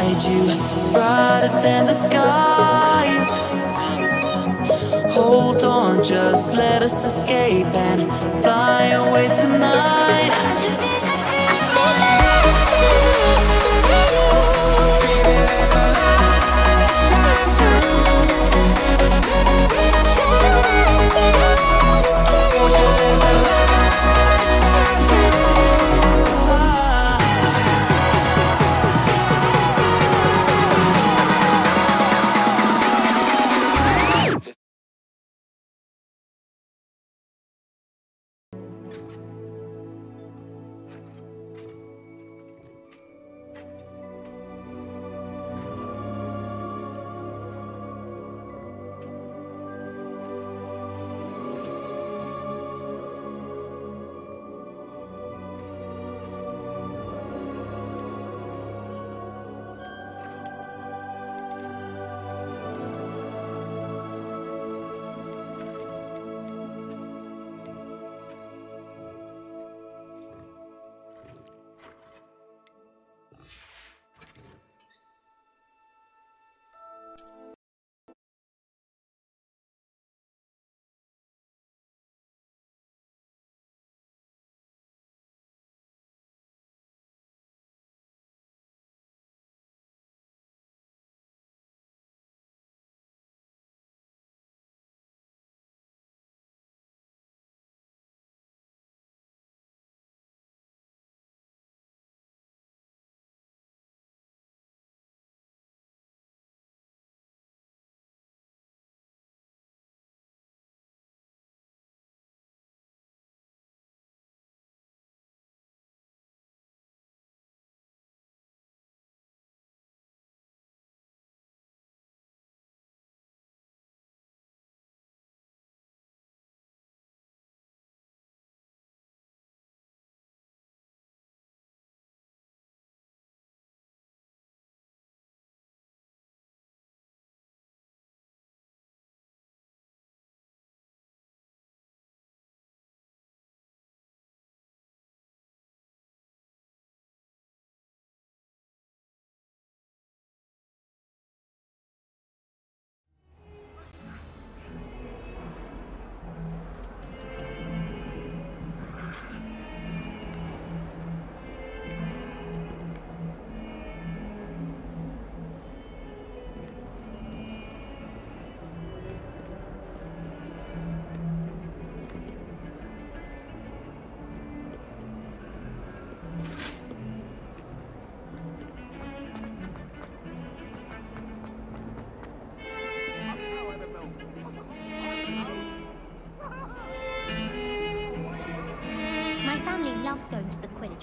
beside you, brighter than the skies. Hold on, just let us escape and fly away tonight.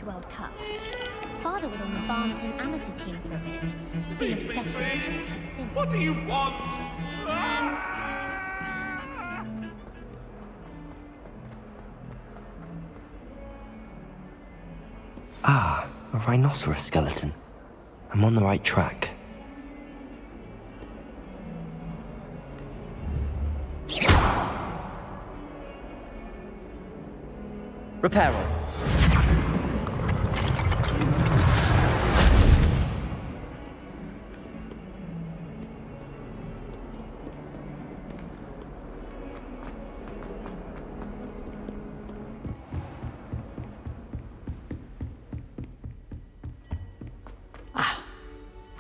World Cup. Father was on the Barnton amateur team for a bit. Been obsessed with the sport ever since. What do you want? Ah, a rhinoceros skeleton. I'm on the right track. Reparo.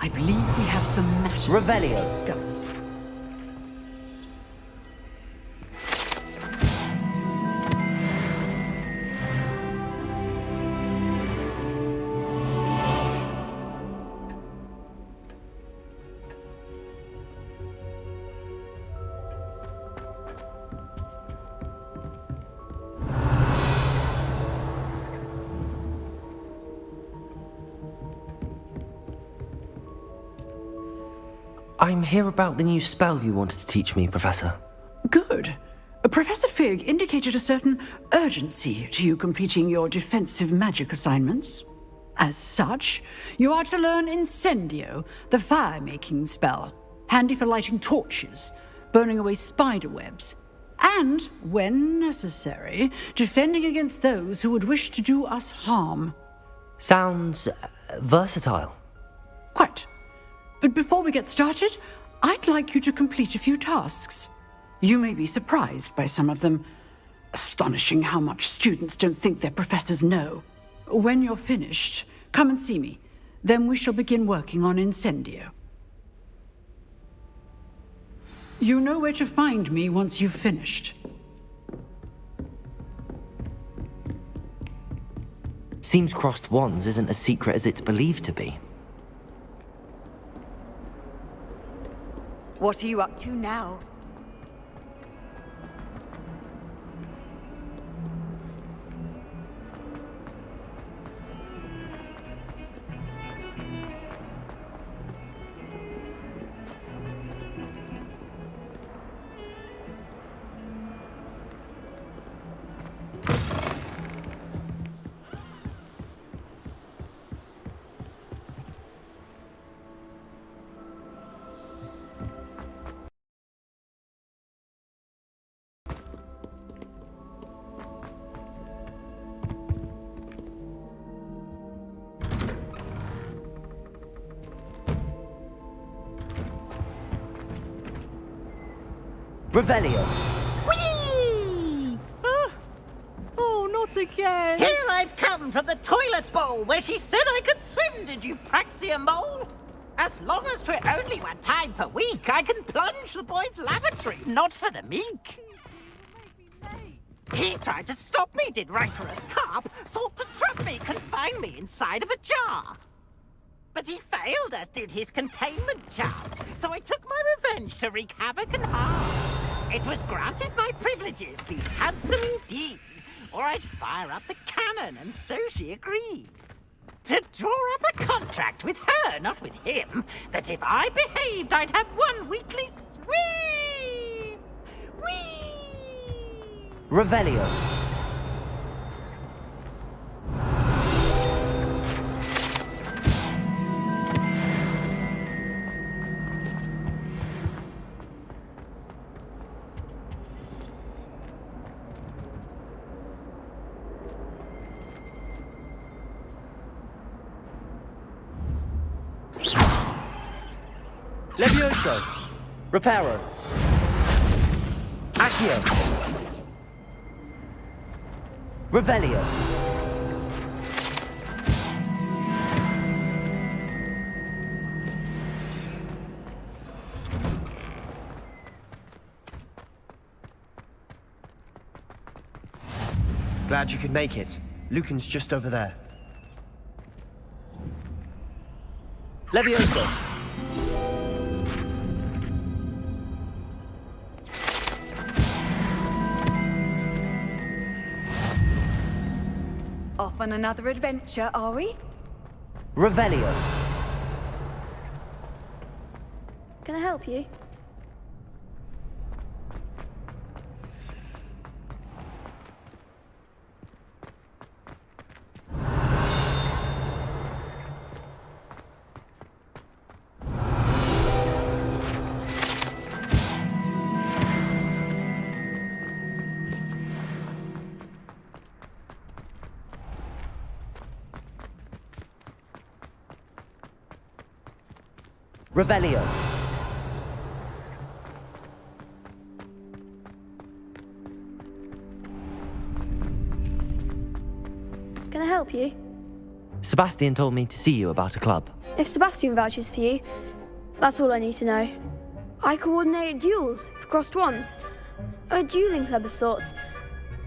I believe we have some matters Revelio. to discuss. I'm here about the new spell you wanted to teach me, Professor. Good. Professor Fig indicated a certain urgency to you completing your defensive magic assignments. As such, you are to learn Incendio, the fire-making spell, handy for lighting torches, burning away spider webs, and, when necessary, defending against those who would wish to do us harm. Sounds versatile. Quite. But before we get started, I'd like you to complete a few tasks. You may be surprised by some of them. Astonishing how much students don't think their professors know. When you're finished, come and see me. Then we shall begin working on Incendio. You know where to find me once you've finished. Seems crossed wands isn't as secret as it's believed to be. What are you up to now? Revelio! Whee! Oh, not again! Here I've come from the toilet bowl where she said I could swim, did you praxia mole? As long as 'twere only one time per week, I can plunge the boy's lavatory, not for the meek. He tried to stop me, did rancorous carp, sought to trap me, confine me inside of a jar. But he failed, as did his containment charms, so I took my revenge to wreak havoc and harm. It was granted my privileges be handsome indeed, or I'd fire up the cannon, and so she agreed. To draw up a contract with her, not with him, that if I behaved, I'd have one weekly swim! Whee! Revelio! Levioso! Reparo! Accio! Revelio! Glad you could make it. Lucan's just over there. Levioso! Off on another adventure, are we? Revelio! Can I help you? Revelio! Can I help you? Sebastian told me to see you about a club. If Sebastian vouches for you, that's all I need to know. I coordinate duels for crossed wands. A dueling club of sorts.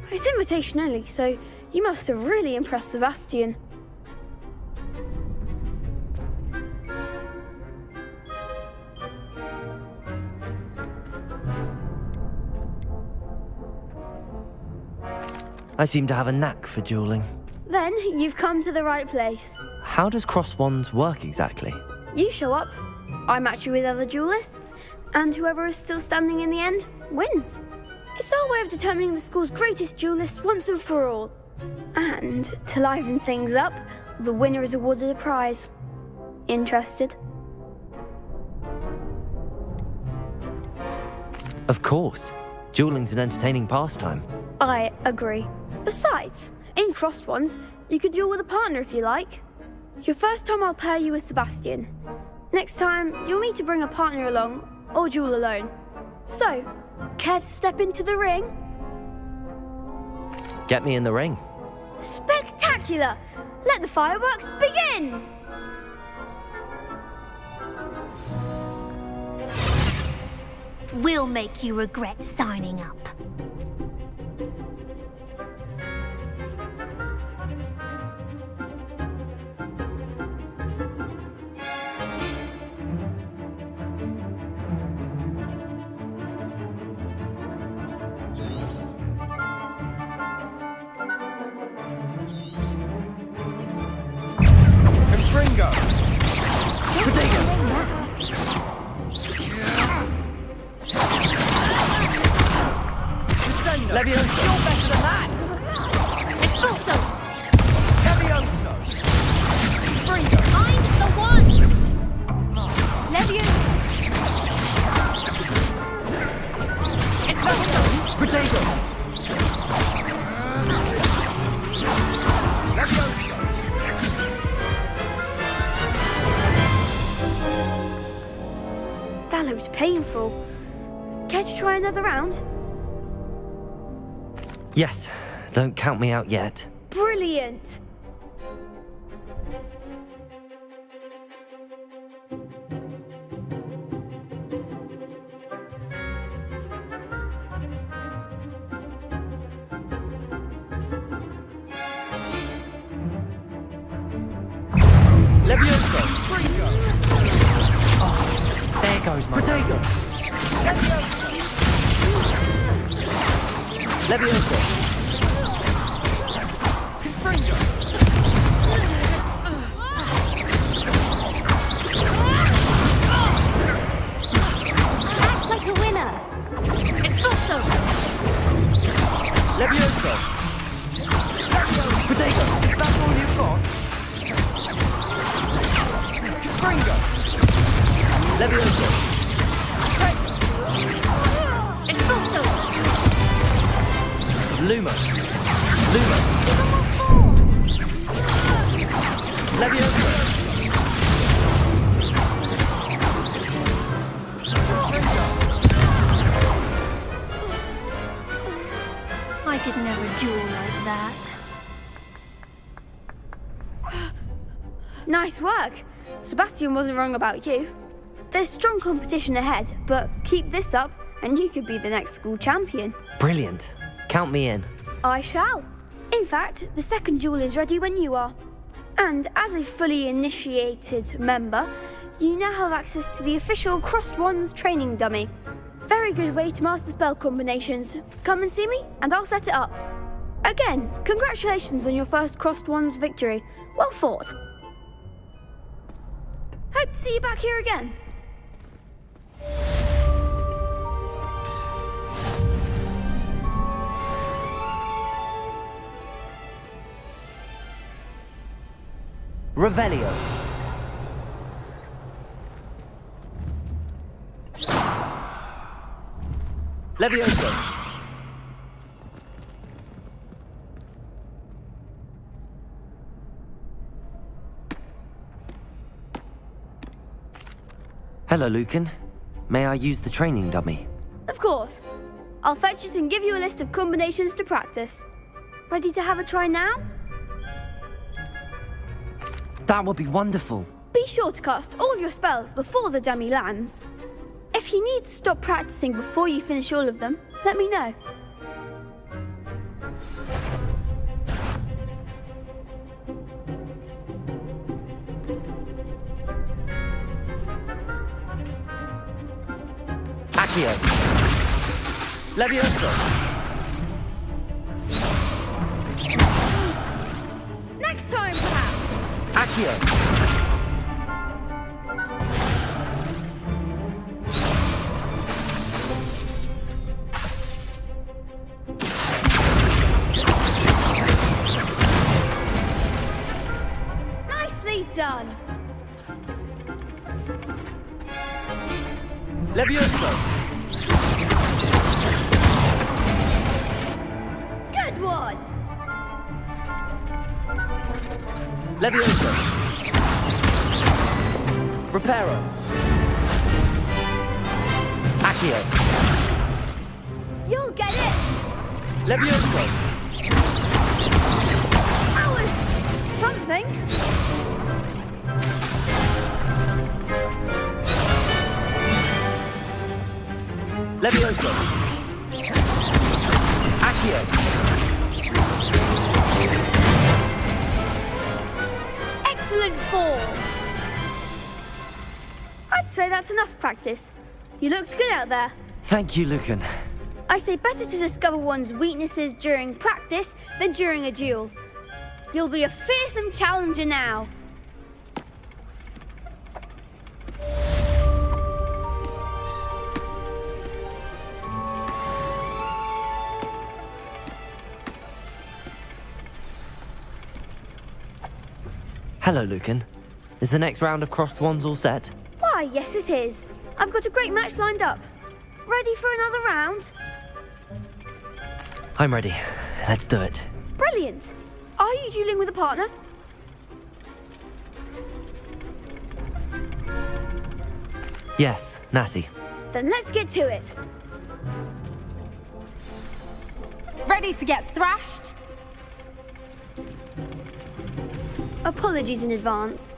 It's invitation only, so you must have really impressed Sebastian. I seem to have a knack for dueling. Then you've come to the right place. How does cross wands work exactly? You show up, I match you with other duelists, and whoever is still standing in the end wins. It's our way of determining the school's greatest duelist once and for all. And to liven things up, the winner is awarded a prize. Interested? Of course. Dueling's an entertaining pastime. I agree. Besides, in crossed ones, you can duel with a partner if you like. Your first time I'll pair you with Sebastian. Next time, you'll need to bring a partner along or duel alone. So, care to step into the ring? Get me in the ring. Spectacular! Let the fireworks begin! We'll make you regret signing up. Levioso! You're better than that! Expulso! Levioso! Springo! I'm the one! Levioso! Expulso! Protego! Levioso! That looks painful. Care to try another round? Yes, don't count me out yet. Brilliant! Levioso! Oh, there goes my... Protego! Levioso! Act like a winner! Expulso! Levioso! Protego! Is that all you've got? Springo! Levioso! Expulso! Lumos! Lumos! Levioso! I could never duel like that. Nice work! Sebastian wasn't wrong about you. There's strong competition ahead, but keep this up and you could be the next school champion. Brilliant. Count me in. I shall. In fact, the second duel is ready when you are. And as a fully initiated member, you now have access to the official Crossed Wands training dummy. Very good way to master spell combinations. Come and see me and I'll set it up. Again, congratulations on your first Crossed Wands victory. Well fought. Hope to see you back here again. Revelio. Levioso. Hello, Lucan. May I use the training dummy? Of course. I'll fetch it and give you a list of combinations to practice. Ready to have a try now? That would be wonderful. Be sure to cast all your spells before the dummy lands. If you need to stop practicing before you finish all of them, let me know. Accio. Levioso. Next time, perhaps. Accio. Nicely done. Levioso. Good one. Levioso. Reparo. Accio. You'll get it! Levioso. That was something. Levioso. Accio. Excellent form. I'd say that's enough practice. You looked good out there. Thank you, Lucan. I say better to discover one's weaknesses during practice than during a duel. You'll be a fearsome challenger now. Hello, Lucan. Is the next round of crossed wands all set? Why, yes it is. I've got a great match lined up. Ready for another round? I'm ready. Let's do it. Brilliant. Are you dueling with a partner? Yes, Natty. Then let's get to it. Ready to get thrashed? Apologies in advance.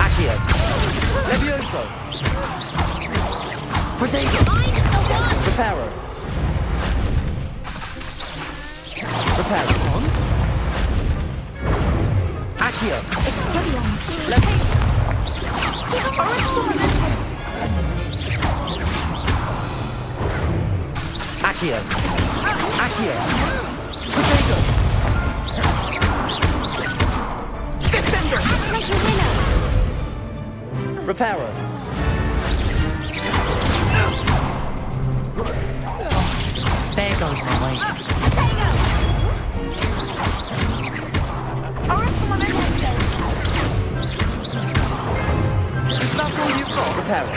Accio. Levioso. Protego. Reparo. Reparo. Accio. Accio. Accio. Protego. Defender. Reparo. There goes my way. That's all you've got. Reparo.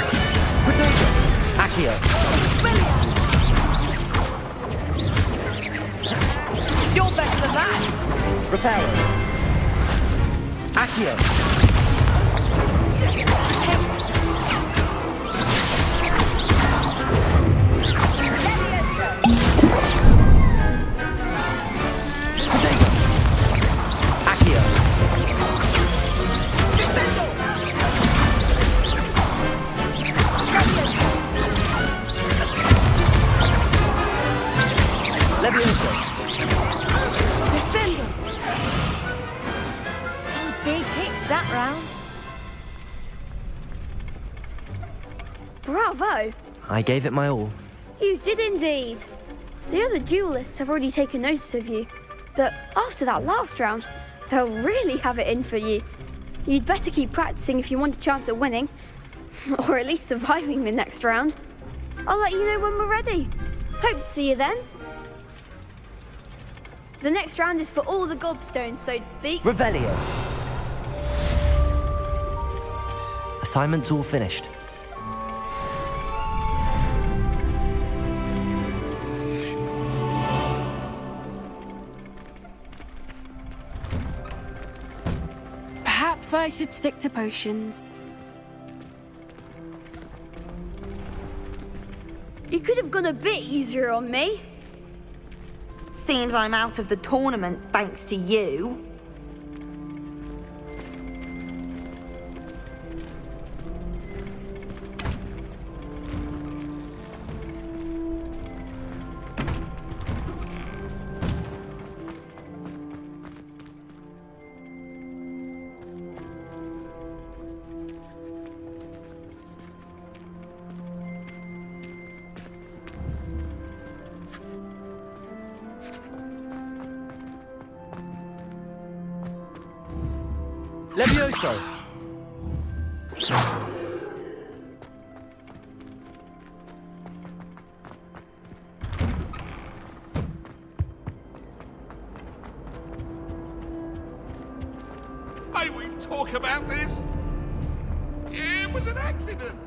Protego. Accio. You're better than that. Reparo. Accio. Levioso. Defender. Some big hits that round. Bravo. I gave it my all. You did indeed. The other duelists have already taken notice of you. But after that last round, they'll really have it in for you. You'd better keep practicing if you want a chance at winning. Or at least surviving the next round. I'll let you know when we're ready. Hope to see you then. The next round is for all the gobstones, so to speak. Revelio. Assignment's all finished. Perhaps I should stick to potions. You could have gone a bit easier on me. Seems I'm out of the tournament thanks to you. Levioso. May we talk about this? It was an accident.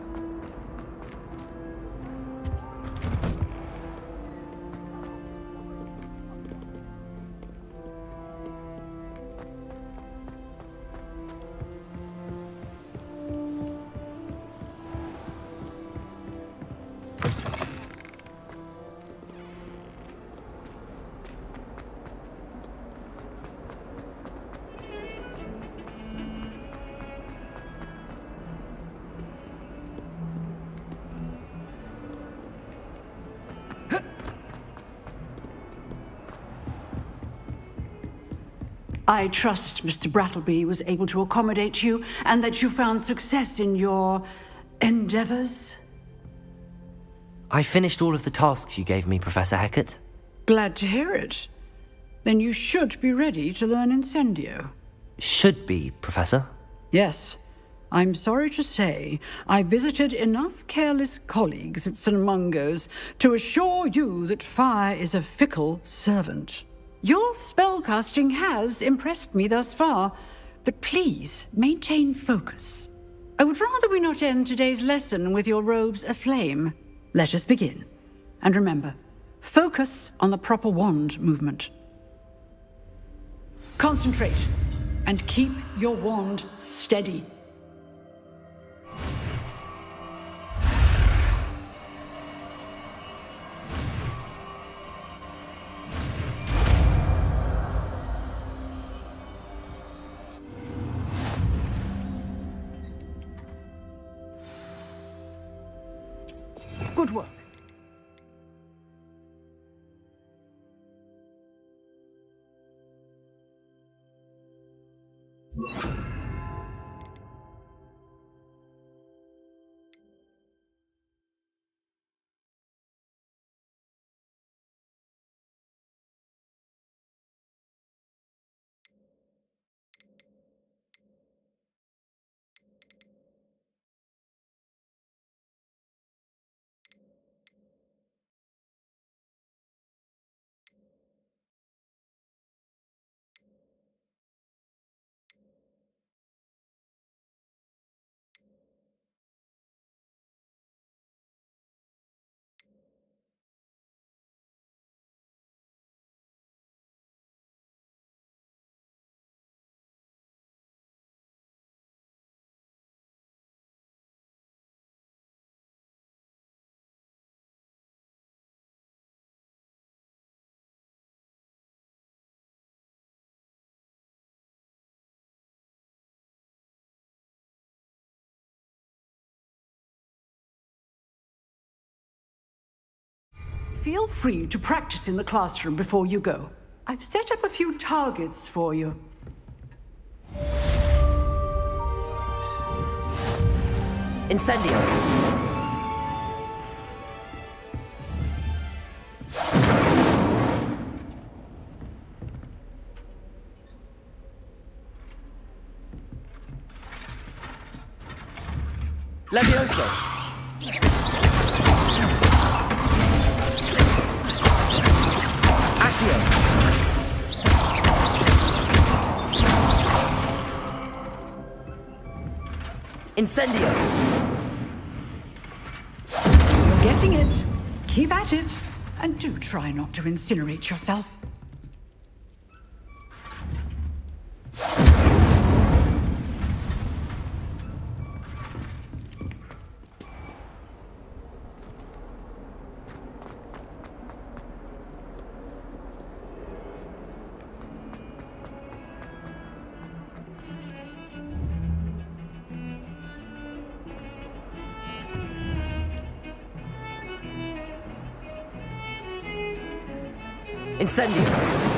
I trust Mr. Brattleby was able to accommodate you and that you found success in your endeavors. I finished all of the tasks you gave me, Professor Hecat. Glad to hear it. Then you should be ready to learn Incendio. Should be, Professor. Yes. I'm sorry to say, I visited enough careless colleagues at St. Mungo's to assure you that fire is a fickle servant. Your spellcasting has impressed me thus far, but please maintain focus. I would rather we not end today's lesson with your robes aflame. Let us begin. And remember, focus on the proper wand movement. Concentrate, and keep your wand steady. Good work. Feel free to practice in the classroom before you go. I've set up a few targets for you. Incendio! Levioso! Accio! Incendio! You're getting it. Keep at it. And do try not to incinerate yourself. Incendio!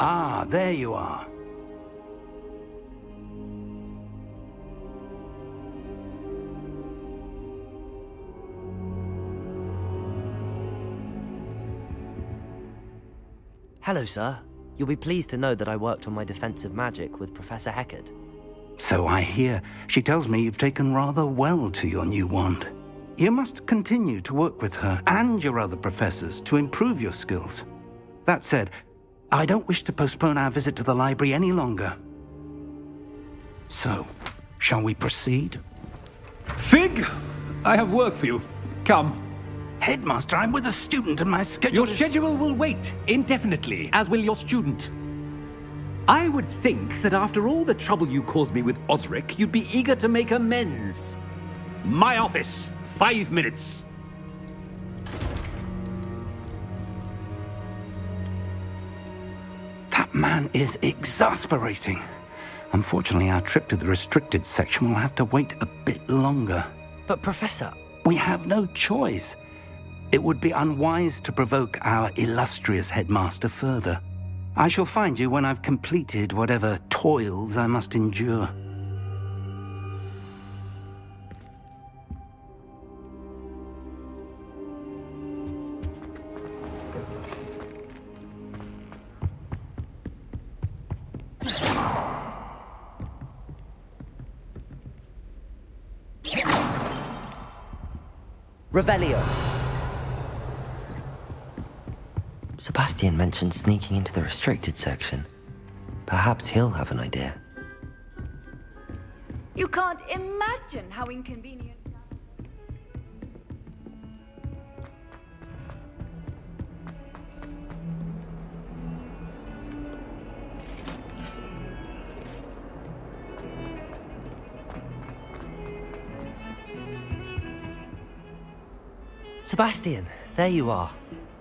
Ah, there you are. Hello, sir. You'll be pleased to know that I worked on my defensive magic with Professor Hecat. So I hear. She tells me you've taken rather well to your new wand. You must continue to work with her and your other professors to improve your skills. That said, I don't wish to postpone our visit to the library any longer. So, shall we proceed? Fig! I have work for you. Come. Headmaster, I'm with a student and my schedule Your schedule will wait indefinitely, as will your student. I would think that after all the trouble you caused me with Osric, you'd be eager to make amends. My office, 5 minutes. That man is exasperating. Unfortunately, our trip to the restricted section will have to wait a bit longer. But Professor... We have no choice. It would be unwise to provoke our illustrious headmaster further. I shall find you when I've completed whatever toils I must endure. Revelio. Sebastian mentioned sneaking into the restricted section. Perhaps he'll have an idea. You can't imagine how inconvenient. Sebastian, there you are.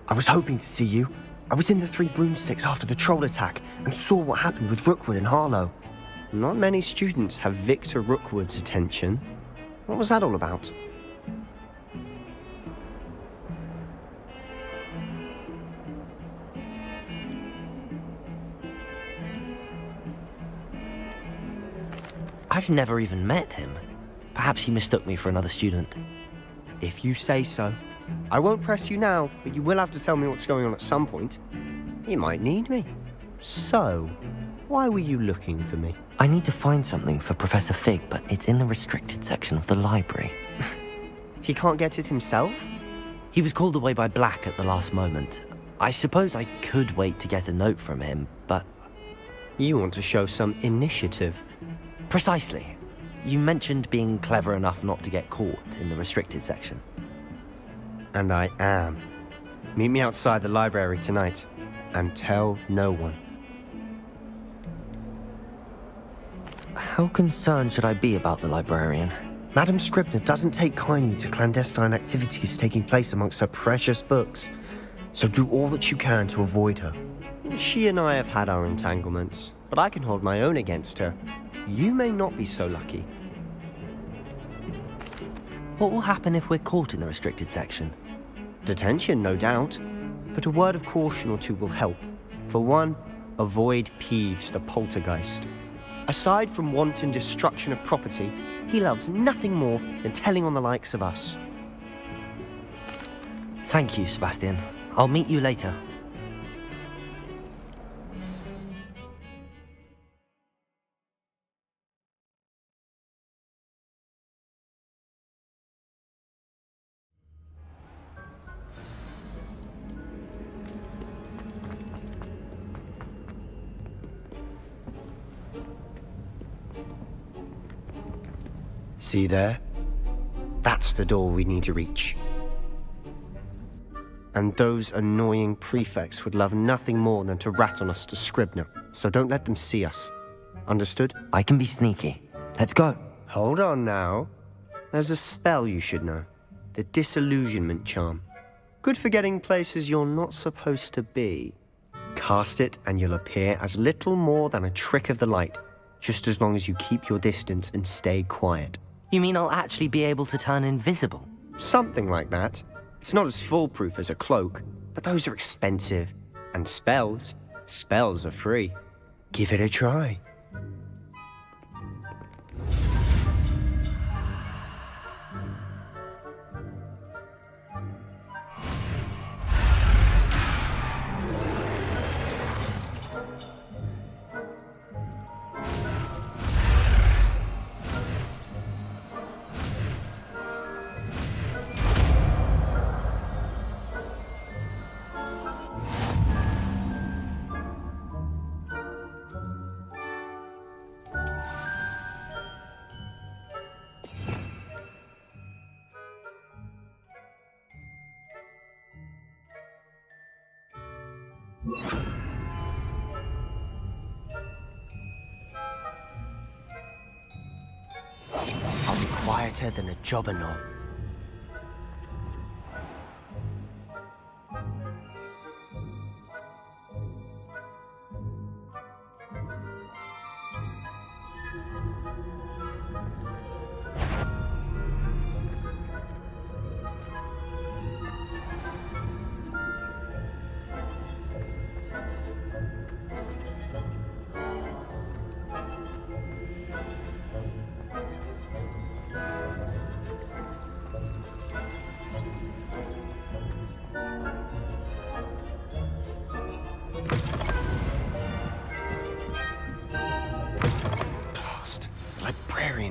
I was hoping to see you. I was in the Three Broomsticks after the troll attack and saw what happened with Rookwood and Harlow. Not many students have Victor Rookwood's attention. What was that all about? I've never even met him. Perhaps he mistook me for another student. If you say so. I won't press you now, but you will have to tell me what's going on at some point. You might need me. So, why were you looking for me? I need to find something for Professor Fig, but it's in the restricted section of the library. He can't get it himself? He was called away by Black at the last moment. I suppose I could wait to get a note from him, but... You want to show some initiative. Precisely. You mentioned being clever enough not to get caught in the restricted section. And I am. Meet me outside the library tonight, and tell no one. How concerned should I be about the librarian? Madam Scribner doesn't take kindly to clandestine activities taking place amongst her precious books, so do all that you can to avoid her. She and I have had our entanglements, but I can hold my own against her. You may not be so lucky. What will happen if we're caught in the restricted section? Detention, no doubt. But a word of caution or two will help. For one, avoid Peeves, the poltergeist. Aside from wanton destruction of property, he loves nothing more than telling on the likes of us. Thank you, Sebastian. I'll meet you later. See there? That's the door we need to reach. And those annoying prefects would love nothing more than to rat on us to Scribner, so don't let them see us. Understood? I can be sneaky. Let's go. Hold on now. There's a spell you should know. The Disillusionment Charm. Good for getting places you're not supposed to be. Cast it and you'll appear as little more than a trick of the light, just as long as you keep your distance and stay quiet. You mean I'll actually be able to turn invisible? Something like that. It's not as foolproof as a cloak, but those are expensive. And spells are free. Give it a try. I'll be quieter than a jobberknoll.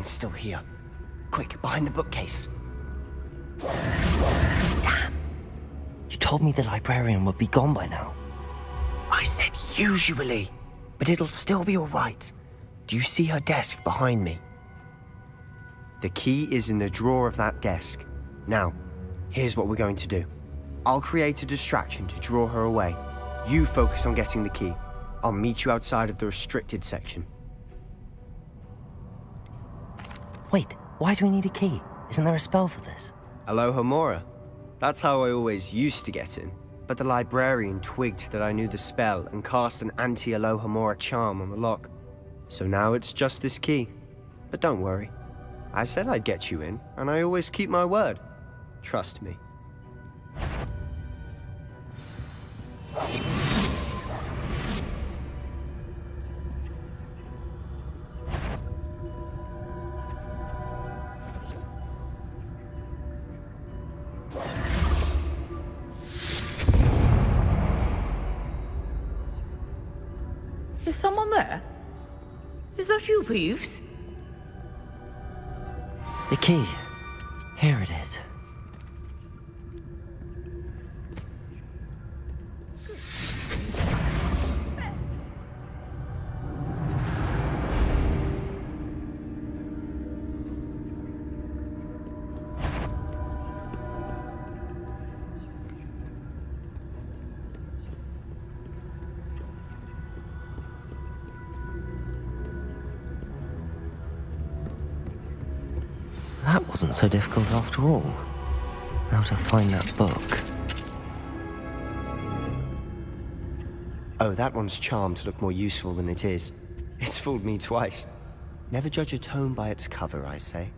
Still here. Quick, behind the bookcase. Damn. You told me the librarian would be gone by now. I said usually, but it'll still be all right. Do you see her desk behind me? The key is in the drawer of that desk. Now, here's what we're going to do. I'll create a distraction to draw her away. You focus on getting the key. I'll meet you outside of the restricted section. Wait, why do we need a key? Isn't there a spell for this? Alohomora. That's how I always used to get in. But the librarian twigged that I knew the spell and cast an anti-Alohomora charm on the lock. So now it's just this key. But don't worry. I said I'd get you in, and I always keep my word. Trust me. Is someone there? Is that you, Peeves? The key. Here it is. That wasn't so difficult after all. Now to find that book. Oh, that one's charmed to look more useful than it is. It's fooled me twice. Never judge a tome by its cover, I say.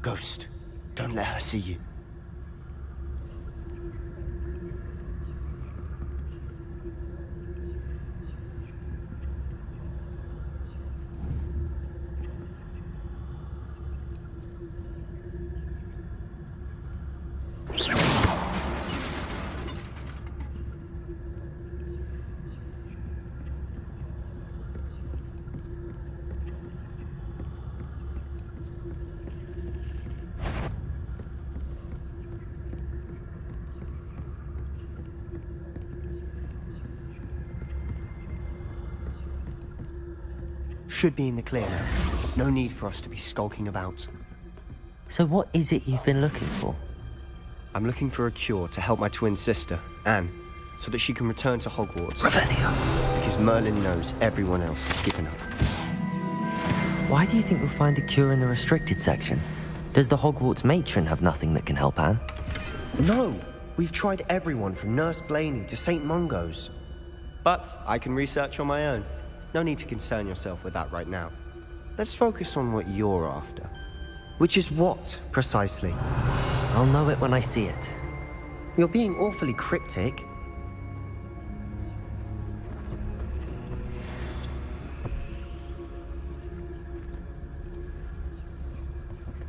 Ghost, don't let her see you. Should be in the clear now. There's no need for us to be skulking about. So what is it you've been looking for? I'm looking for a cure to help my twin sister, Anne, so that she can return to Hogwarts. Ravenclaw. Because Merlin knows everyone else has given up. Why do you think we'll find a cure in the restricted section? Does the Hogwarts matron have nothing that can help Anne? No! We've tried everyone from Nurse Blaney to St. Mungo's. But I can research on my own. No need to concern yourself with that right now. Let's focus on what you're after. Which is what, precisely? I'll know it when I see it. You're being awfully cryptic.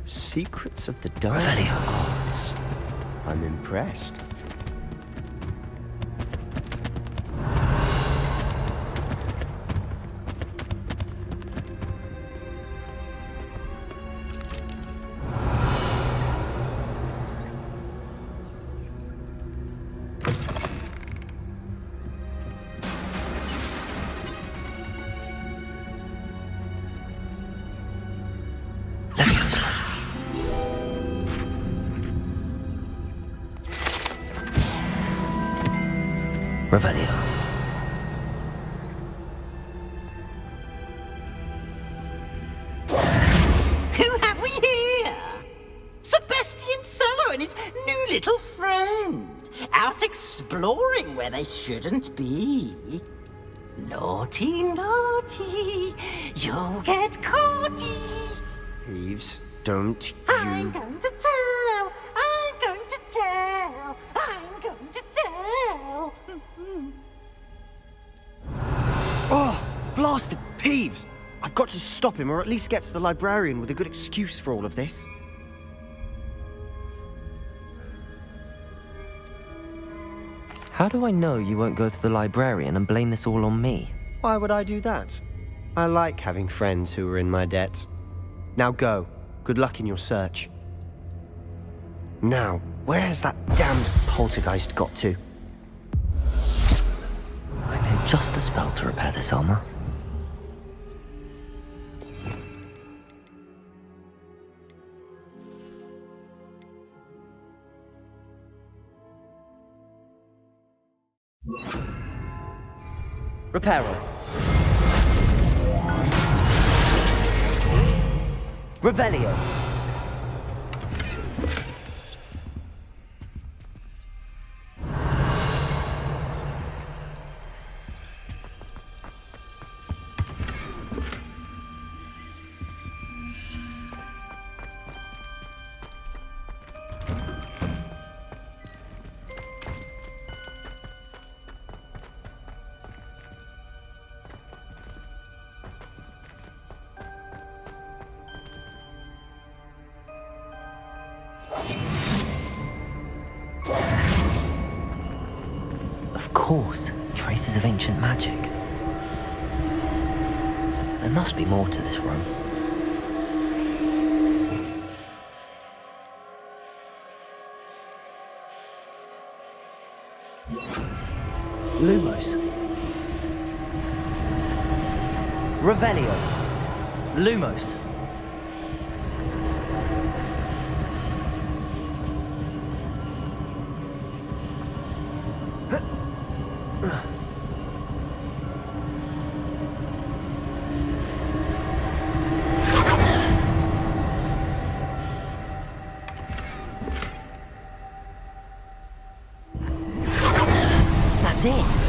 Secrets of the Darkest Arts. I'm impressed. Leviosa. Revelio. Who have we here? Sebastian Sallow and his new little friend. Out exploring where they shouldn't be. Naughty, naughty, you'll get caughty. Peeves, don't you... I'm going to tell, I'm going to tell, I'm going to tell. Oh, blasted Peeves! I've got to stop him, or at least get to the librarian with a good excuse for all of this. How do I know you won't go to the librarian and blame this all on me? Why would I do that? I like having friends who are in my debt. Now go. Good luck in your search. Now, where's that damned poltergeist got to? I know just the spell to repair this armor. Reparo. Revelio. Of course, traces of ancient magic. There must be more to this room. Lumos. Revelio. Lumos. That's it.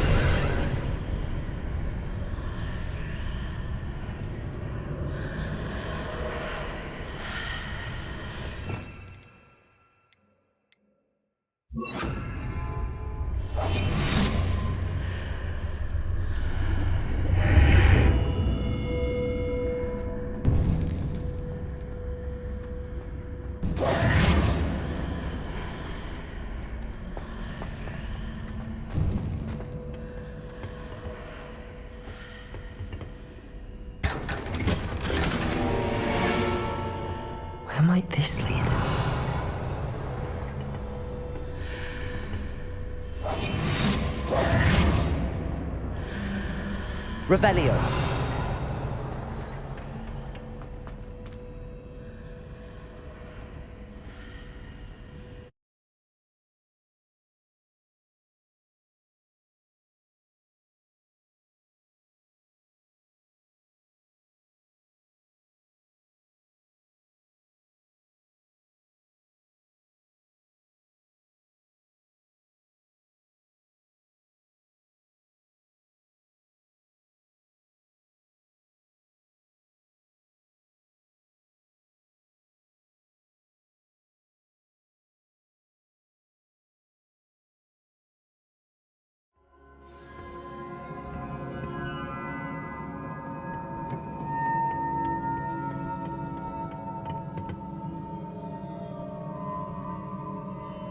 Where might this lead? Revelio.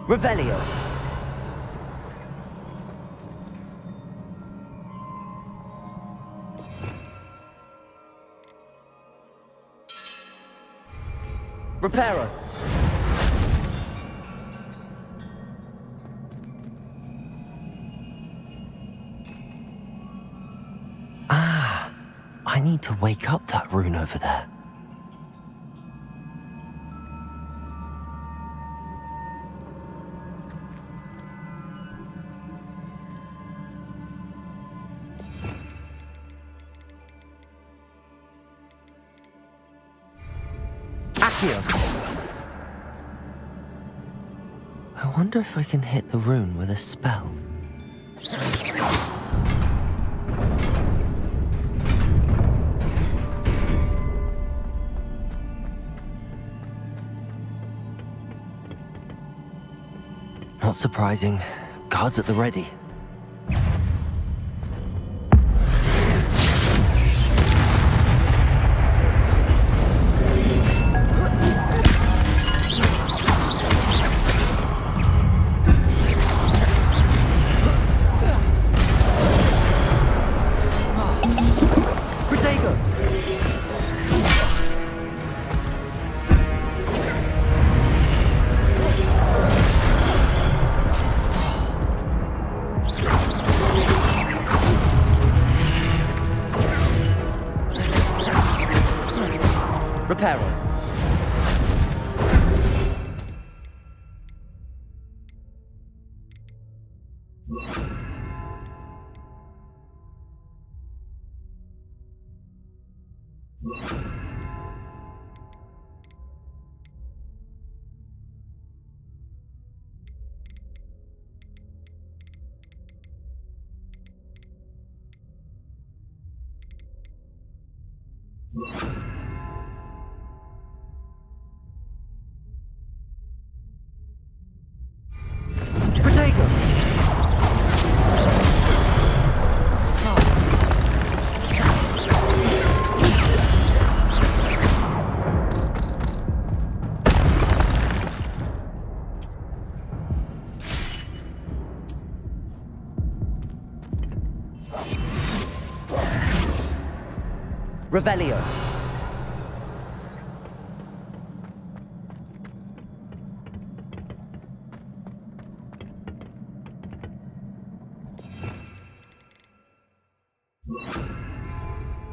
Revelio. Reparo. Ah, I need to wake up that rune over there. Accio. I wonder if I can hit the rune with a spell. Not surprising. Guards at the ready. Revelio.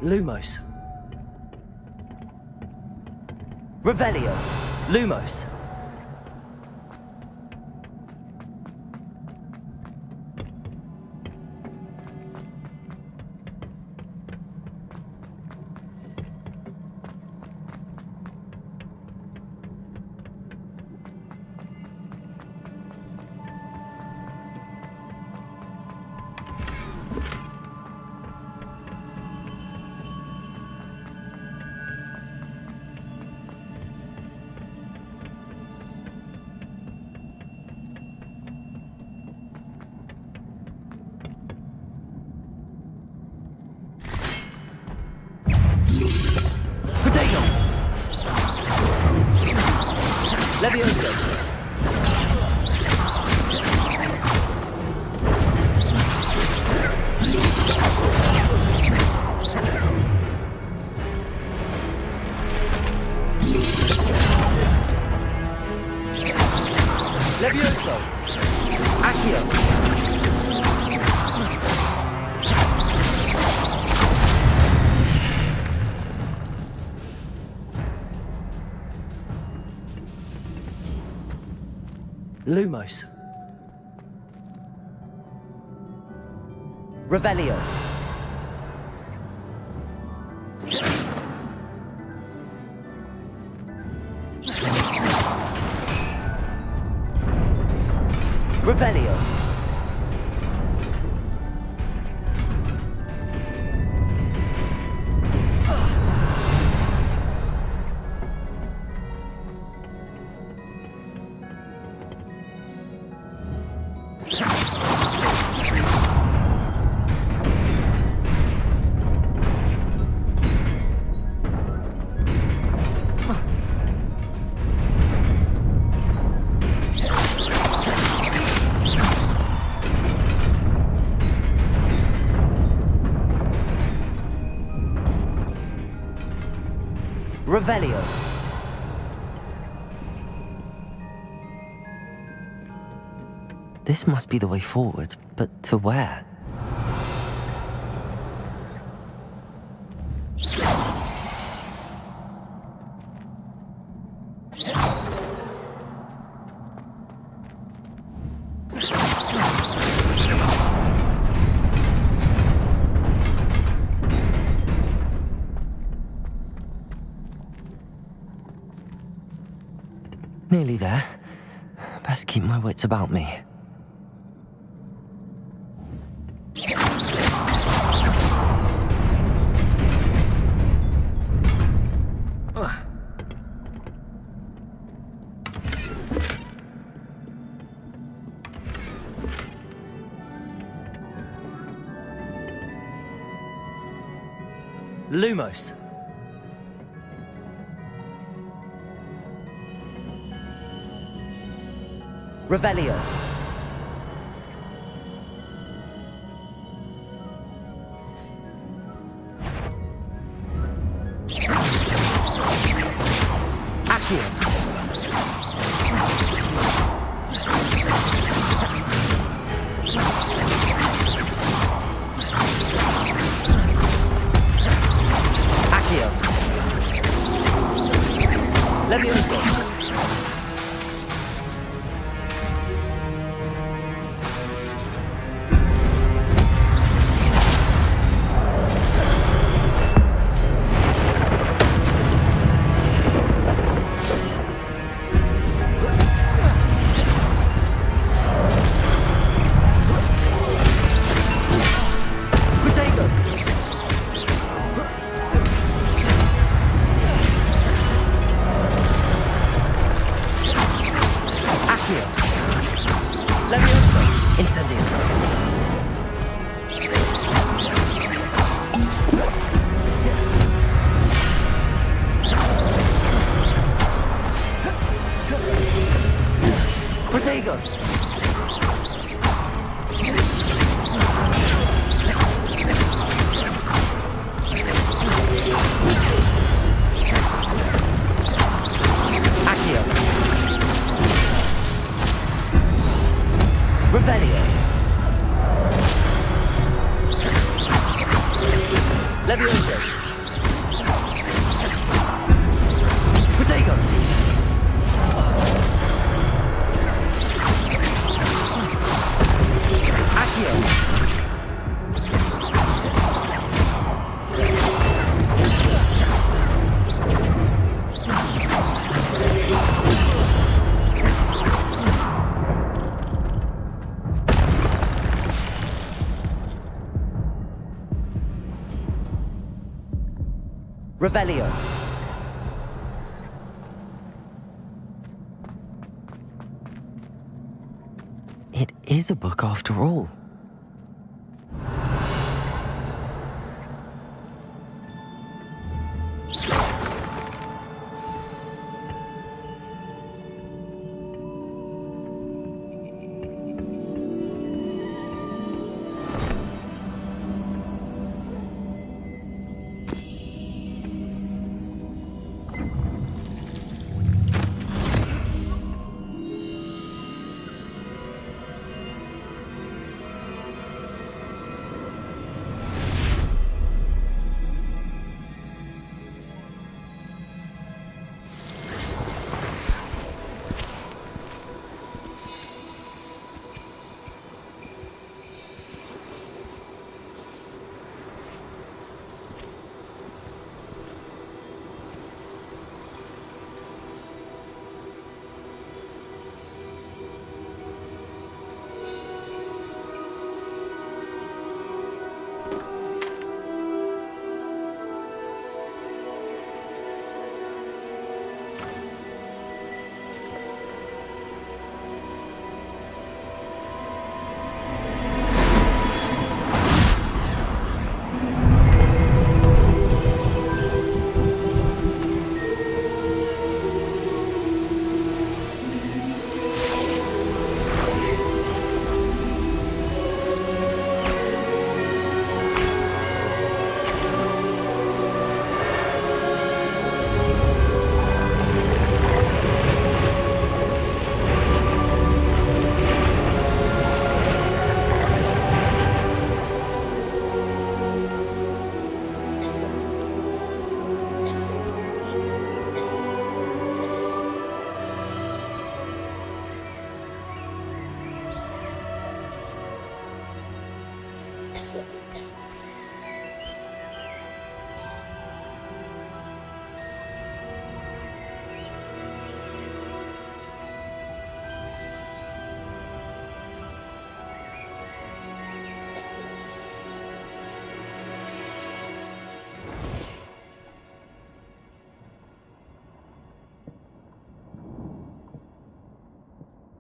Lumos. Revelio. Lumos. Levioso. Levioso. Accio. Lumos. Revelio. Revelio. Revelio. This must be the way forward, but to where? Nearly there. Best keep my wits about me. Lumos. Revelio. Accio. Accio. Levioso. Revelio. It is a book after all.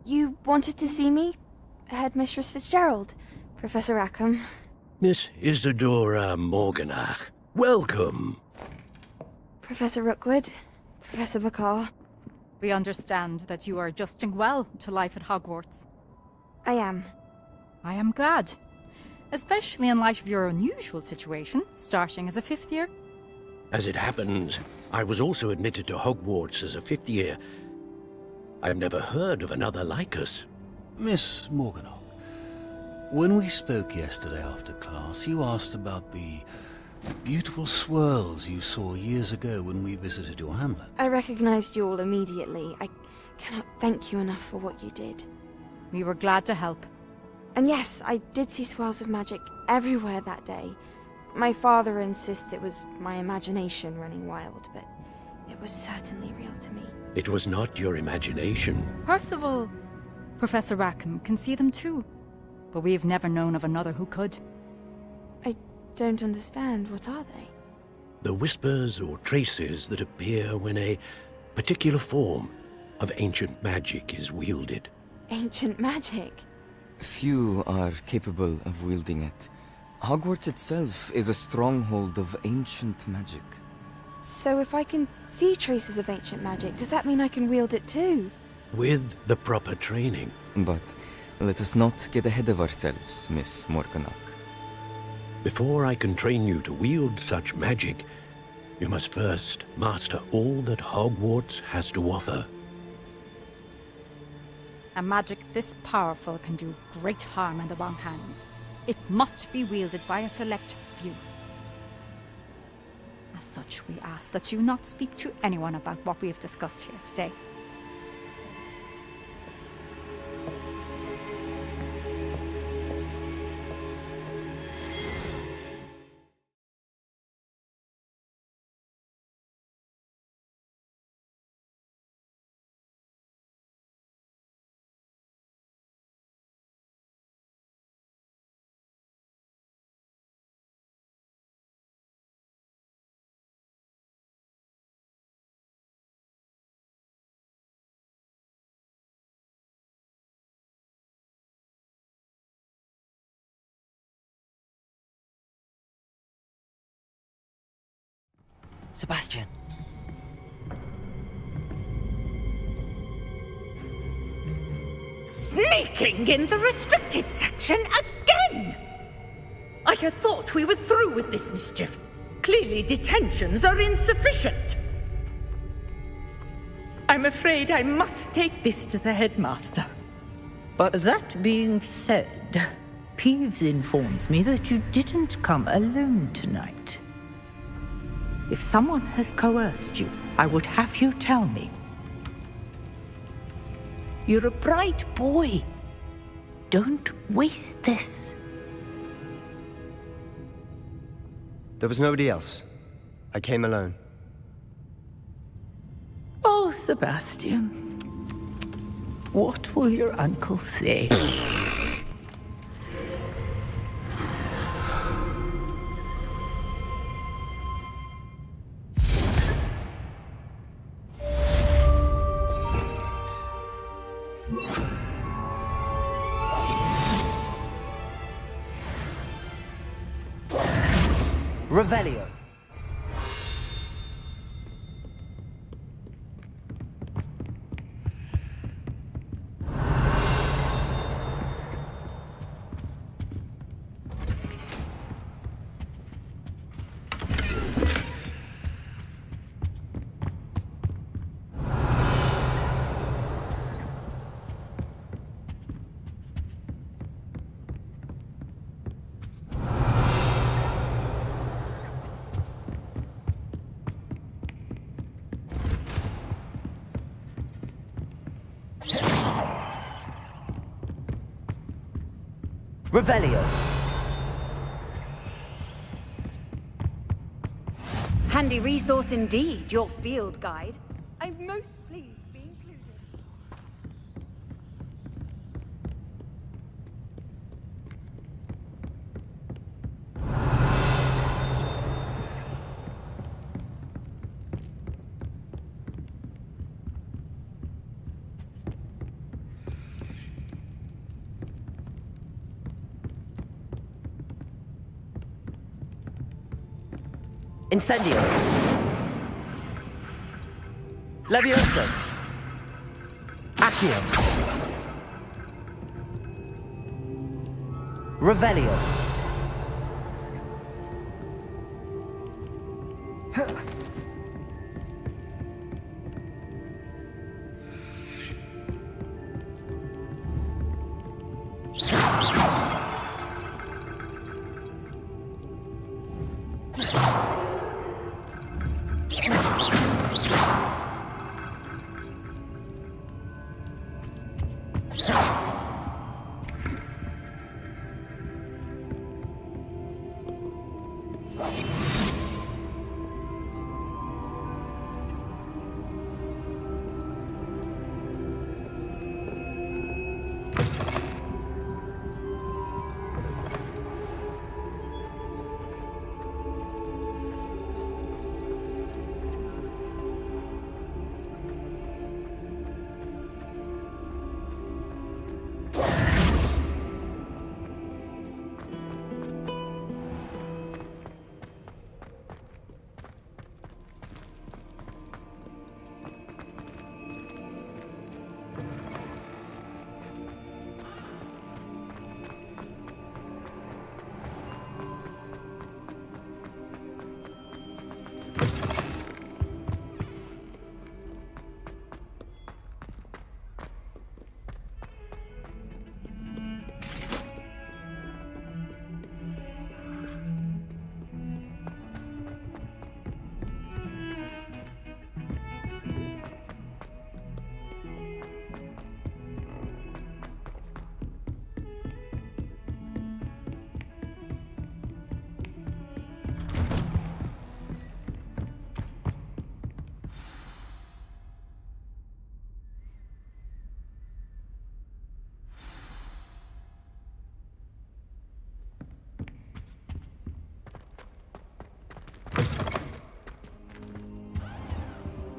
You wanted to see me? Headmistress Fitzgerald, Professor Rackham. Miss Isadora Morganach, welcome. Professor Rookwood, Professor McCaw. We understand that you are adjusting well to life at Hogwarts. I am. I am glad. Especially in light of your unusual situation, starting as a 5th year. As it happens, I was also admitted to Hogwarts as a 5th year. I've never heard of another like us. Miss Morganach, when we spoke yesterday after class, you asked about the beautiful swirls you saw years ago when we visited your hamlet. I recognized you all immediately. I cannot thank you enough for what you did. We were glad to help. And yes, I did see swirls of magic everywhere that day. My father insists it was my imagination running wild, but it was certainly real to me. It was not your imagination. Percival, Professor Rackham can see them too, but we've never known of another who could. I don't understand. What are they? The whispers or traces that appear when a particular form of ancient magic is wielded. Ancient magic? Few are capable of wielding it. Hogwarts itself is a stronghold of ancient magic. So if I can see traces of ancient magic, does that mean I can wield it too? With the proper training. But let us not get ahead of ourselves, Miss Morganach. Before I can train you to wield such magic, you must first master all that Hogwarts has to offer. A magic this powerful can do great harm in the wrong hands. It must be wielded by a select few. As such, we ask that you not speak to anyone about what we have discussed here today. Sebastian. Sneaking in the restricted section again! I had thought we were through with this mischief. Clearly detentions are insufficient. I'm afraid I must take this to the headmaster. But that being said, Peeves informs me that you didn't come alone tonight. If someone has coerced you, I would have you tell me. You're a bright boy. Don't waste this. There was nobody else. I came alone. Oh, Sebastian. What will your uncle say? Revelio. Revelio. Handy resource indeed, your field guide. I'm most pleased to be included. Incendio. Leviosa. Accio. Revelio.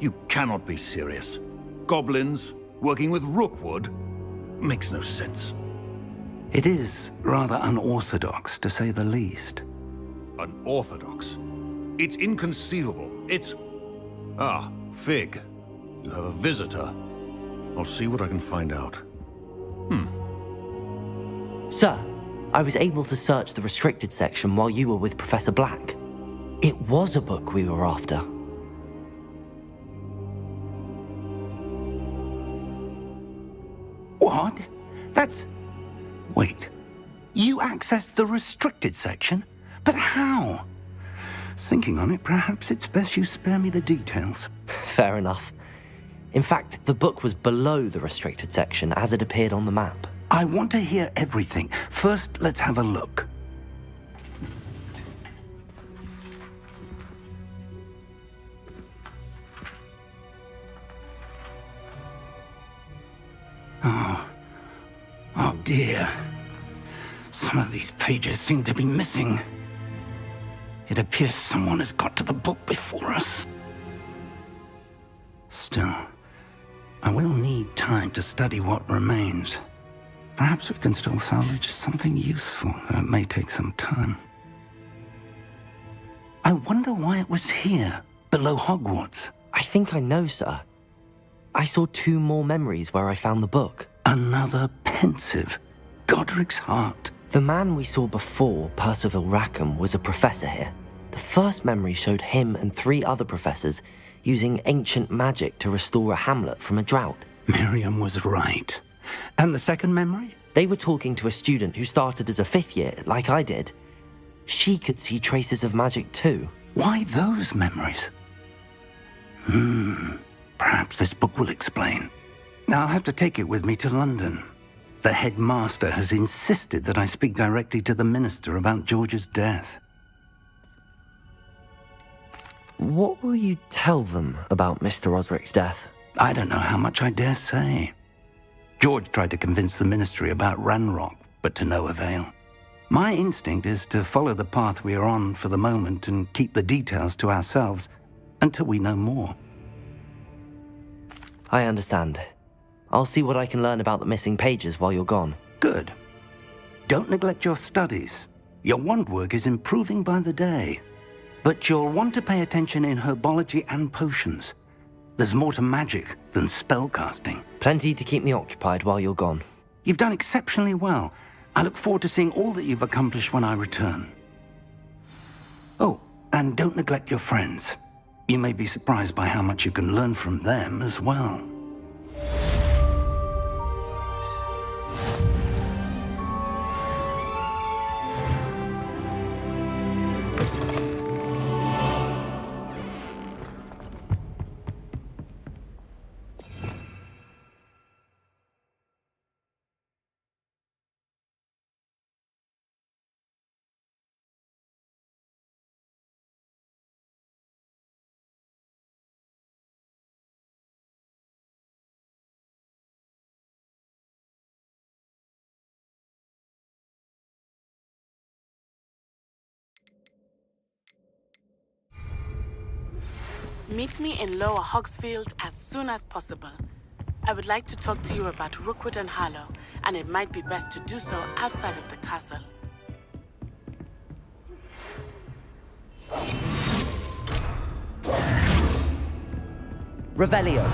You cannot be serious. Goblins working with Rookwood? Makes no sense. It is rather unorthodox, to say the least. Unorthodox? It's inconceivable. It's... Ah, Fig. You have a visitor. I'll see what I can find out. Sir, I was able to search the restricted section while you were with Professor Black. It was a book we were after. What? That's... Wait. You accessed the restricted section? But how? Thinking on it, perhaps it's best you spare me the details. Fair enough. In fact, the book was below the restricted section as it appeared on the map. I want to hear everything. First, let's have a look. Oh dear. Some of these pages seem to be missing. It appears someone has got to the book before us. Still, I will need time to study what remains. Perhaps we can still salvage something useful, though it may take some time. I wonder why it was here, below Hogwarts. I think I know, sir. I saw 2 more memories where I found the book. Another pensive. Godric's heart. The man we saw before, Percival Rackham, was a professor here. The first memory showed him and 3 other professors using ancient magic to restore a hamlet from a drought. Miriam was right. And the second memory? They were talking to a student who started as a 5th year, like I did. She could see traces of magic too. Why those memories? Perhaps this book will explain. I'll have to take it with me to London. The headmaster has insisted that I speak directly to the minister about George's death. What will you tell them about Mr. Osric's death? I don't know how much I dare say. George tried to convince the ministry about Ranrock, but to no avail. My instinct is to follow the path we are on for the moment and keep the details to ourselves until we know more. I understand. I'll see what I can learn about the missing pages while you're gone. Good. Don't neglect your studies. Your wand work is improving by the day. But you'll want to pay attention in herbology and potions. There's more to magic than spellcasting. Plenty to keep me occupied while you're gone. You've done exceptionally well. I look forward to seeing all that you've accomplished when I return. Oh, and don't neglect your friends. You may be surprised by how much you can learn from them as well. Meet me in Lower Hogsfield as soon as possible. I would like to talk to you about Rookwood and Harlow, and it might be best to do so outside of the castle. Revelio.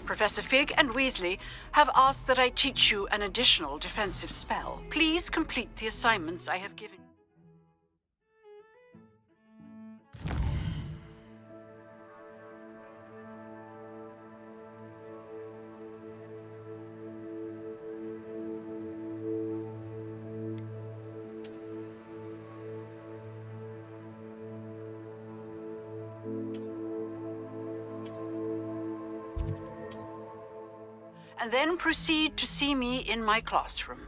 Professor Fig and Weasley have asked that I teach you an additional defensive spell. Please complete the assignments I have given you. And then proceed to see me in my classroom.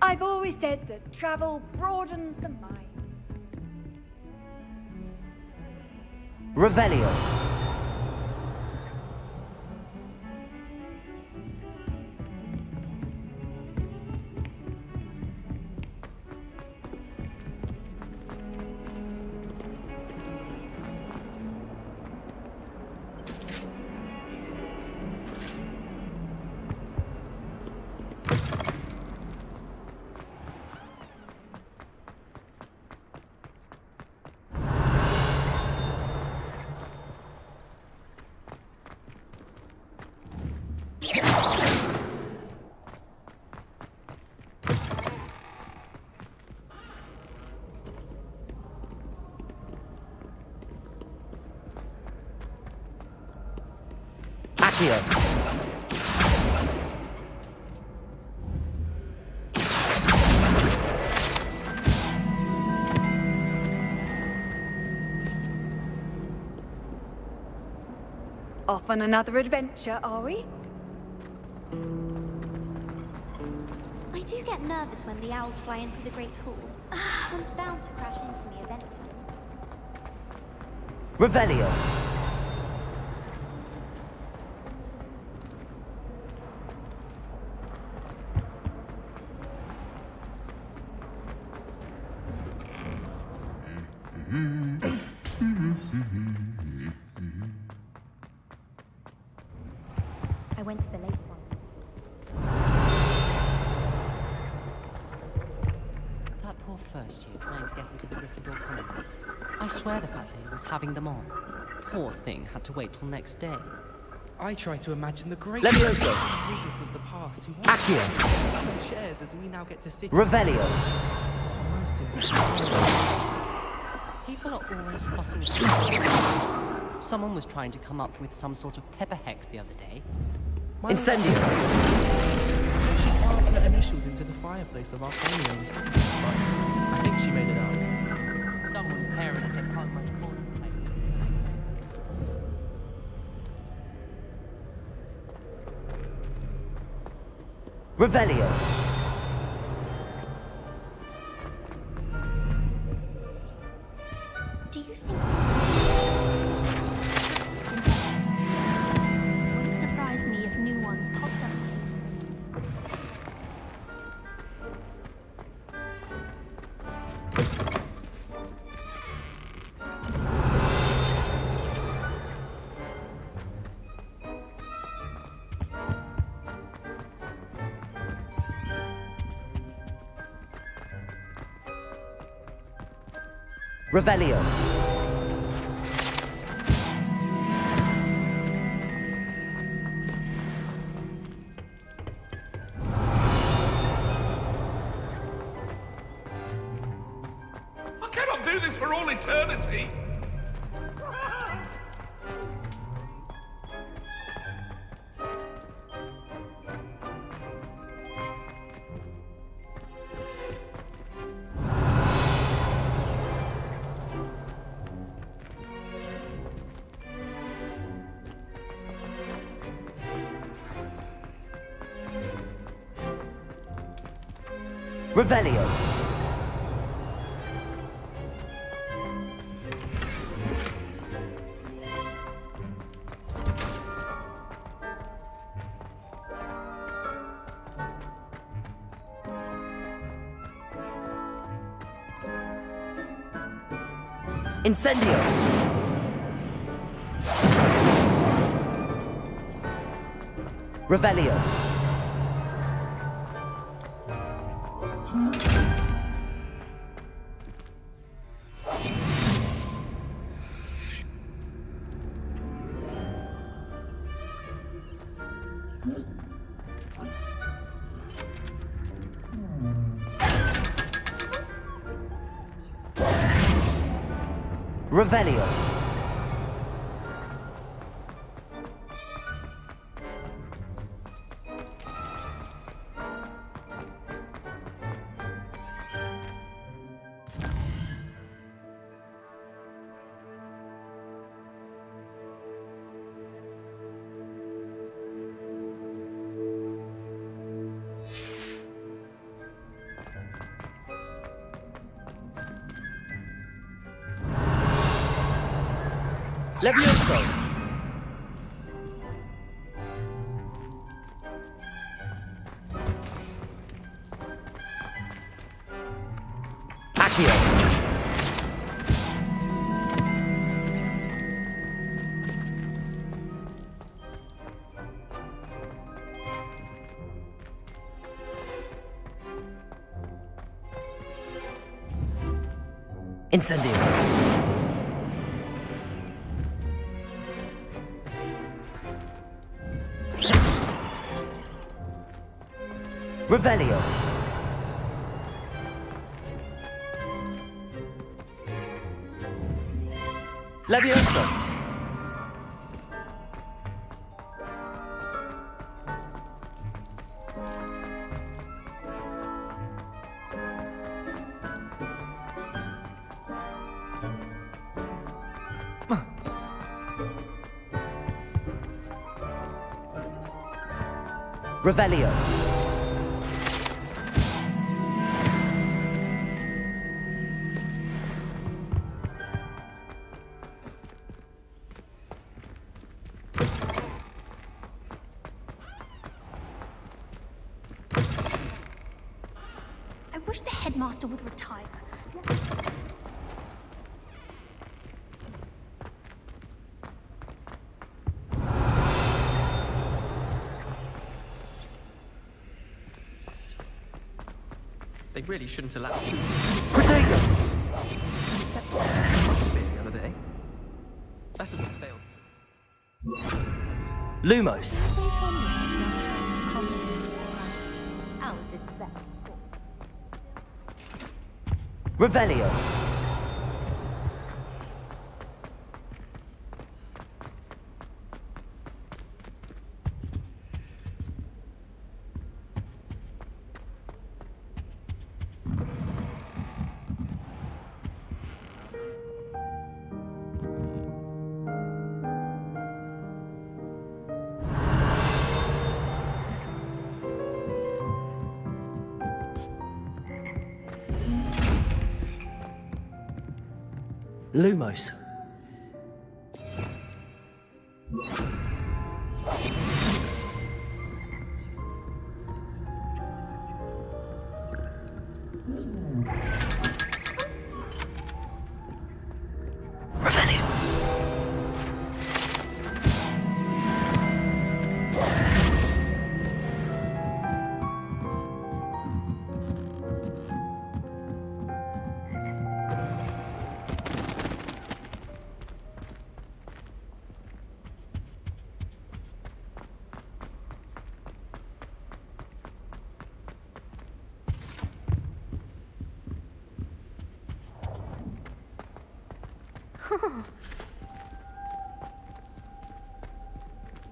I've always said that travel broadens the mind. Revelio. Off on another adventure, are we? I do get nervous when the owls fly into the Great Hall. One's bound to crash into me eventually. Revelio. I went to the late one. That poor first year trying to get into the Gryffindor Common. I swear the fat lady was having them on. Poor thing had to wait till next day. I try to imagine the great Levioso. wizards of the past who Accio. shares as we now get to sit. Revelio. People are always fussing. Someone was trying to come up with some sort of pepper hex the other day. Incendio. She carved her initials into the fireplace of our family. I think she made it up. Someone's parents had quite much more to play. Revelio. Do you think... Wouldn't surprise me if new ones popped up. Revelio. I cannot do this for all eternity! Revelio. Incendio. Revelio. Revelio. Levioso. Accio. Incendio. Revelio. Levioso. Revelio. I wish the headmaster would retire. They really shouldn't allow you. Protagonist. The other day. Better than failed. Lumos. Revelio. Lumos.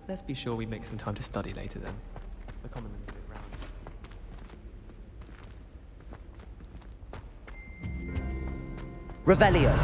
Let's be sure we make some time to study later then. The common room's a bit round. Revelio.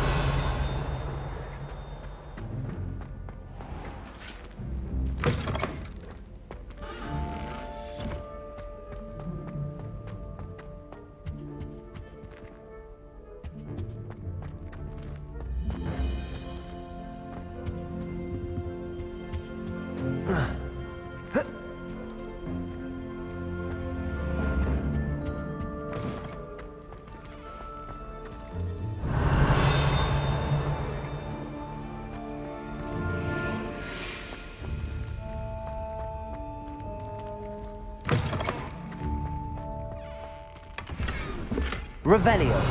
Revelio.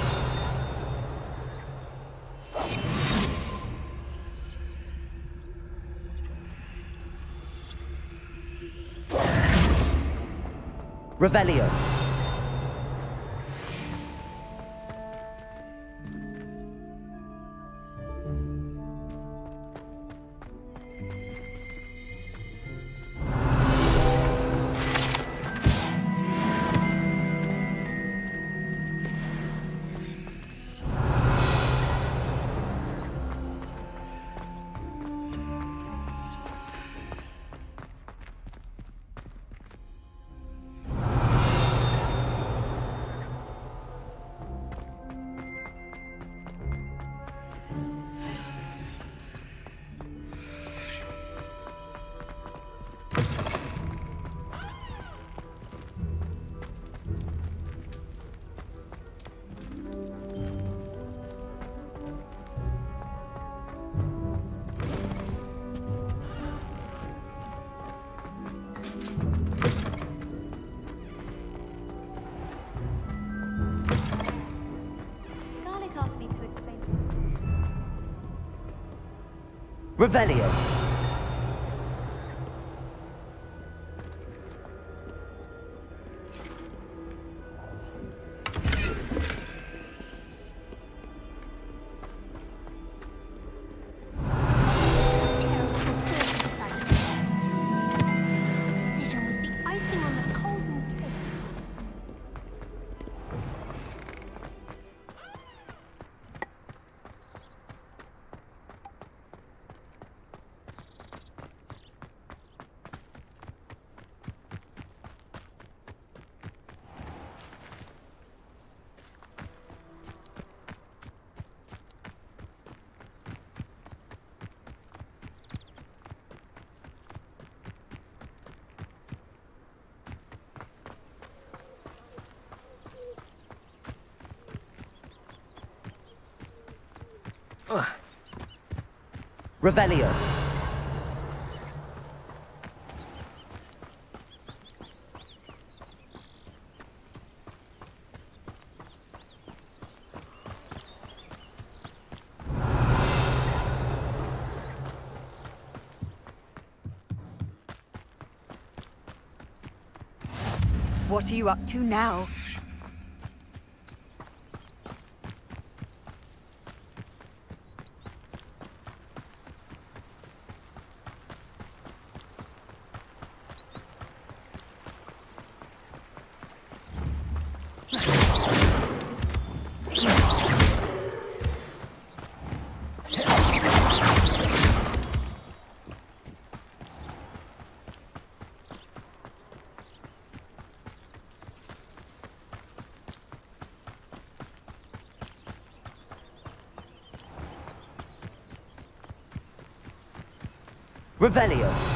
Revelio. Revelio. Revelio. What are you up to now? Revelio.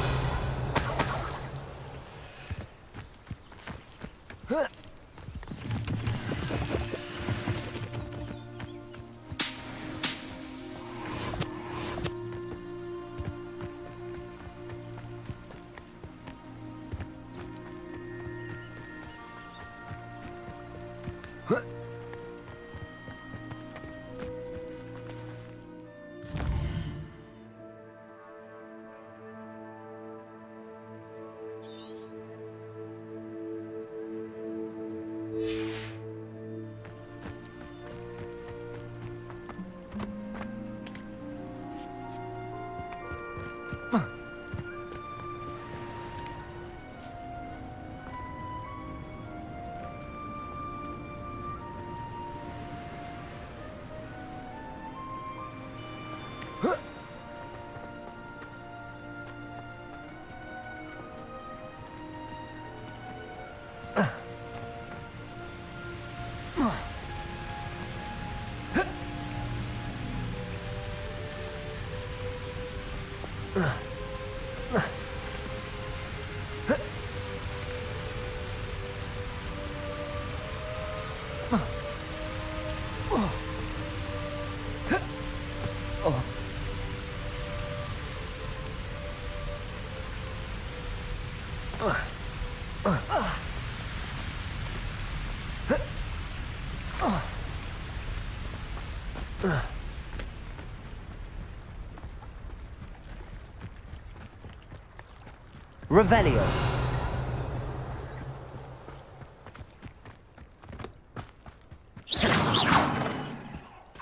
Revelio.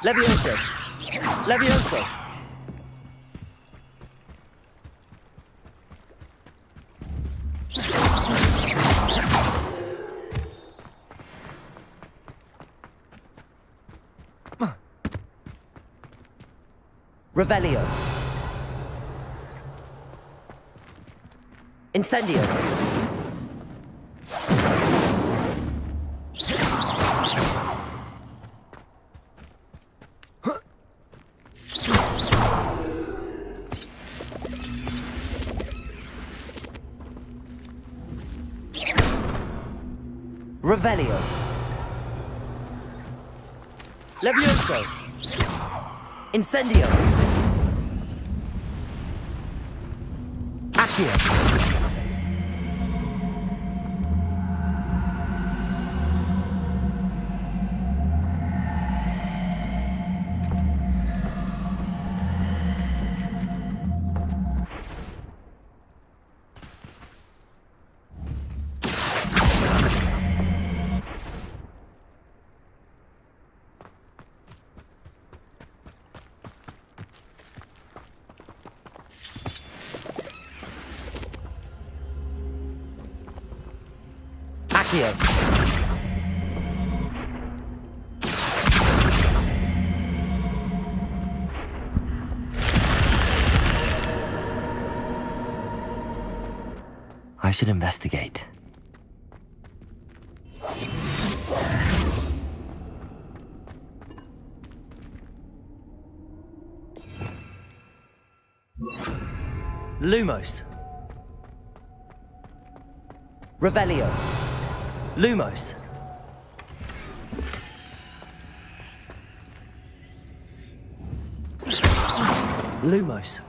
Levioso. Levioso. Revelio. Incendio. Revelio. Levioso. Incendio. Accio. Accio. I should investigate. Lumos. Revelio. Lumos. Lumos.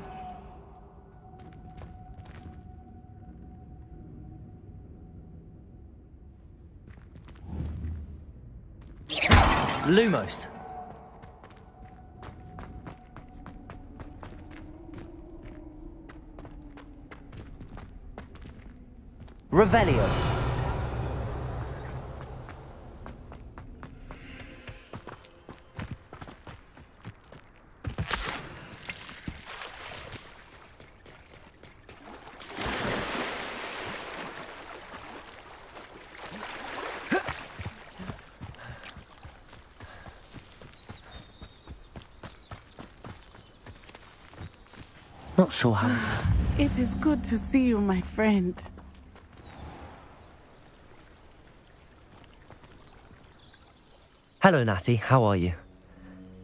Lumos. Revelio. Not sure how. It is good to see you, my friend. Hello, Natty. How are you?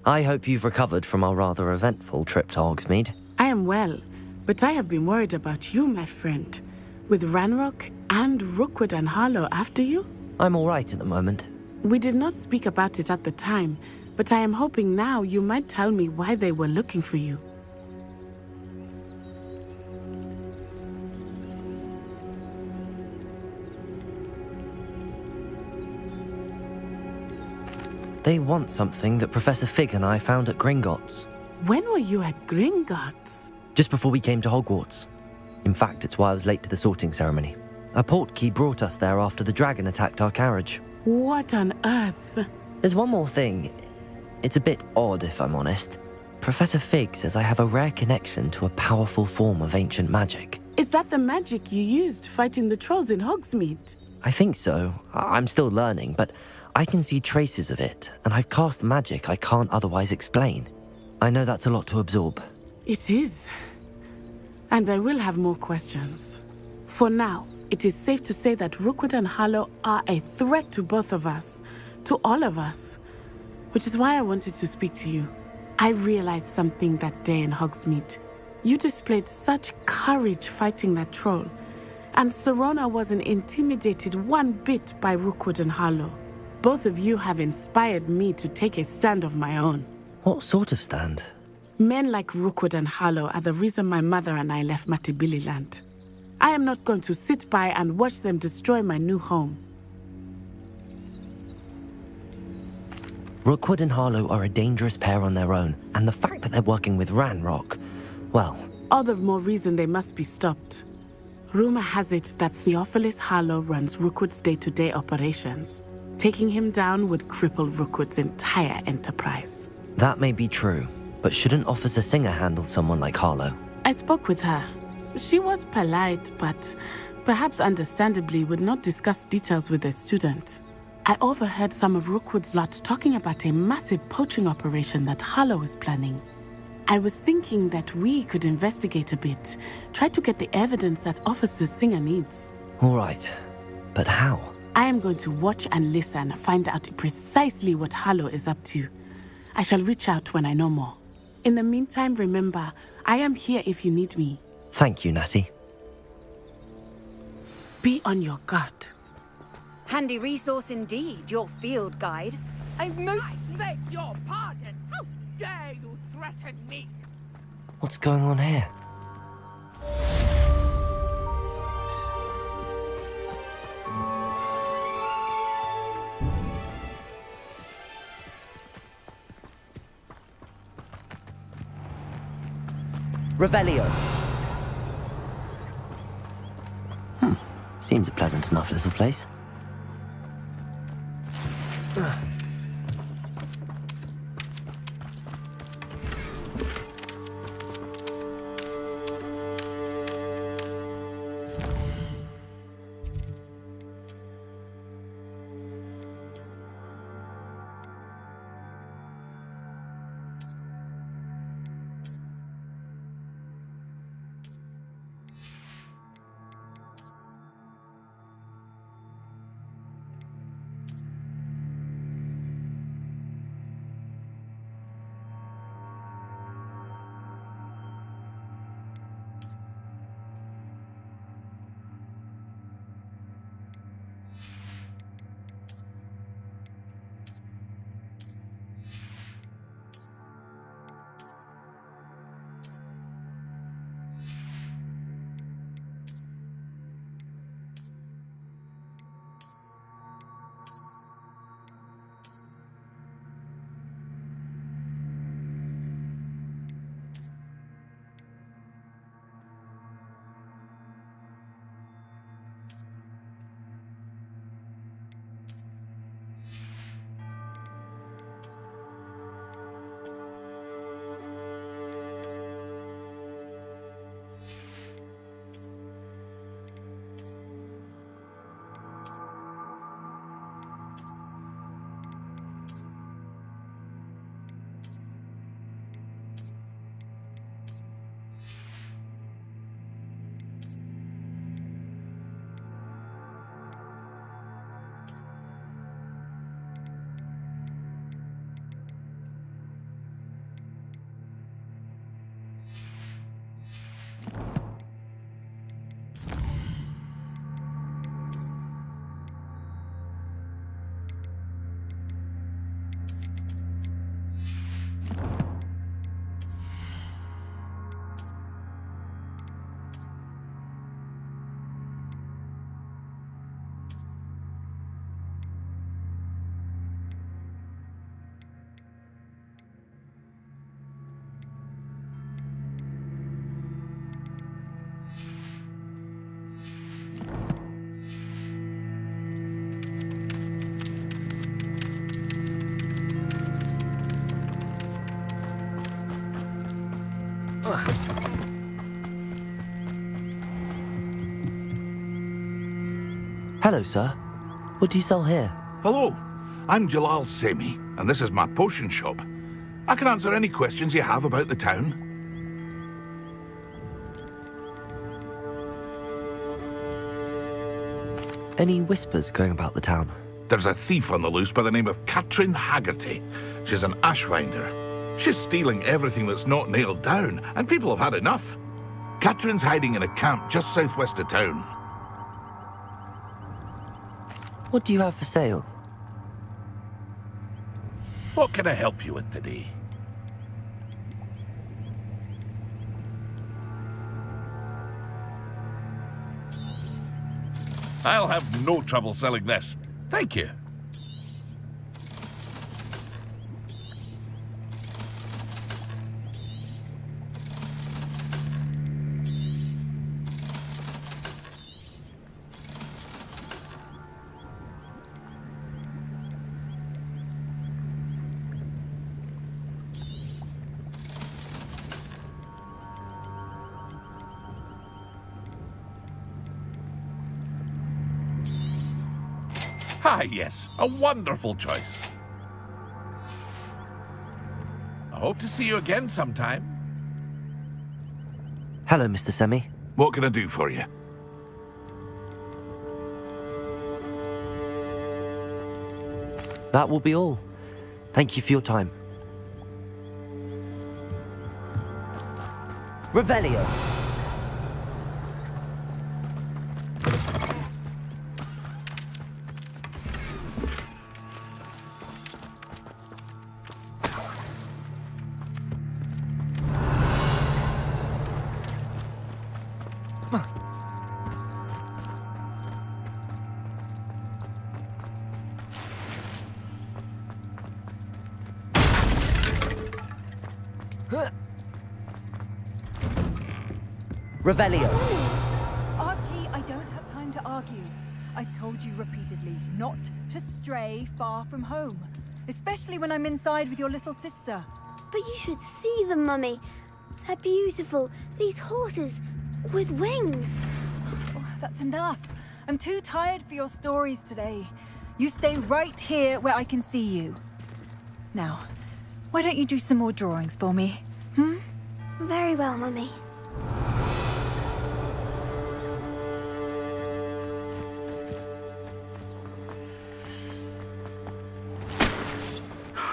I hope you've recovered from our rather eventful trip to Hogsmeade. I am well. But I have been worried about you, my friend. With Ranrock and Rookwood and Harlow after you? I'm all right at the moment. We did not speak about it at the time, but I am hoping now you might tell me why they were looking for you. They want something that Professor Fig and I found at Gringotts. When were you at Gringotts? Just before we came to Hogwarts. In fact, it's why I was late to the sorting ceremony. A portkey brought us there after the dragon attacked our carriage. What on earth? There's one more thing. It's a bit odd, if I'm honest. Professor Fig says I have a rare connection to a powerful form of ancient magic. Is that the magic you used fighting the trolls in Hogsmeade? I think so. I'm still learning, but I can see traces of it, and I've cast magic I can't otherwise explain. I know that's a lot to absorb. It is. And I will have more questions. For now, it is safe to say that Rookwood and Harlow are a threat to both of us, to all of us. Which is why I wanted to speak to you. I realized something that day in Hogsmeade. You displayed such courage fighting that troll, and Serona wasn't intimidated one bit by Rookwood and Harlow. Both of you have inspired me to take a stand of my own. What sort of stand? Men like Rookwood and Harlow are the reason my mother and I left Matibili Land. I am not going to sit by and watch them destroy my new home. Rookwood and Harlow are a dangerous pair on their own, and the fact that they're working with Ranrock, well... All the more reason they must be stopped. Rumor has it that Theophilus Harlow runs Rookwood's day-to-day operations. Taking him down would cripple Rookwood's entire enterprise. That may be true, but shouldn't Officer Singer handle someone like Harlow? I spoke with her. She was polite, but perhaps understandably would not discuss details with a student. I overheard some of Rookwood's lot talking about a massive poaching operation that Harlow is planning. I was thinking that we could investigate a bit, try to get the evidence that Officer Singer needs. All right, but how? I am going to watch and listen, find out precisely what Harlow is up to. I shall reach out when I know more. In the meantime, remember, I am here if you need me. Thank you, Natty. Be on your guard. Handy resource indeed, your field guide. I beg your pardon. How dare you threaten me? What's going on here? Revelio. Seems a pleasant enough little place. Hello, sir. What do you sell here? Hello, I'm Jalal Semi, and this is my potion shop. I can answer any questions you have about the town. Any whispers going about the town? There's a thief on the loose by the name of Katrin Haggerty. She's an ashwinder. She's stealing everything that's not nailed down, and people have had enough. Katrin's hiding in a camp just southwest of town. What do you have for sale? What can I help you with today? I'll have no trouble selling this. Thank you. Ah, yes, a wonderful choice. I hope to see you again sometime. Hello, Mr. Semi. What can I do for you? That will be all. Thank you for your time. Revelio. Revelio. Archie, I don't have time to argue. I've told you repeatedly not to stray far from home, especially when I'm inside with your little sister. But you should see them, Mummy. They're beautiful. These horses with wings. Oh, that's enough. I'm too tired for your stories today. You stay right here where I can see you. Now, why don't you do some more drawings for me? Very well, Mummy.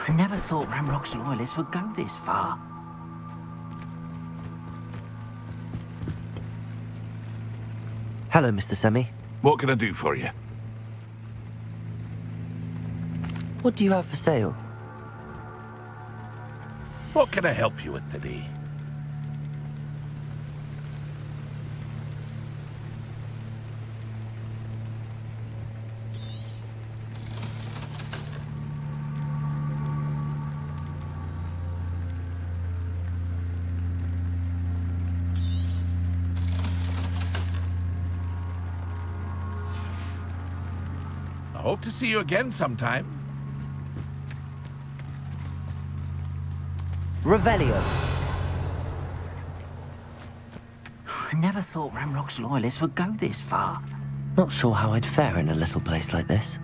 I never thought Ramrock's loyalists would go this far. Hello, Mr. Semi. What can I do for you? What do you have for sale? What can I help you with today? I hope to see you again sometime. Revelio. I never thought Ramrock's loyalists would go this far. Not sure how I'd fare in a little place like this.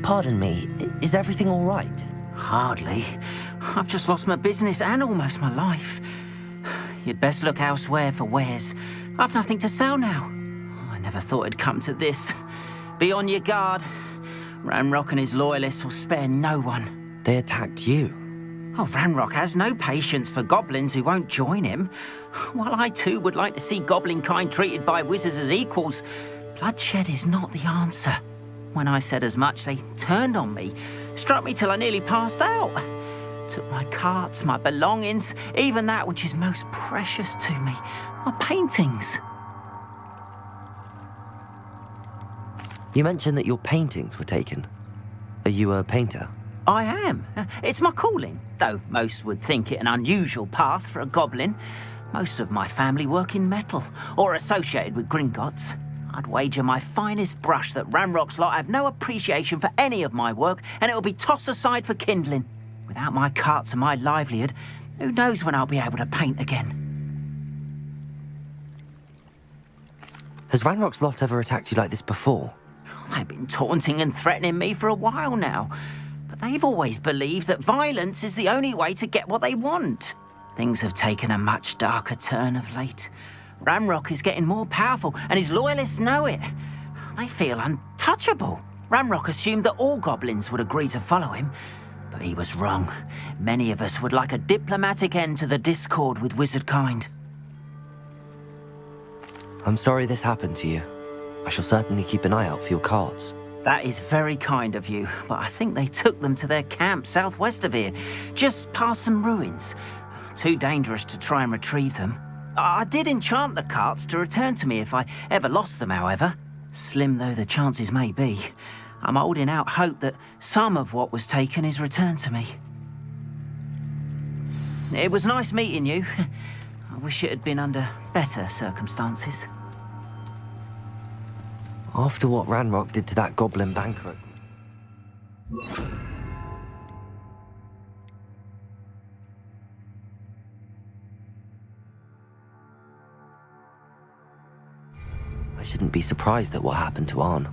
Pardon me, is everything all right? Hardly. I've just lost my business and almost my life. You'd best look elsewhere for wares. I've nothing to sell now. I never thought it'd come to this. Be on your guard. Ranrock and his loyalists will spare no one. They attacked you. Oh, Ranrock has no patience for goblins who won't join him. While I too would like to see goblin kind treated by wizards as equals, bloodshed is not the answer. When I said as much, they turned on me, struck me till I nearly passed out. Took my carts, my belongings, even that which is most precious to me, my paintings. You mentioned that your paintings were taken. Are you a painter? I am. It's my calling, though most would think it an unusual path for a goblin. Most of my family work in metal, or associated with Gringotts. I'd wager my finest brush that Ranrock's lot have no appreciation for any of my work, and it'll be tossed aside for kindling. Without my carts and my livelihood, who knows when I'll be able to paint again? Has Ranrock's lot ever attacked you like this before? They've been taunting and threatening me for a while now, but they've always believed that violence is the only way to get what they want. Things have taken a much darker turn of late. Ranrock is getting more powerful, and his loyalists know it. They feel untouchable. Ranrock assumed that all goblins would agree to follow him, but he was wrong. Many of us would like a diplomatic end to the discord with wizardkind. I'm sorry this happened to you. I shall certainly keep an eye out for your carts. That is very kind of you, but I think they took them to their camp southwest of here, just past some ruins. Too dangerous to try and retrieve them. I did enchant the carts to return to me if I ever lost them, however. Slim though the chances may be, I'm holding out hope that some of what was taken is returned to me. It was nice meeting you. I wish it had been under better circumstances. After what Ranrock did to that goblin banker... I shouldn't be surprised at what happened to Arn.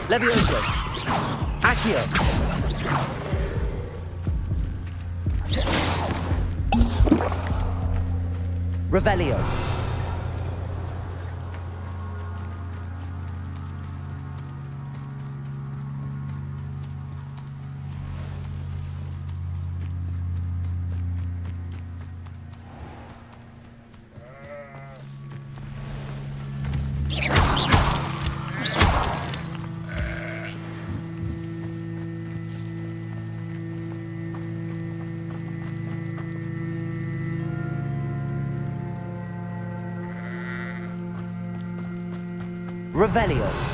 Levioso. Accio. Revelio. Revelio.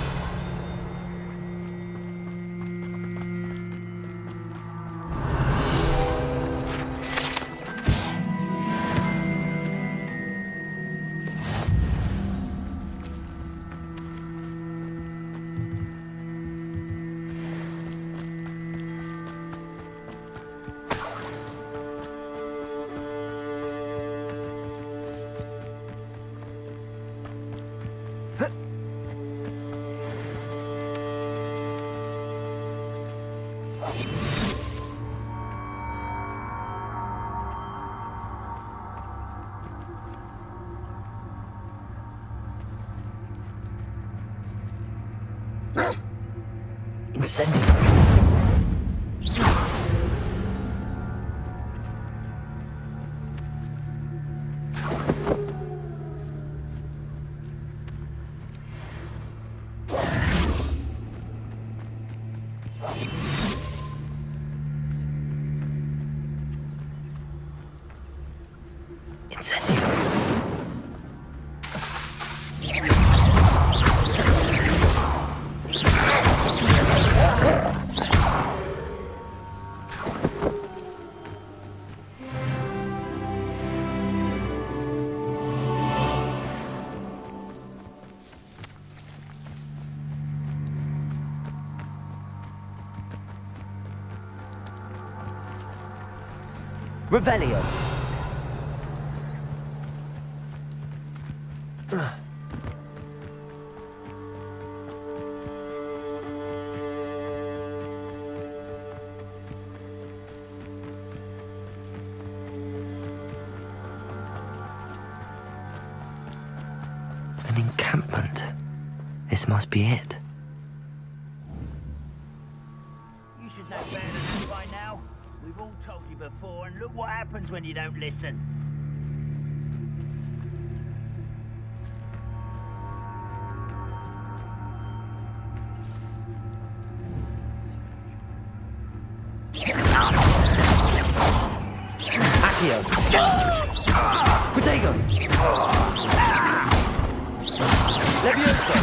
Incendio. Revelio. encampment. This must be it. You should know better than this by now. We've all told you before, and look what happens when you don't listen. Accio! Protego! Levioso!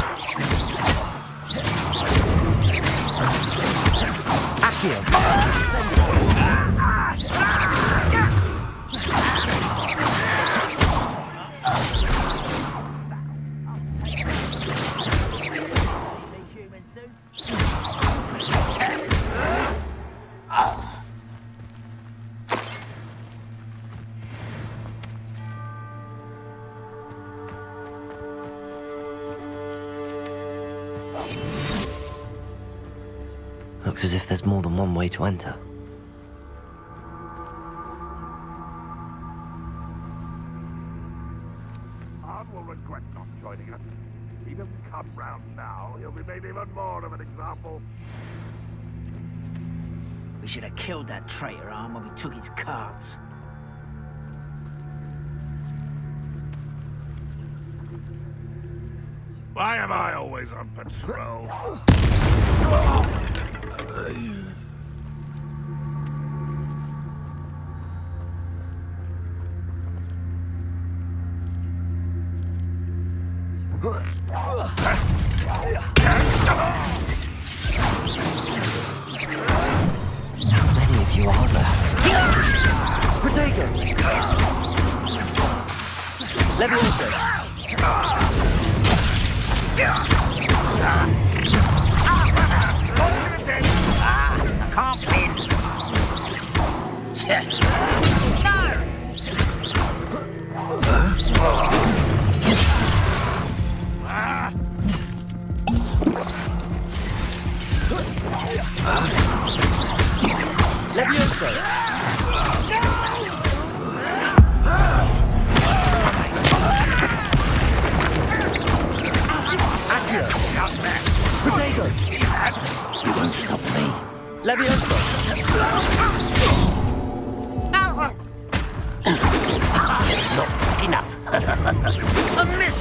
Accio! Looks as if there's more than one way to enter. Hard will regret not joining us. He doesn't come round now, he'll be made even more of an example. We should have killed that traitor, Arm, when we took his cards. Why am I always on patrol? How many of you are there? Protego! Levioso! I can't win. Levioso! Accio! Protego! You won't stop me. Levioso! Not enough. A miss.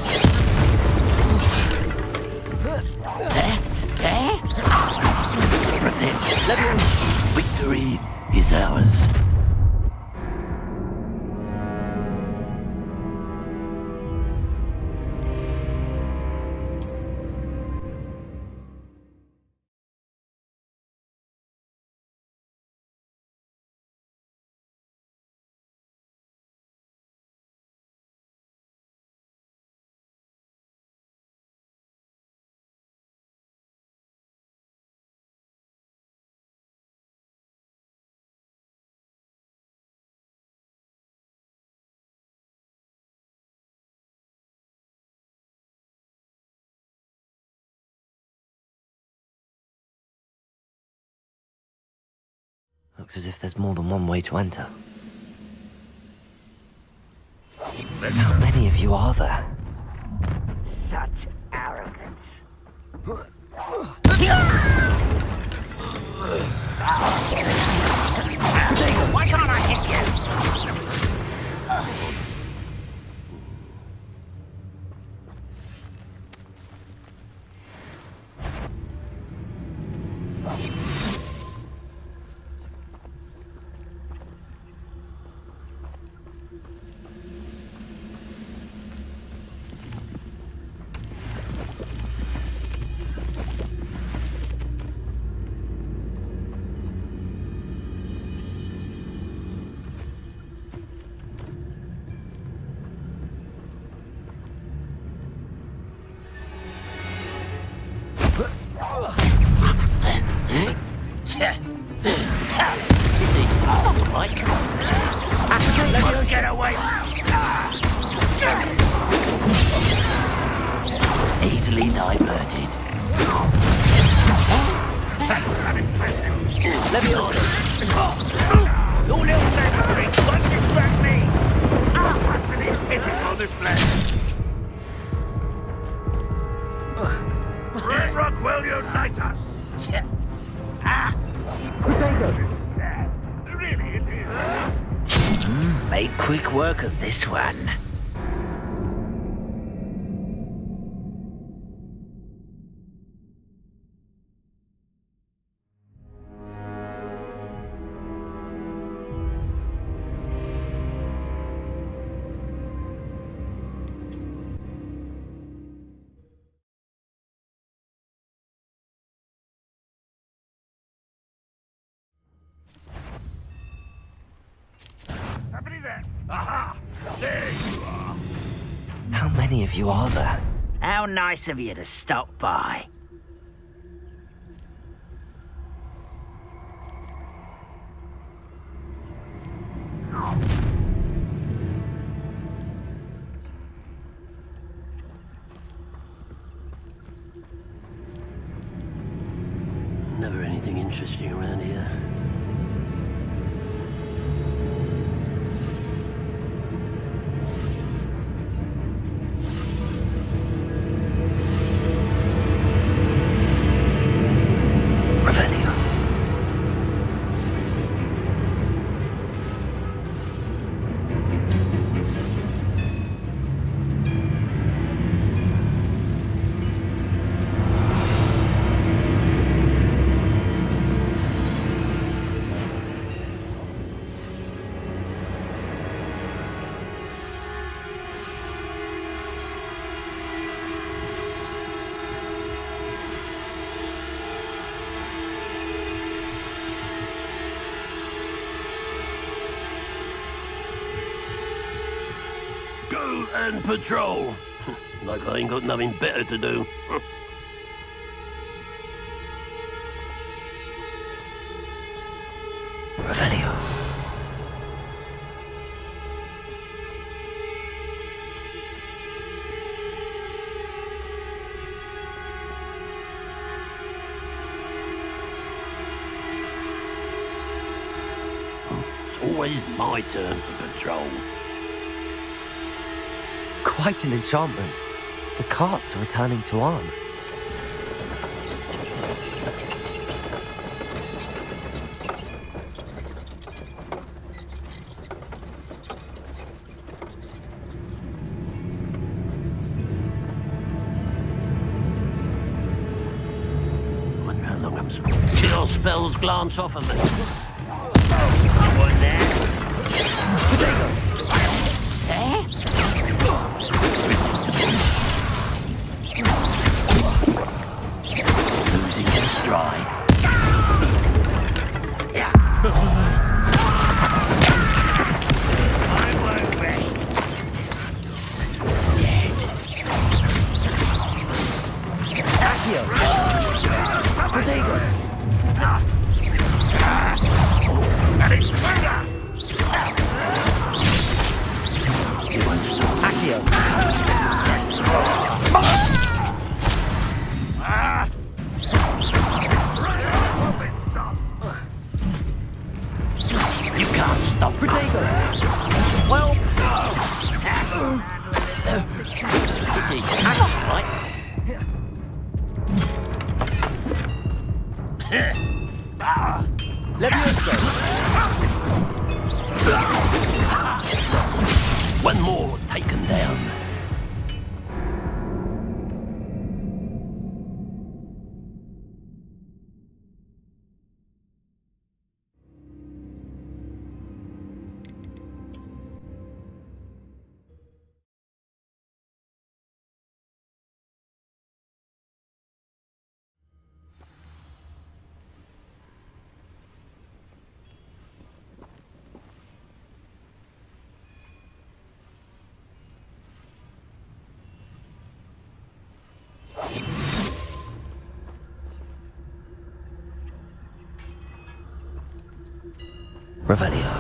Victory is ours. Looks as if there's more than one way to enter. How many of you are there? Such arrogance. Why can't I hit you? Get away! Easily diverted. Your little magic trick won't distract me! It's on display. Ravenrock will unite us! Really, it is. Made quick work of this one. Somebody there! Aha! There you are! How many of you are there? How nice of you to stop by. Never anything interesting around here. Go and patrol. Like I ain't got nothing better to do. Revelio. It's always my turn for patrol. Quite an enchantment. The carts are returning to Arn. Wonder how long I'm supposed to kill spells glance off of me. Come on there. Losing your stride. I won't rest. Accio. Protego. You won't stop. Accio. You can't stop. Protego. Well. Right. Levioso. One more taken down. Revelio.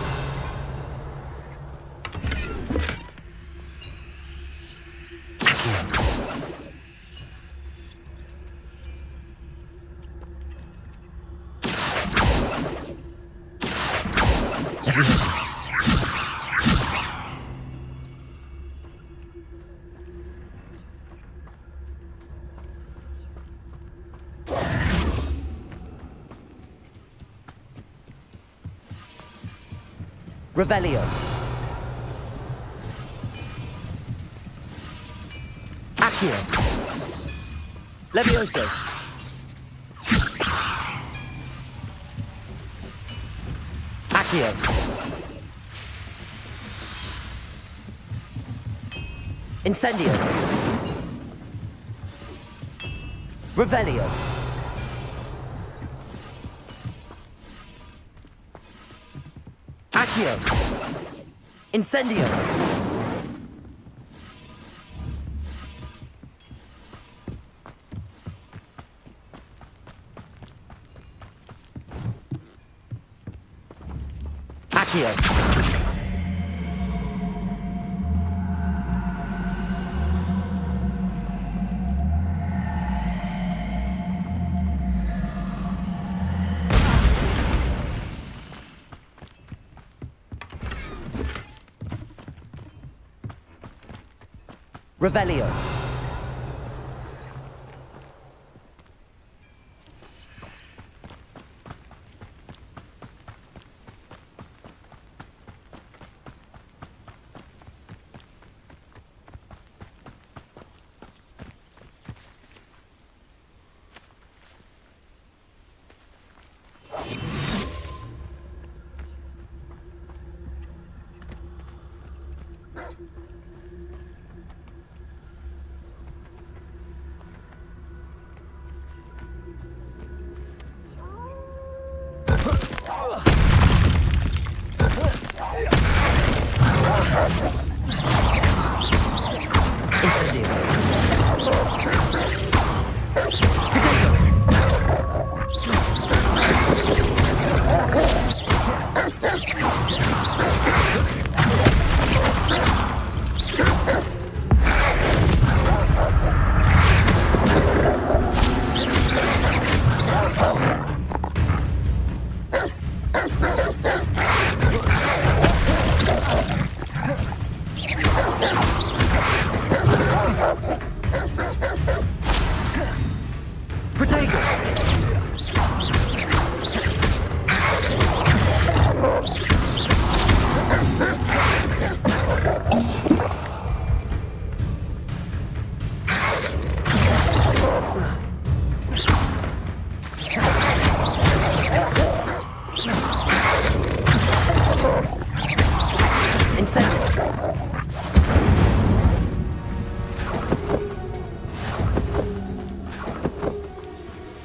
Levioso. Revelio. Accio. Levioso. Accio. Incendio. Revelio. Accio. Incendio. Accio. Revelio.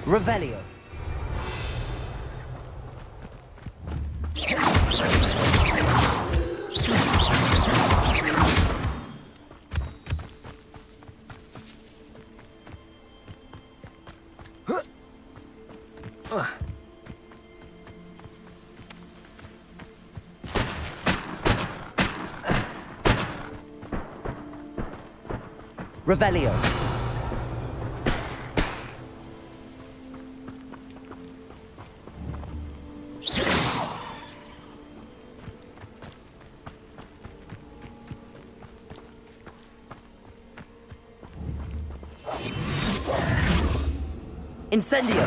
Revelio. Revelio. Incendio.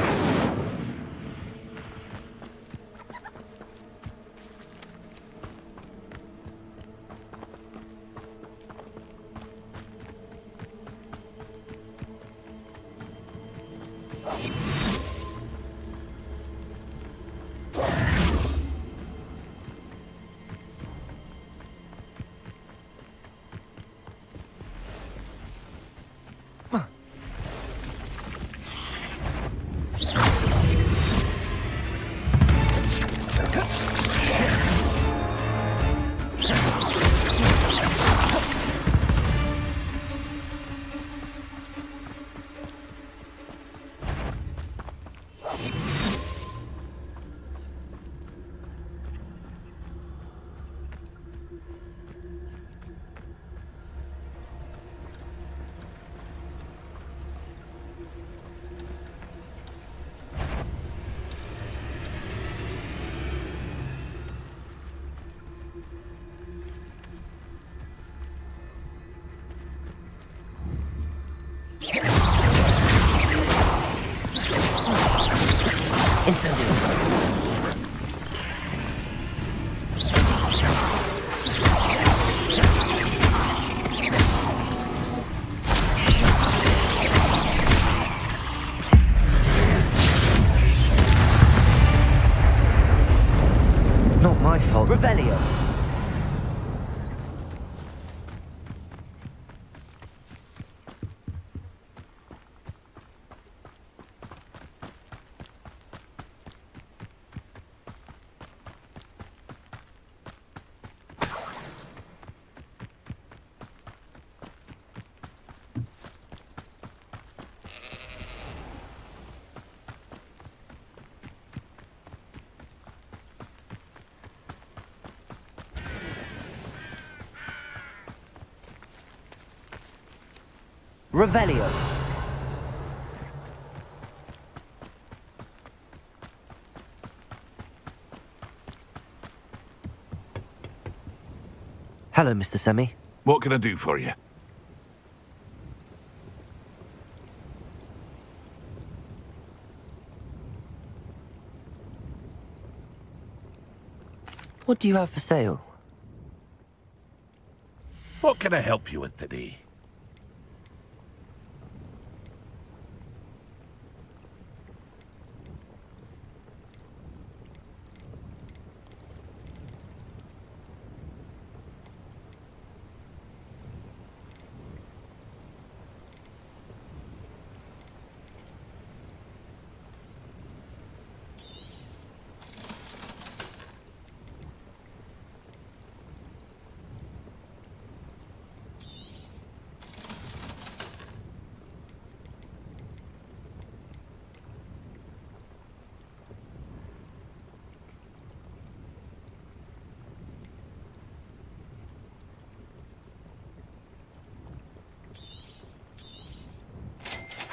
Incendio. my fault. Revelio. Revelio. Hello, Mr. Semi. What can I do for you? What do you have for sale? What can I help you with today?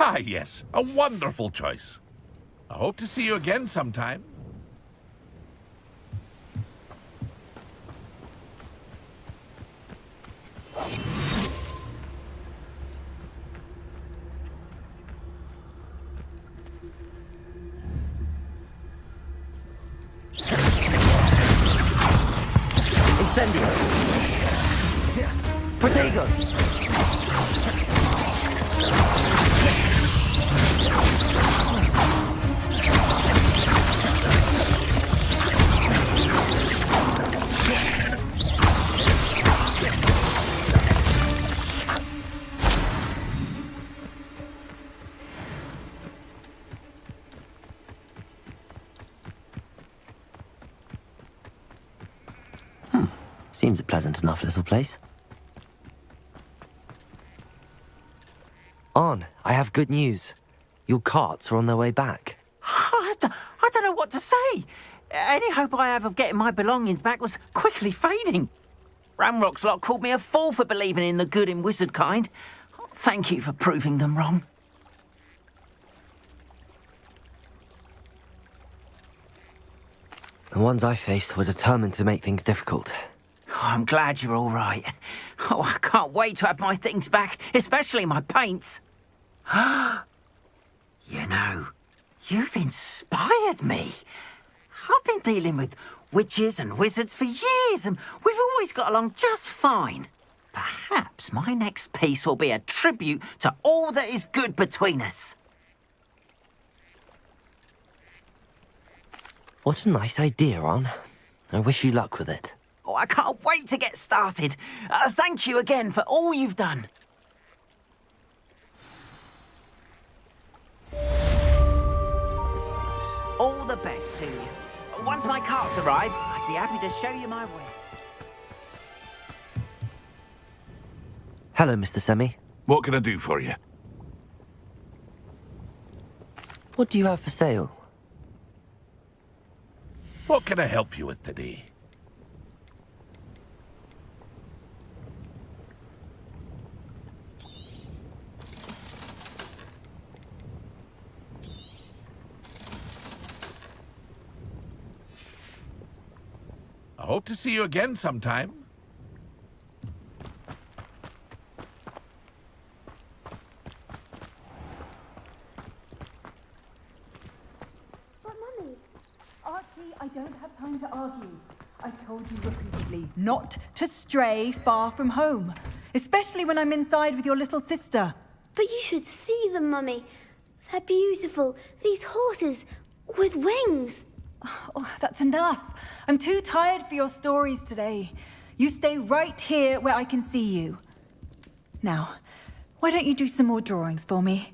Ah, yes, a wonderful choice. I hope to see you again sometime. Incendio. Protego. Seems a pleasant enough little place. On, I have good news. Your carts are on their way back. I don't know what to say. Any hope I have of getting my belongings back was quickly fading. Ramrock's lot called me a fool for believing in the good in wizard kind. Thank you for proving them wrong. The ones I faced were determined to make things difficult. Oh, I'm glad you're all right. Oh, I can't wait to have my things back, especially my paints. You know, you've inspired me. I've been dealing with witches and wizards for years, and we've always got along just fine. Perhaps my next piece will be a tribute to all that is good between us. What a nice idea, Ron. I wish you luck with it. Oh, I can't wait to get started. Thank you again for all you've done. All the best to you. Once my carts arrive, I'd be happy to show you my wares. Hello, Mr. Semi. What can I do for you? What do you have for sale? What can I help you with today? I hope to see you again sometime. But Mummy, Archie, I don't have time to argue. I told you repeatedly not to stray far from home, especially when I'm inside with your little sister. But you should see them, Mummy. They're beautiful. These horses with wings. Oh, that's enough. I'm too tired for your stories today. You stay right here where I can see you. Now, why don't you do some more drawings for me?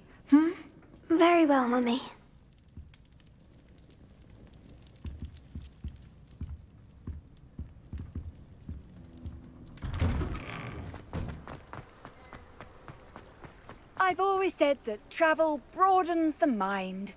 Very well, Mummy. I've always said that travel broadens the mind.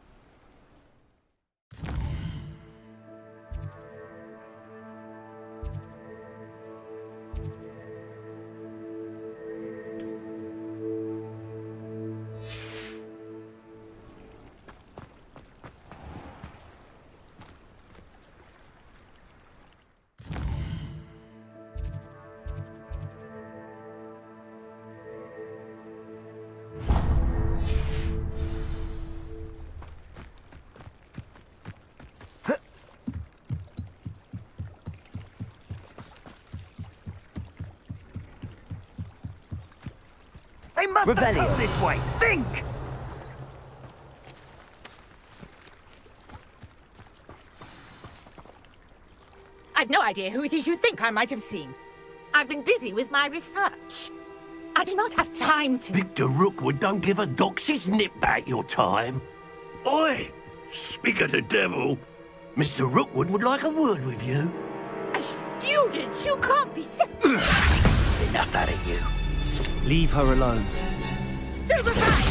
They must have Revelio. come this way. Think! I've no idea who it is you think I might have seen. I've been busy with my research. I do not have time to... Victor Rookwood don't give a doxy's nip back your time. Oi! Speak of the devil. Mr. Rookwood would like a word with you. A student? You can't be... Enough out of you. Leave her alone. Stupefy!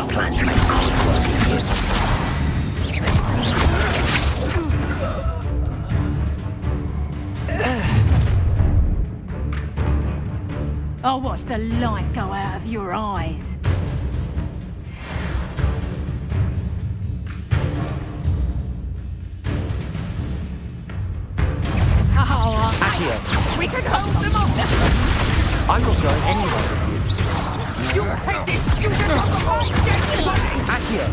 Plan to make quick work of you. I'll watch the light go out of your eyes. Oh, we can hold them off. I'm not going anywhere with you. You take this. You can Accio.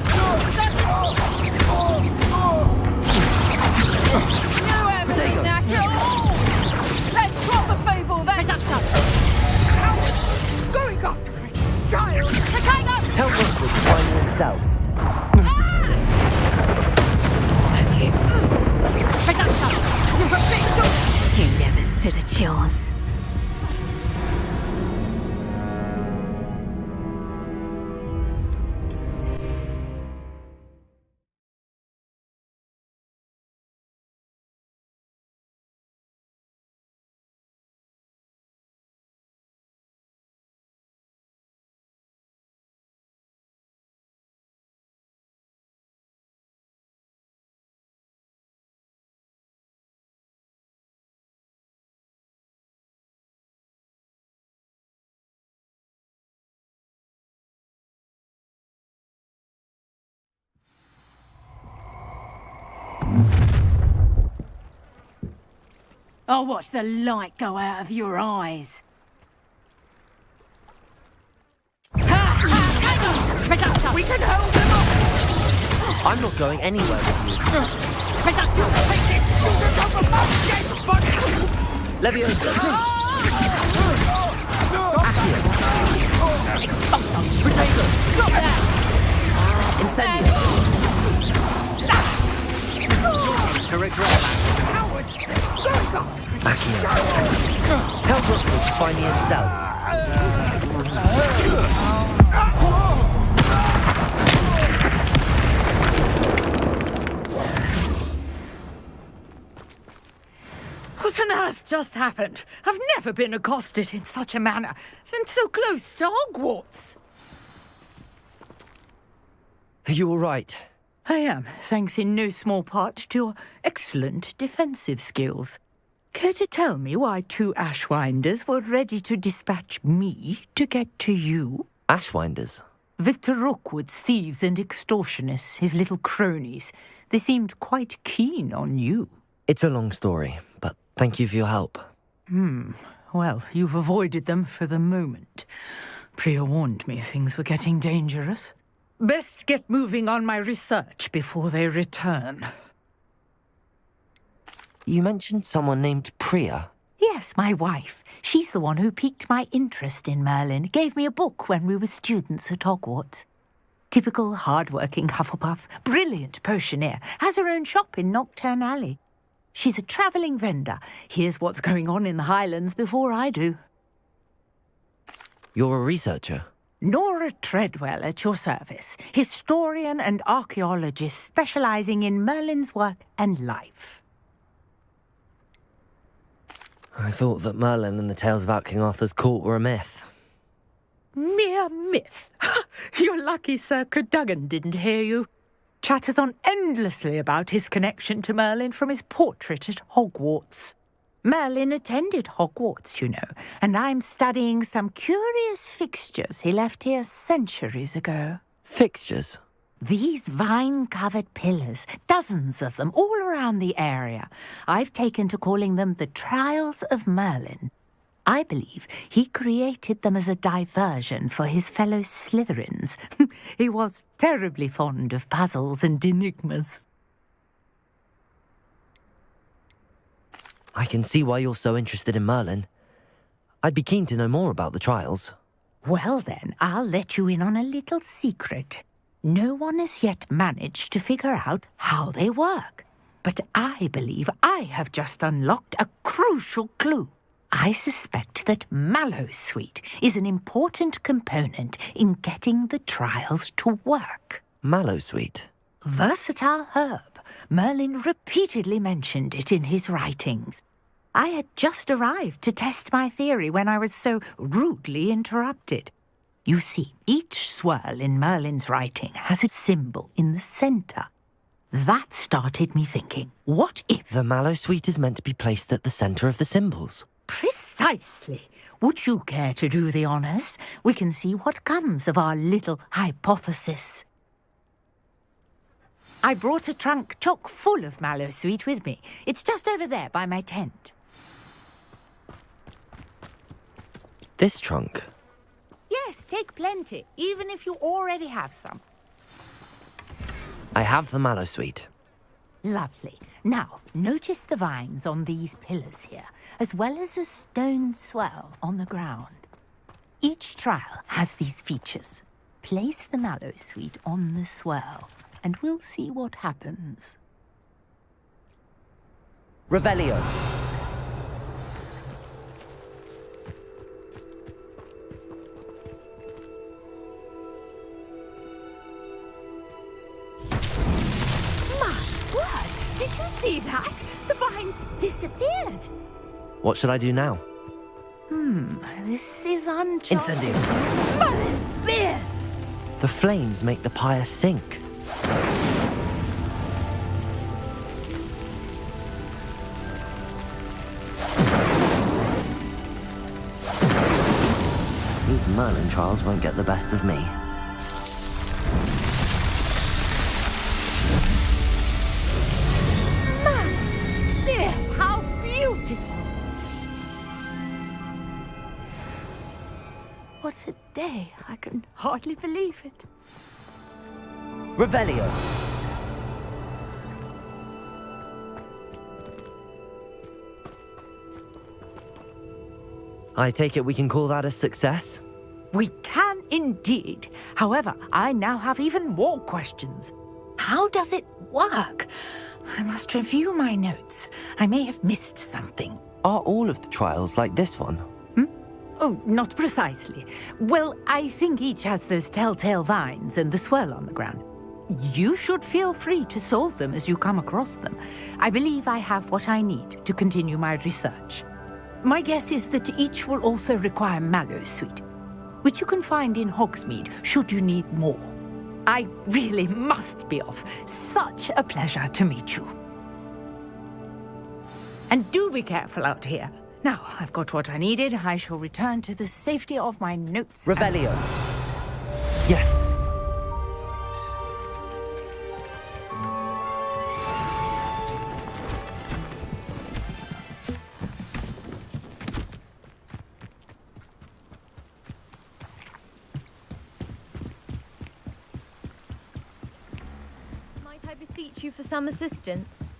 You haven't been that good. Let's drop a fable then. Cowards. Going after it. Child. Potato. Tell Rookwood to find you himself. You never stood a chance. I'll watch the light go out of your eyes. We can hold them off. I'm not going anywhere with you. Leviosa. Accio. Potato. Stop that. Incendio. Correct. Cowards. Going after it. Accio. Tell Rookwood to find me himself. What on earth just happened? I've never been accosted in such a manner, and so close to Hogwarts. Are you all right? I am, thanks in no small part to your excellent defensive skills. Care to tell me why two Ashwinders were ready to dispatch me to get to you? Ashwinders? Victor Rookwood's thieves and extortionists, his little cronies. They seemed quite keen on you. It's a long story, but thank you for your help. Well, you've avoided them for the moment. Priya warned me things were getting dangerous. Best get moving on my research before they return. You mentioned someone named Priya. Yes, my wife. She's the one who piqued my interest in Merlin, gave me a book when we were students at Hogwarts. Typical hard-working Hufflepuff, brilliant potioneer, has her own shop in Nocturne Alley. She's a travelling vendor. Hears what's going on in the Highlands before I do. You're a researcher? Nora Treadwell at your service, historian and archaeologist specialising in Merlin's work and life. I thought that Merlin and the tales about King Arthur's court were a myth. Mere myth. You're lucky Sir Cadogan didn't hear you. Chatters on endlessly about his connection to Merlin from his portrait at Hogwarts. Merlin attended Hogwarts, you know, and I'm studying some curious fixtures he left here centuries ago. Fixtures? These vine-covered pillars, dozens of them, all around the area. I've taken to calling them the Trials of Merlin. I believe he created them as a diversion for his fellow Slytherins. He was terribly fond of puzzles and enigmas. I can see why you're so interested in Merlin. I'd be keen to know more about the trials. Well then, I'll let you in on a little secret. No one has yet managed to figure out how they work. But I believe I have just unlocked a crucial clue. I suspect that Mallowsweet is an important component in getting the trials to work. Mallowsweet? Versatile herb. Merlin repeatedly mentioned it in his writings. I had just arrived to test my theory when I was so rudely interrupted. You see, each swirl in Merlin's writing has a symbol in the centre. That started me thinking, what if... The Mallowsweet is meant to be placed at the centre of the symbols. Precisely. Would you care to do the honours? We can see what comes of our little hypothesis. I brought a trunk chock full of Mallowsweet with me. It's just over there by my tent. This trunk? Yes, take plenty, even if you already have some. I have the Mallowsweet. Lovely. Now, notice the vines on these pillars here, as well as a stone swell on the ground. Each trial has these features. Place the Mallowsweet on the swell, and we'll see what happens. Revelio. Did you see that? The vines disappeared. What should I do now? This is uncharted. Incendio. Merlin's beard! The flames make the pyre sink. These Merlin trials won't get the best of me. How beautiful! What a day. I can hardly believe it. Revelio. I take it we can call that a success? We can indeed. However, I now have even more questions. How does it work? I must review my notes. I may have missed something. Are all of the trials like this one? Oh, not precisely. Well, I think each has those telltale vines and the swirl on the ground. You should feel free to solve them as you come across them. I believe I have what I need to continue my research. My guess is that each will also require Mallowsweet, which you can find in Hogsmeade should you need more. I really must be off. Such a pleasure to meet you. And do be careful out here. Now, I've got what I needed. I shall return to the safety of my notes. Revelio. Yes. Might I beseech you for some assistance?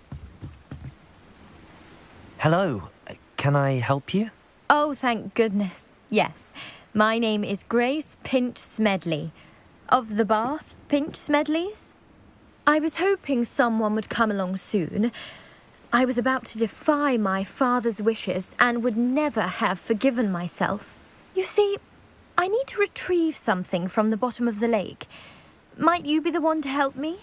Hello. Can I help you? Oh, thank goodness. Yes. My name is Grace Pinch Smedley, of the Bath Pinch Smedleys. I was hoping someone would come along soon. I was about to defy my father's wishes and would never have forgiven myself. You see, I need to retrieve something from the bottom of the lake. Might you be the one to help me?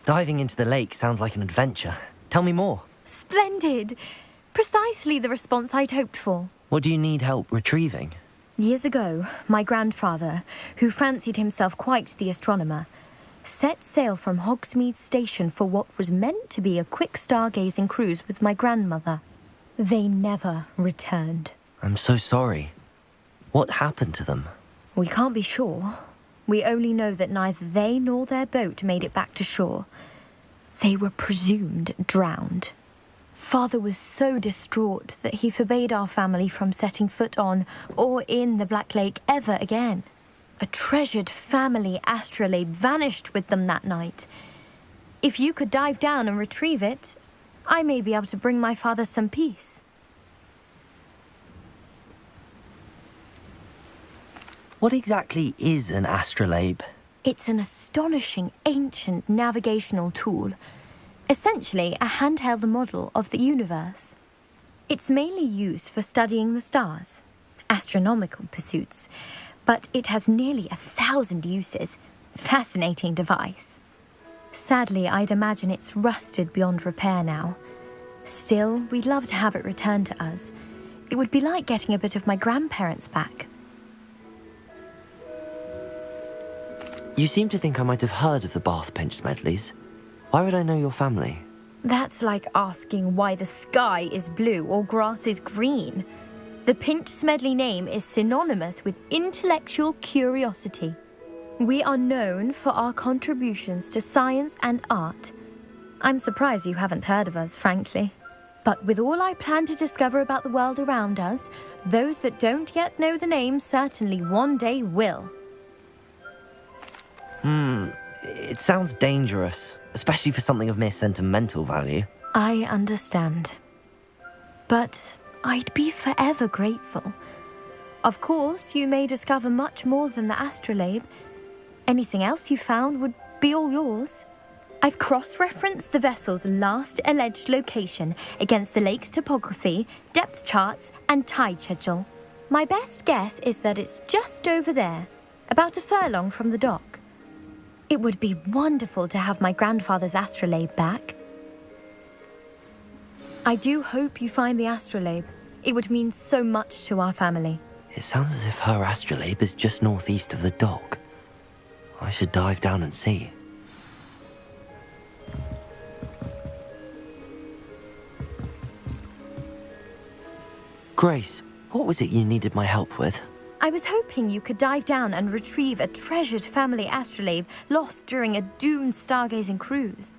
Diving into the lake sounds like an adventure. Tell me more. Splendid! Precisely the response I'd hoped for. What do you need help retrieving? Years ago, my grandfather, who fancied himself quite the astronomer, set sail from Hogsmeade station for what was meant to be a quick stargazing cruise with my grandmother. They never returned. I'm so sorry. What happened to them? We can't be sure. We only know that neither they nor their boat made it back to shore. They were presumed drowned. Father was so distraught that he forbade our family from setting foot on or in the Black Lake ever again. A treasured family astrolabe vanished with them that night. If you could dive down and retrieve it, I may be able to bring my father some peace. What exactly is an astrolabe? It's an astonishing ancient navigational tool. Essentially a handheld model of the universe. It's mainly used for studying the stars, astronomical pursuits, but it has nearly 1,000 uses. Fascinating device. Sadly, I'd imagine it's rusted beyond repair now. Still, we'd love to have it returned to us. It would be like getting a bit of my grandparents back. You seem to think I might have heard of the Bath Pinch Smedleys. Why would I know your family? That's like asking why the sky is blue or grass is green. The Pinch Smedley name is synonymous with intellectual curiosity. We are known for our contributions to science and art. I'm surprised you haven't heard of us, frankly. But with all I plan to discover about the world around us, those that don't yet know the name certainly one day will. It sounds dangerous, especially for something of mere sentimental value. I understand. But I'd be forever grateful. Of course, you may discover much more than the astrolabe. Anything else you found would be all yours. I've cross-referenced the vessel's last alleged location against the lake's topography, depth charts, and tide schedule. My best guess is that it's just over there, about a furlong from the dock. It would be wonderful to have my grandfather's astrolabe back. I do hope you find the astrolabe. It would mean so much to our family. It sounds as if her astrolabe is just northeast of the dock. I should dive down and see. Grace, what was it you needed my help with? I was hoping you could dive down and retrieve a treasured family astrolabe lost during a doomed stargazing cruise.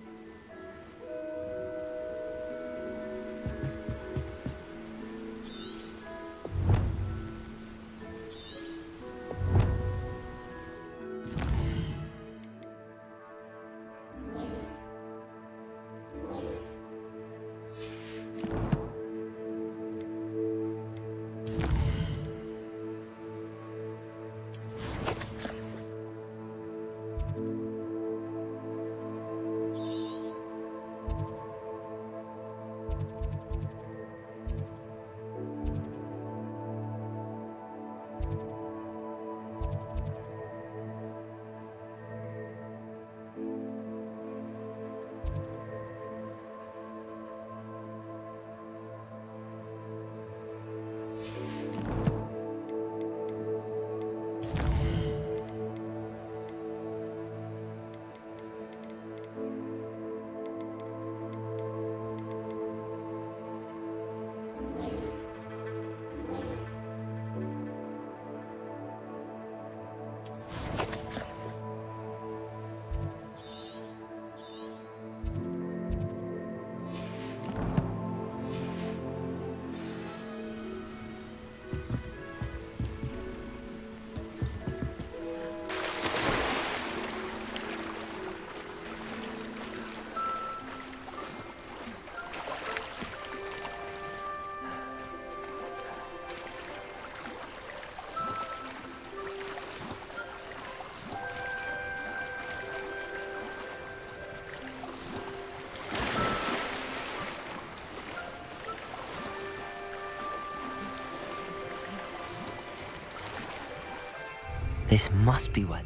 This must be where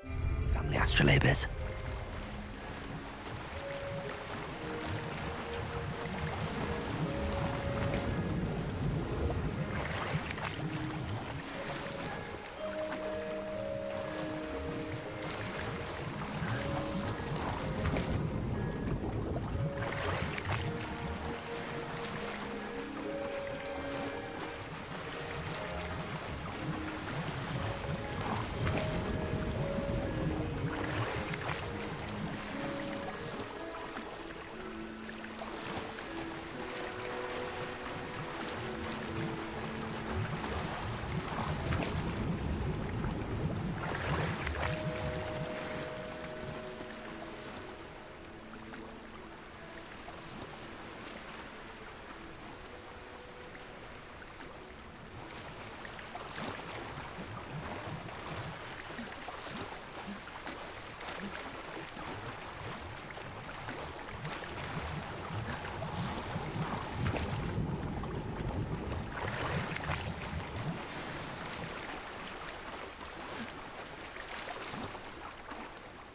the family astrolabe is.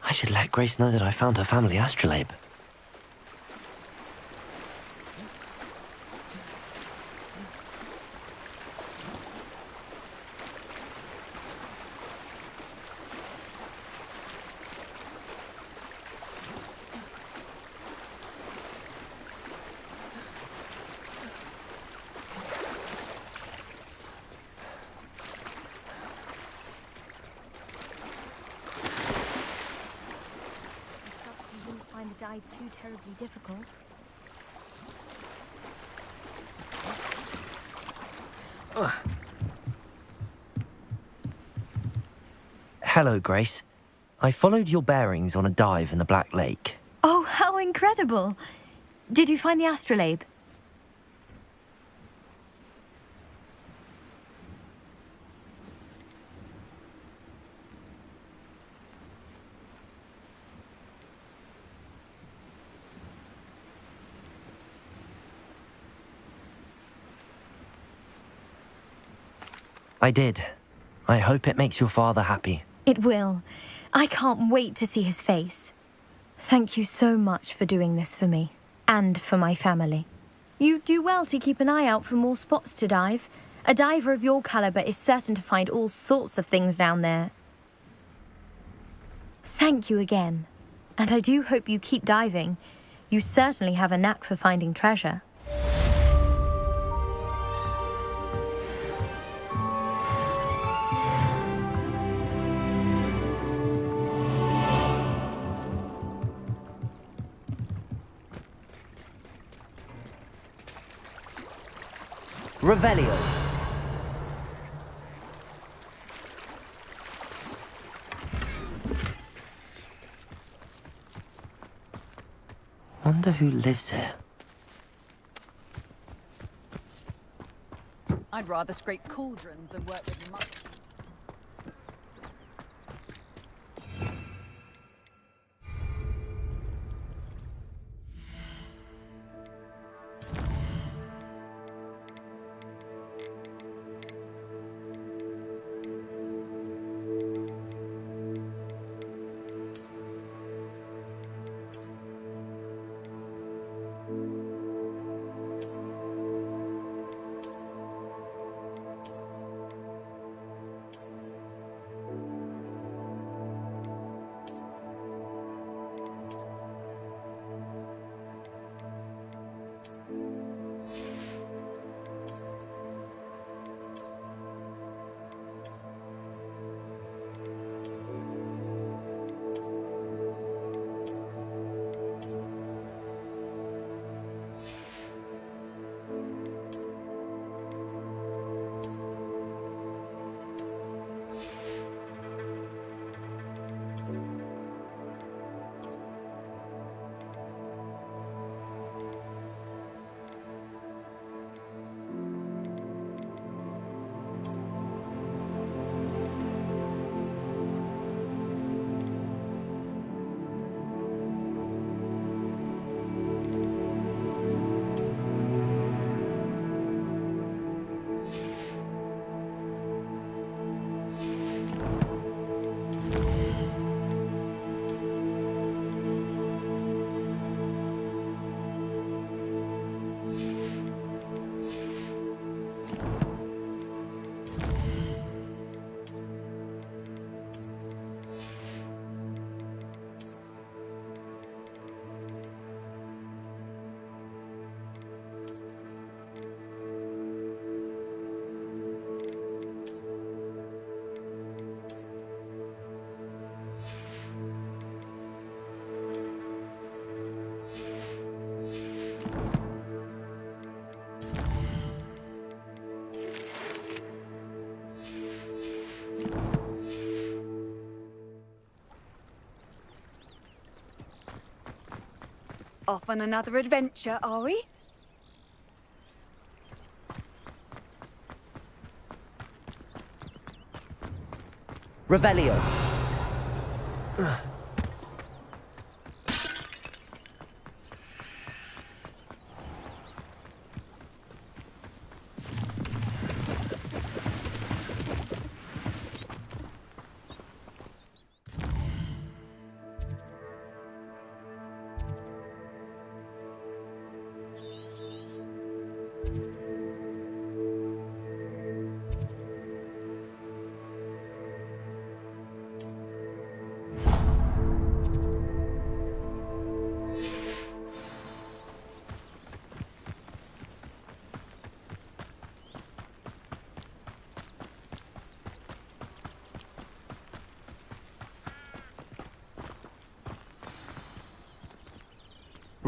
I should let Grace know that I found her family astrolabe. Dive too terribly difficult. Hello, Grace. I followed your bearings on a dive in the Black Lake. Oh, how incredible! Did you find the astrolabe? I did. I hope it makes your father happy. It will. I can't wait to see his face. Thank you so much for doing this for me, and for my family. You do well to keep an eye out for more spots to dive. A diver of your caliber is certain to find all sorts of things down there. Thank you again. And I do hope you keep diving. You certainly have a knack for finding treasure. Revelio. Wonder who lives here. I'd rather scrape cauldrons than work with mud. Off on another adventure, are we? Revelio.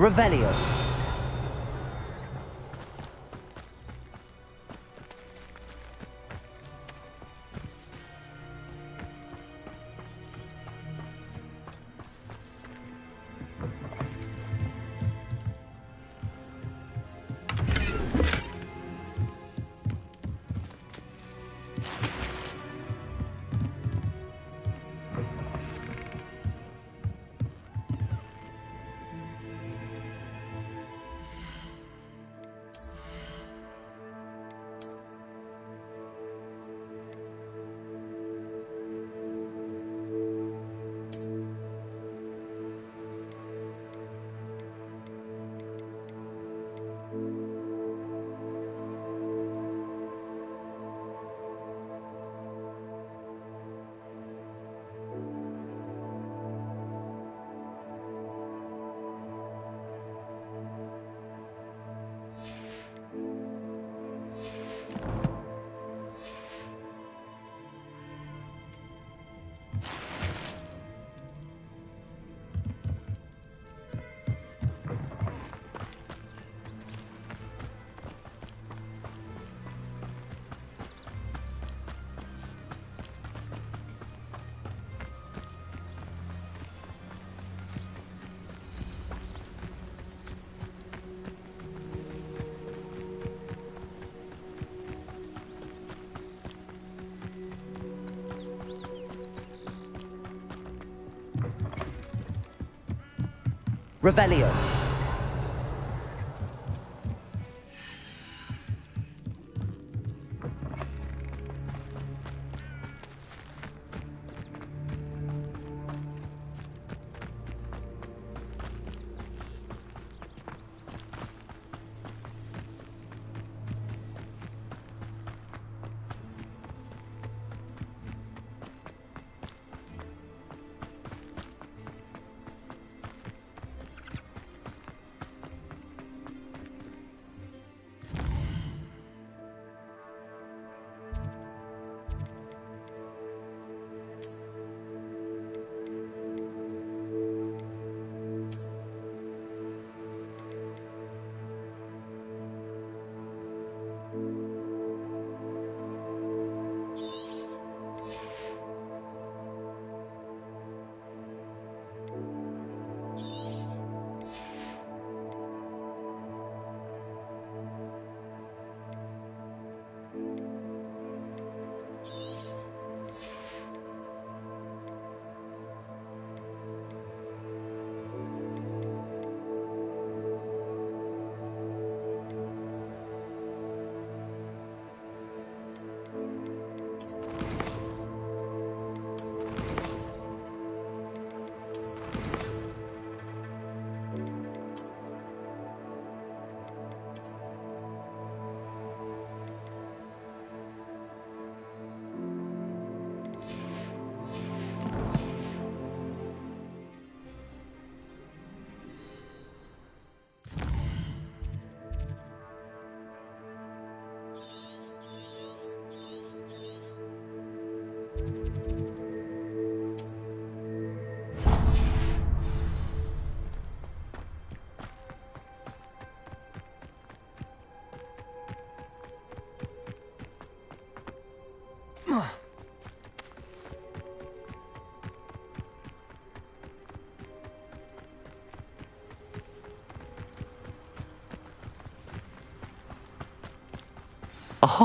Revelio. Revelio.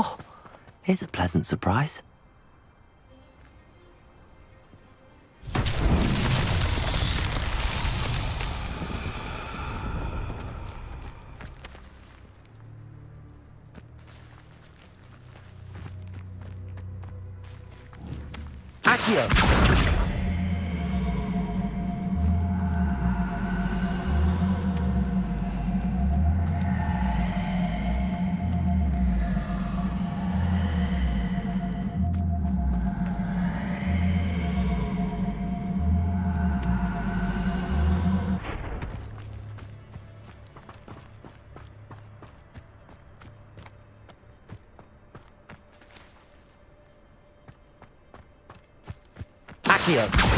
Oh, here's a pleasant surprise. Accio! Accio!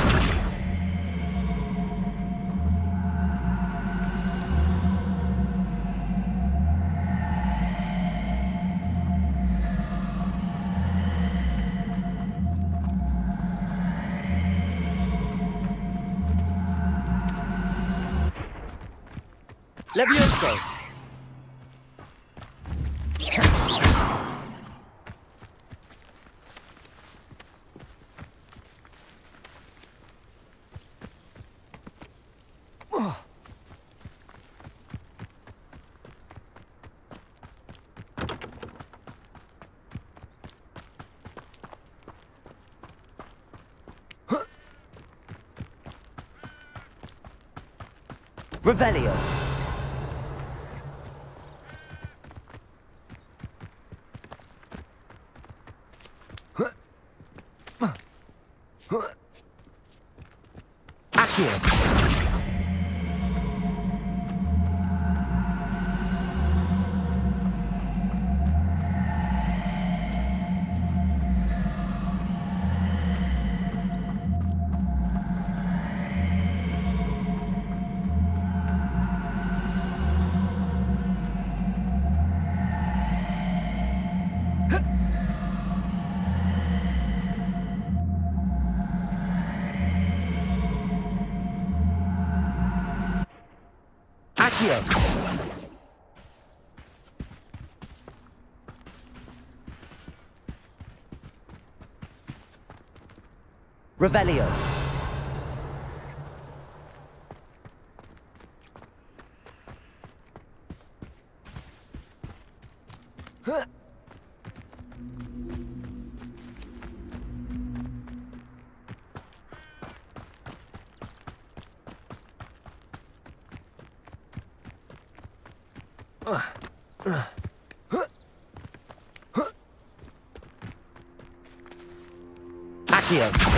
Levioso! Revelio. Accio. Accio. Revelio. Accio.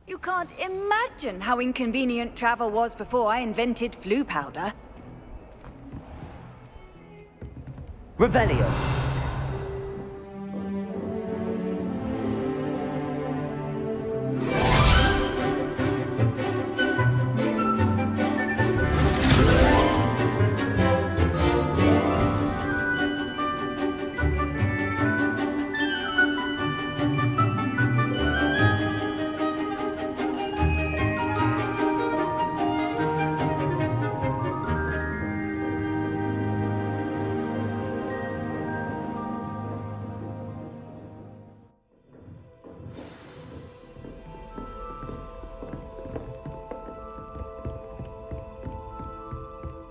You can't imagine how inconvenient travel was before I invented flu powder. Revelio.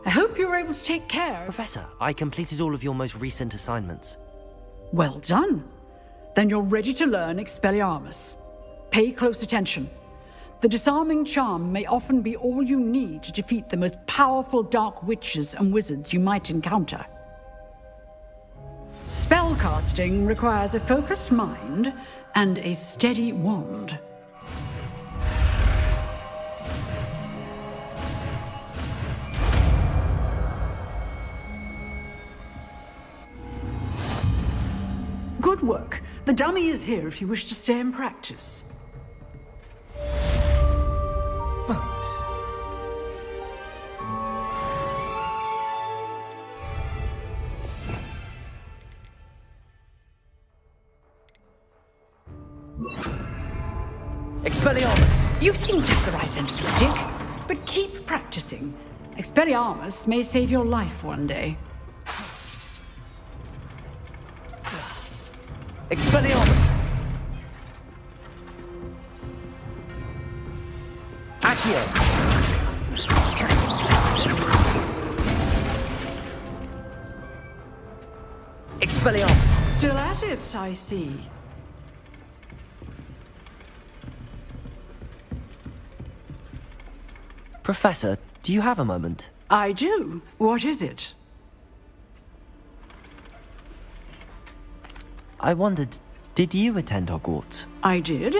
I hope you were able to take care. Professor, I completed all of your most recent assignments. Well done. Then you're ready to learn Expelliarmus. Pay close attention. The disarming charm may often be all you need to defeat the most powerful dark witches and wizards you might encounter. Spellcasting requires a focused mind and a steady wand. Good work. The dummy is here if you wish to stay and practice. Expelliarmus! You seem to have the right end of the stick, but keep practicing. Expelliarmus may save your life one day. Expelliarmus! Accio! Expelliarmus! Still at it, I see. Professor, do you have a moment? I do. What is it? I wondered, did you attend Hogwarts? I did.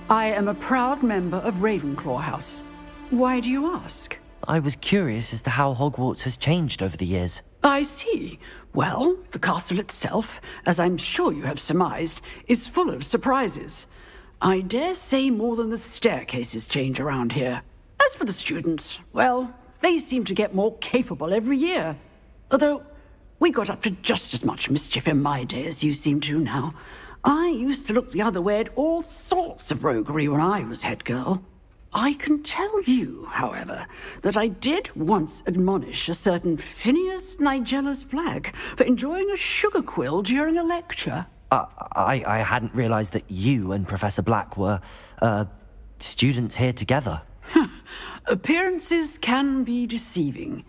I am a proud member of Ravenclaw House. Why do you ask? I was curious as to how Hogwarts has changed over the years. I see. Well, the castle itself, as I'm sure you have surmised, is full of surprises. I dare say more than the staircases change around here. As for the students, well, they seem to get more capable every year. Although, we got up to just as much mischief in my day as you seem to now. I used to look the other way at all sorts of roguery when I was head girl. I can tell you, however, that I did once admonish a certain Phineas Nigella's Black for enjoying a sugar quill during a lecture. I hadn't realized that you and Professor Black were, students here together. Appearances can be deceiving.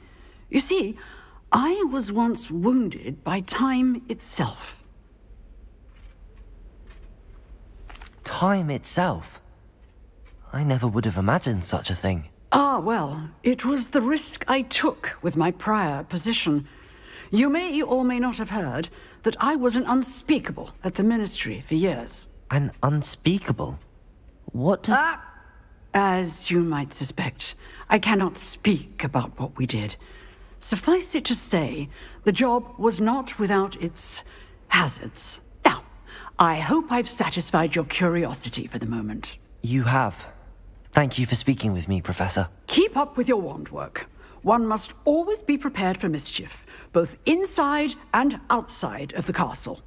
You see, I was once wounded by time itself. Time itself? I never would have imagined such a thing. Ah, well, it was the risk I took with my prior position. You may or may not have heard that I was an unspeakable at the Ministry for years. An unspeakable? What does... As you might suspect, I cannot speak about what we did. Suffice it to say, the job was not without its hazards. Now, I hope I've satisfied your curiosity for the moment. You have. Thank you for speaking with me, Professor. Keep up with your wand work. One must always be prepared for mischief, both inside and outside of the castle.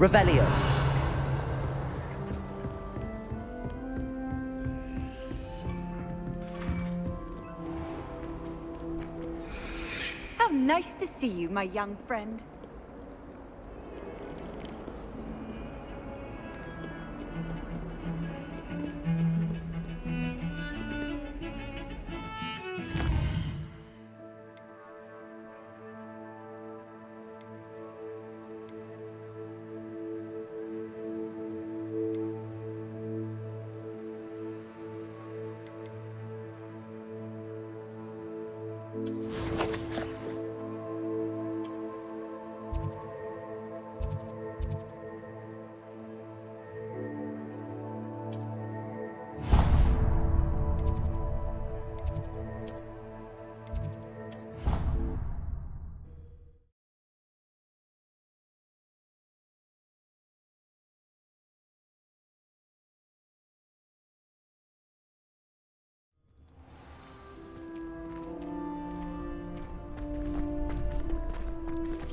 Revelio. How nice to see you, my young friend.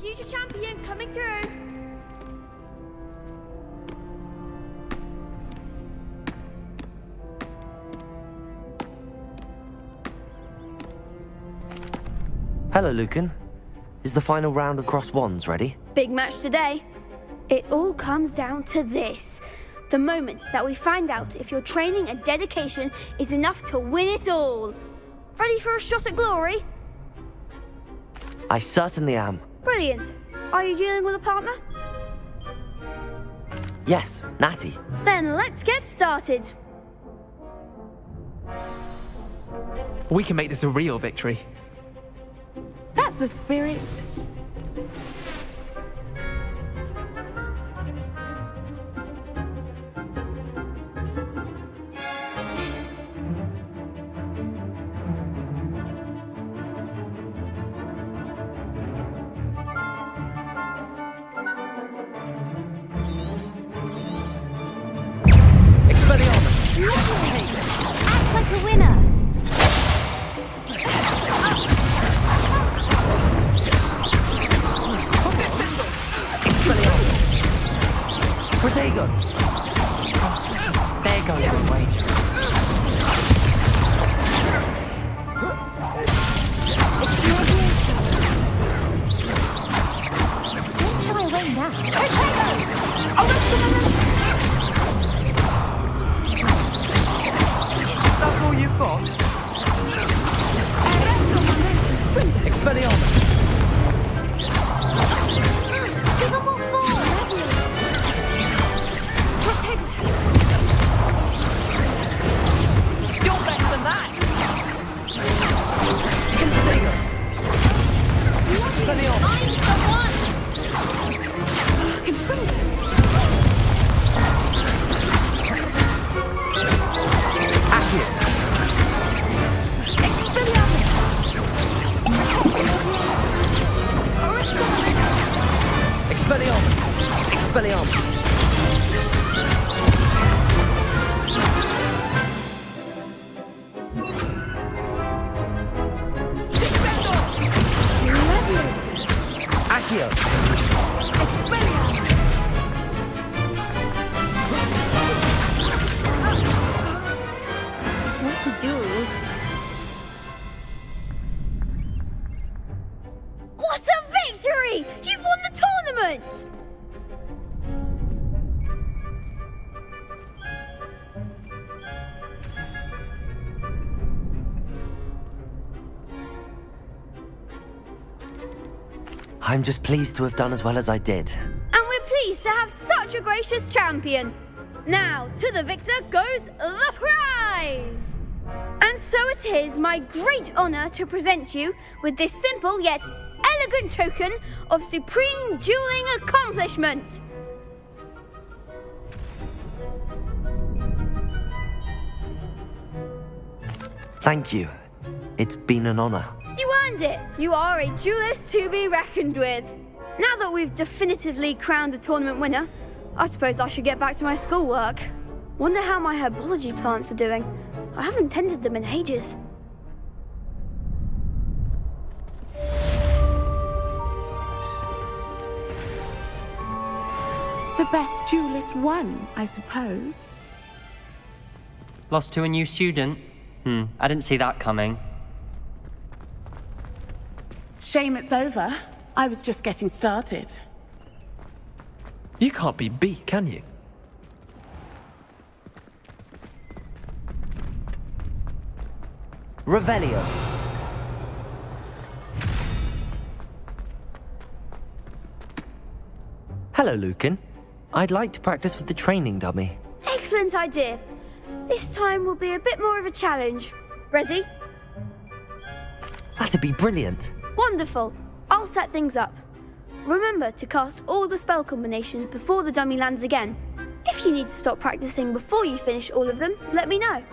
Future champion coming through. Hello, Lucan. Is the final round of Cross Wands ready? Big match today. It all comes down to this. The moment that we find out if your training and dedication is enough to win it all. Ready for a shot at glory? I certainly am. Brilliant. Are you dealing with a partner? Yes, Natty. Then let's get started. We can make this a real victory. That's the spirit. Act like a winner. Protego! There goes your wager. Don't shy away now. That's all you've got? Expelliarmus! Give them what for. You're better than that! I'm the one. Expelliarmus! Expelliarmus! Accio! What to do? What a victory! You've won the tournament! I'm just pleased to have done as well as I did. And we're pleased to have such a gracious champion. Now, to the victor goes the prize! And so it is my great honour to present you with this simple yet elegant token of supreme dueling accomplishment. Thank you. It's been an honour. You earned it. You are a duelist to be reckoned with. Now that we've definitively crowned the tournament winner, I suppose I should get back to my schoolwork. Wonder how my herbology plants are doing. I haven't tended them in ages. The best duelist won, I suppose. Lost to a new student? I didn't see that coming. Shame it's over. I was just getting started. You can't be beat, can you? Revelio. Hello, Lucan. I'd like to practice with the training dummy. Excellent idea. This time will be a bit more of a challenge. Ready? That'd be brilliant. Wonderful. I'll set things up. Remember to cast all the spell combinations before the dummy lands again. If you need to stop practicing before you finish all of them, let me know.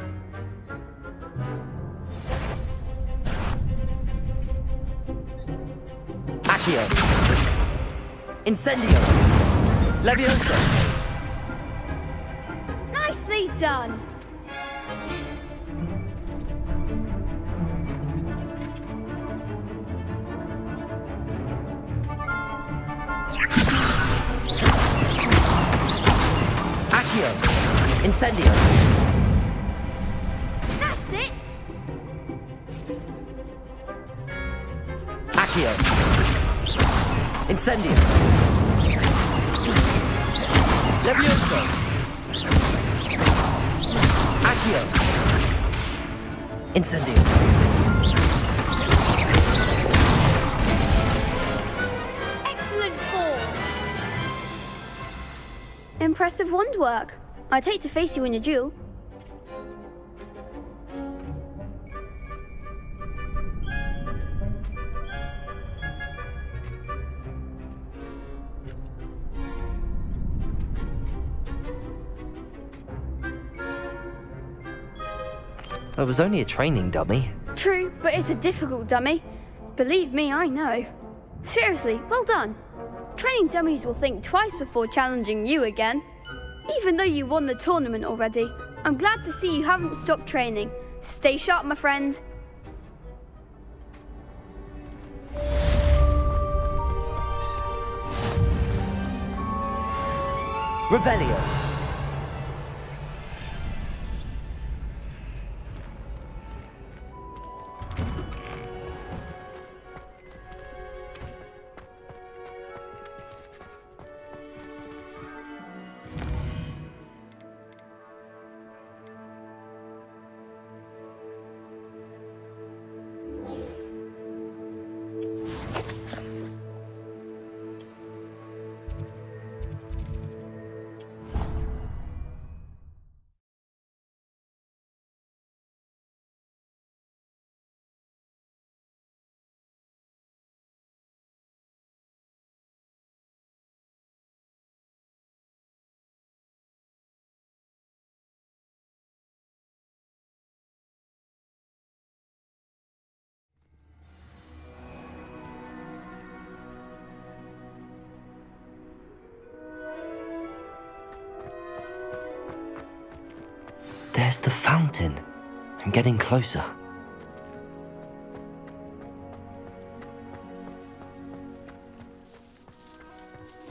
Accio. Incendio. Leviosa. Nicely done. Accio. Incendio. That's it. Accio. Incendio. Leviosa. Accio. Incendio. Excellent form. Impressive wand work. I'd hate to face you in a duel. It was only a training dummy. True, but it's a difficult dummy. Believe me, I know. Seriously, well done. Training dummies will think twice before challenging you again. Even though you won the tournament already, I'm glad to see you haven't stopped training. Stay sharp, my friend. Revelio. There's the fountain. I'm getting closer.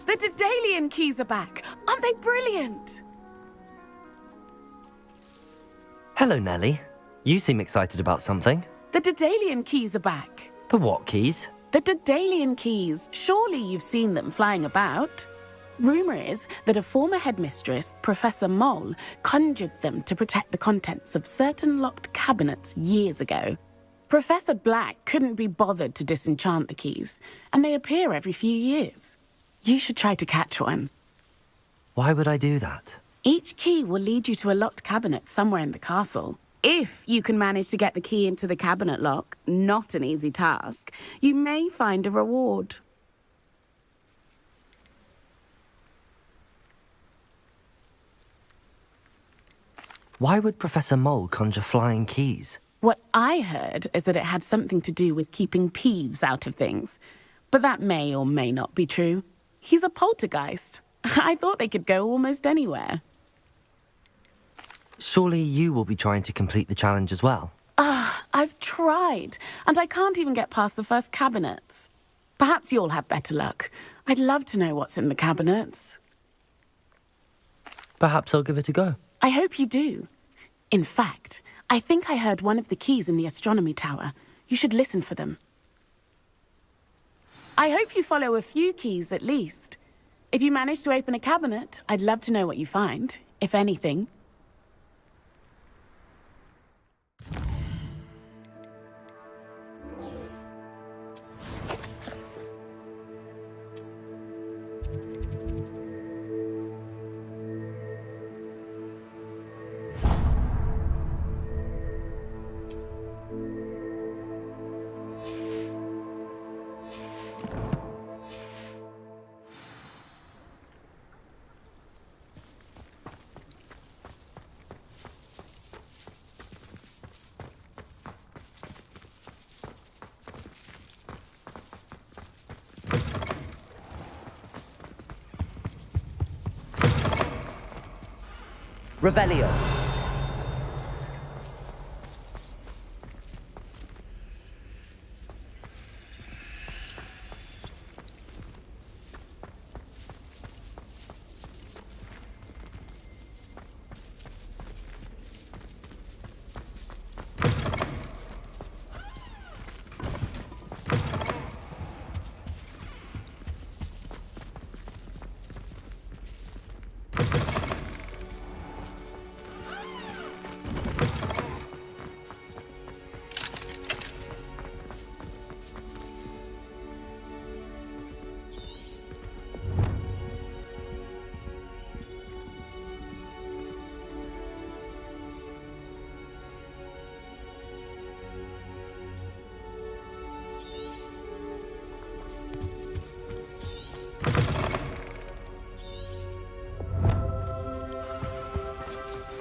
The Daedalian keys are back. Aren't they brilliant? Hello, Nellie. You seem excited about something. The Daedalian keys are back. The what keys? The Daedalian keys. Surely you've seen them flying about. Rumour is that a former headmistress, Professor Moll, conjured them to protect the contents of certain locked cabinets years ago. Professor Black couldn't be bothered to disenchant the keys, and they appear every few years. You should try to catch one. Why would I do that? Each key will lead you to a locked cabinet somewhere in the castle. If you can manage to get the key into the cabinet lock, not an easy task, you may find a reward. Why would Professor Mole conjure flying keys? What I heard is that it had something to do with keeping Peeves out of things. But that may or may not be true. He's a poltergeist. I thought they could go almost anywhere. Surely you will be trying to complete the challenge as well? I've tried, and I can't even get past the first cabinets. Perhaps you'll have better luck. I'd love to know what's in the cabinets. Perhaps I'll give it a go. I hope you do. In fact, I think I heard one of the keys in the astronomy tower. You should listen for them. I hope you follow a few keys at least. If you manage to open a cabinet, I'd love to know what you find, if anything. Revelio.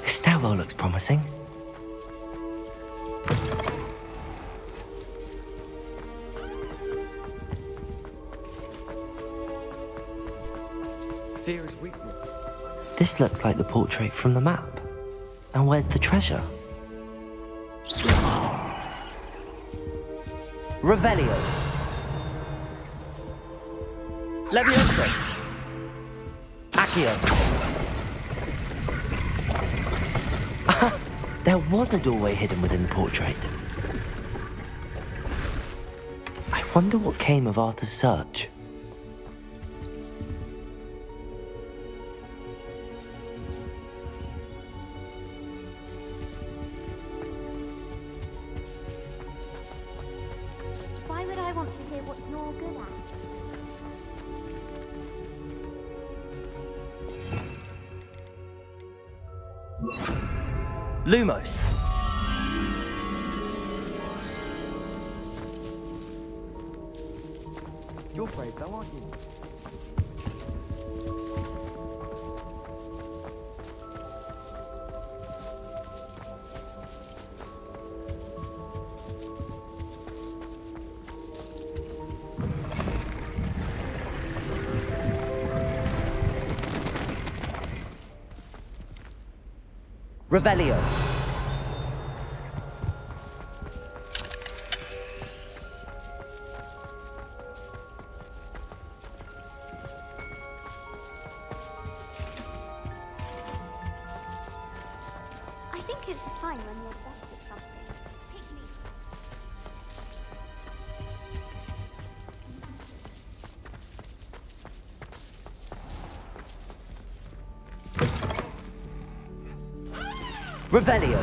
This stairwell looks promising. Fear is weakness. This looks like the portrait from the map. And where's the treasure? Revelio. Leviosa. Accio. There was a doorway hidden within the portrait. I wonder what came of Arthur's search. Why would I want to hear what you're good at? Lumos. You're brave though, aren't you? Revelio. I think it's fine when you're best at something. Pick me. Revelio.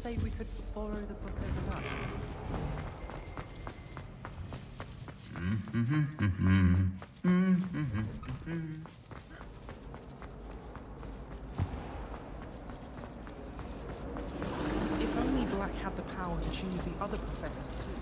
say we could borrow the book overnight? If only Black had the power to choose the other professors too.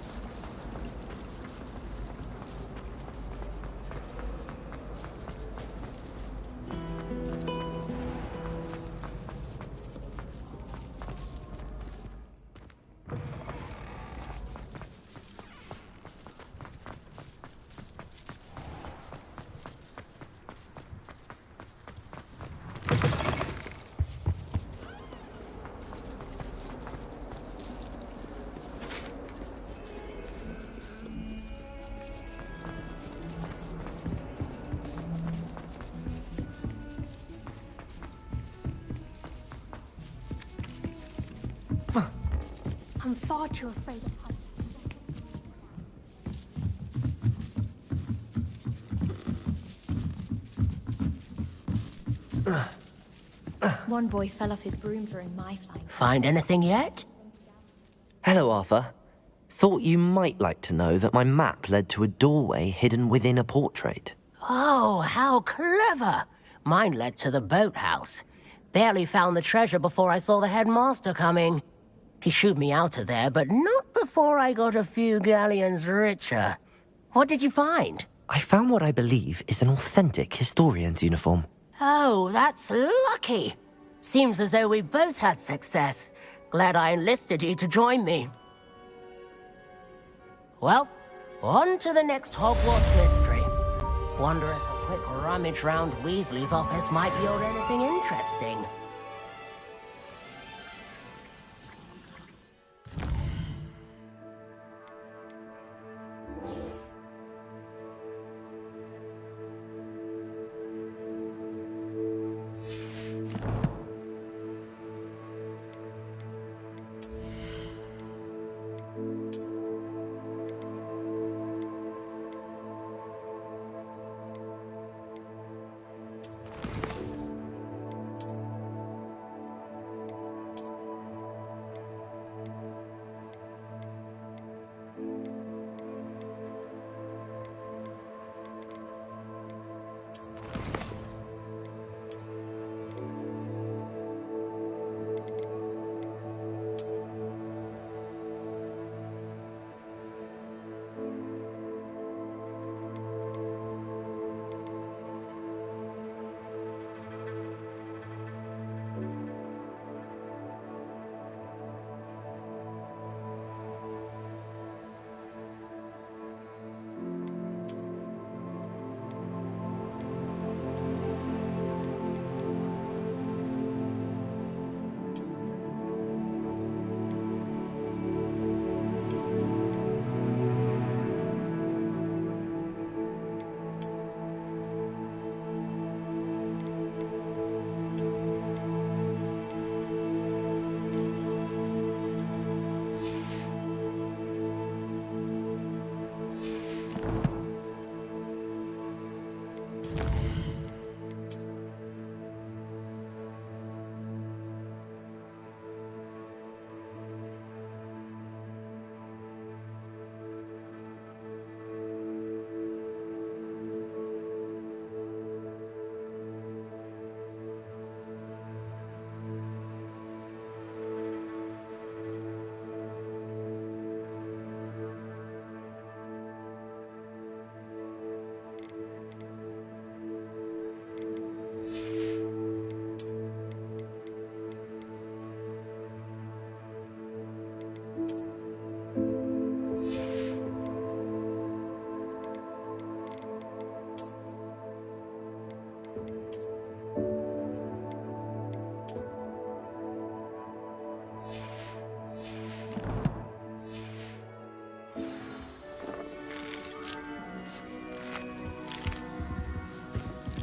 I'm far too afraid of heights. One boy fell off his broom during my flight. Find anything yet? Hello, Arthur. Thought you might like to know that my map led to a doorway hidden within a portrait. Oh, how clever! Mine led to the boathouse. Barely found the treasure before I saw the headmaster coming. He shooed me out of there, but not before I got a few galleons richer. What did you find? I found what I believe is an authentic historian's uniform. Oh, that's lucky. Seems as though we both had success. Glad I enlisted you to join me. Well, on to the next Hogwarts mystery. Wonder if a quick rummage round Weasley's office might yield anything interesting.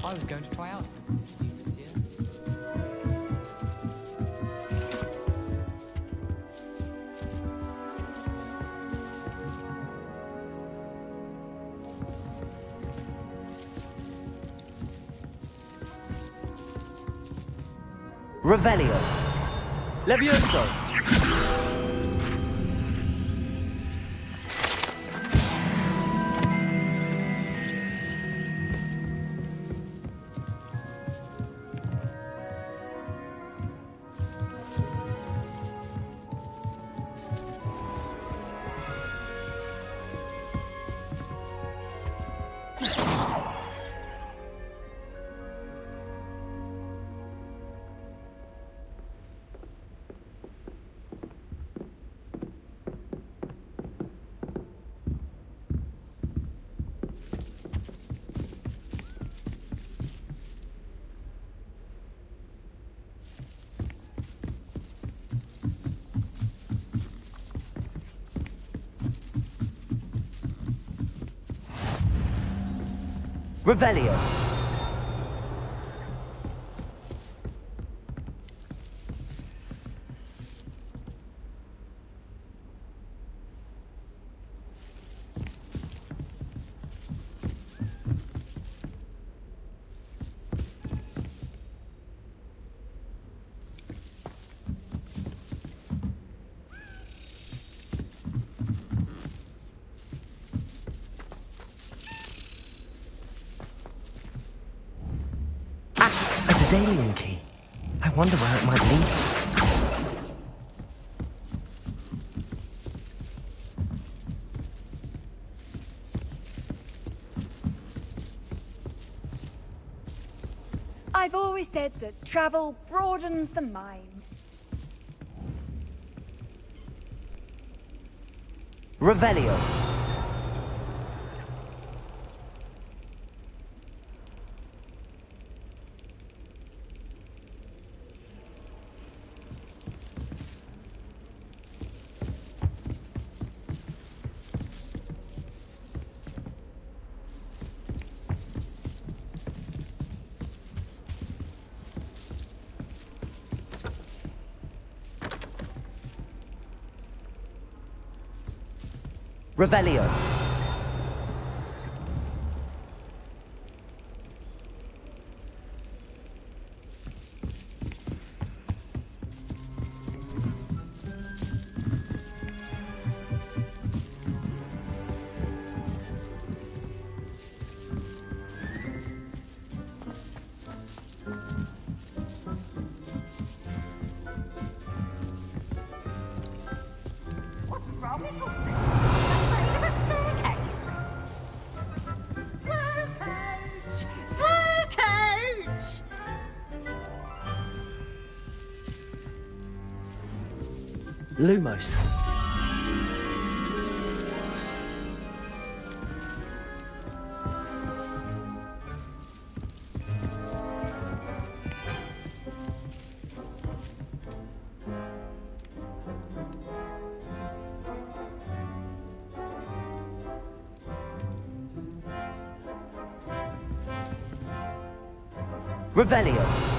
I was going to try out this year. Revelio. Levioso. Revelio. A Daedalian key. I wonder where it might lead. I've always said that travel broadens the mind. Revelio. Revelio. What's wrong with you? Slow coach! Lumos. Revelio.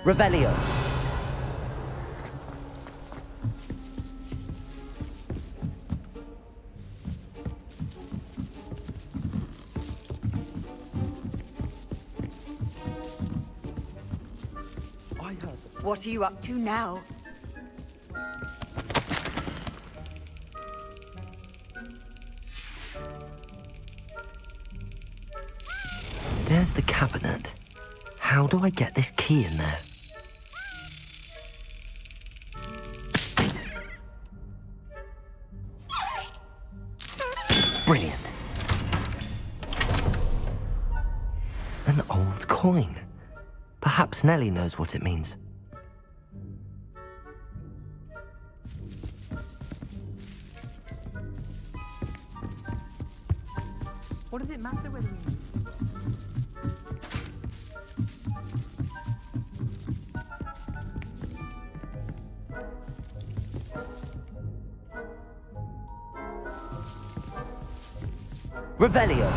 Revelio. What are you up to now? There's the cabinet. How do I get this key in there? Brilliant. An old coin. Perhaps Nellie knows what it means. What does it matter whether we... Revelio.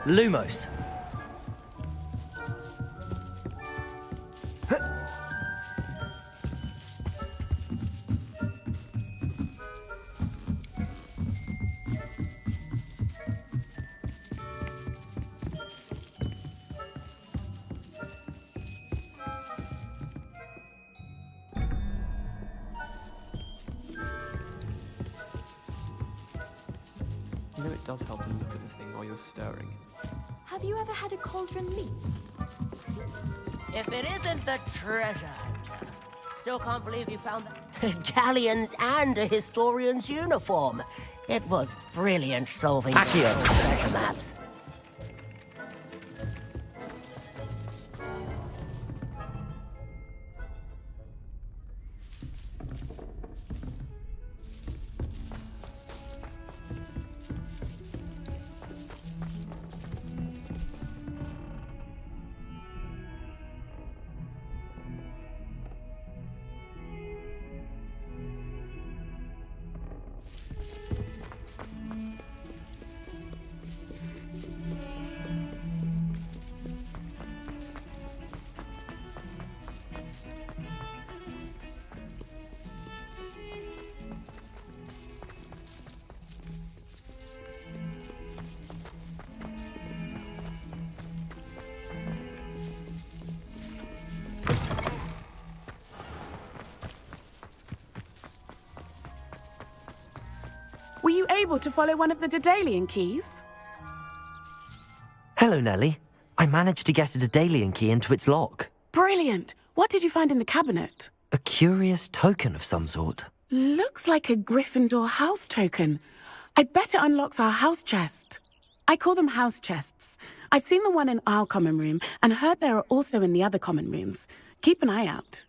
Lumos. does help to look at the thing while you're stirring. Have you ever had a cauldron meat? If it isn't the treasure hunter. Still can't believe you found that. Galleons and a historian's uniform. It was brilliant solving those treasure maps. Were you able to follow one of the Daedalian keys? Hello, Nellie. I managed to get a Daedalian key into its lock. Brilliant! What did you find in the cabinet? A curious token of some sort. Looks like a Gryffindor house token. I bet it unlocks our house chest. I call them house chests. I've seen the one in our common room and heard there are also in the other common rooms. Keep an eye out.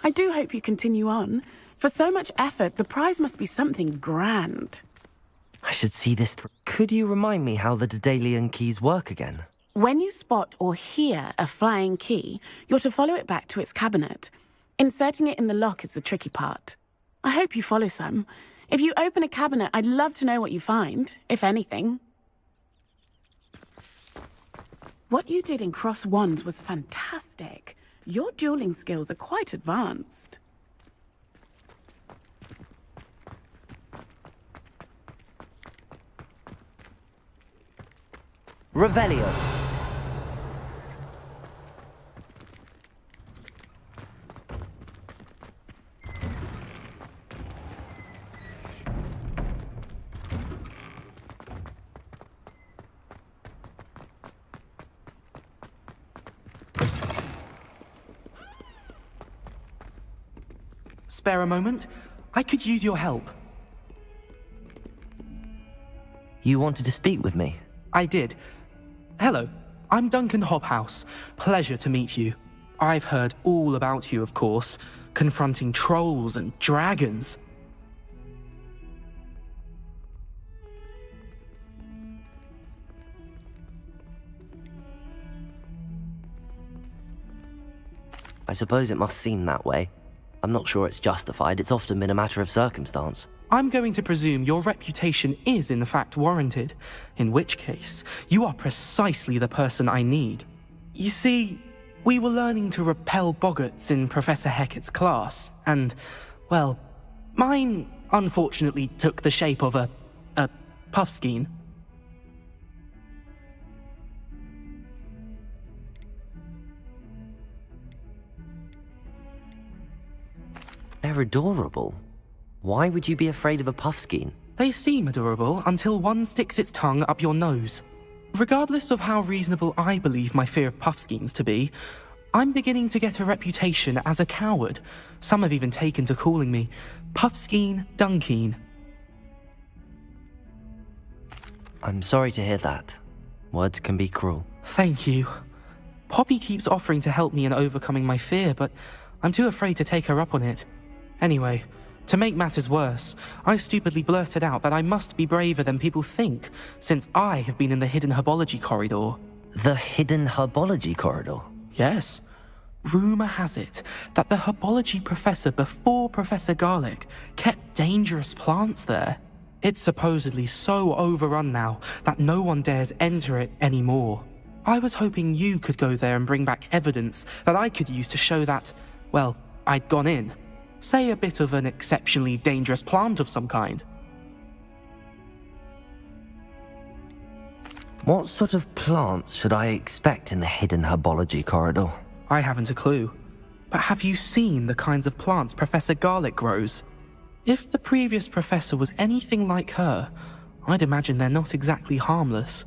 I do hope you continue on. For so much effort, the prize must be something grand. I should see this through. Could you remind me how the Daedalian keys work again? When you spot or hear a flying key, you're to follow it back to its cabinet. Inserting it in the lock is the tricky part. I hope you follow some. If you open a cabinet, I'd love to know what you find, if anything. What you did in Cross Wands was fantastic. Your dueling skills are quite advanced. Revelio. Spare a moment? I could use your help. You wanted to speak with me? I did. Hello, I'm Duncan Hobhouse. Pleasure to meet you. I've heard all about you, of course, confronting trolls and dragons. I suppose it must seem that way. I'm not sure it's justified. It's often been a matter of circumstance. I'm going to presume your reputation is in fact warranted, in which case, you are precisely the person I need. You see, we were learning to repel boggarts in Professor Hecat's class, and, well, mine unfortunately took the shape of a puffskein. They're adorable. Why would you be afraid of a puffskein? They seem adorable until one sticks its tongue up your nose. Regardless of how reasonable I believe my fear of puffskeins to be, I'm beginning to get a reputation as a coward. Some have even taken to calling me Puffskein Dunkeen. I'm sorry to hear that. Words can be cruel. Thank you. Poppy keeps offering to help me in overcoming my fear, but I'm too afraid to take her up on it. Anyway, to make matters worse, I stupidly blurted out that I must be braver than people think, since I have been in the hidden herbology corridor. The hidden herbology corridor? Yes. Rumour has it that the herbology professor before Professor Garlic kept dangerous plants there. It's supposedly so overrun now that no one dares enter it anymore. I was hoping you could go there and bring back evidence that I could use to show that, well, I'd gone in. Say a bit of an exceptionally dangerous plant of some kind. What sort of plants should I expect in the hidden herbology corridor? I haven't a clue. But have you seen the kinds of plants Professor Garlic grows? If the previous professor was anything like her, I'd imagine they're not exactly harmless.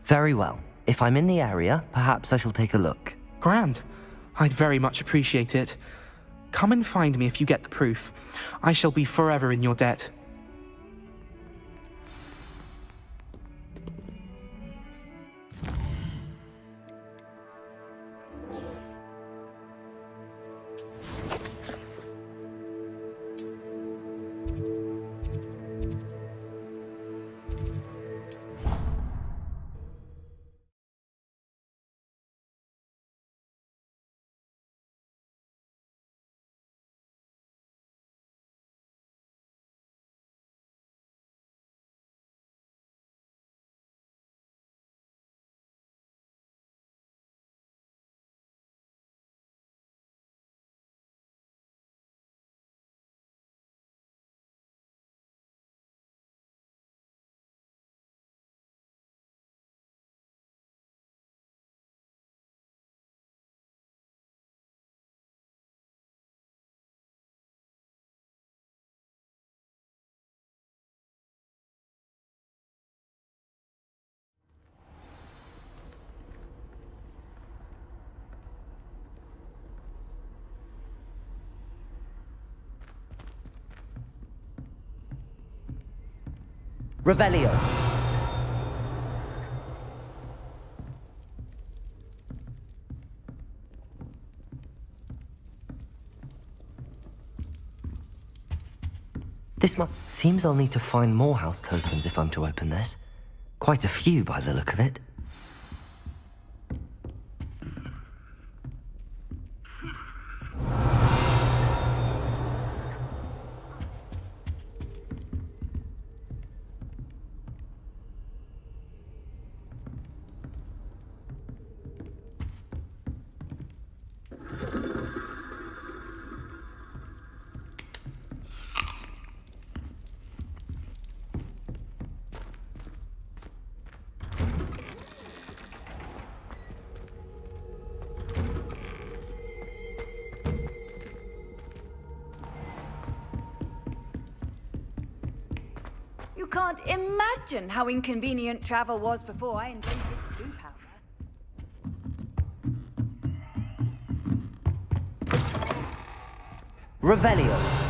Very well. If I'm in the area, perhaps I shall take a look. Grand. I'd very much appreciate it. Come and find me if you get the proof. I shall be forever in your debt. Revelio. Seems I'll need to find more house tokens if I'm to open this. Quite a few by the look of it. You can't imagine how inconvenient travel was before I invented blue powder. Revelio.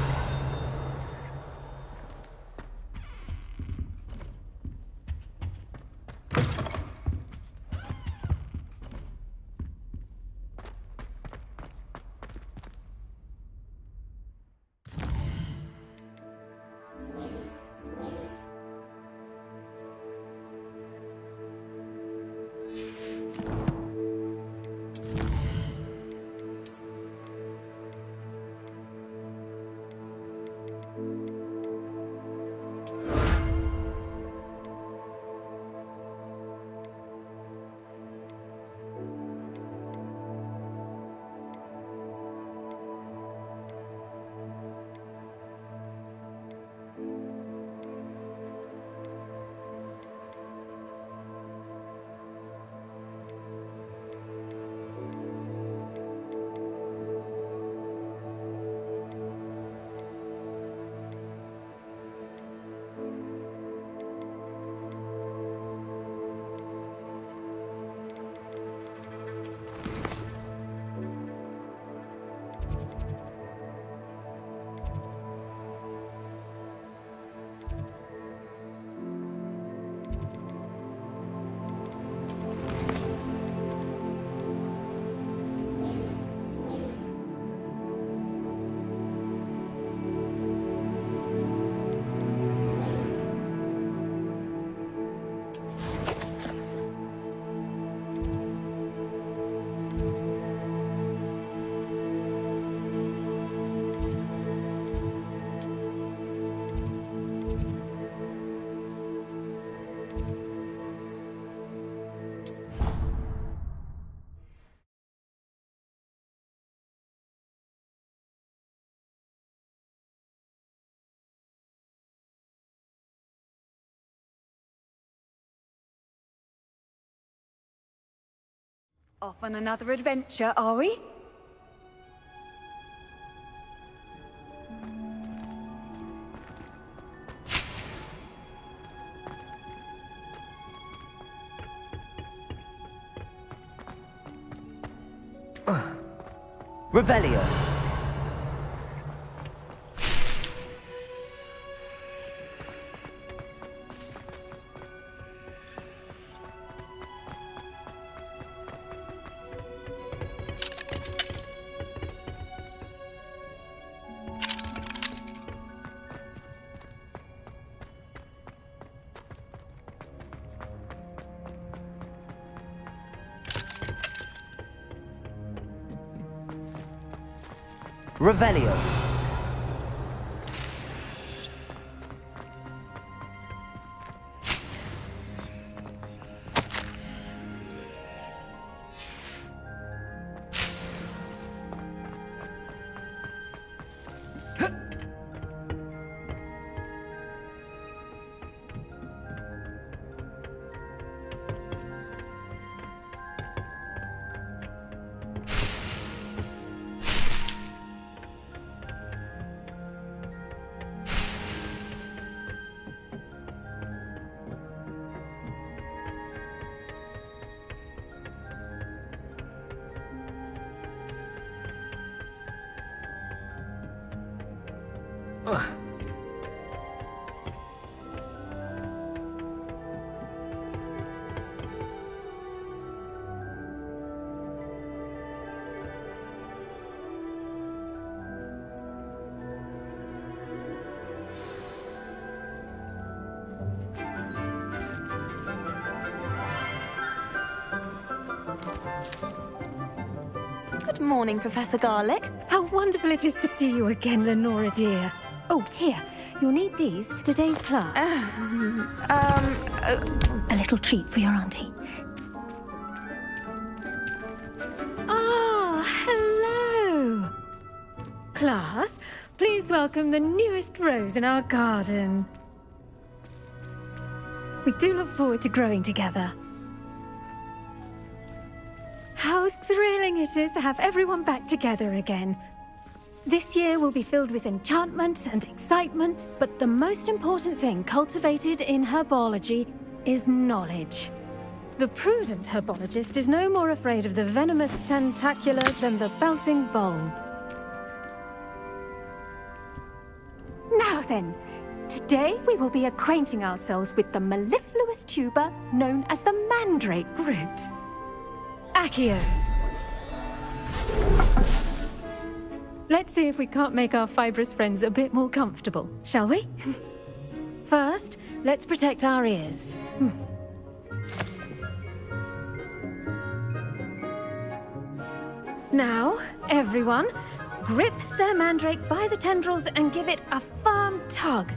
Off on another adventure, are we? Revelio. Revelio. Good morning, Professor Garlick. How wonderful it is to see you again, Lenora dear. Oh, here. You'll need these for today's class. A little treat for your auntie. Ah, hello. Class, please welcome the newest rose in our garden. We do look forward to growing together. How thrilling it is to have everyone back together again. This year will be filled with enchantment and excitement, but the most important thing cultivated in herbology is knowledge. The prudent herbologist is no more afraid of the venomous tentacula than the bouncing bulb. Now then, today we will be acquainting ourselves with the mellifluous tuber known as the mandrake root. Accio. Let's see if we can't make our fibrous friends a bit more comfortable, shall we? First, let's protect our ears. Now, everyone, grip their mandrake by the tendrils and give it a firm tug.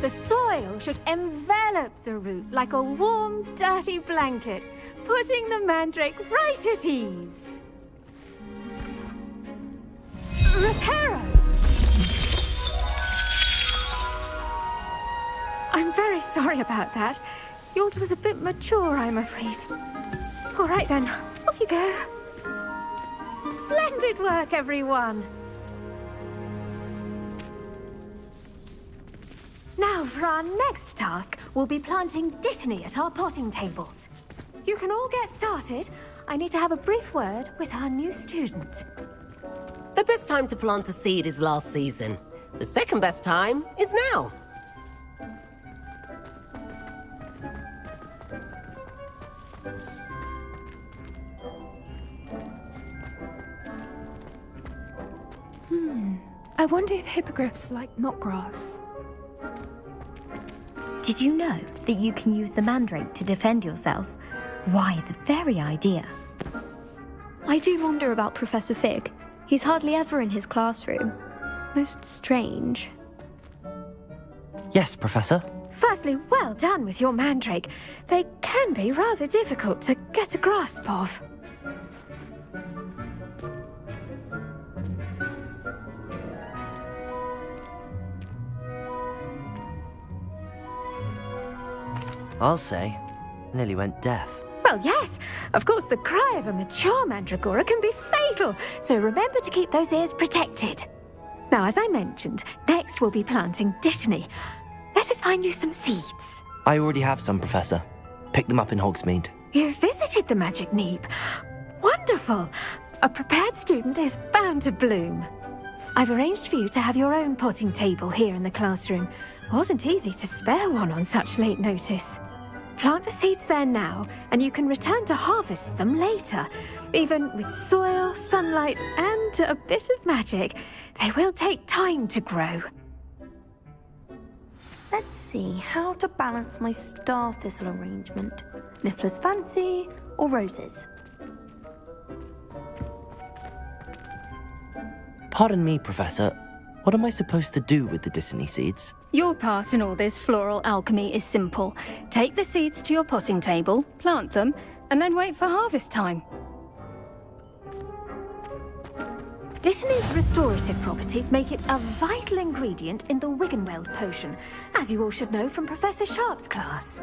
The soil should envelop the root like a warm, dirty blanket, putting the mandrake right at ease. Reparo! I'm very sorry about that. Yours was a bit mature, I'm afraid. All right then, off you go. Splendid work, everyone. Now, for our next task, we'll be planting dittany at our potting tables. You can all get started. I need to have a brief word with our new student. The best time to plant a seed is last season. The second best time is now. I wonder if hippogriffs like knotgrass. Did you know that you can use the mandrake to defend yourself? Why, the very idea. I do wonder about Professor Fig. He's hardly ever in his classroom. Most strange. Yes, Professor. Firstly, well done with your mandrake. They can be rather difficult to get a grasp of. I'll say, nearly went deaf. Well, yes. Of course, the cry of a mature mandragora can be fatal, so remember to keep those ears protected. Now, as I mentioned, next we'll be planting dittany. Let us find you some seeds. I already have some, Professor. Picked them up in Hogsmeade. You visited the Magic Neep. Wonderful. A prepared student is bound to bloom. I've arranged for you to have your own potting table here in the classroom. Wasn't easy to spare one on such late notice. Plant the seeds there now, and you can return to harvest them later. Even with soil, sunlight, and a bit of magic, they will take time to grow. Let's see how to balance my star thistle arrangement. Niffler's fancy or roses? Pardon me, Professor. What am I supposed to do with the dittany seeds? Your part in all this floral alchemy is simple. Take the seeds to your potting table, plant them, and then wait for harvest time. Dittany's restorative properties make it a vital ingredient in the Wiggenweld potion, as you all should know from Professor Sharp's class.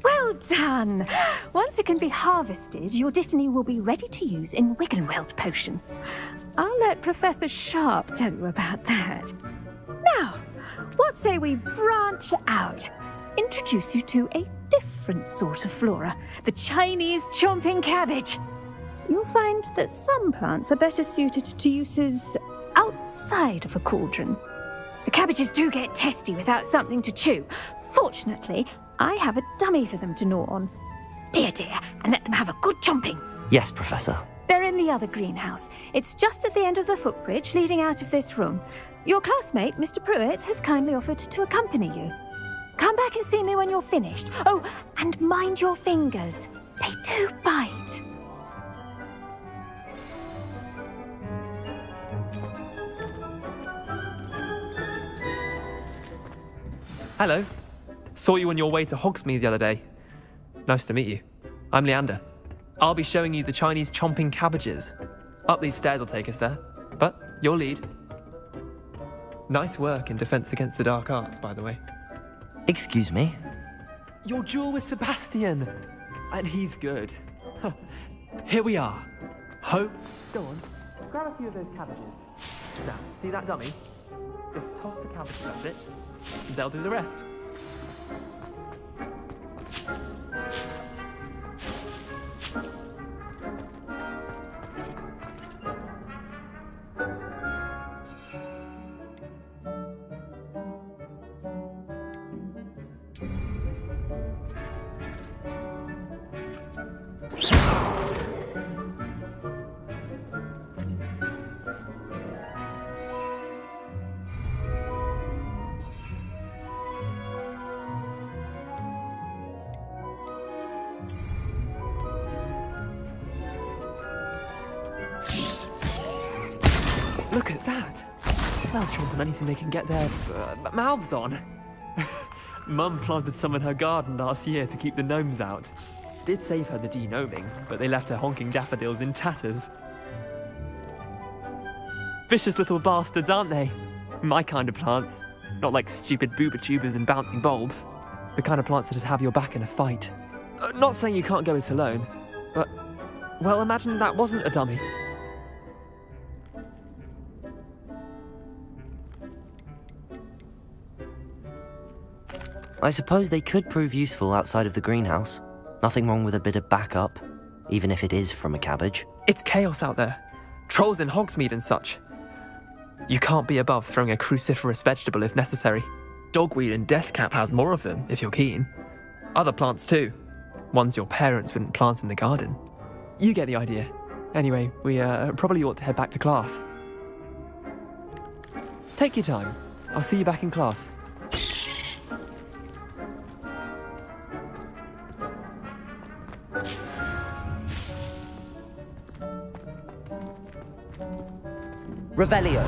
Well done! Once it can be harvested, your dittany will be ready to use in Wiggenweld potion. I'll let Professor Sharp tell you about that. Now, what say we branch out? Introduce you to a different sort of flora, the Chinese chomping cabbage. You'll find that some plants are better suited to uses outside of a cauldron. The cabbages do get testy without something to chew. Fortunately, I have a dummy for them to gnaw on. Be a dear and let them have a good chomping. Yes, Professor. They're in the other greenhouse. It's just at the end of the footbridge leading out of this room. Your classmate, Mr. Pruitt, has kindly offered to accompany you. Come back and see me when you're finished. Oh, and mind your fingers. They do bite. Hello. Saw you on your way to Hogsmeade the other day. Nice to meet you. I'm Leander. I'll be showing you the Chinese chomping cabbages. Up these stairs will take us there, but your lead. Nice work in Defense Against the Dark Arts, by the way. Excuse me? Your duel with Sebastian! And he's good. Here we are. Go on. Grab a few of those cabbages. Now, see that dummy? Just toss the cabbages at it. They'll do the rest. Look at that! They'll chomp on anything they can get their mouths on. Mum planted some in her garden last year to keep the gnomes out. Did save her the de-gnoming, but they left her honking daffodils in tatters. Vicious little bastards, aren't they? My kind of plants. Not like stupid booba tubers and bouncing bulbs. The kind of plants that'd have your back in a fight. Not saying you can't go it alone, but... well, imagine that wasn't a dummy. I suppose they could prove useful outside of the greenhouse. Nothing wrong with a bit of backup, even if it is from a cabbage. It's chaos out there. Trolls in Hogsmeade and such. You can't be above throwing a cruciferous vegetable if necessary. Dogweed and deathcap has more of them, if you're keen. Other plants too. Ones your parents wouldn't plant in the garden. You get the idea. Anyway, we probably ought to head back to class. Take your time. I'll see you back in class. Revelio.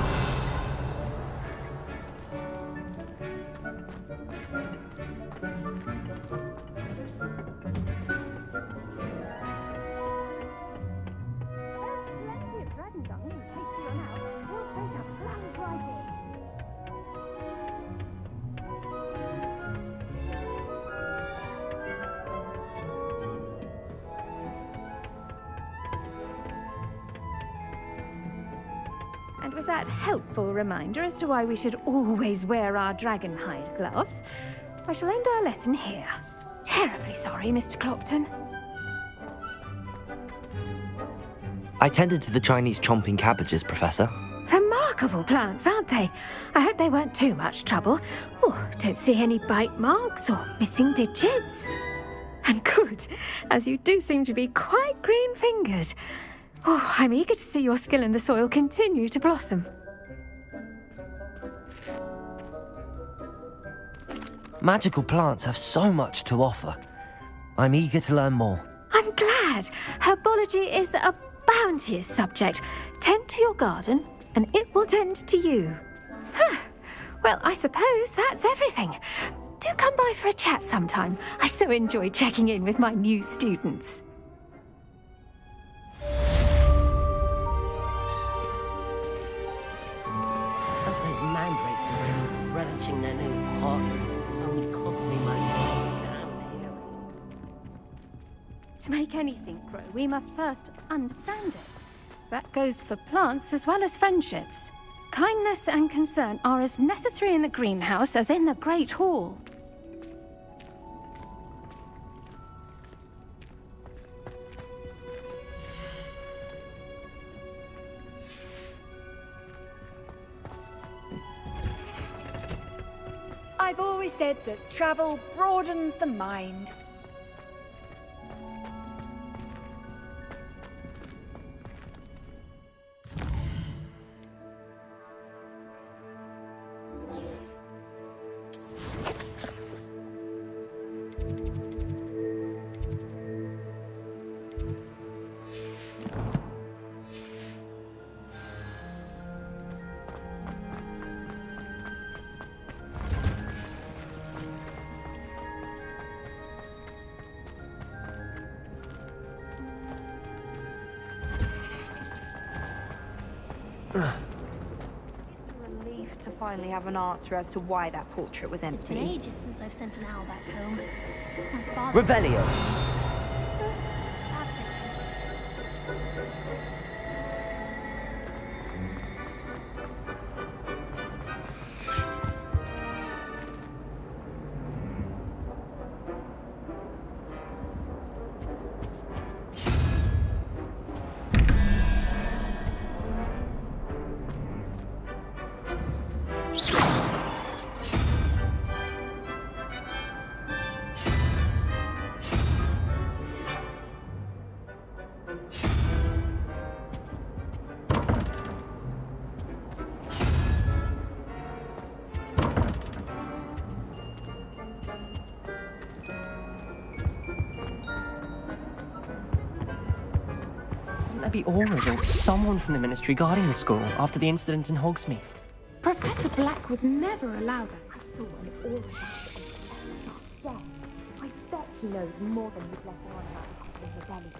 And with that helpful reminder as to why we should always wear our dragon hide gloves, I shall end our lesson here. Terribly sorry, Mr. Clopton. I tended to the Chinese chomping cabbages, Professor. Remarkable plants, aren't they? I hope they weren't too much trouble. Oh, don't see any bite marks or missing digits. And good, as you do seem to be quite green-fingered. Oh, I'm eager to see your skill in the soil continue to blossom. Magical plants have so much to offer. I'm eager to learn more. I'm glad. Herbology is a bounteous subject. Tend to your garden, and it will tend to you. Huh. Well, I suppose that's everything. Do come by for a chat sometime. I so enjoy checking in with my new students. Those mandrakes are relishing their new pots. Only cost me my mind out here. To make anything grow, we must first understand it. That goes for plants as well as friendships. Kindness and concern are as necessary in the greenhouse as in the Great Hall. I've always said that travel broadens the mind. Relief to finally have an answer as to why that portrait was It's been empty. ages since I've sent an owl back home. My father... Revelio. There be Aurors or someone from the Ministry guarding the school after the incident in Hogsmeade. Professor Black would never allow that. I saw an Aura yes, I bet he knows more than he'd let on about the Hopping Rebellion.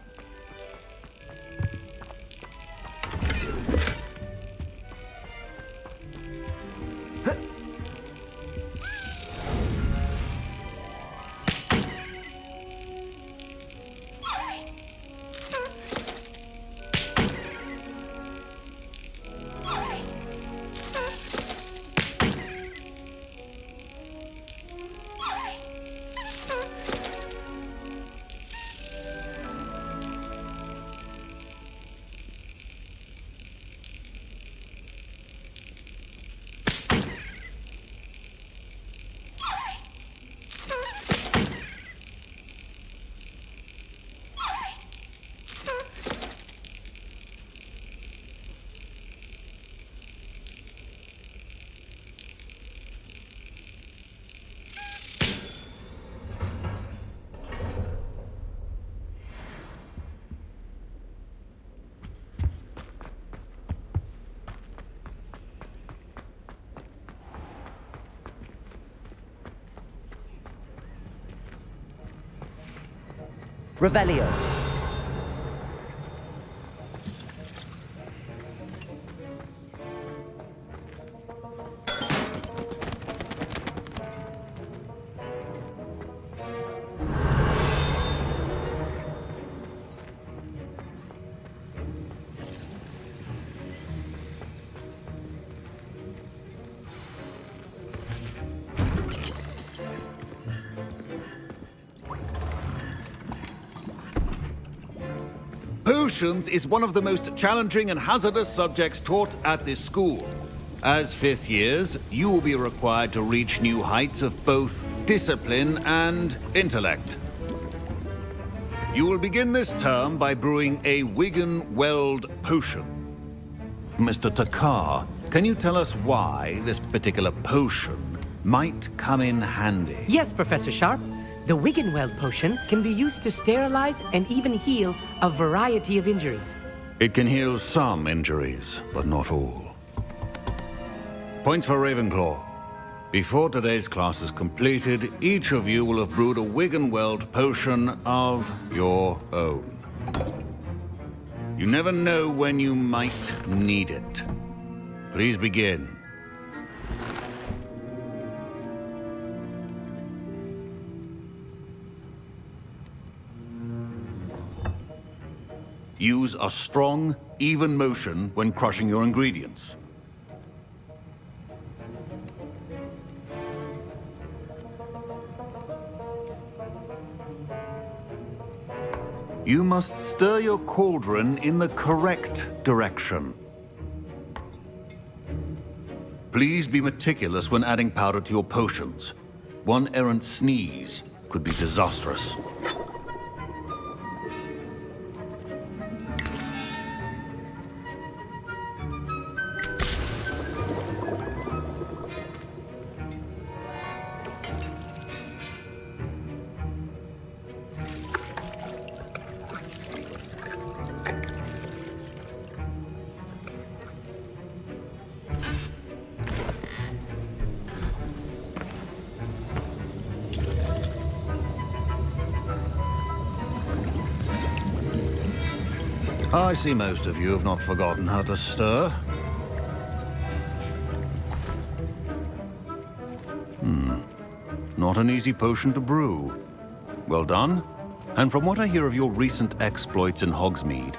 Revelio. Potions is one of the most challenging and hazardous subjects taught at this school. As fifth years, you will be required to reach new heights of both discipline and intellect. You will begin this term by brewing a Wiggenweld potion. Mr. Takar, can you tell us why this particular potion might come in handy? Yes, Professor Sharp. The Wiggenweld potion can be used to sterilize and even heal a variety of injuries. It can heal some injuries, but not all. Points for Ravenclaw. Before today's class is completed, each of you will have brewed a Wiggenweld potion of your own. You never know when you might need it. Please begin. Use a strong, even motion when crushing your ingredients. You must stir your cauldron in the correct direction. Please be meticulous when adding powder to your potions. One errant sneeze could be disastrous. I see most of you have not forgotten how to stir. Not an easy potion to brew. Well done. And from what I hear of your recent exploits in Hogsmeade,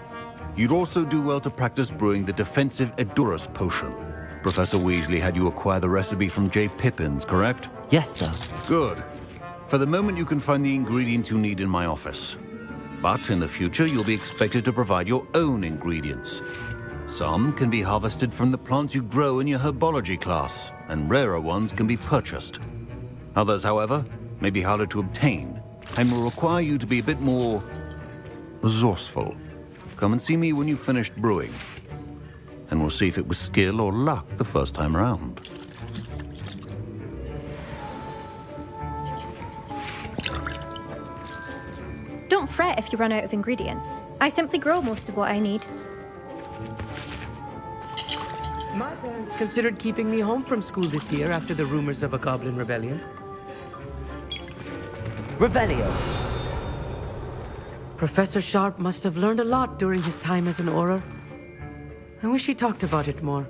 you'd also do well to practice brewing the defensive Edurus potion. Professor Weasley had you acquire the recipe from J. Pippins, correct? Yes, sir. Good. For the moment, you can find the ingredients you need in my office. But in the future, you'll be expected to provide your own ingredients. Some can be harvested from the plants you grow in your herbology class, and rarer ones can be purchased. Others, however, may be harder to obtain, and will require you to be a bit more resourceful. Come and see me when you've finished brewing, and we'll see if it was skill or luck the first time around. Don't fret if you run out of ingredients. I simply grow most of what I need. My parents considered keeping me home from school this year after the rumors of a goblin rebellion. Revelio. Professor Sharp must have learned a lot during his time as an Auror. I wish he talked about it more.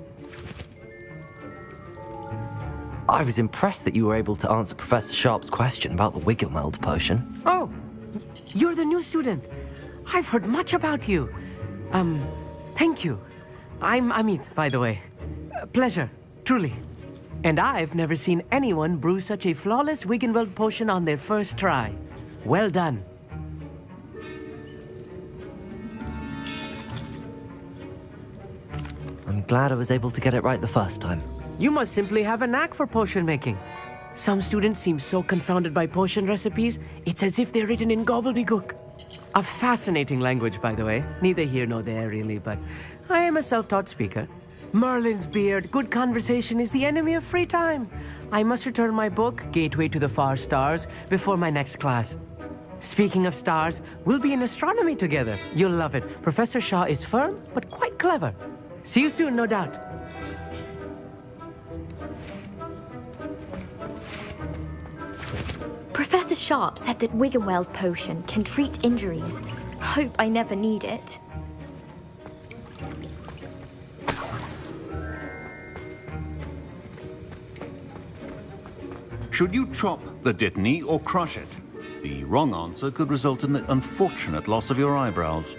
I was impressed that you were able to answer Professor Sharp's question about the Wiggenweld potion. Oh, you're the new student. I've heard much about you. Thank you. I'm Amit, by the way. Pleasure, truly. And I've never seen anyone brew such a flawless Wiggenweld potion on their first try. Well done. I'm glad I was able to get it right the first time. You must simply have a knack for potion making. Some students seem so confounded by potion recipes, it's as if they're written in gobbledygook. A fascinating language, by the way. Neither here nor there, really, but I am a self-taught speaker. Merlin's beard, good conversation is the enemy of free time. I must return my book, Gateway to the Far Stars, before my next class. Speaking of stars, we'll be in astronomy together. You'll love it. Professor Shaw is firm, but quite clever. See you soon, no doubt. Professor Sharp said that Wiggenweld potion can treat injuries. Hope I never need it. Should you chop the Dittany or crush it? The wrong answer could result in the unfortunate loss of your eyebrows.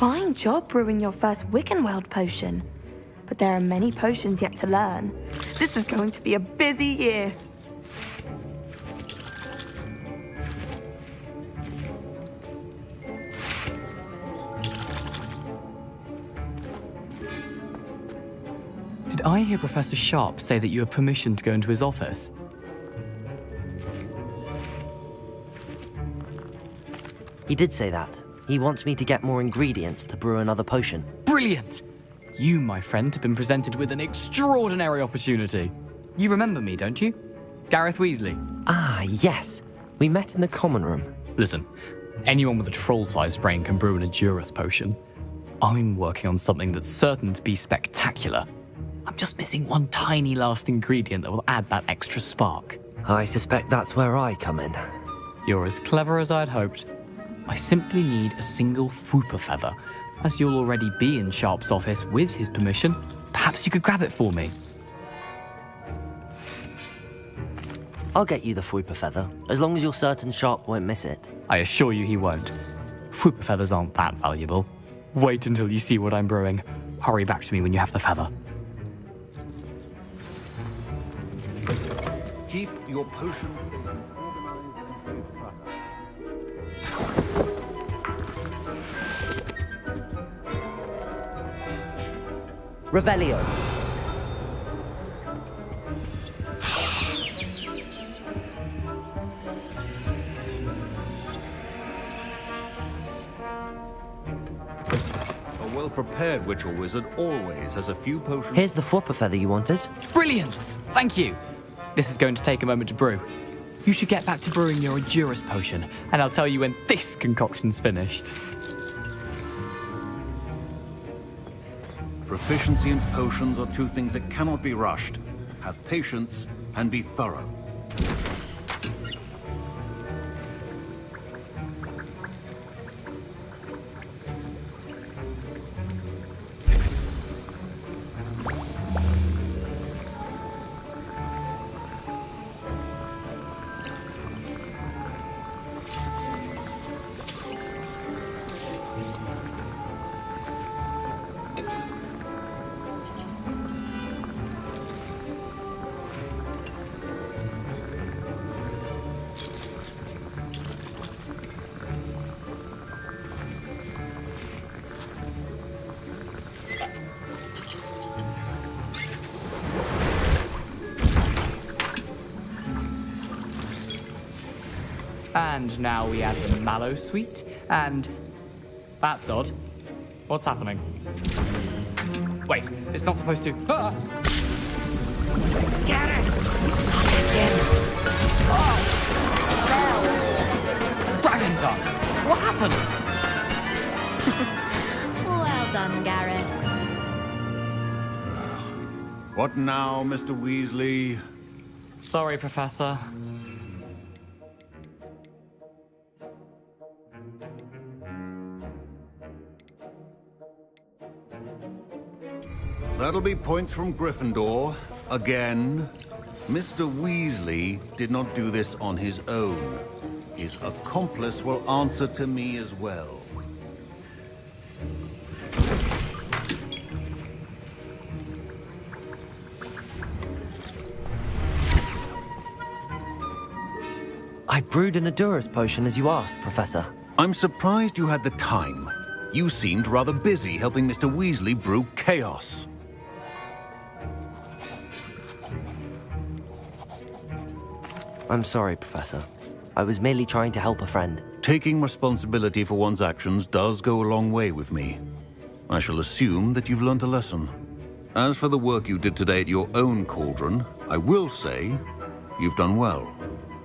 Fine job brewing your first Wickenweld potion. But there are many potions yet to learn. This is going to be a busy year. Did I hear Professor Sharp say that you have permission to go into his office? He did say that. He wants me to get more ingredients to brew another potion. Brilliant! You, my friend, have been presented with an extraordinary opportunity. You remember me, don't you? Gareth Weasley. Ah, yes. We met in the common room. Listen, anyone with a troll-sized brain can brew an Adurus potion. I'm working on something that's certain to be spectacular. I'm just missing one tiny last ingredient that will add that extra spark. I suspect that's where I come in. You're as clever as I'd hoped. I simply need a single Fwooper feather. As you'll already be in Sharp's office with his permission, perhaps you could grab it for me. I'll get you the Fwooper feather, as long as you're certain Sharp won't miss it. I assure you he won't. Fwooper feathers aren't that valuable. Wait until you see what I'm brewing. Hurry back to me when you have the feather. Keep your potion. Revelio. A well-prepared witch or wizard always has a few potions. Here's the Fwooper feather you wanted. Brilliant! Thank you. This is going to take a moment to brew. You should get back to brewing your Adurus potion, and I'll tell you when this concoction's finished. Proficiency in potions are two things that cannot be rushed. Have patience and be thorough. And now we add the mallow sweet, and... That's odd. What's happening? Wait, it's not supposed to... Ah! Get it! Oh! Dragon tongue! What happened? Well done, Gareth. What now, Mr. Weasley? Sorry, Professor. That'll be points from Gryffindor. Again. Mr. Weasley did not do this on his own. His accomplice will answer to me as well. I brewed an Adurus potion as you asked, Professor. I'm surprised you had the time. You seemed rather busy helping Mr. Weasley brew chaos. I'm sorry, Professor. I was merely trying to help a friend. Taking responsibility for one's actions does go a long way with me. I shall assume that you've learnt a lesson. As for the work you did today at your own cauldron, I will say You've done well.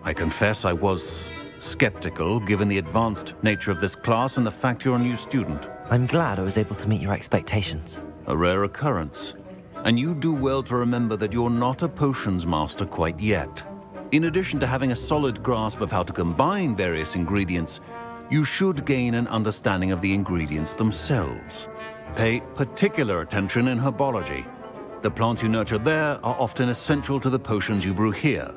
I confess I was skeptical, given the advanced nature of this class and the fact you're a new student. I'm glad I was able to meet your expectations. A rare occurrence. And you do well to remember that you're not a potions master quite yet. In addition to having a solid grasp of how to combine various ingredients, you should gain an understanding of the ingredients themselves. Pay particular attention in herbology. The plants you nurture there are often essential to the potions you brew here.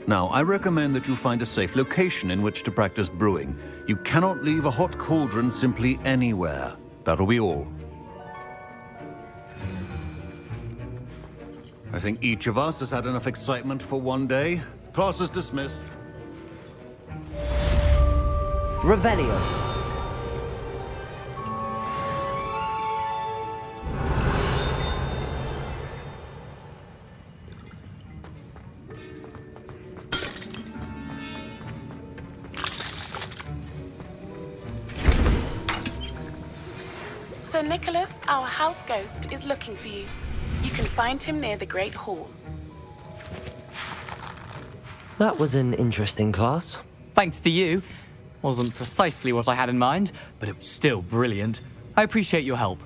Now, I recommend that you find a safe location in which to practice brewing. You cannot leave a hot cauldron simply anywhere. That'll be all. I think each of us has had enough excitement for one day. Class is dismissed. Revelio. Sir Nicholas, our house ghost, is looking for you. You can find him near the Great Hall. That was an interesting class. Thanks to you. Wasn't precisely what I had in mind, but it was still brilliant. I appreciate your help.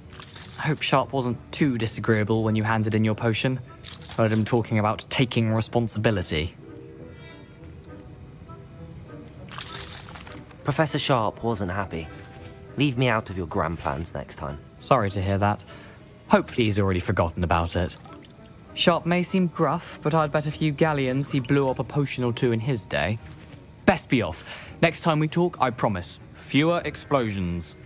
I hope Sharp wasn't too disagreeable when you handed in your potion. Heard him talking about taking responsibility. Professor Sharp wasn't happy. Leave me out of your grand plans next time. Sorry to hear that. Hopefully he's already forgotten about it. Sharp may seem gruff, but I'd bet a few galleons he blew up a potion or two in his day. Best be off. Next time we talk, I promise, fewer explosions.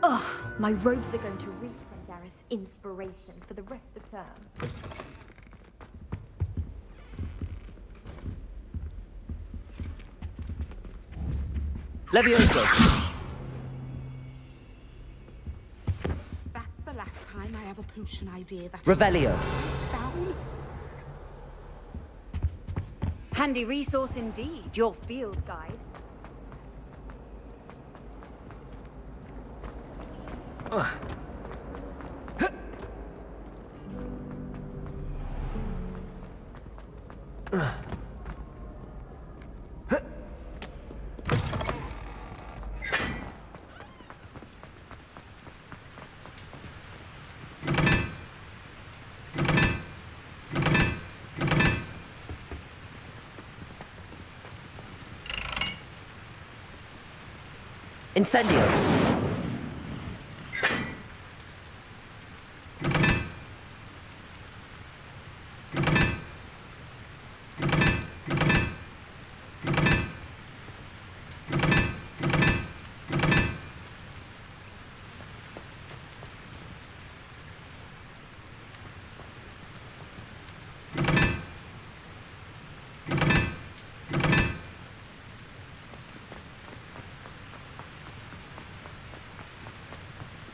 Ugh, my robes are going to reek from Gareth's inspiration for the rest of term. Levioso! That's the last time I have a potion idea that... Revelio! Down. Handy resource indeed, your field guide. Incendio!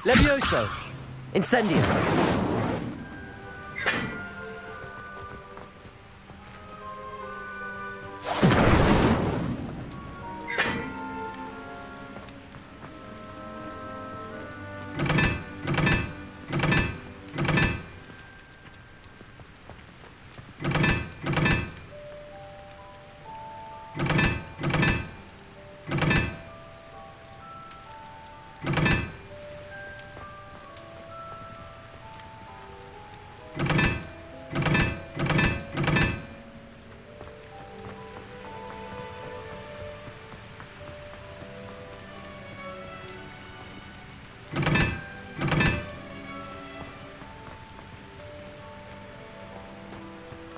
Levioso! Incendio!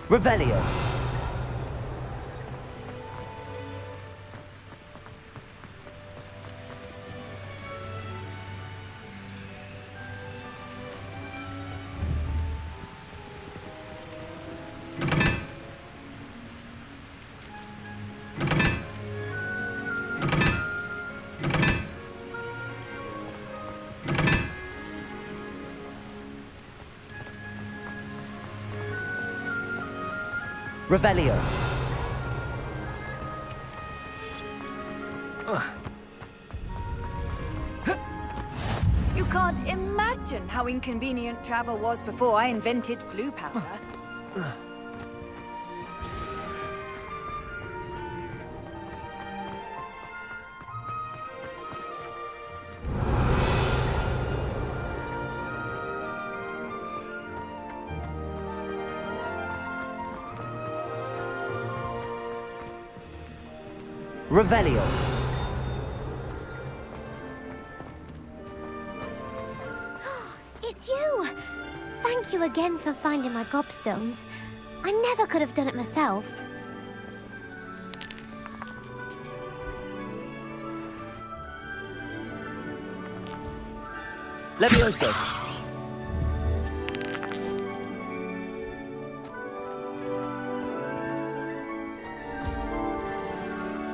Revelio! Revelio! can't imagine how inconvenient travel was before I invented flu powder. Revelio. It's you! Thank you again for finding my gobstones. I never could have done it myself. Levioso.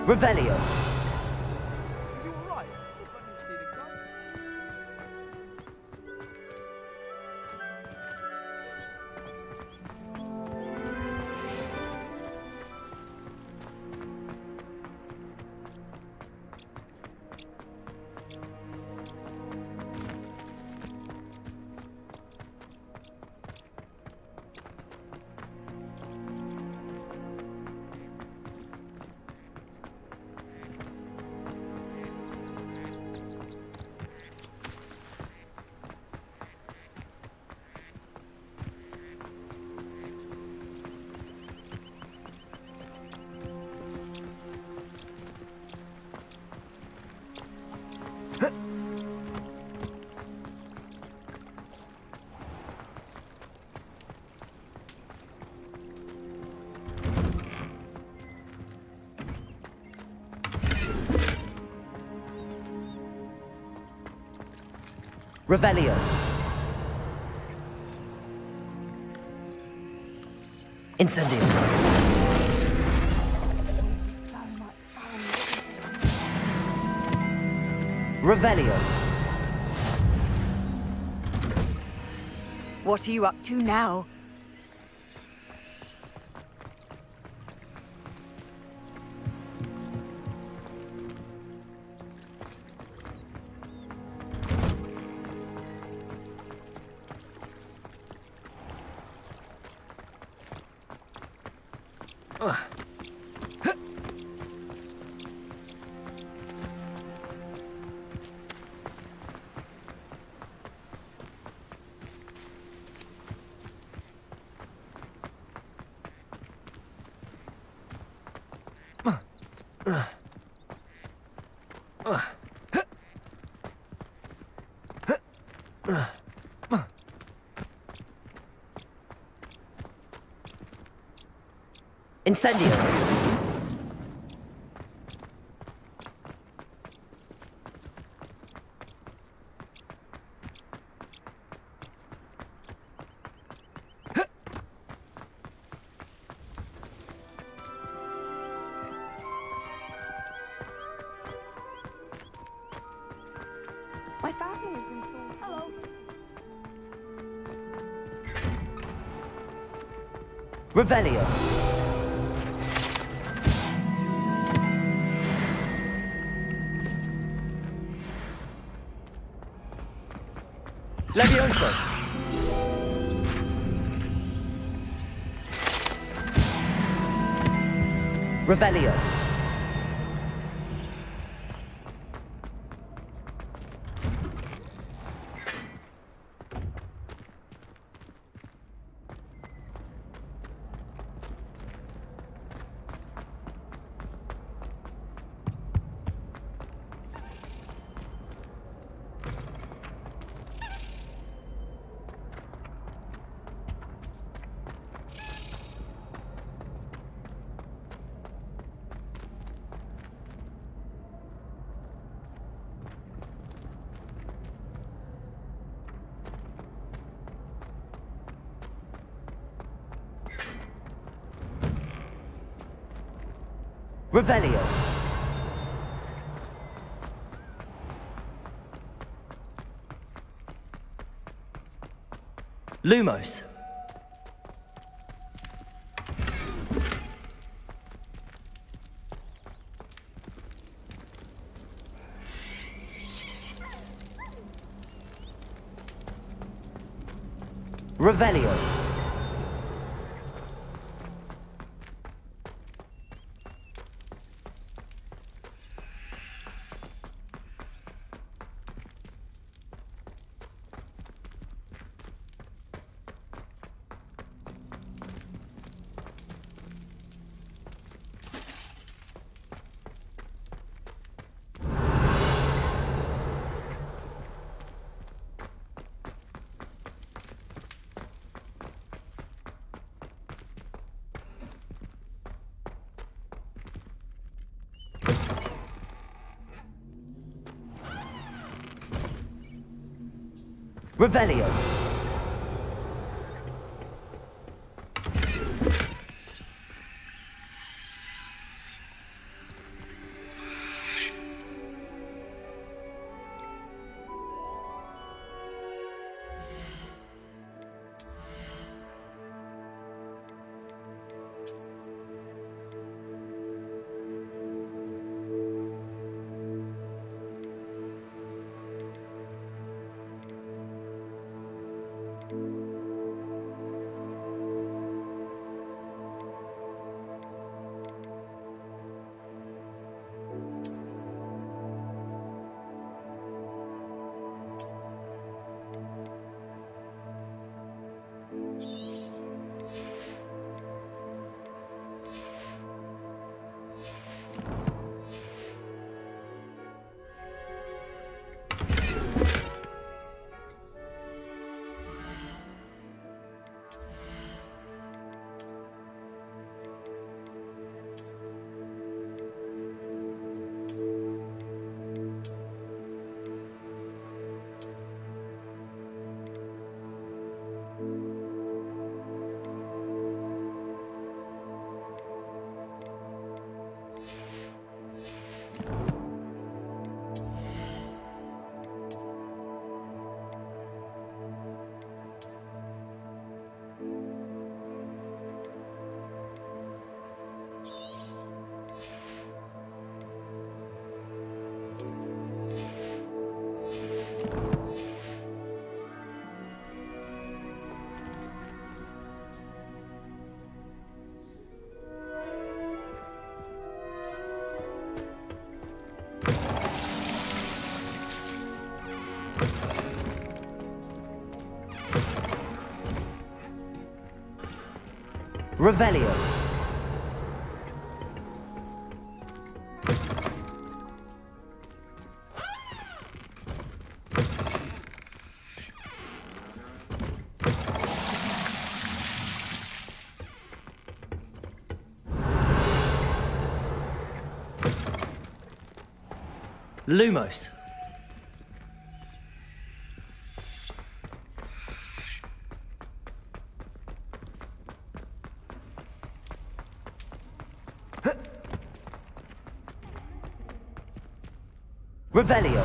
Revelio. Revelio. Incendio. Revelio. What are you up to now? Incendio. My family is in school. Hello. Revelio. Levioso. Revelio. Revelio. Lumos. Revelio. Revelio. Revelio. Lumos. Revelio.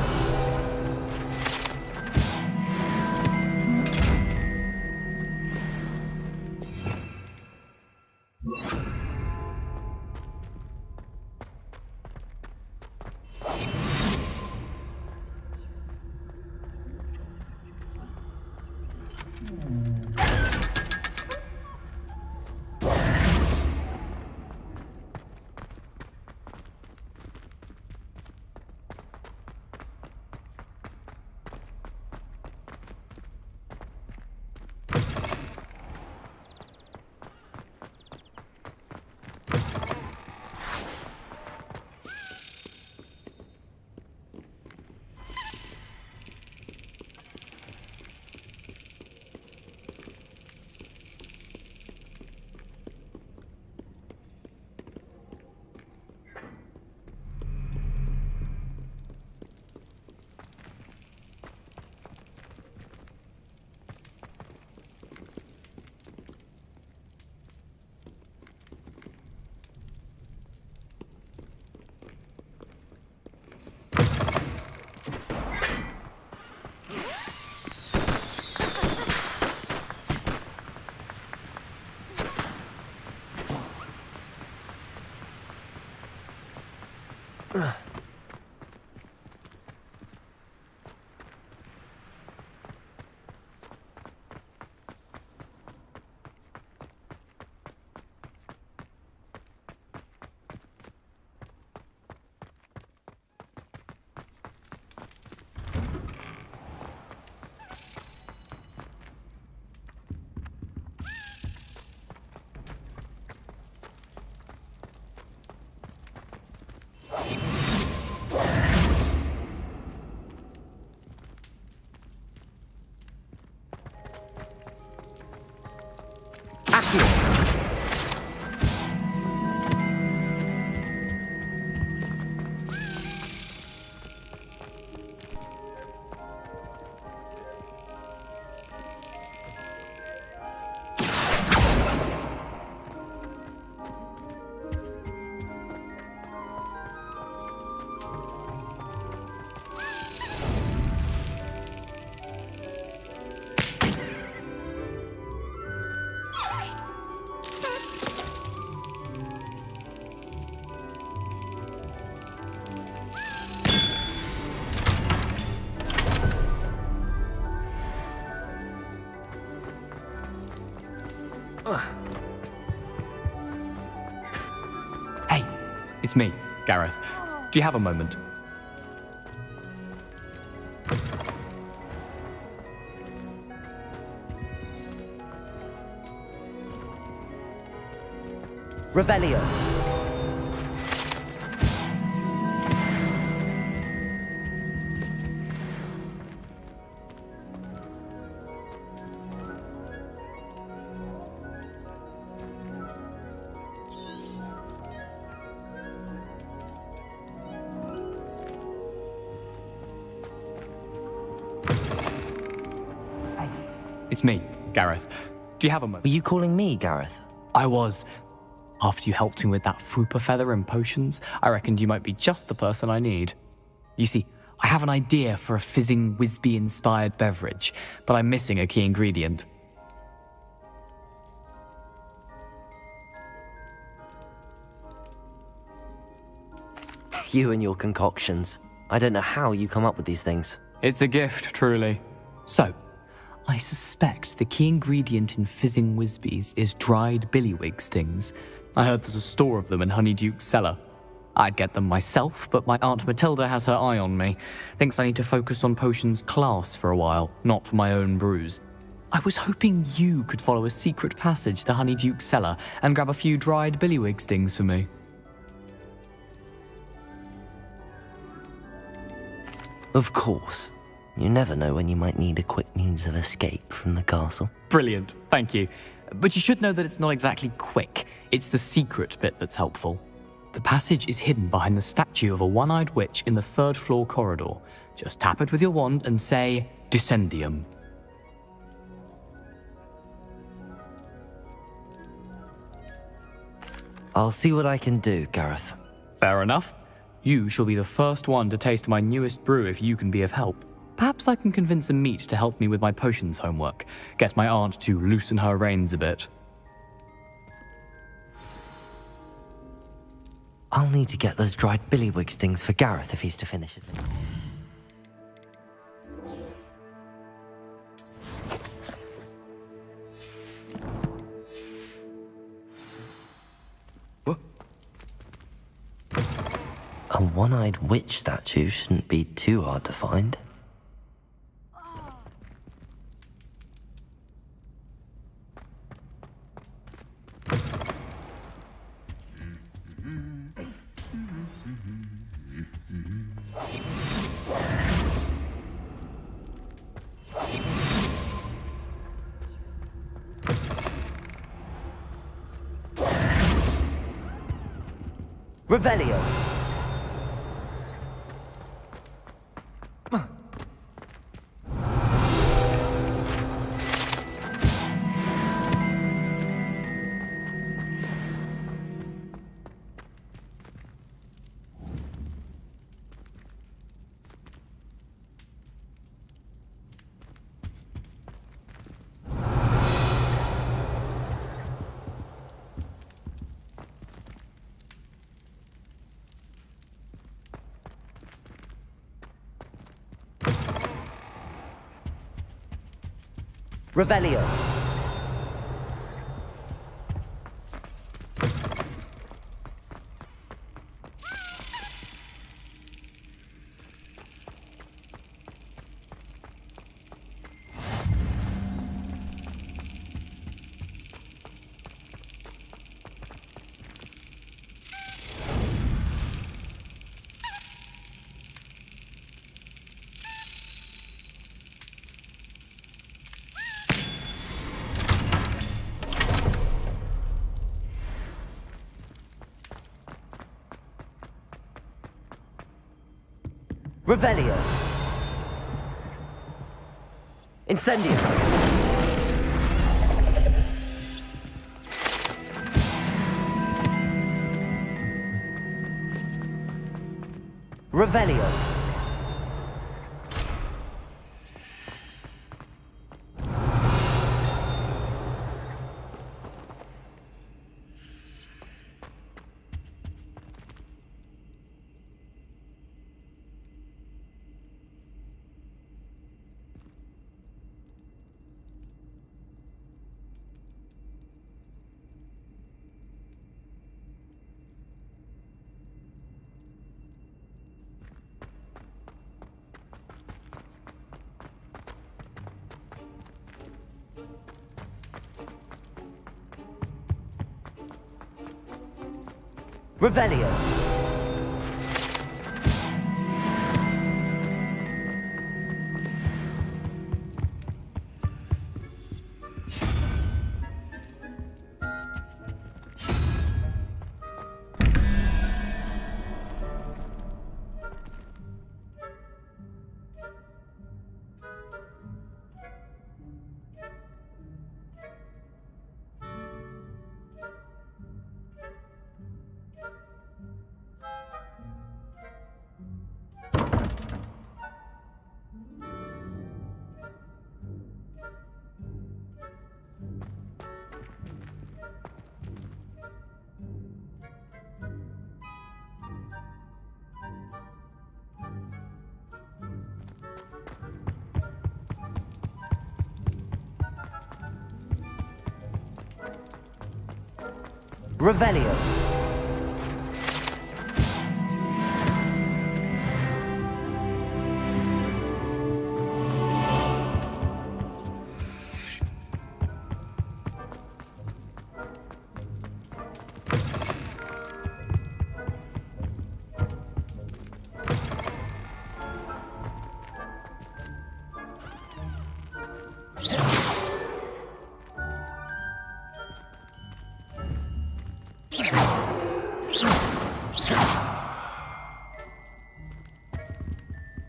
me, Gareth. Do you have a moment? Revelio. It's me, Gareth. Do you have a moment? Were you calling me, Gareth? I was. After you helped me with that fupa feather and potions, I reckoned you might be just the person I need. You see, I have an idea for a fizzing Wisby-inspired beverage, but I'm missing a key ingredient. You and your concoctions. I don't know how you come up with these things. It's a gift, truly. So, I suspect the key ingredient in fizzing Wisbies is dried billywig stings. I heard there's a store of them in Honeyduke's cellar. I'd get them myself, but my Aunt Matilda has her eye on me. Thinks I need to focus on potions class for a while, not for my own brews. I was hoping you could follow a secret passage to Honeyduke's cellar and grab a few dried billywig stings for me. Of course. You never know when you might need a quick means of escape from the castle. Brilliant, thank you. But you should know that it's not exactly quick. It's the secret bit that's helpful. The passage is hidden behind the statue of a one-eyed witch in the third-floor corridor. Just tap it with your wand and say, Descendium. I'll see what I can do, Gareth. Fair enough. You shall be the first one to taste my newest brew if you can be of help. Perhaps I can convince a meat to help me with my potions homework. Get my aunt to loosen her reins a bit. I'll need to get those dried billywig stings for Gareth if he's to finish his meal. A one-eyed witch statue shouldn't be too hard to find. Revelio. Revelio. Revelio. Incendio. Revelio. Revelio. Revelio.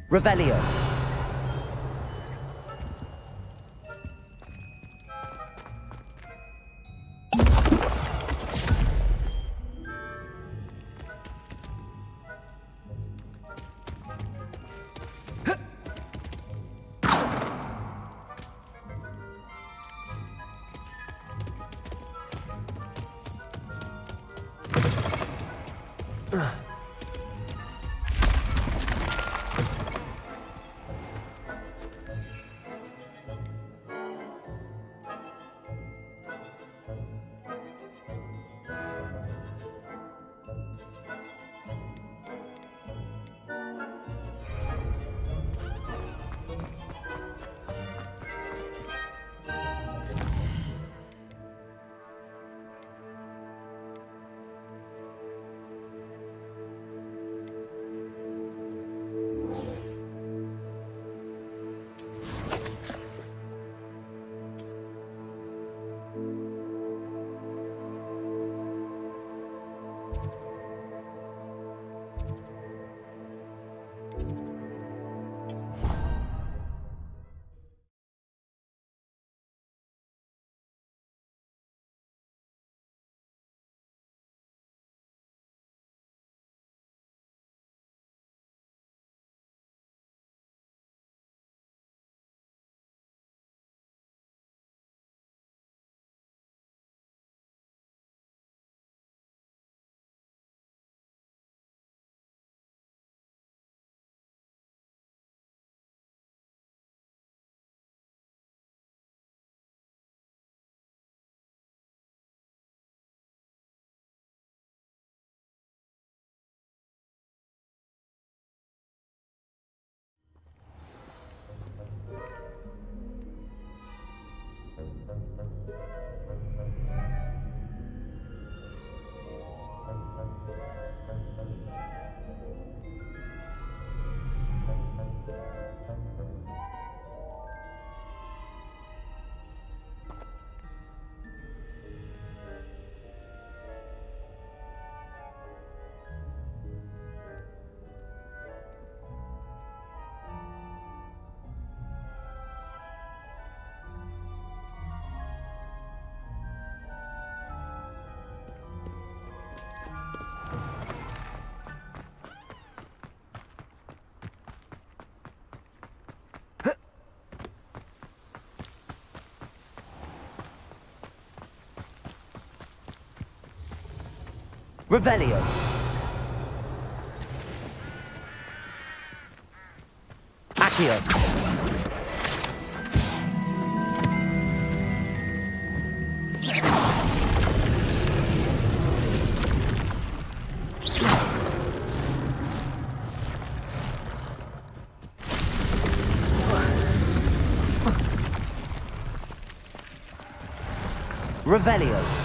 Revelio. Revelio. Accio. Revelio.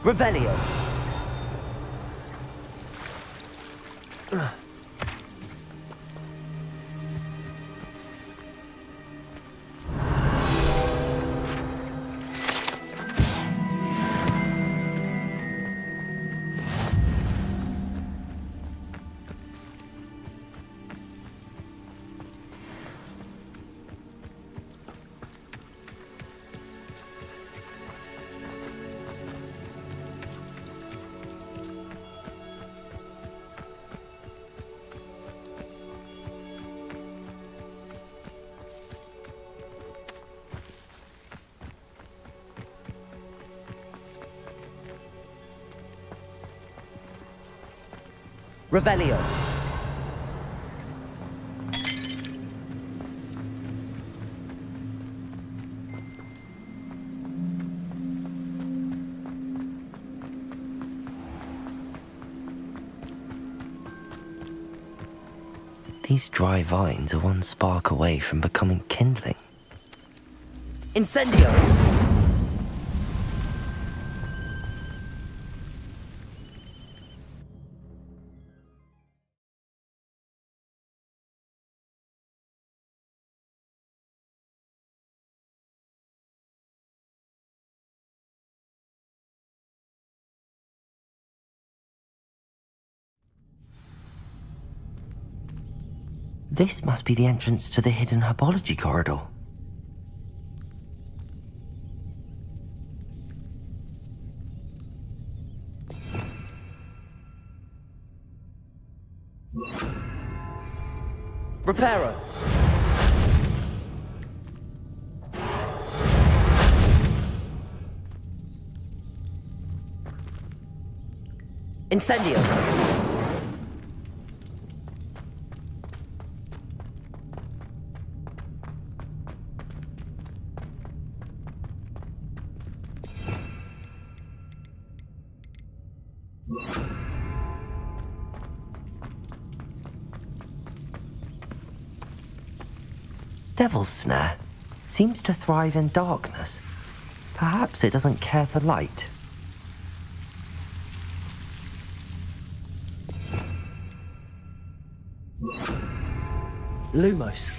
Revelio. Revelio. These dry vines are one spark away from becoming kindling. Incendio! This must be the entrance to the hidden herbology corridor. Reparo. Incendio. Devil's Snare seems to thrive in darkness. Perhaps it doesn't care for light. Lumos.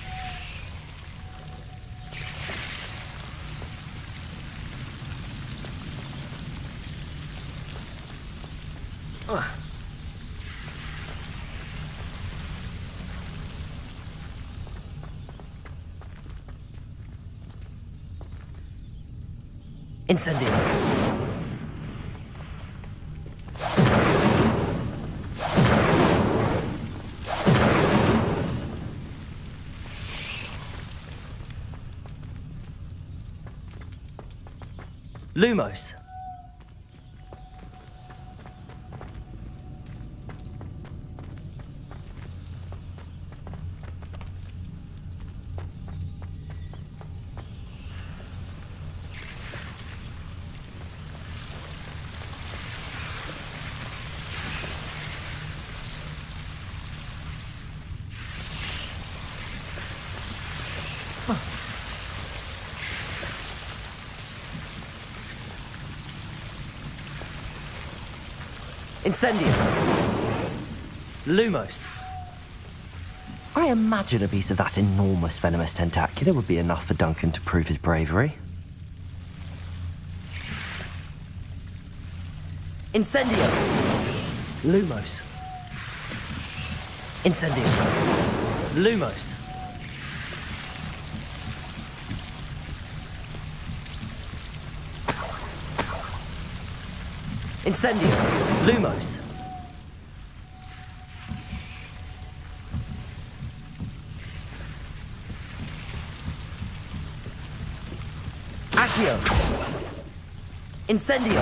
Incendio. Lumos. Incendio. Lumos. I imagine a piece of that enormous venomous tentacular would be enough for Duncan to prove his bravery. Incendio. Lumos. Incendio. Lumos. Incendio. Lumos. Accio. Incendio.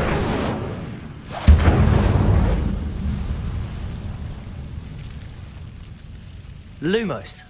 Lumos.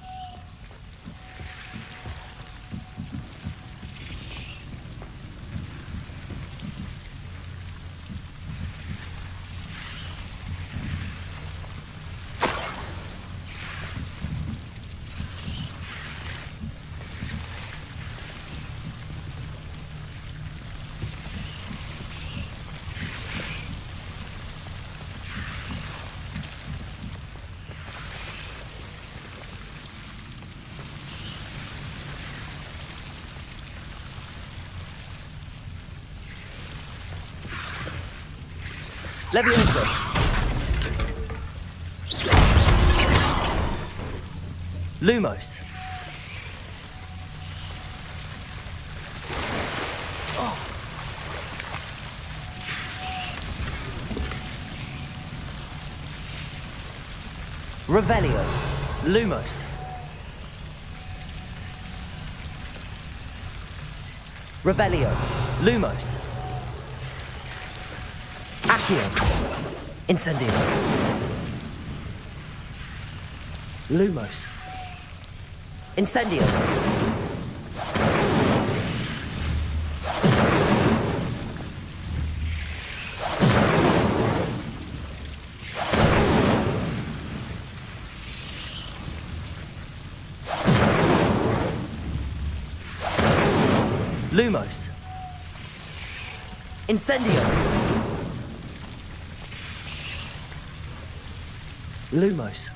Leviosa. Lumos. Revelio. Lumos. Revelio. Lumos. Accio. Incendio. Lumos. Incendio. Lumos. Incendio. Lumos.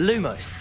Lumos.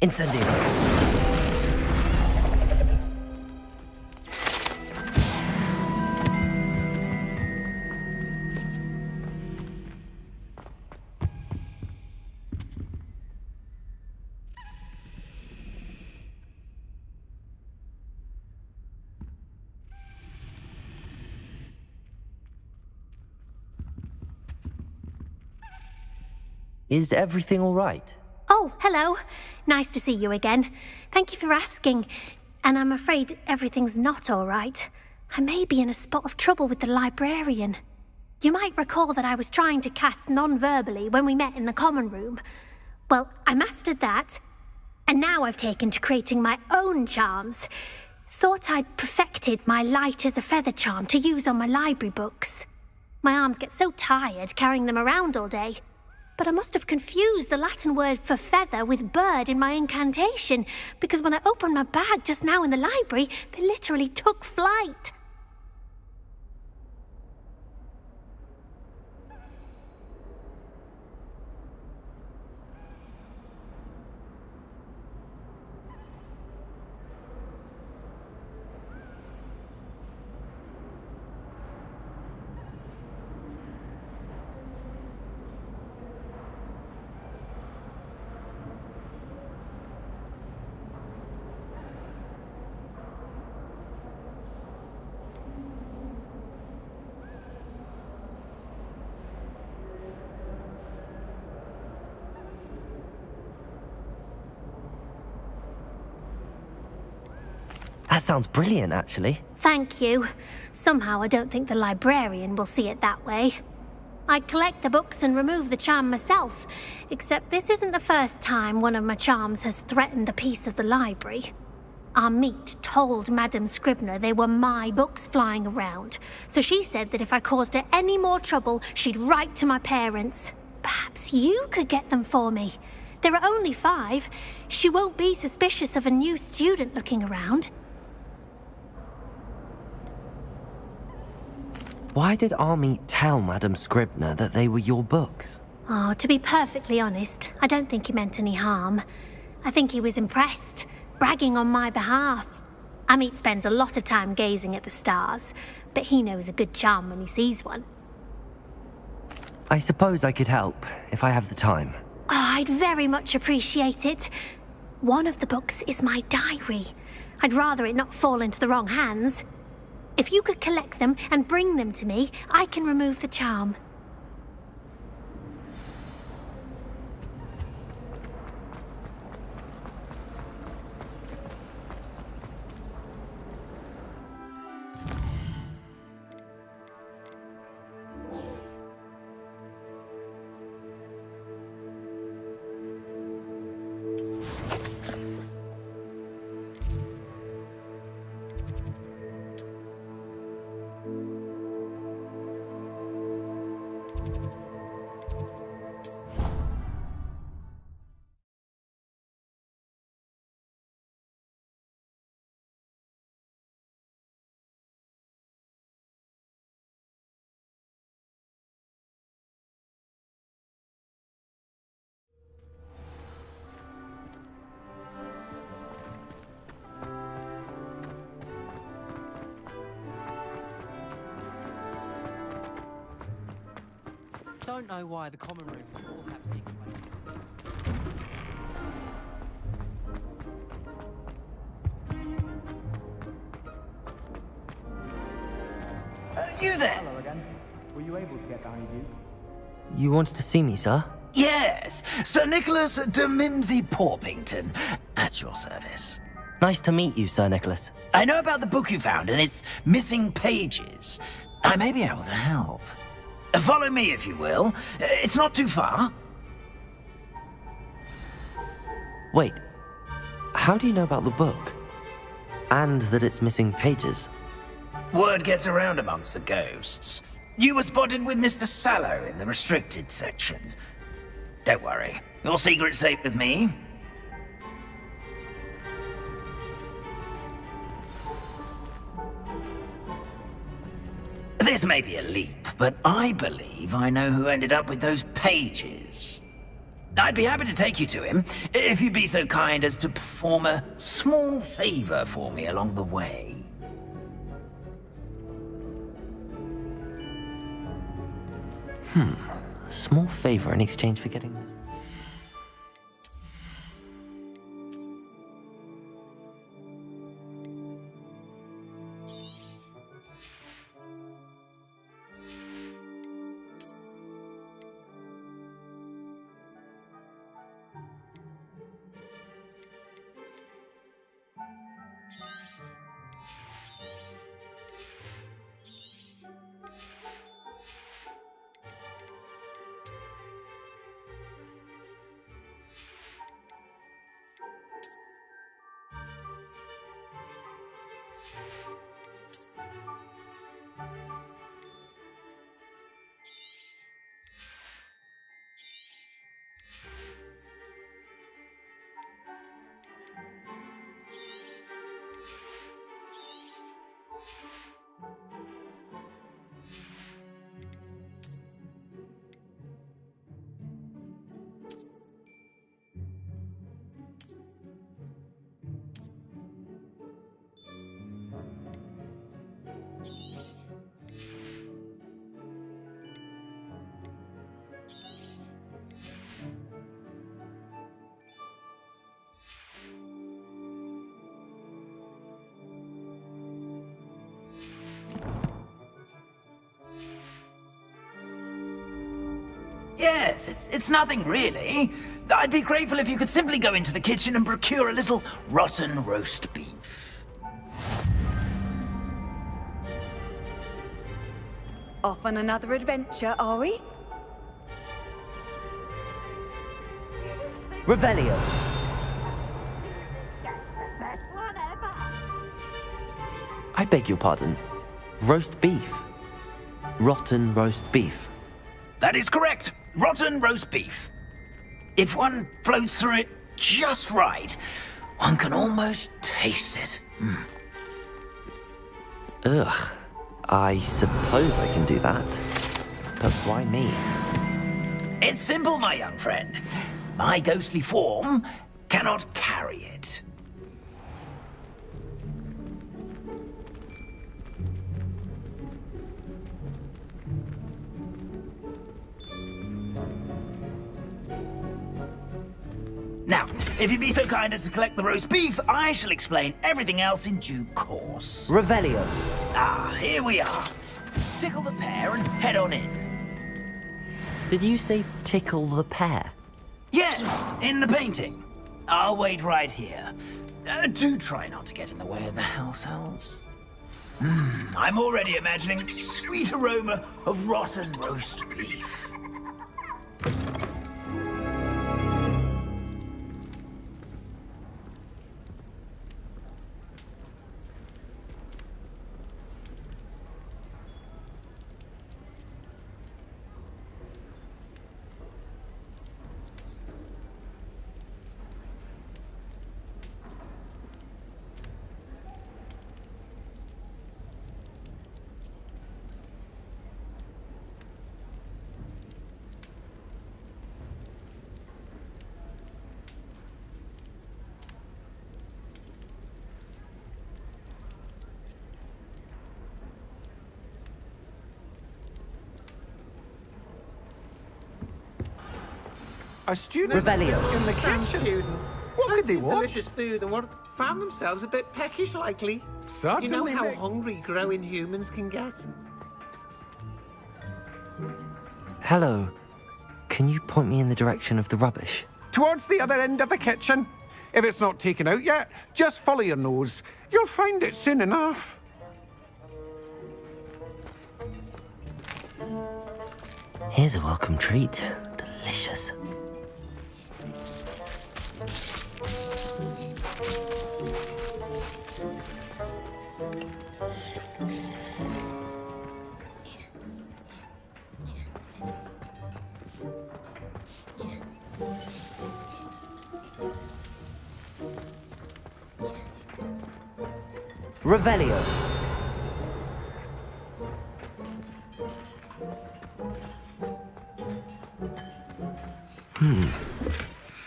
Incendio. Is everything all right? Oh, hello. Nice to see you again. Thank you for asking. And I'm afraid everything's not all right. I may be in a spot of trouble with the librarian. You might recall that I was trying to cast non-verbally when we met in the common room. Well, I mastered that. And now I've taken to creating my own charms. Thought I'd perfected my light as a feather charm to use on my library books. My arms get so tired carrying them around all day. But I must have confused the Latin word for feather with bird in my incantation, because when I opened my bag just now in the library, they literally took flight. That sounds brilliant, actually. Thank you. Somehow I don't think the librarian will see it that way. I'd collect the books and remove the charm myself, except this isn't the first time one of my charms has threatened the peace of the library. Our meet told Madame Scribner they were my books flying around, so she said that if I caused her any more trouble, she'd write to my parents. Perhaps you could get them for me. There are only 5. She won't be suspicious of a new student looking around. Why did Army tell Madame Scribner that they were your books? Oh, to be perfectly honest, I don't think he meant any harm. I think he was impressed, bragging on my behalf. Amit spends a lot of time gazing at the stars, but he knows a good charm when he sees one. I suppose I could help, if I have the time. Oh, I'd very much appreciate it. One of the books is my diary. I'd rather it not fall into the wrong hands. If you could collect them and bring them to me, I can remove the charm. Don't know why the common room all have secret ways. You there? Hello again. Were you able to get behind you? You wanted to see me, sir? Yes, Sir Nicholas de Mimsy Porpington, at your service. Nice to meet you, Sir Nicholas. I know about the book you found and its missing pages. I may be able to help. Follow me, if you will. It's not too far. Wait, how do you know about the book? And that it's missing pages? Word gets around amongst the ghosts. You were spotted with Mr. Sallow in the restricted section. Don't worry, your secret's safe with me. This may be a leap, but I believe I know who ended up with those pages. I'd be happy to take you to him, if you'd be so kind as to perform a small favor for me along the way. A small favor in exchange for getting this. Yes, it's nothing really. I'd be grateful if you could simply go into the kitchen and procure a little rotten roast beef. Off on another adventure, are we? Revelio. I beg your pardon. Roast beef. Rotten roast beef. That is correct. Rotten roast beef. If one floats through it just right, one can almost taste it. Ugh. I suppose I can do that. But why me? It's simple, my young friend. My ghostly form cannot carry it. Now, if you'd be so kind as to collect the roast beef, I shall explain everything else in due course. Revelio. Ah, here we are. Tickle the pear and head on in. Did you say tickle the pear? Yes, in the painting. I'll wait right here. Do try not to get in the way of the house elves. I'm already imagining sweet aroma of rotten roast beef. A student Revelio. in the kitchen. Students. What could they want? Delicious food and what found themselves a bit peckish likely. Certainly. You know how hungry growing humans can get? Hello. Can you point me in the direction of the rubbish? Towards the other end of the kitchen. If it's not taken out yet, just follow your nose. You'll find it soon enough. Here's a welcome treat. Delicious. Revelio.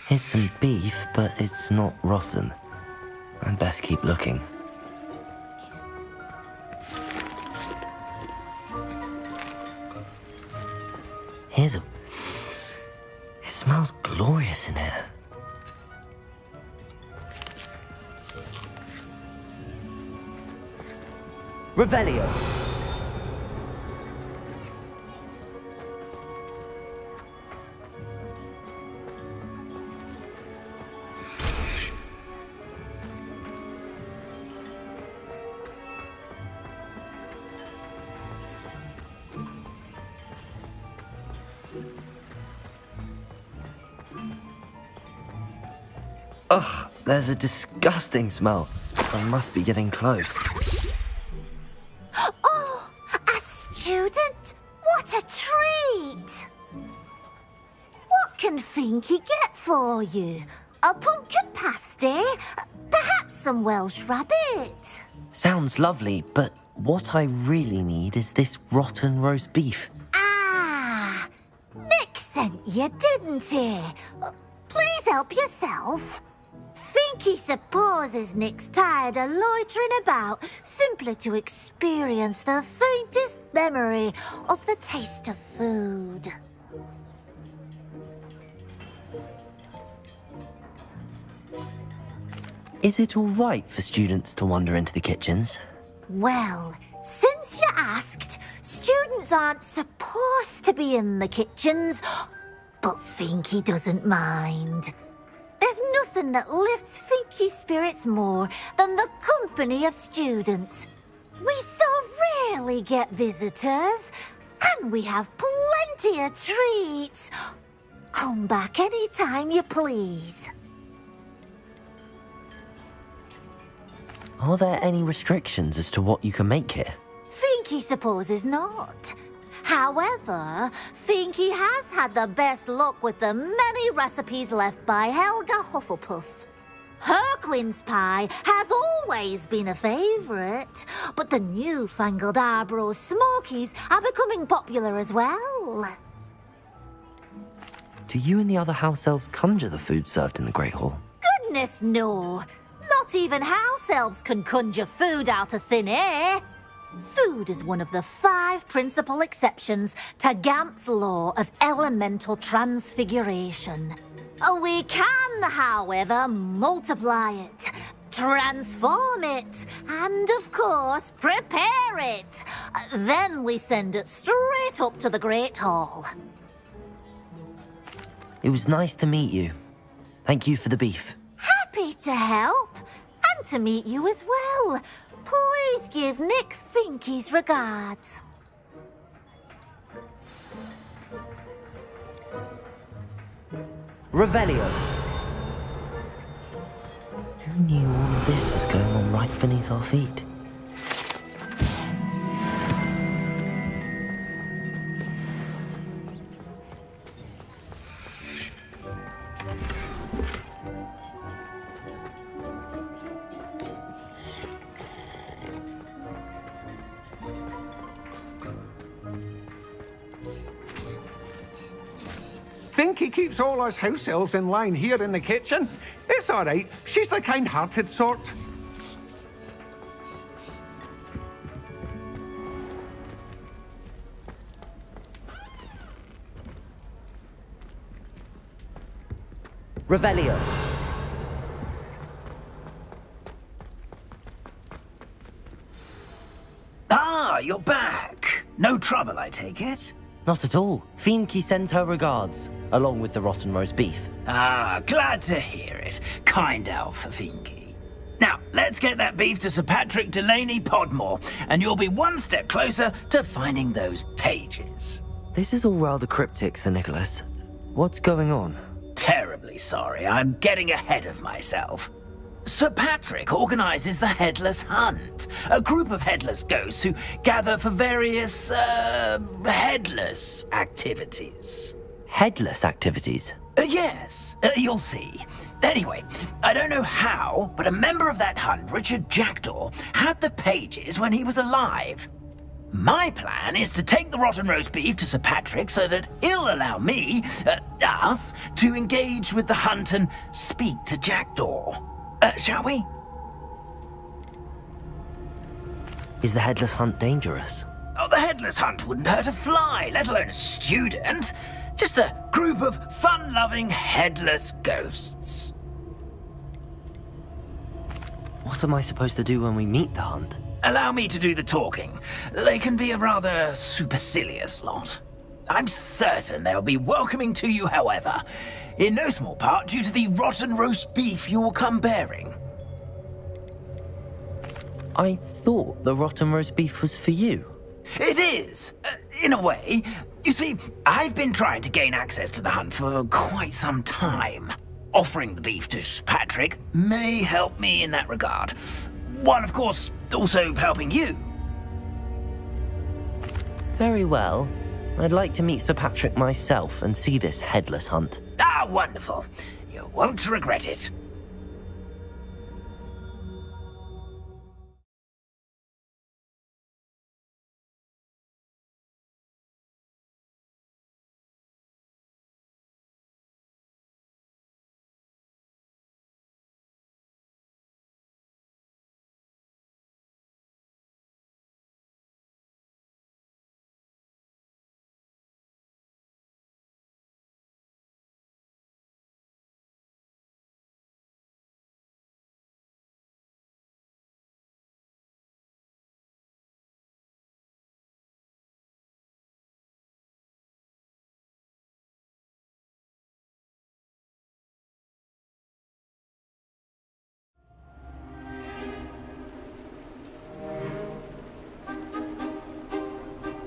Here's some beef, but it's not rotten. I'd best keep looking. Here's a... It smells glorious in here. Revelio. Ugh, there's a disgusting smell. I must be getting close. Oh, a student? What a treat! What can Finky get for you? A pumpkin pasty? Perhaps some Welsh rabbit? Sounds lovely, but what I really need is this rotten roast beef. Ah, Nick sent you, didn't he? Please help yourself. Finky supposes Nick's tired of loitering about simply to experience the faintest memory of the taste of food. Is it all right for students to wander into the kitchens? Well, since you asked, students aren't supposed to be in the kitchens, but Finky doesn't mind. There's nothing that lifts Finky's spirits more than the company of students. We so rarely get visitors, and we have plenty of treats. Come back any time you please. Are there any restrictions as to what you can make here? Finky supposes not. However, Finky has had the best luck with the many recipes left by Helga Hufflepuff. Her quince pie has always been a favourite, but the newfangled Arbroath Smokies are becoming popular as well. Do you and the other house elves conjure the food served in the Great Hall? Goodness no! Not even house elves can conjure food out of thin air. Food is one of the 5 principal exceptions to Gamp's law of elemental transfiguration. We can, however, multiply it, transform it, and, of course, prepare it. Then we send it straight up to the Great Hall. It was nice to meet you. Thank you for the beef. Happy to help, and to meet you as well. Please give Nick Finky's regards. Revelio. Who knew all of this was going on right beneath our feet? Finky keeps all us house elves in line here in the kitchen. It's all right. She's the kind-hearted sort. Revelio. Ah, you're back. No trouble, I take it? Not at all. Finky sends her regards, along with the rotten roast beef. Ah, glad to hear it. Kind elf for Finky. Now, let's get that beef to Sir Patrick Delaney Podmore, and you'll be one step closer to finding those pages. This is all rather cryptic, Sir Nicholas. What's going on? Terribly sorry, I'm getting ahead of myself. Sir Patrick organises the Headless Hunt, a group of headless ghosts who gather for various, headless activities. Headless activities? Yes, you'll see. Anyway, I don't know how, but a member of that hunt, Richard Jackdaw, had the pages when he was alive. My plan is to take the rotten roast beef to Sir Patrick so that he'll allow me, us, to engage with the hunt and speak to Jackdaw. Shall we? Is the headless hunt dangerous? Oh, the headless hunt wouldn't hurt a fly, let alone a student. Just a group of fun-loving headless ghosts. What am I supposed to do when we meet the hunt? Allow me to do the talking. They can be a rather supercilious lot. I'm certain they'll be welcoming to you, however, in no small part due to the rotten roast beef you'll come bearing. I thought the rotten roast beef was for you. It is, in a way. You see, I've been trying to gain access to the hunt for quite some time. Offering the beef to Patrick may help me in that regard. While, of course, also helping you. Very well. I'd like to meet Sir Patrick myself and see this headless hunt. Ah, wonderful. You won't regret it.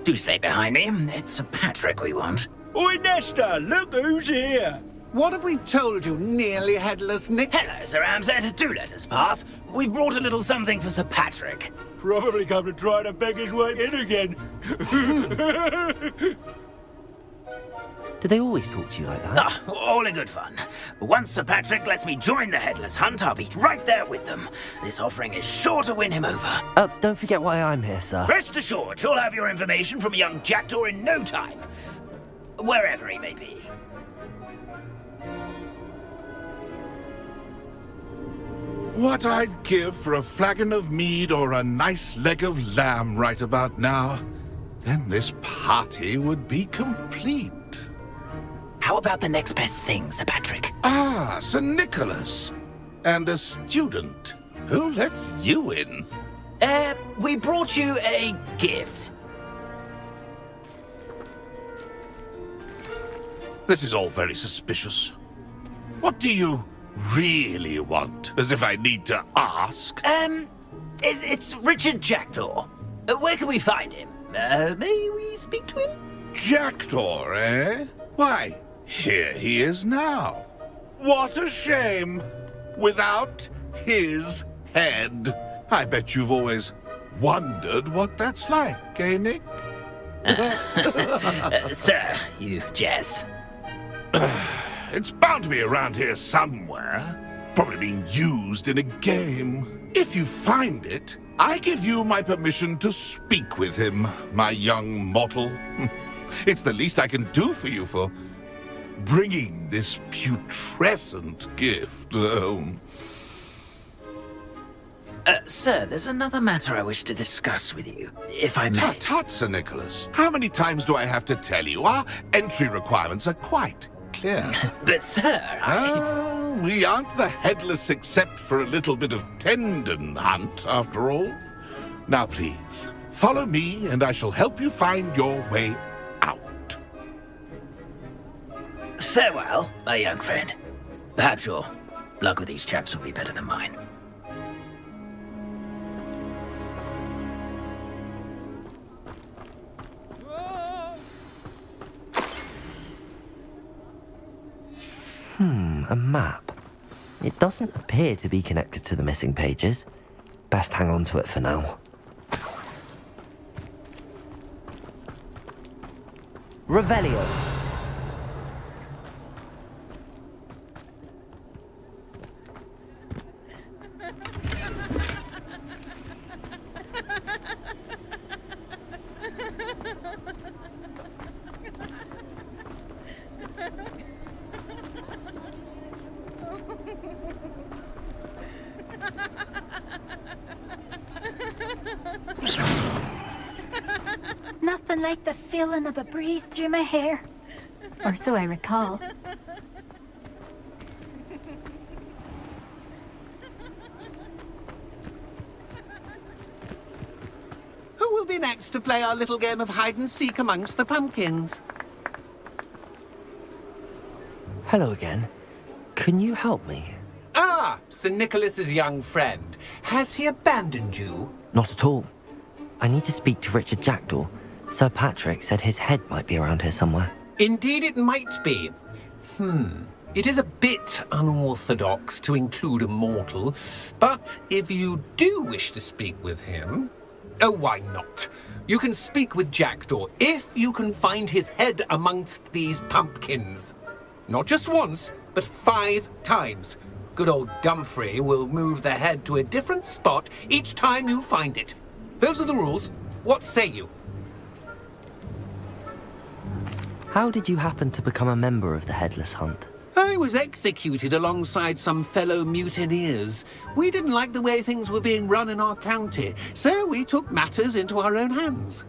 Do stay behind me. It's Sir Patrick we want. Oi, Nesta, look who's here. What have we told you, nearly headless Nick? Hello, Sir Ramsed. Do let us pass. We've brought a little something for Sir Patrick. Probably come to try to beg his way in again. Do they always talk to you like that? Ah, all in good fun. Once Sir Patrick lets me join the headless hunt, I'll be right there with them. This offering is sure to win him over. Don't forget why I'm here, sir. Rest assured, you'll have your information from young Jackdaw in no time. Wherever he may be. What I'd give for a flagon of mead or a nice leg of lamb right about now. Then this party would be complete. How about the next best thing, Sir Patrick? Ah, Sir Nicholas. And a student. Who let you in? We brought you a gift. This is all very suspicious. What do you really want? As if I need to ask? It's Richard Jackdaw. Where can we find him? May we speak to him? Jackdaw, eh? Why, here he is now. What a shame. Without his head. I bet you've always wondered what that's like, eh, Nick? Sir, you jest. It's bound to be around here somewhere. Probably being used in a game. If you find it, I give you my permission to speak with him, my young mortal. It's the least I can do for you for bringing this putrescent gift home. Sir, there's another matter I wish to discuss with you, if I may. Tut, tut, Sir Nicholas. How many times do I have to tell you? Our entry requirements are quite clear. But, sir, we aren't the headless except for a little bit of tendon hunt, after all. Now, please, follow me, and I shall help you find your way out. Farewell, my young friend. Perhaps your luck with these chaps will be better than mine. A map. It doesn't appear to be connected to the missing pages. Best hang on to it for now. Revelio. Nothing like the feeling of a breeze through my hair. Or so I recall. Who will be next to play our little game of hide and seek amongst the pumpkins? Hello again. Can you help me? Ah, Sir Nicholas's young friend. Has he abandoned you? Not at all. I need to speak to Richard Jackdaw. Sir Patrick said his head might be around here somewhere. Indeed it might be. It is a bit unorthodox to include a mortal, but if you do wish to speak with him... Oh, why not? You can speak with Jackdaw if you can find his head amongst these pumpkins. Not just once, but 5 times. Good old Dumfrey will move the head to a different spot each time you find it. Those are the rules. What say you? How did you happen to become a member of the Headless Hunt? I was executed alongside some fellow mutineers. We didn't like the way things were being run in our county, so we took matters into our own hands.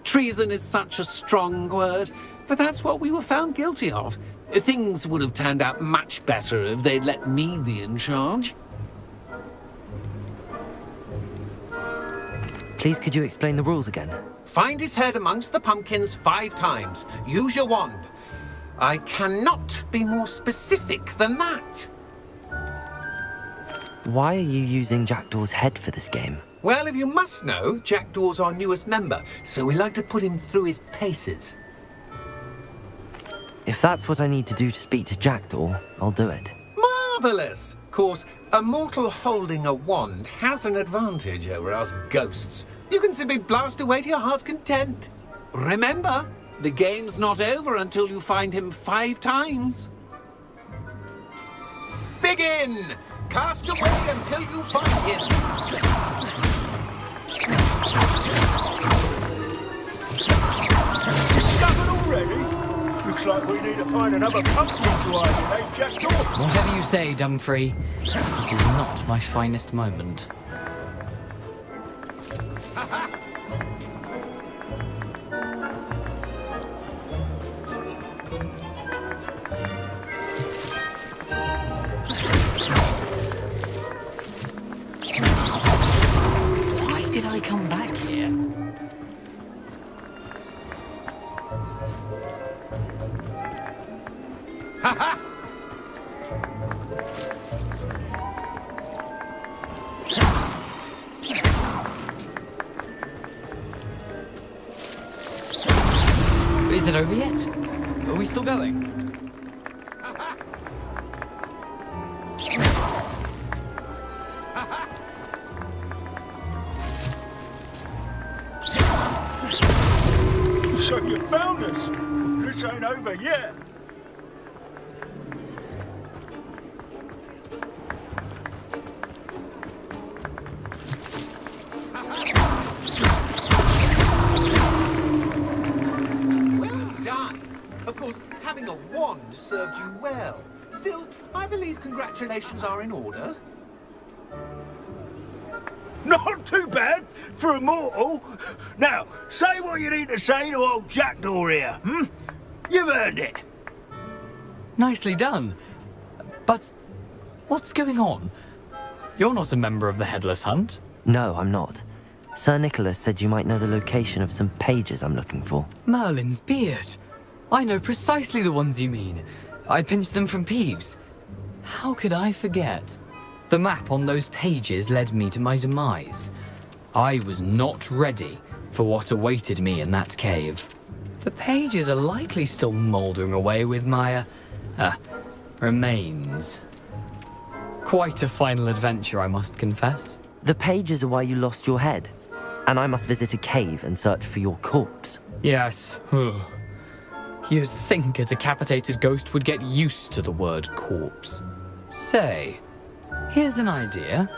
Treason is such a strong word, but that's what we were found guilty of. Things would have turned out much better if they'd let me be in charge. Please, could you explain the rules again? Find his head amongst the pumpkins 5 times. Use your wand. I cannot be more specific than that. Why are you using Jackdaw's head for this game? Well, if you must know, Jackdaw's our newest member, so we like to put him through his paces. If that's what I need to do to speak to Jackdaw, I'll do it. Marvellous! Of course, a mortal holding a wand has an advantage over us ghosts. You can simply blast away to your heart's content. Remember, the game's not over until you find him 5 times. Begin! Cast away until you find him. Discovered already? Looks like we need to find another pumpkin to hide in, eh, Jackdaw? Whatever you say, Dumfrey. This is not my finest moment. Why did I come back here? Ha ha! Is it over yet? Are we still going? So you found us. This ain't over yet. Of course, having a wand served you well. Still, I believe congratulations are in order. Not too bad for a mortal. Now, say what you need to say to old Jackdaw here, You've earned it. Nicely done. But what's going on? You're not a member of the Headless Hunt. No, I'm not. Sir Nicholas said you might know the location of some pages I'm looking for. Merlin's beard. I know precisely the ones you mean. I pinched them from Peeves. How could I forget? The map on those pages led me to my demise. I was not ready for what awaited me in that cave. The pages are likely still mouldering away with my, remains. Quite a final adventure, I must confess. The pages are why you lost your head, and I must visit a cave and search for your corpse. Yes. You'd think a decapitated ghost would get used to the word corpse. Say, here's an idea.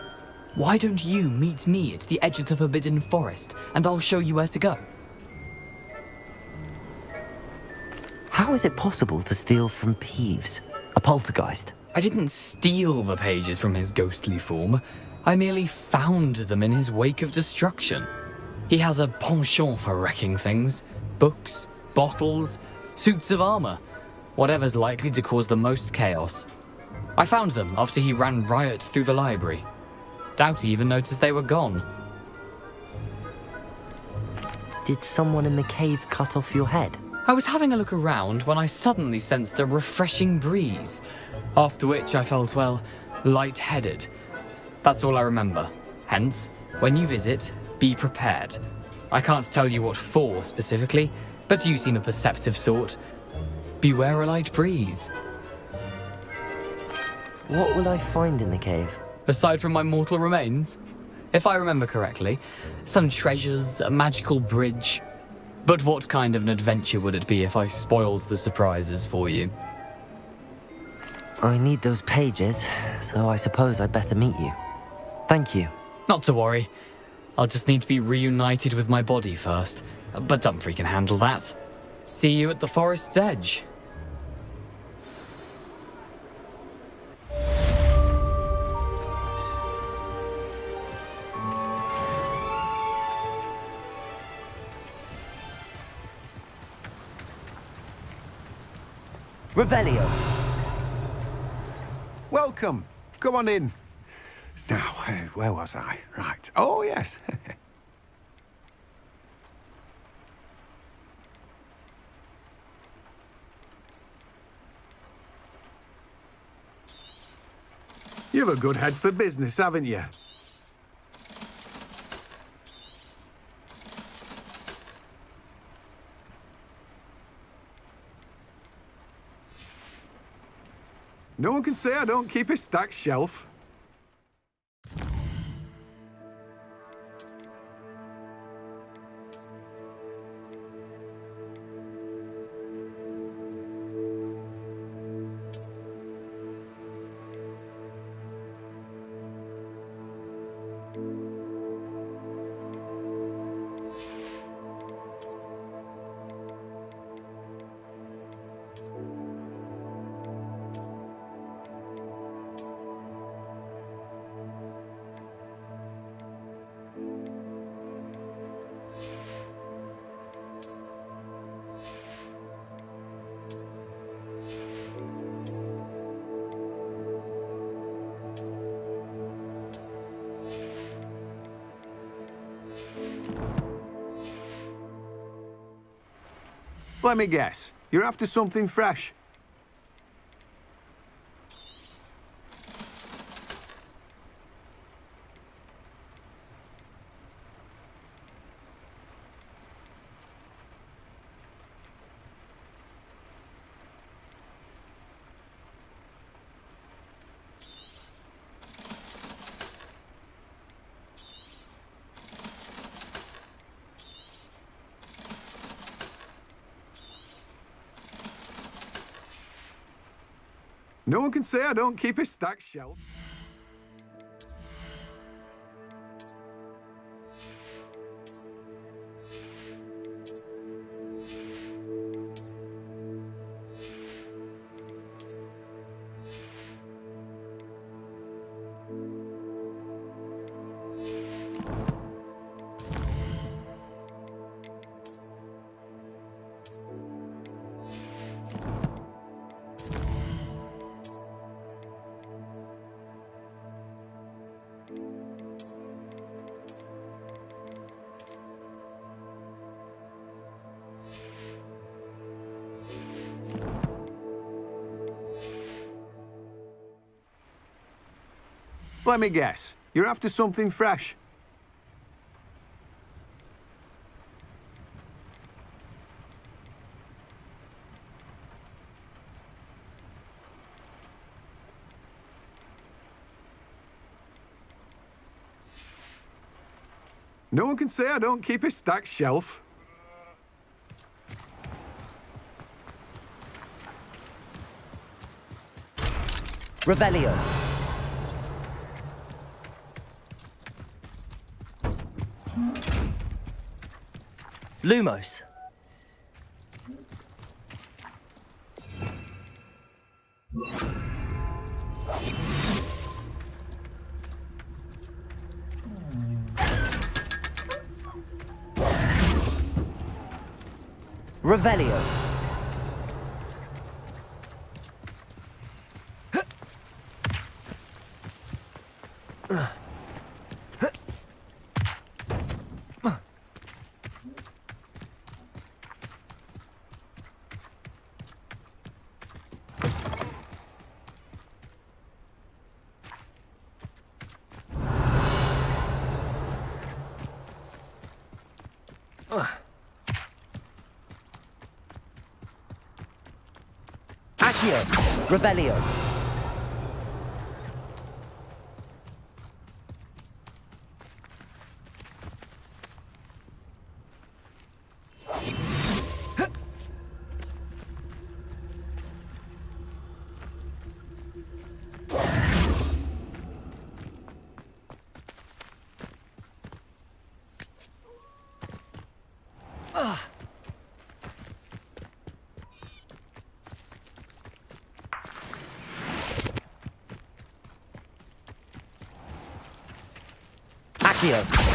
Why don't you meet me at the edge of the Forbidden Forest, and I'll show you where to go? How is it possible to steal from Peeves, a poltergeist? I didn't steal the pages from his ghostly form. I merely found them in his wake of destruction. He has a penchant for wrecking things. Books, bottles, suits of armor. Whatever's likely to cause the most chaos. I found them after he ran riot through the library. Doubt he even noticed they were gone. Did someone in the cave cut off your head? I was having a look around when I suddenly sensed a refreshing breeze, after which I felt, well, lightheaded. That's all I remember. Hence, when you visit, be prepared. I can't tell you what for specifically, but you seem a perceptive sort. Beware a light breeze. What will I find in the cave? Aside from my mortal remains? If I remember correctly, some treasures, a magical bridge. But what kind of an adventure would it be if I spoiled the surprises for you? I need those pages, so I suppose I'd better meet you. Thank you. Not to worry. I'll just need to be reunited with my body first. But Dumfrey can handle that. See you at the forest's edge. Revelio. Welcome. Come on in. Now, where was I? Right. Oh, yes. You've a good head for business, haven't you? No one can say I don't keep a stacked shelf. Let me guess. You're after something fresh. No one can say I don't keep a stacked shelf. Let me guess. You're after something fresh. No one can say I don't keep a stacked shelf. Revelio. Lumos. Revelio. Accio. Revelio. Accio.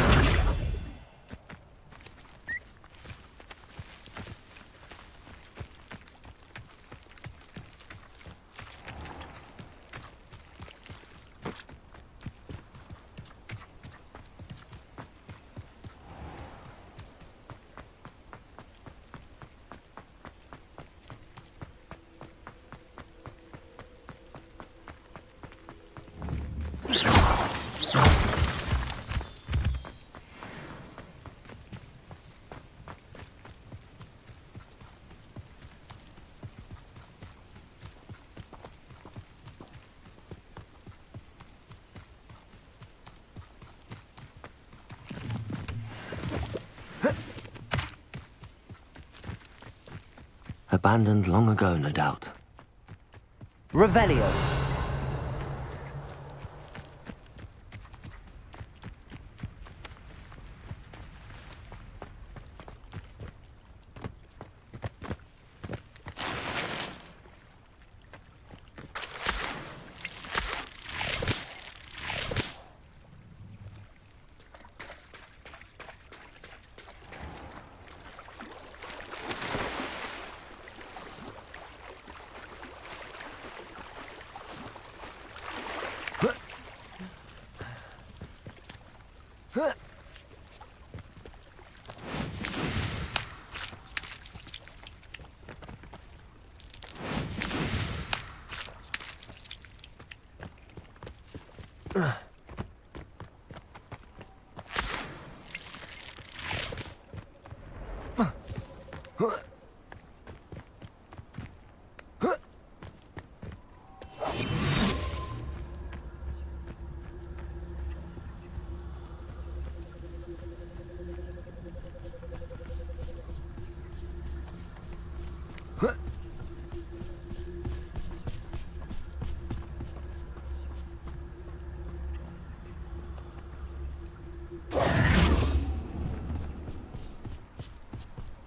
Abandoned long ago, no doubt. Revelio.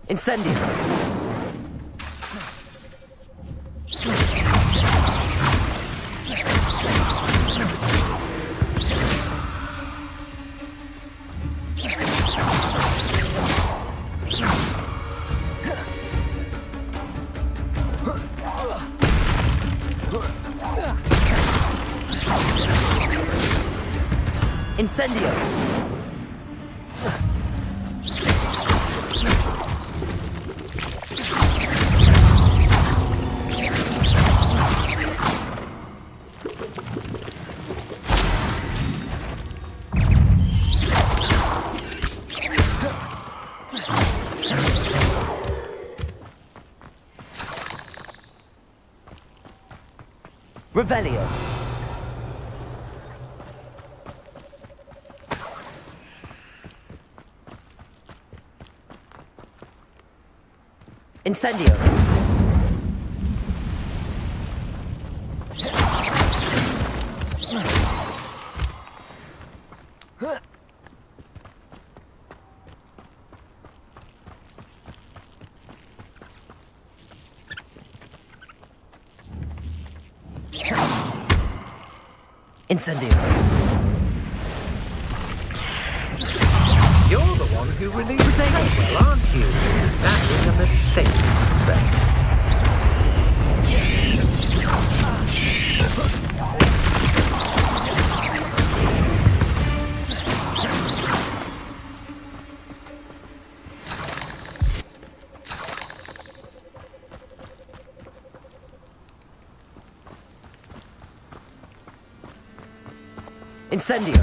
Incendio. Incendio. Revelio. Incendio. Incendio. You're the one who released Ravenclaw, aren't you? That is a mistake, my friend. Incendio!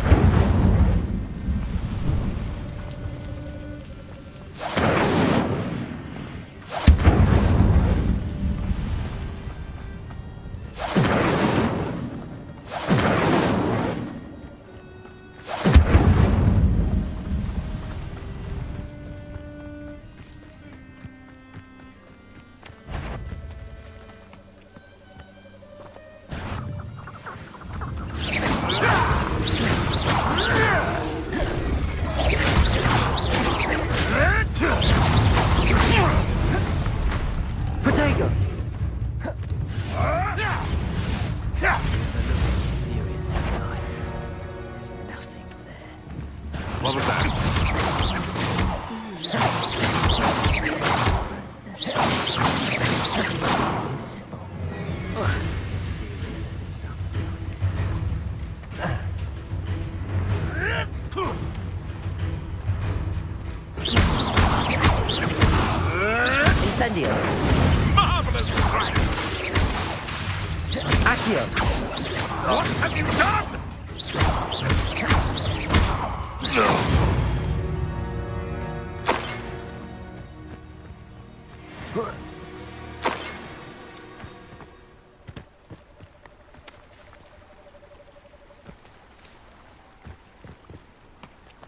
What was that? Incendio. Marvelous strike! Accio. What have you done?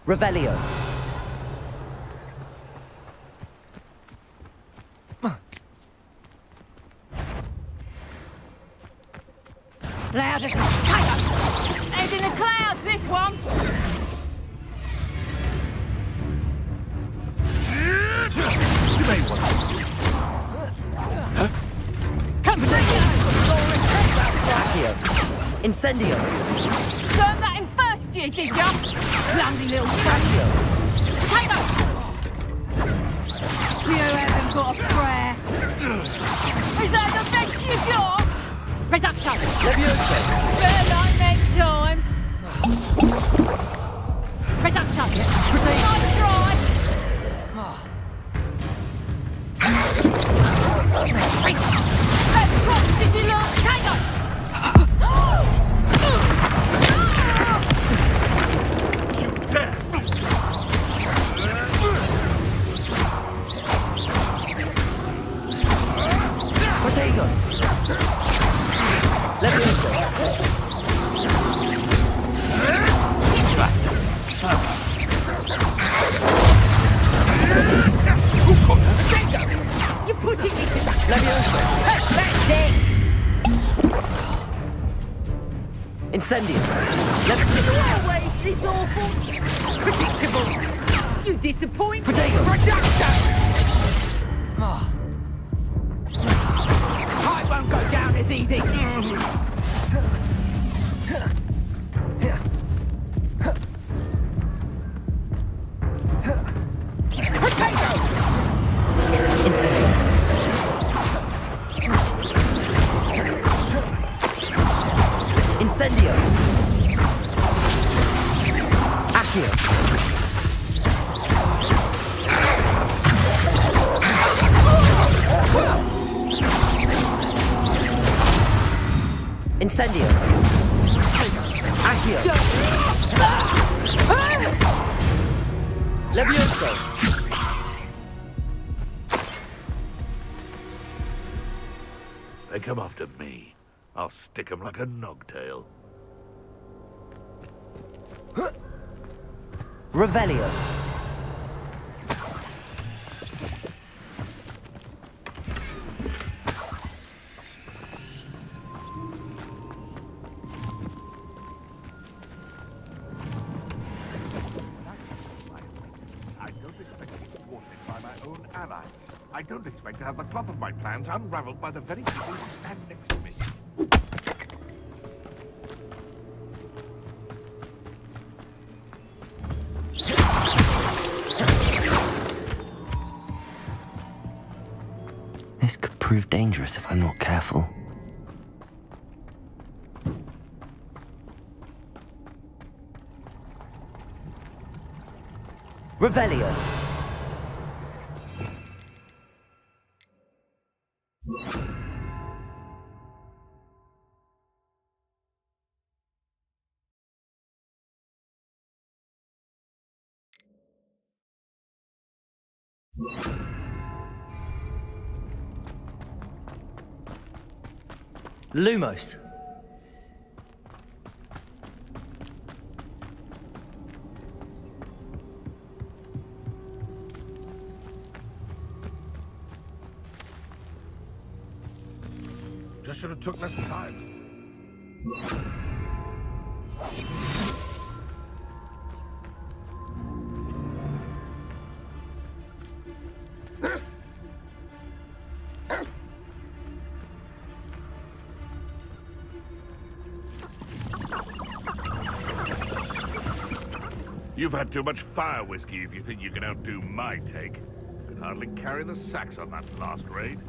Revelio. Loud as a tiger! And in the clouds, this one! You may want Come Accio. Incendio. Learned that in first year, did ya? Clumsy little Accio. Potato! You haven't got a prayer. Is that the best you've got? Reduction! Levioso. Better like next time. Reduction! Nice try! Let's cross, did you look? Tango! You dare! Potato. Levioso. You're putting me to that! Levioso. That's it! Incendio. Always this awful! Predictable! You disappoint! Potato. Production! I won't go down as easy! Potato! Incendio. Incendio. Accio. Incendio. Accio. Levioso. They come after me. I'll stick 'em like a nogtail. Revelio. I don't expect to be thwarted by my own allies. I don't expect to have the cloth of my plans unraveled by the very people who stand next to me. prove dangerous if I'm not careful. Revelio! Lumos. Just should have took less time. You've had too much fire whiskey if you think you can outdo my take. Could hardly carry the sacks on that last raid.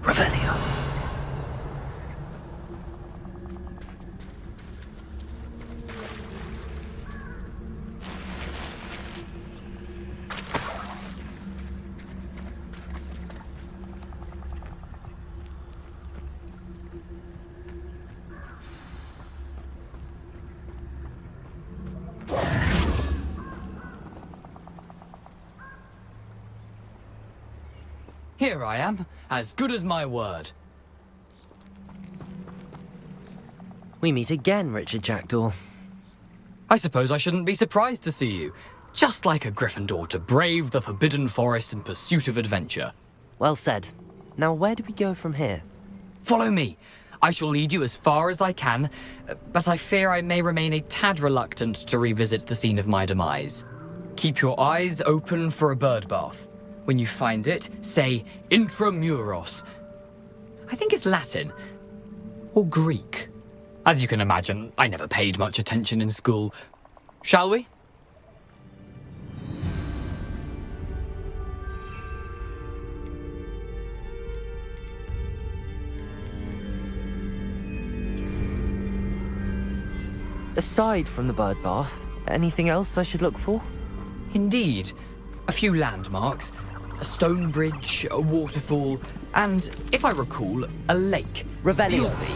Revelio. Here I am, as good as my word. We meet again, Richard Jackdaw. I suppose I shouldn't be surprised to see you. Just like a Gryffindor to brave the Forbidden Forest in pursuit of adventure. Well said. Now where do we go from here? Follow me. I shall lead you as far as I can, but I fear I may remain a tad reluctant to revisit the scene of my demise. Keep your eyes open for a bird bath. When you find it, say intramuros. I think it's Latin. Or Greek. As you can imagine, I never paid much attention in school. Shall we? Aside from the bird bath, anything else I should look for? Indeed. A few landmarks. A stone bridge, a waterfall, and, if I recall, a lake. Revelio. You'll see.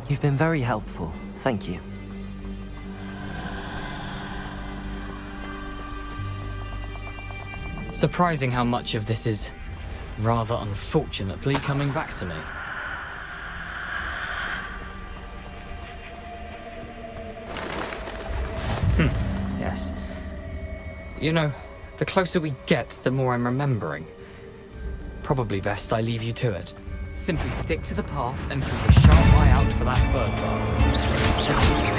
You've been very helpful. Thank you. Surprising how much of this is, rather unfortunately, coming back to me. Yes. You know, the closer we get, the more I'm remembering. Probably best I leave you to it. Simply stick to the path and keep a sharp eye out for that bird bath.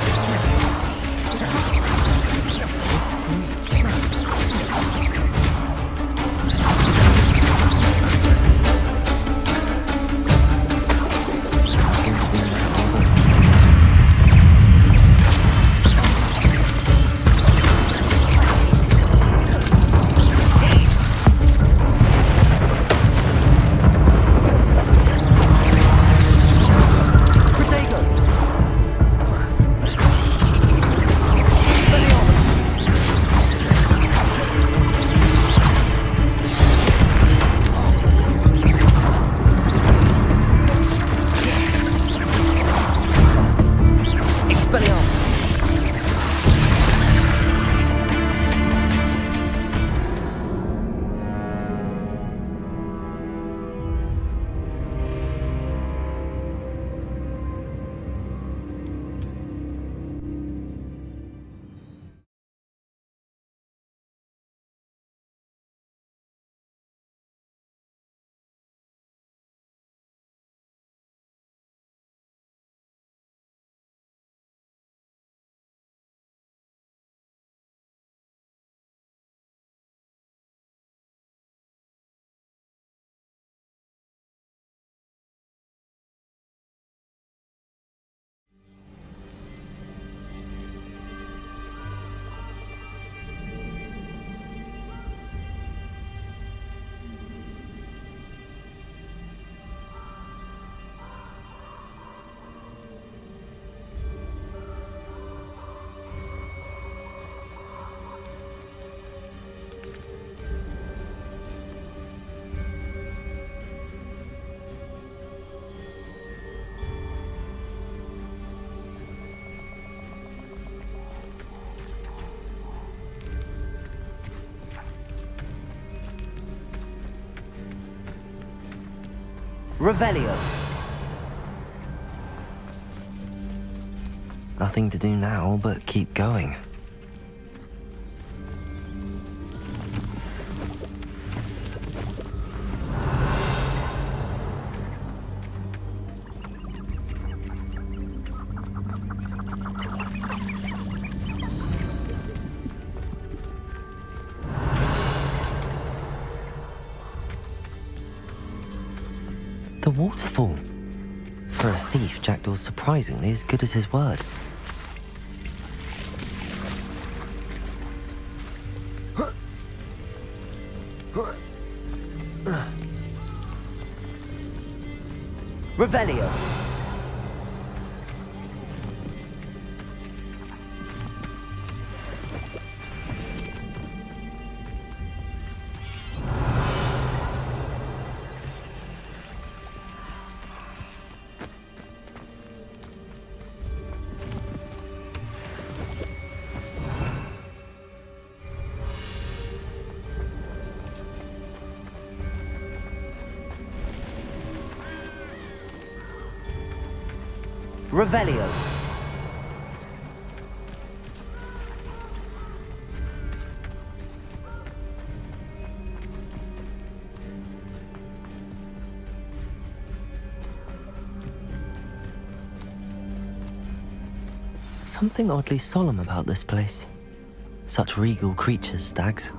Revelio. Nothing to do now but keep going. The waterfall. For a thief, Jackdaw's surprisingly as good as his word. Revelio. Revelio. Something oddly solemn about this place. Such regal creatures, stags.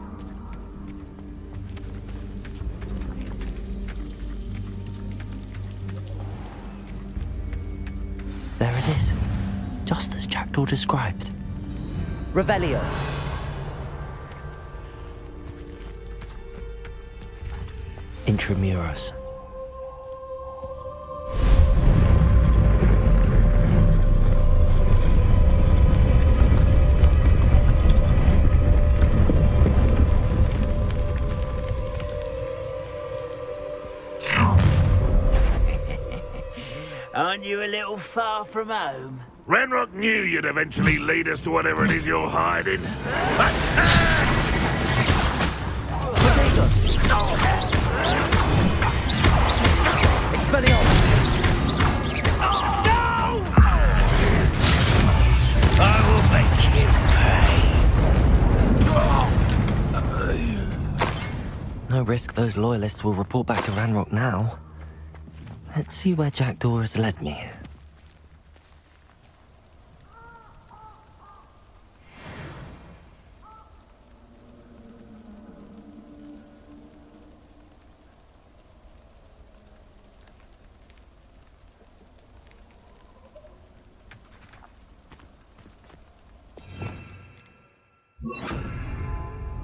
There it is, just as Jackdaw described. Revelio. Intramuros. Aren't you a little far from home? Ranrock knew you'd eventually lead us to whatever it is you're hiding. Expelliarmus! No! I will make you pay. No risk those loyalists will report back to Ranrock now. Let's see where Jackdaw has led me.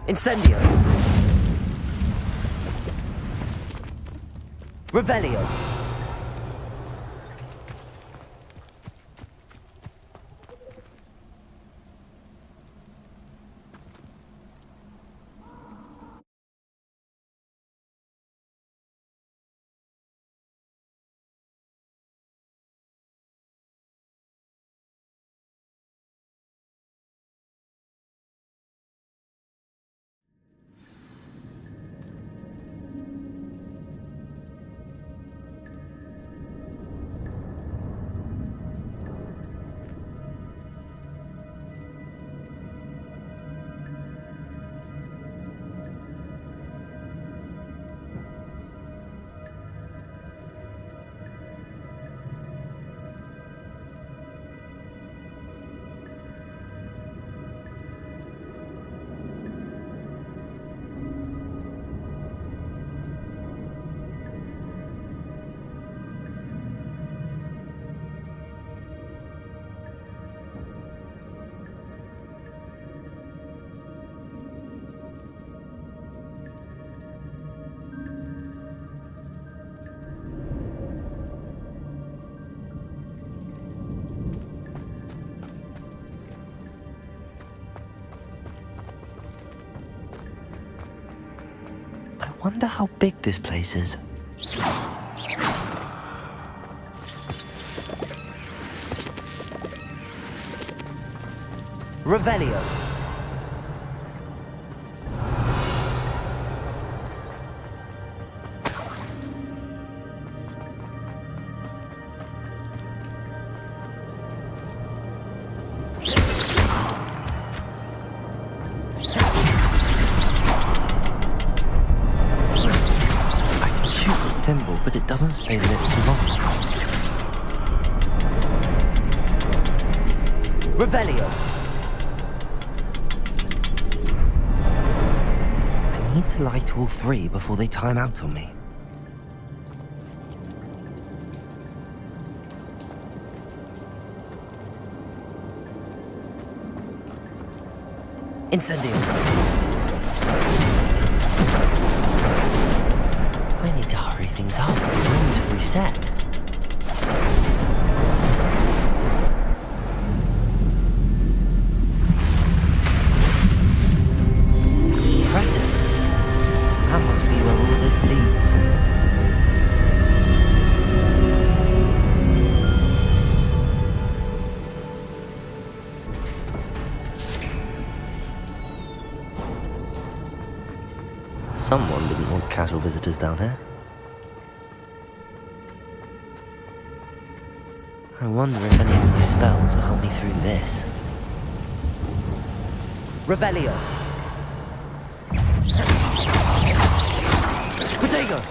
Incendio. Revelio. I wonder how big this place is. Revelio. symbol, but it doesn't stay lit for long. Revelio! I need to light all three before they time out on me. Incendio! I need to hurry things up. The rooms have reset. Impressive. That must be where all this leads. Someone didn't want casual visitors down here. I wonder if any of my spells will help me through this. Revelio! Potato!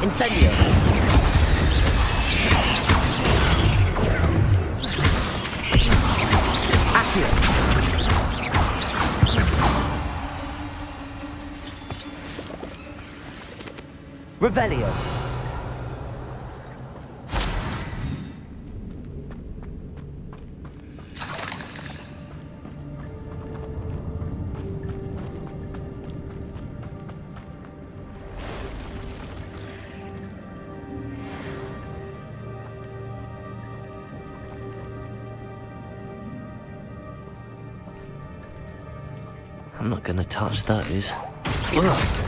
Incendio! Accio! Revelio! I'm not gonna touch those. Ugh.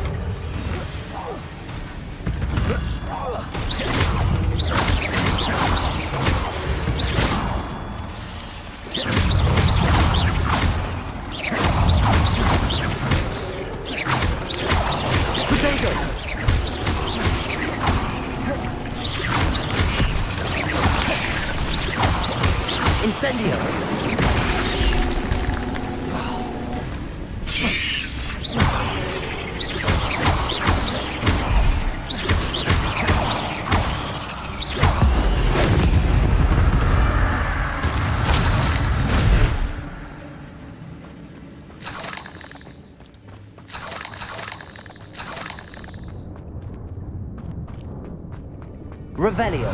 Incendio! Revelio!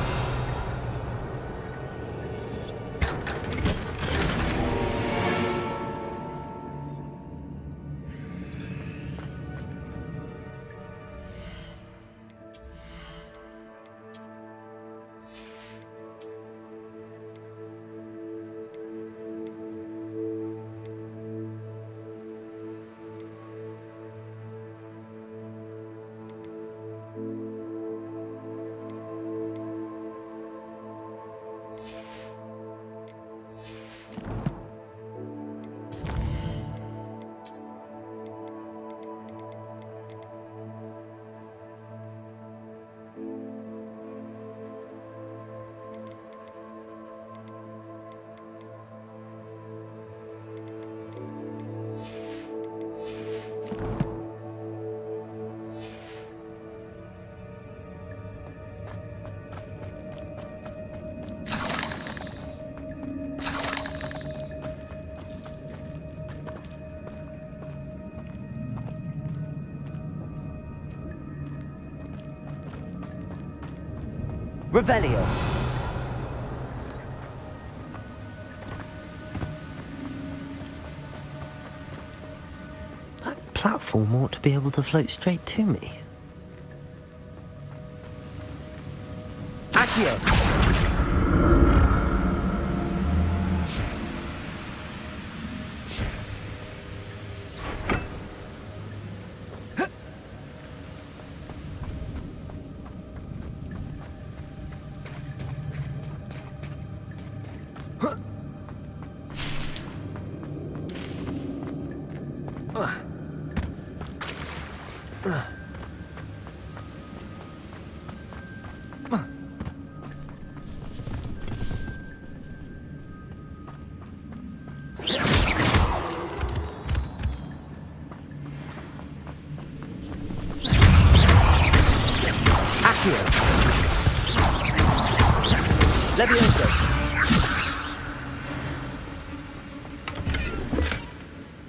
Revelio! That platform ought to be able to float straight to me. Accio! Levioso!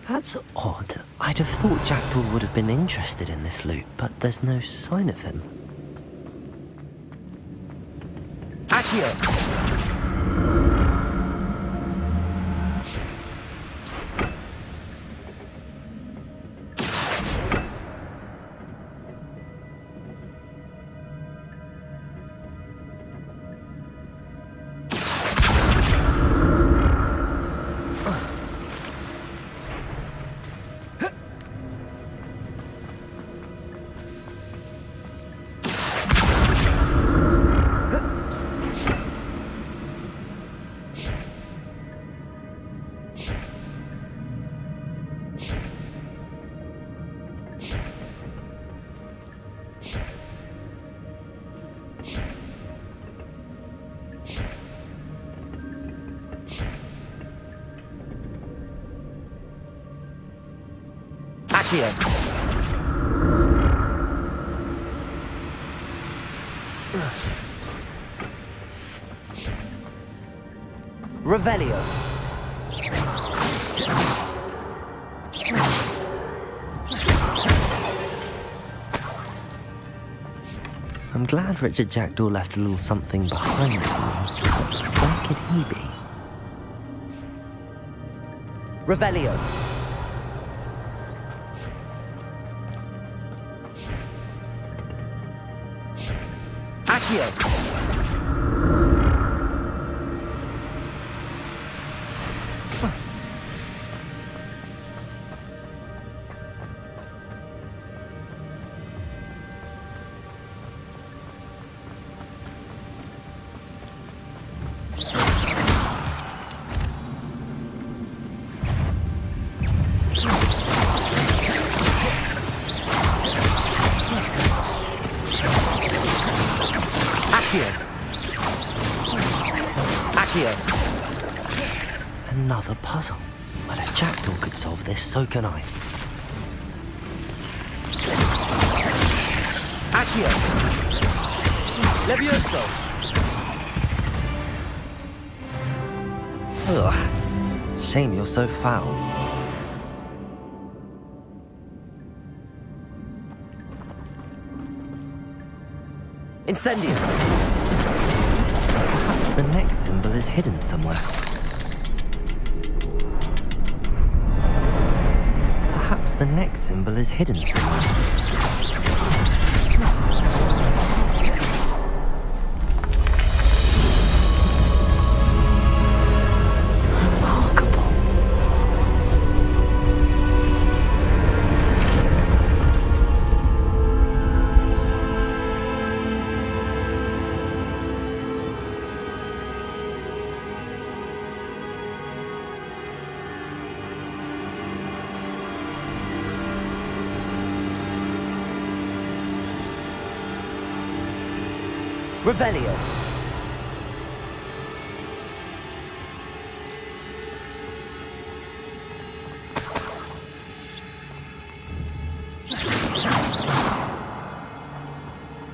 That's odd. I'd have thought Jackdaw would have been interested in this loot, but there's no sign of him. Accio! Accio! Revelio! I'm glad Richard Jackdaw left a little something behind for me. Where could he be? Revelio! Accio! Another puzzle. Well, if Jackdaw could solve this, so can I. Accio! Levioso! Ugh. Shame you're so foul. Incendio! Perhaps the next symbol is hidden somewhere. Perhaps the next symbol is hidden somewhere. Revelio.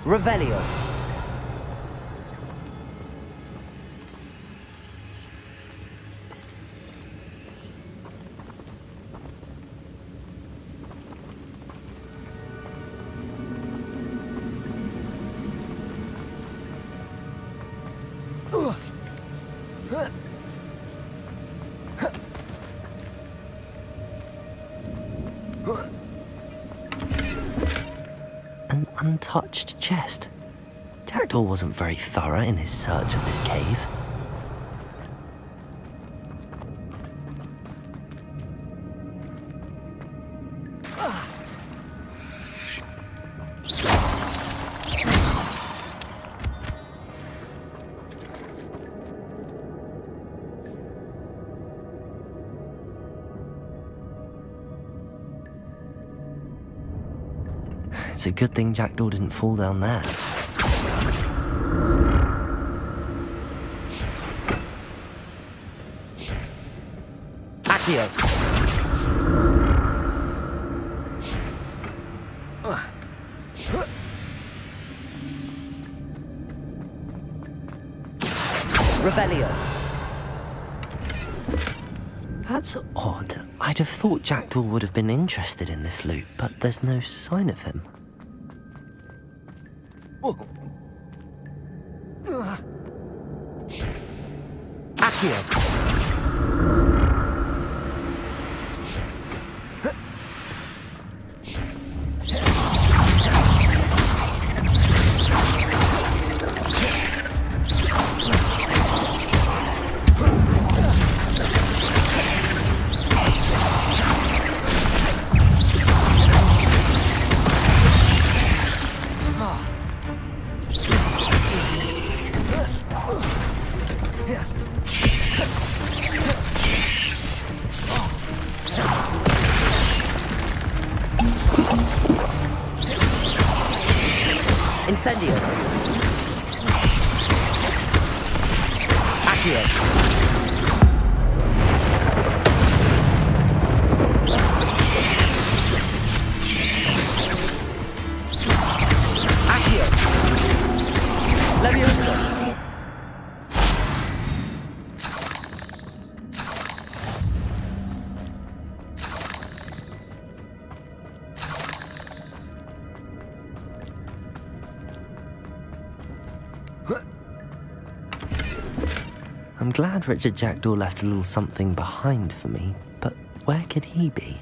Revelio. An untouched chest. Jackdaw wasn't very thorough in his search of this cave. It's a good thing Jackdaw didn't fall down there. Accio! Revelio. That's odd. I'd have thought Jackdaw would have been interested in this loot, but there's no sign of him. Accio. Incendio. Accio. Accio. Leviosa. I'm glad Richard Jackdaw left a little something behind for me, but where could he be?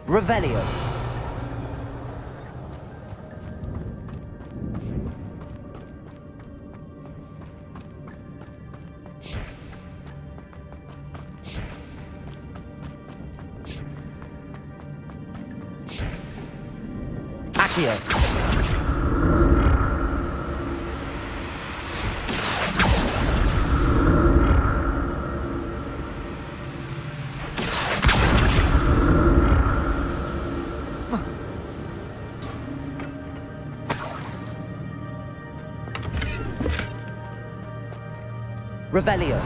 Revelio. Accio. Revelio.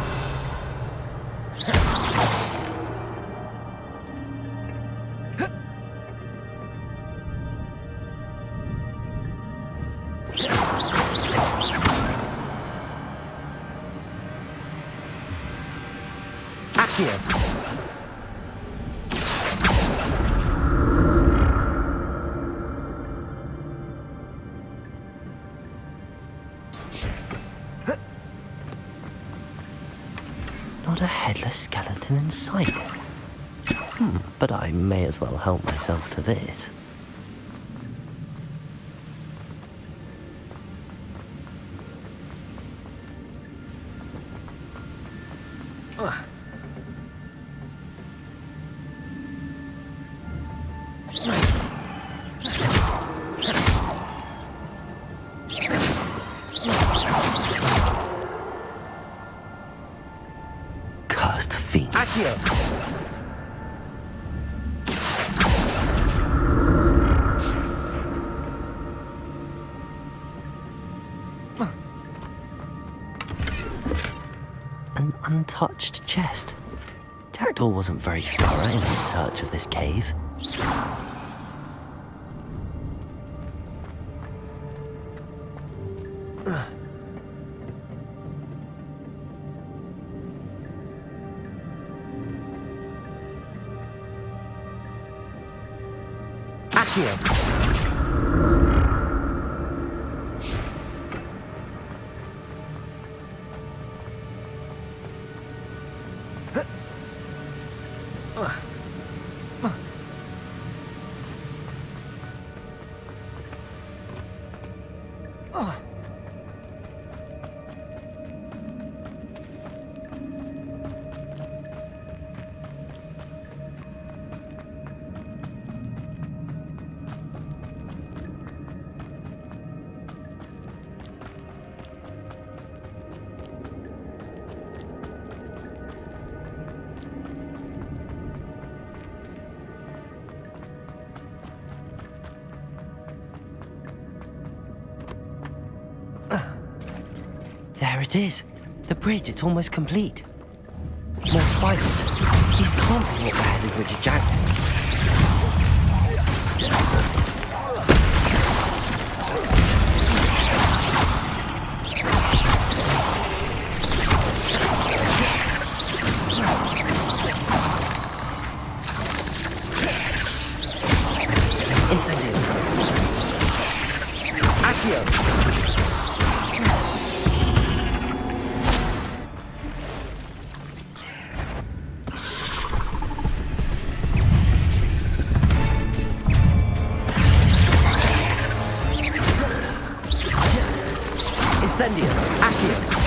Accio. Not a headless skeleton in sight. But I may as well help myself to this. Cursed fiend. Accio. An untouched chest. Jackdaw wasn't very thorough in his search of this cave. Accio. There it is. The bridge, it's almost complete. More spiders. These can't be what beheaded Richard Jackdaw. Incendio. Accio. Incendio. Accio.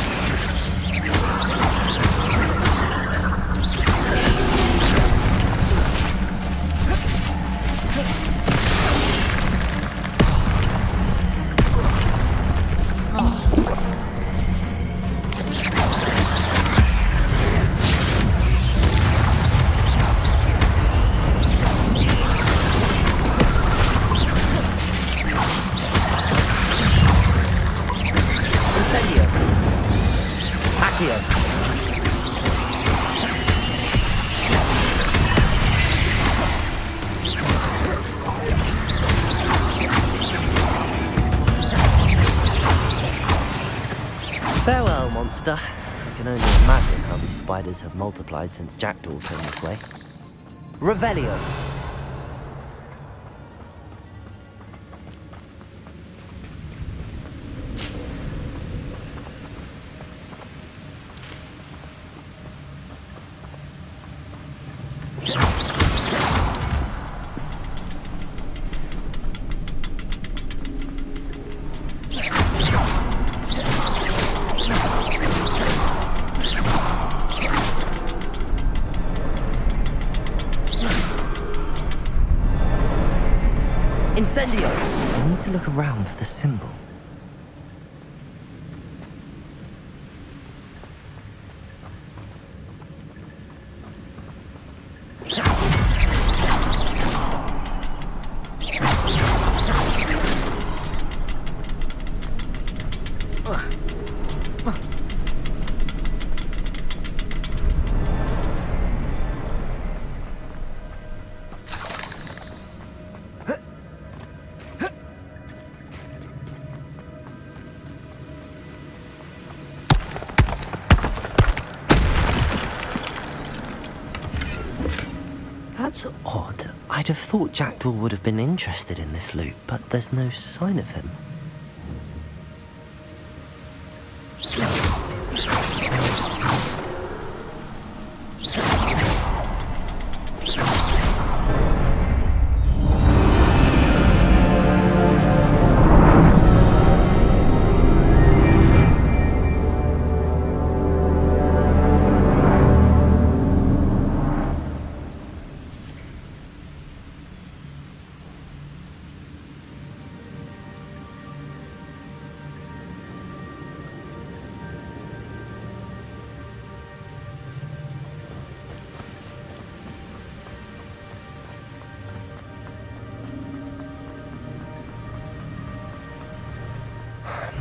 Farewell, monster. I can only imagine how these spiders have multiplied since Jackdaw came this way. Revelio. Incendio! I need to look around for the symbol. That's odd. I'd have thought Jackdaw would have been interested in this loot, but there's no sign of him.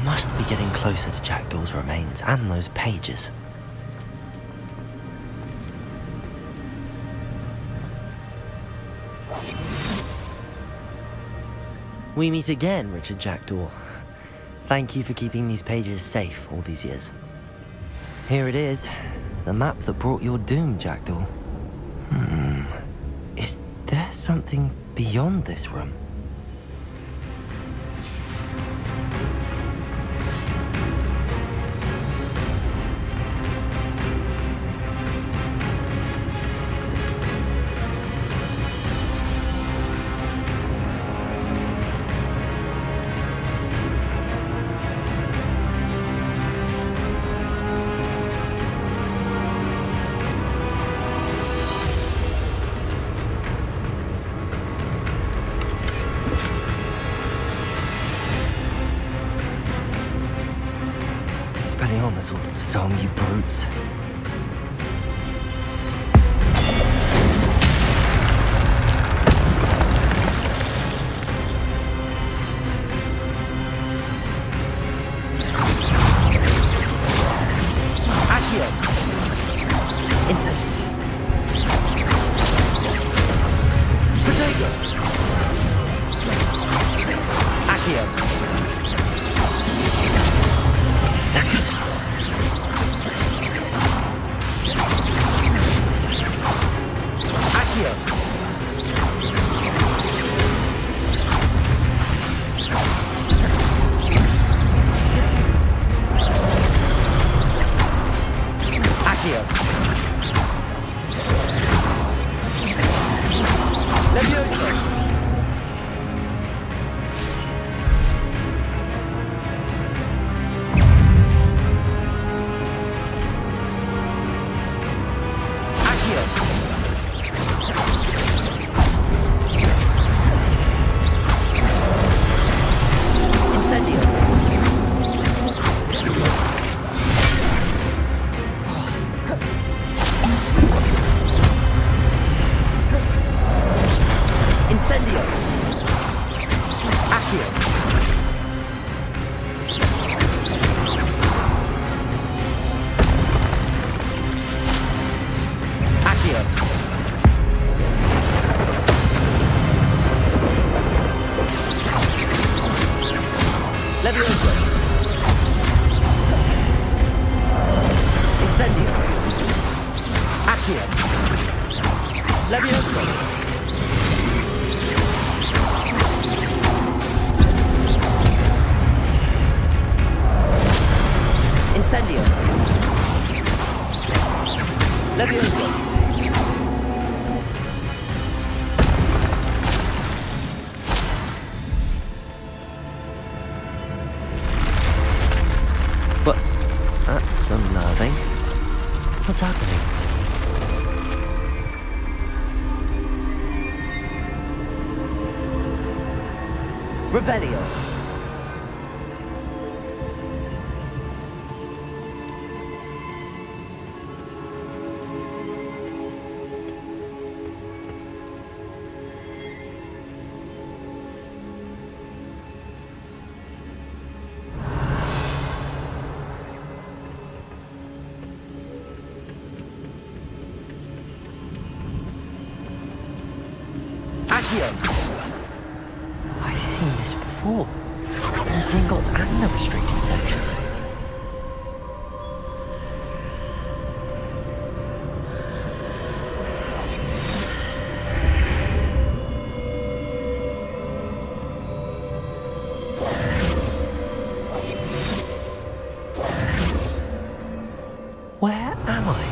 Must be getting closer to Jackdaw's remains and those pages. We meet again, Richard Jackdaw. Thank you for keeping these pages safe all these years. Here it is, the map that brought your doom, Jackdaw. Is there something beyond this room? Expelliarmus ought to disarm you brutes. Accio. Accio. Levioso. Accio. Incendio. Incendio. Accio. Accio. Levioso. Incendio. Accio. Levioso. Incendio. Levioso. What? That's unnerving. What's happening? Revelio. I've seen this before. In Gringotts and the restricted section. Where am I?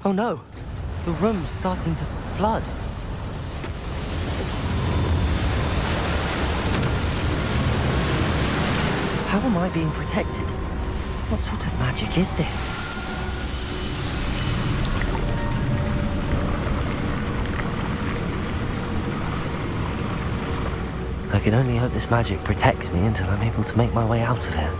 Oh no, the room's starting to flood. How am I being protected? What sort of magic is this? I can only hope this magic protects me until I'm able to make my way out of here.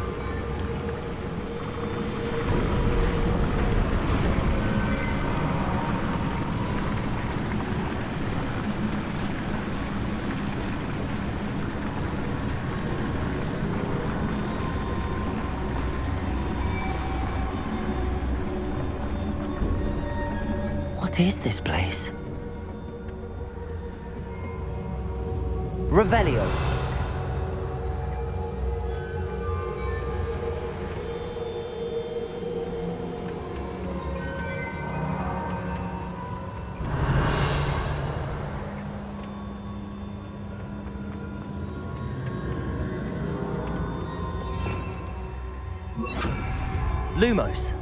What is this place? Revelio. Lumos.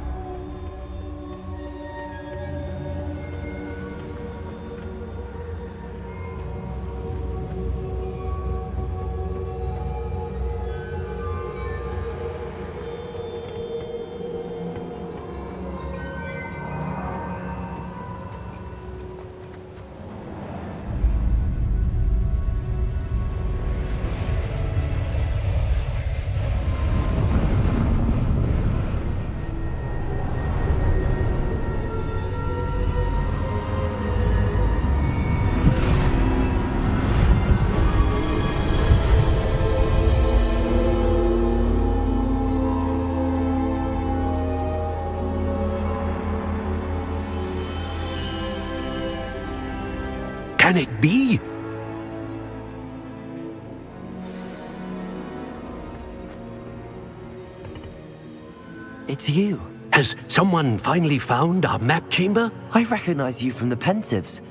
Can it be? it's you. Has someone finally found our map chamber? I recognize you from the Pensives.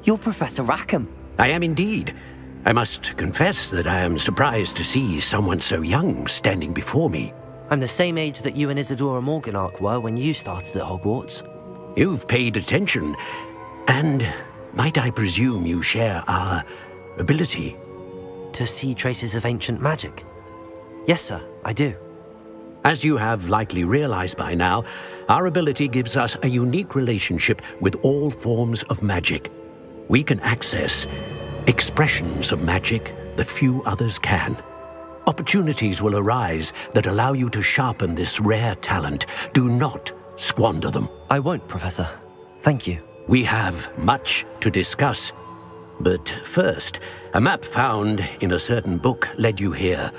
You're Professor Rackham. I am indeed. I must confess that I am surprised to see someone so young standing before me. I'm the same age that you and Isadora Morganach were when you started at Hogwarts. You've paid attention, and might I presume you share our ability? To see traces of ancient magic? Yes, sir, I do. As you have likely realized by now, our ability gives us a unique relationship with all forms of magic. We can access expressions of magic that few others can. Opportunities will arise that allow you to sharpen this rare talent. Do not squander them. I won't, Professor. Thank you. We have much to discuss. But first, a map found in a certain book led you here.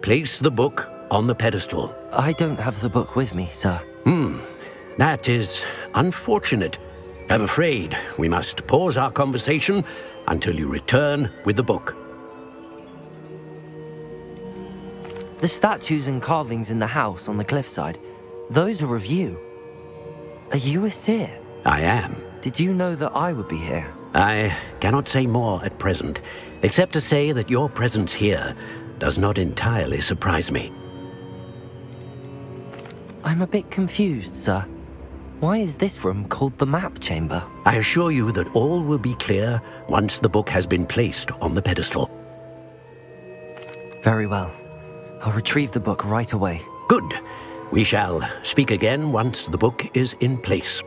Place the book on the pedestal. I don't have the book with me, sir. That is unfortunate. I'm afraid we must pause our conversation until you return with the book. The statues and carvings in the house on the cliffside, those are of you. Are you a seer? I am. Did you know that I would be here? I cannot say more at present, except to say that your presence here does not entirely surprise me. I'm a bit confused, sir. Why is this room called the map chamber? I assure you that all will be clear once the book has been placed on the pedestal. Very well. I'll retrieve the book right away. Good. We shall speak again once the book is in place.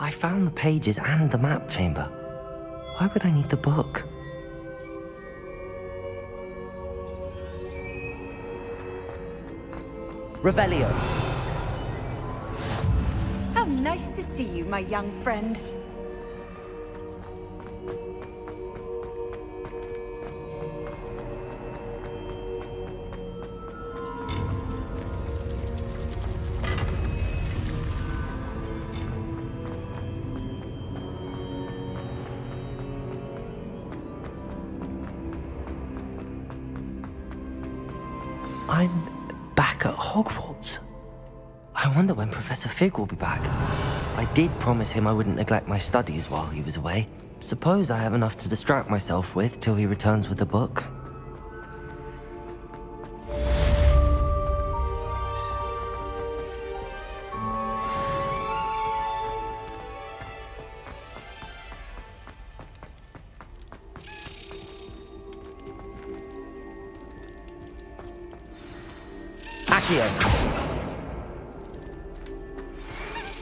I found the pages and the map chamber. Why would I need the book? Revelio. How nice to see you, my young friend. I'm back at Hogwarts. I wonder when Professor Fig will be back. I did promise him I wouldn't neglect my studies while he was away. Suppose I have enough to distract myself with till he returns with the book.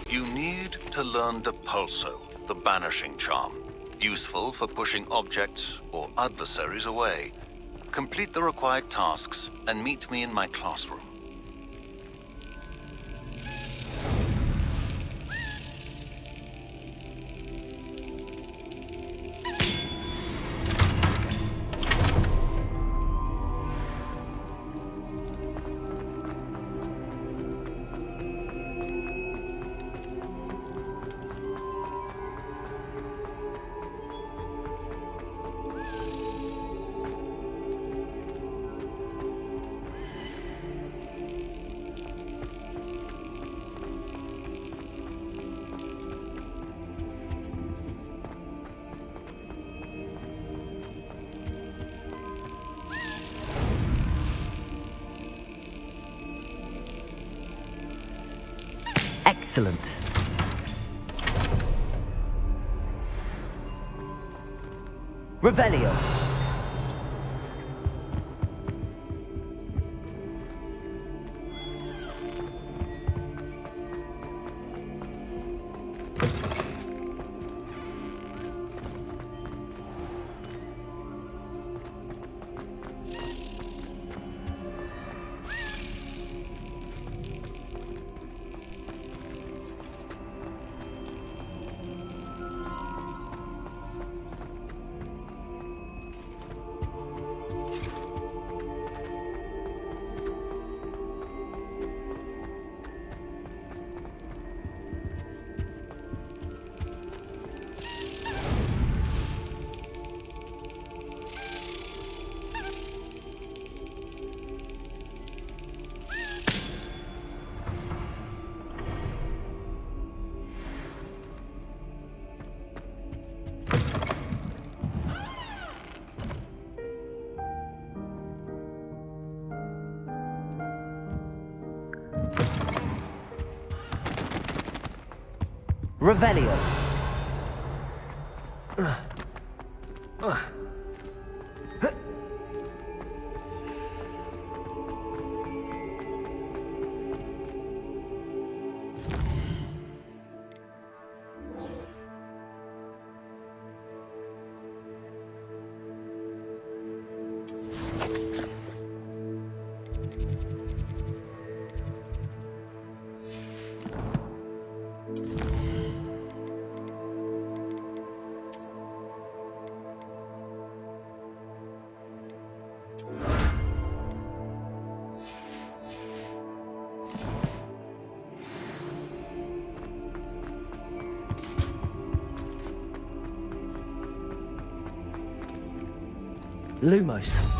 You need to learn Depulso, the banishing charm. Useful for pushing objects or adversaries away. Complete the required tasks and meet me in my classroom. Excellent. Revelio. Revelio. Lumos.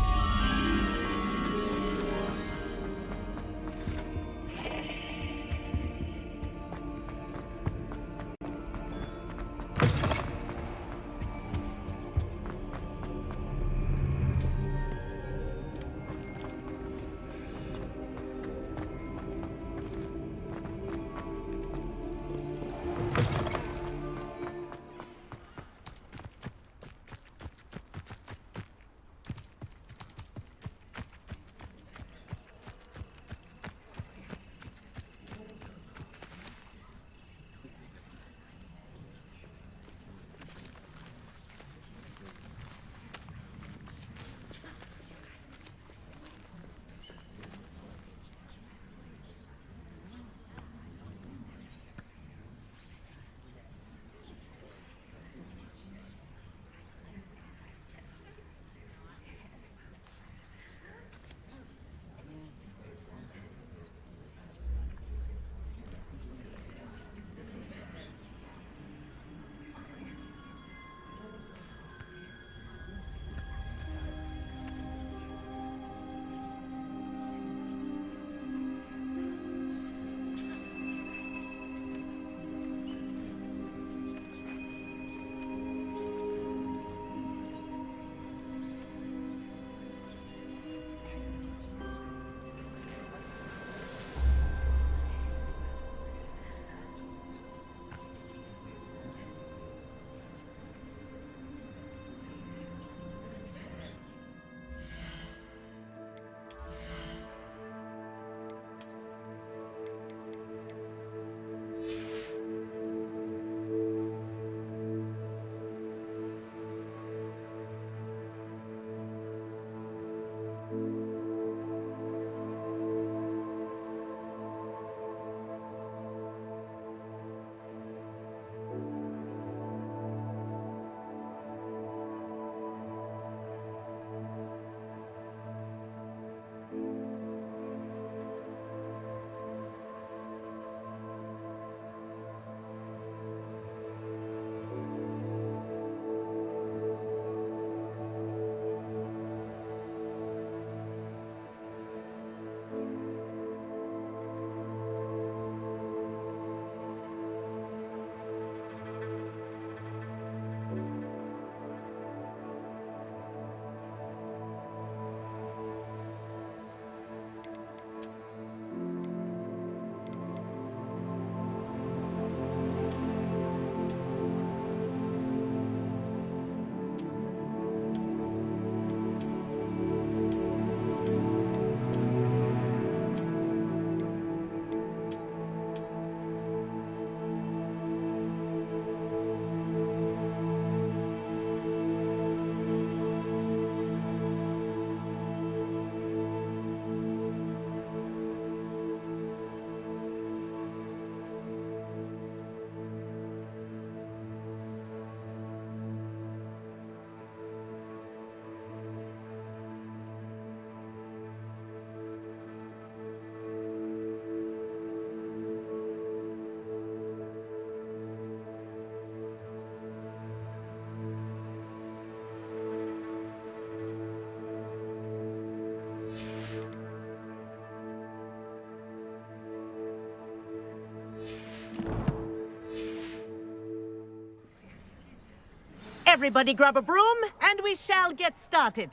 Everybody grab a broom, and we shall get started.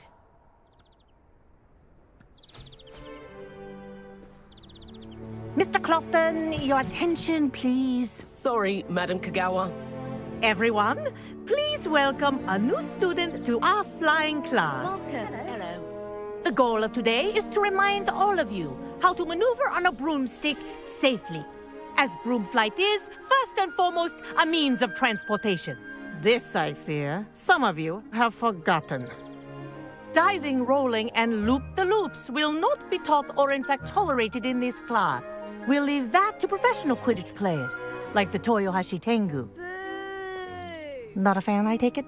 Mr. Clopton, your attention, please. Sorry, Madam Kagawa. Everyone, please welcome a new student to our flying class. Welcome. Hello. The goal of today is to remind all of you how to maneuver on a broomstick safely, as broom flight is, first and foremost, a means of transportation. This, I fear, some of you have forgotten. Diving, rolling, and loop-the-loops will not be taught or in fact tolerated in this class. We'll leave that to professional Quidditch players, like the Toyohashi Tengu. Not a fan, I take it?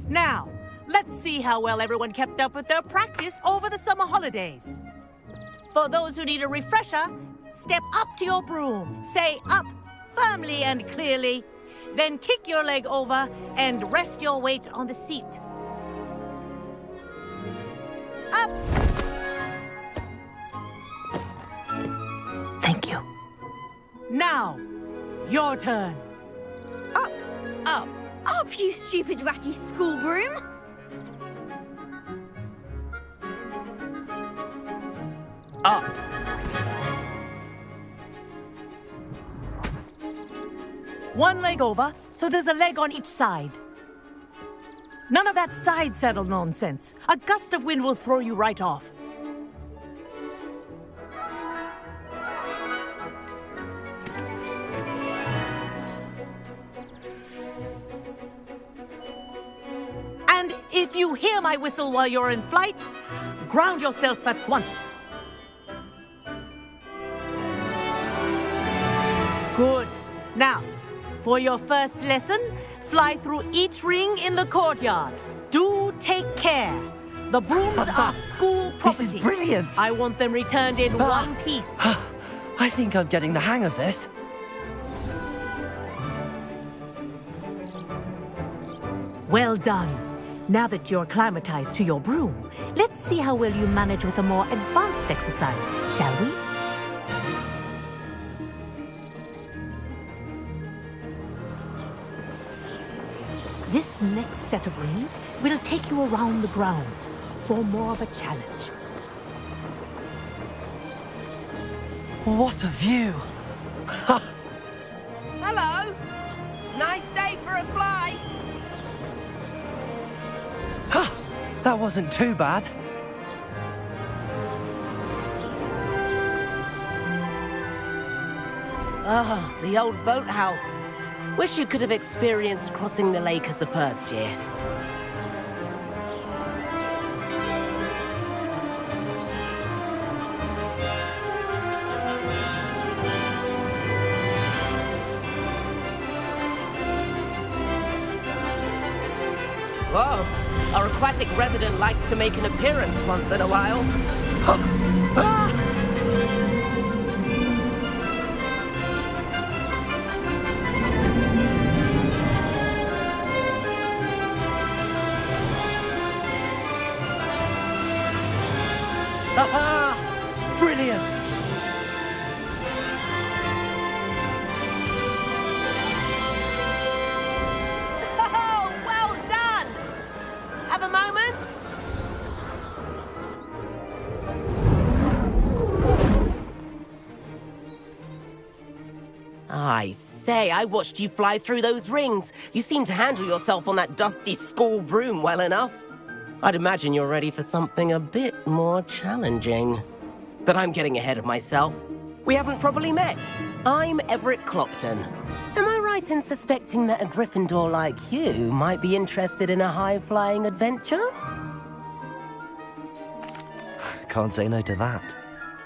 Now, let's see how well everyone kept up with their practice over the summer holidays. For those who need a refresher, step up to your broom, say up firmly and clearly, then kick your leg over and rest your weight on the seat. Up! Thank you. Now, your turn. Up! Up! Up, you stupid ratty school broom! Up. One leg over, so there's a leg on each side. None of that side saddle nonsense. A gust of wind will throw you right off. And if you hear my whistle while you're in flight, ground yourself at once. Good. Now, for your first lesson, fly through each ring in the courtyard. Do take care. The brooms are school property. This is brilliant. I want them returned in one piece. I think I'm getting the hang of this. Well done. Now that you're acclimatized to your broom, let's see how well you manage with a more advanced exercise, shall we? This next set of rings will take you around the grounds for more of a challenge. What a view! Hello! Nice day for a flight! That wasn't too bad. Ah, the old boathouse. Wish you could have experienced crossing the lake as a first year. Whoa, our aquatic resident likes to make an appearance once in a while. Brilliant! Oh, well done! Have a moment? I say, I watched you fly through those rings. You seem to handle yourself on that dusty school broom well enough. I'd imagine you're ready for something a bit more challenging. But I'm getting ahead of myself. We haven't properly met. I'm Everett Clopton. Am I right in suspecting that a Gryffindor like you might be interested in a high-flying adventure? Can't say no to that.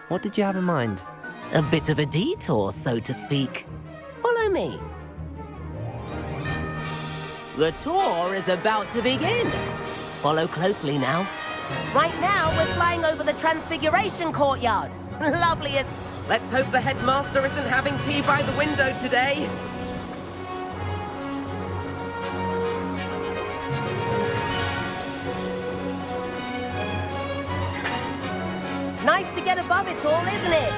What did you have in mind? A bit of a detour, so to speak. Follow me. The tour is about to begin. Follow closely now. Right now, we're flying over the Transfiguration Courtyard. Loveliest. Let's hope the headmaster isn't having tea by the window today. Nice to get above it all, isn't it?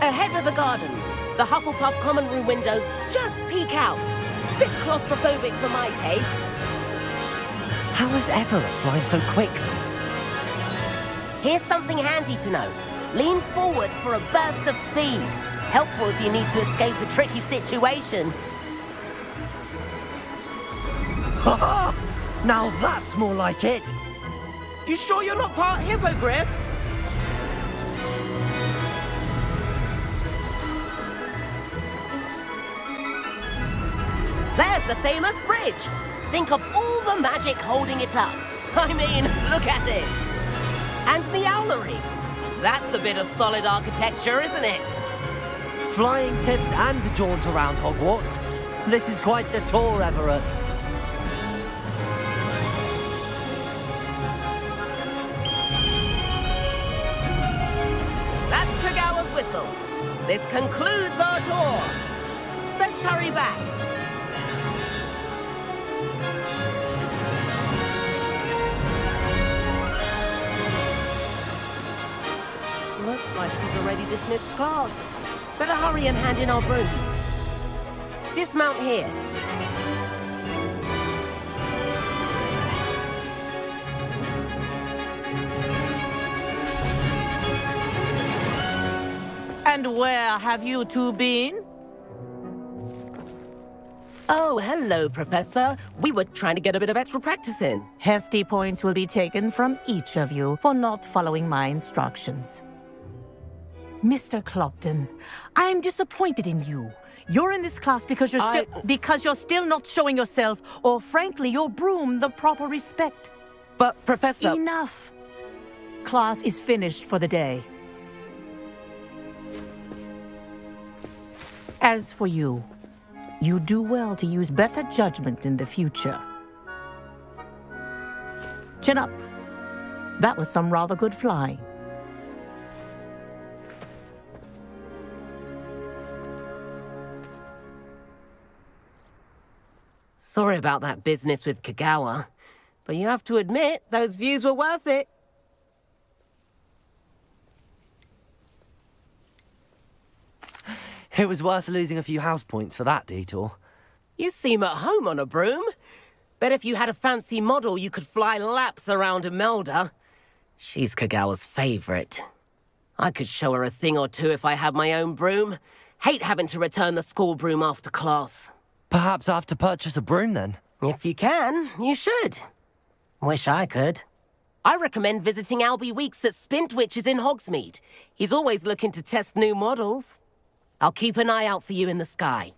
Ahead of the gardens, the Hufflepuff common room windows just peek out. Bit claustrophobic for my taste. How is Everett flying so quickly? Here's something handy to know. Lean forward for a burst of speed. Helpful if you need to escape a tricky situation. Ha! Now that's more like it. You sure you're not part hippogriff? There's the famous bridge. Think of all the magic holding it up. I mean, look at it. And the owlery. That's a bit of solid architecture, isn't it? Flying tips and a jaunt around Hogwarts. This is quite the tour, Everett. That's Kagawa's whistle. This concludes our tour. Let's hurry back. Looks like he's already dismissed class. Better hurry and hand in our brooms. Dismount here. And where have you two been? Oh, hello, Professor. We were trying to get a bit of extra practice in. Hefty points will be taken from each of you for not following my instructions. Mr. Clopton, I'm disappointed in you. You're in this class because you're still not showing yourself, or frankly, your broom the proper respect. But, Professor... Enough! Class is finished for the day. As for you, you do well to use better judgment in the future. Chin up. That was some rather good flying. Sorry about that business with Kagawa, but you have to admit, those views were worth it. It was worth losing a few house points for that detour. You seem at home on a broom. Bet if you had a fancy model, you could fly laps around Imelda. She's Kagawa's favorite. I could show her a thing or two if I had my own broom. Hate having to return the school broom after class. Perhaps I have to purchase a broom then? If you can, you should. Wish I could. I recommend visiting Albie Weeks at Spintwitches in Hogsmeade. He's always looking to test new models. I'll keep an eye out for you in the sky.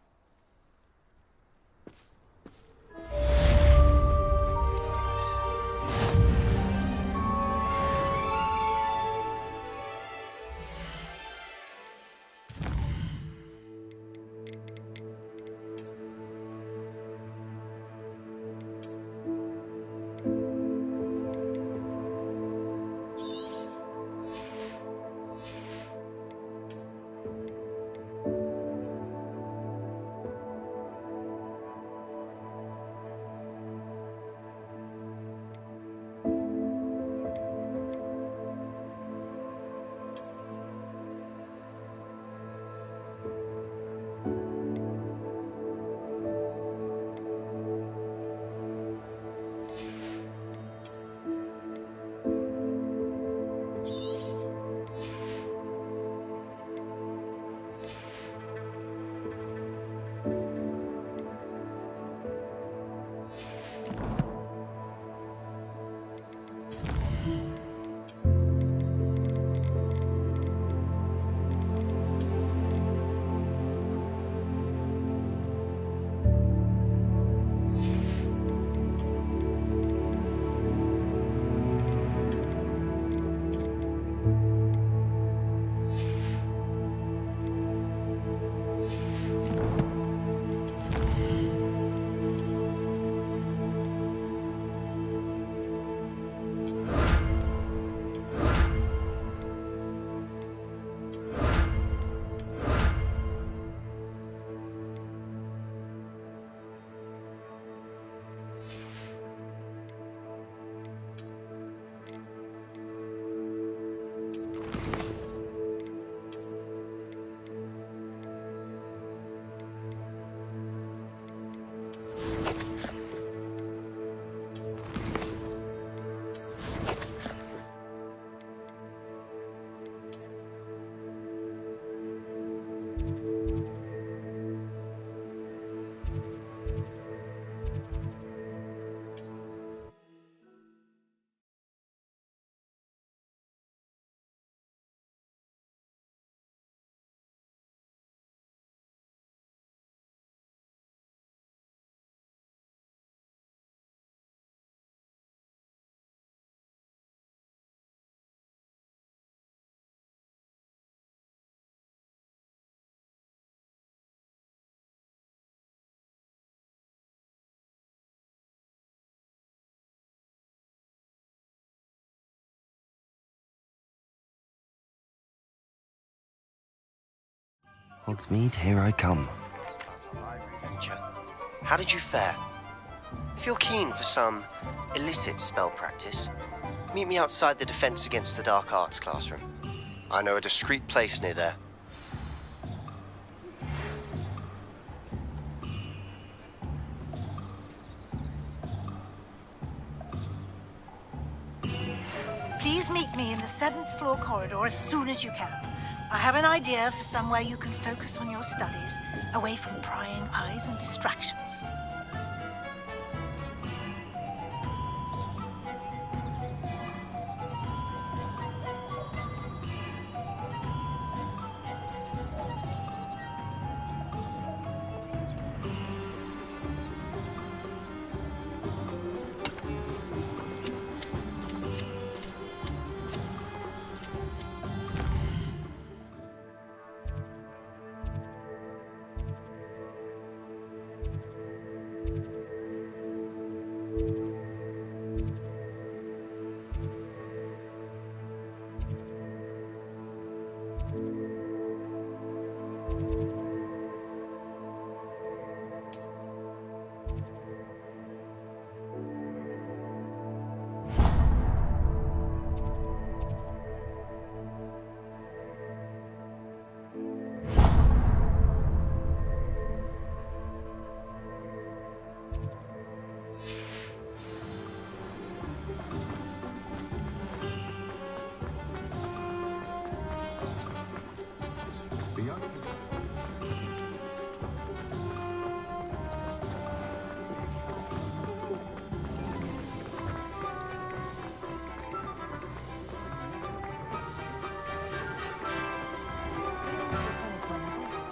Hogsmeade, here I come. Adventure. How did you fare? If you're keen for some illicit spell practice, meet me outside the Defense Against the Dark Arts classroom. I know a discreet place near there. Please meet me in the 7th floor corridor as soon as you can. I have an idea for somewhere you can focus on your studies, away from prying eyes and distractions.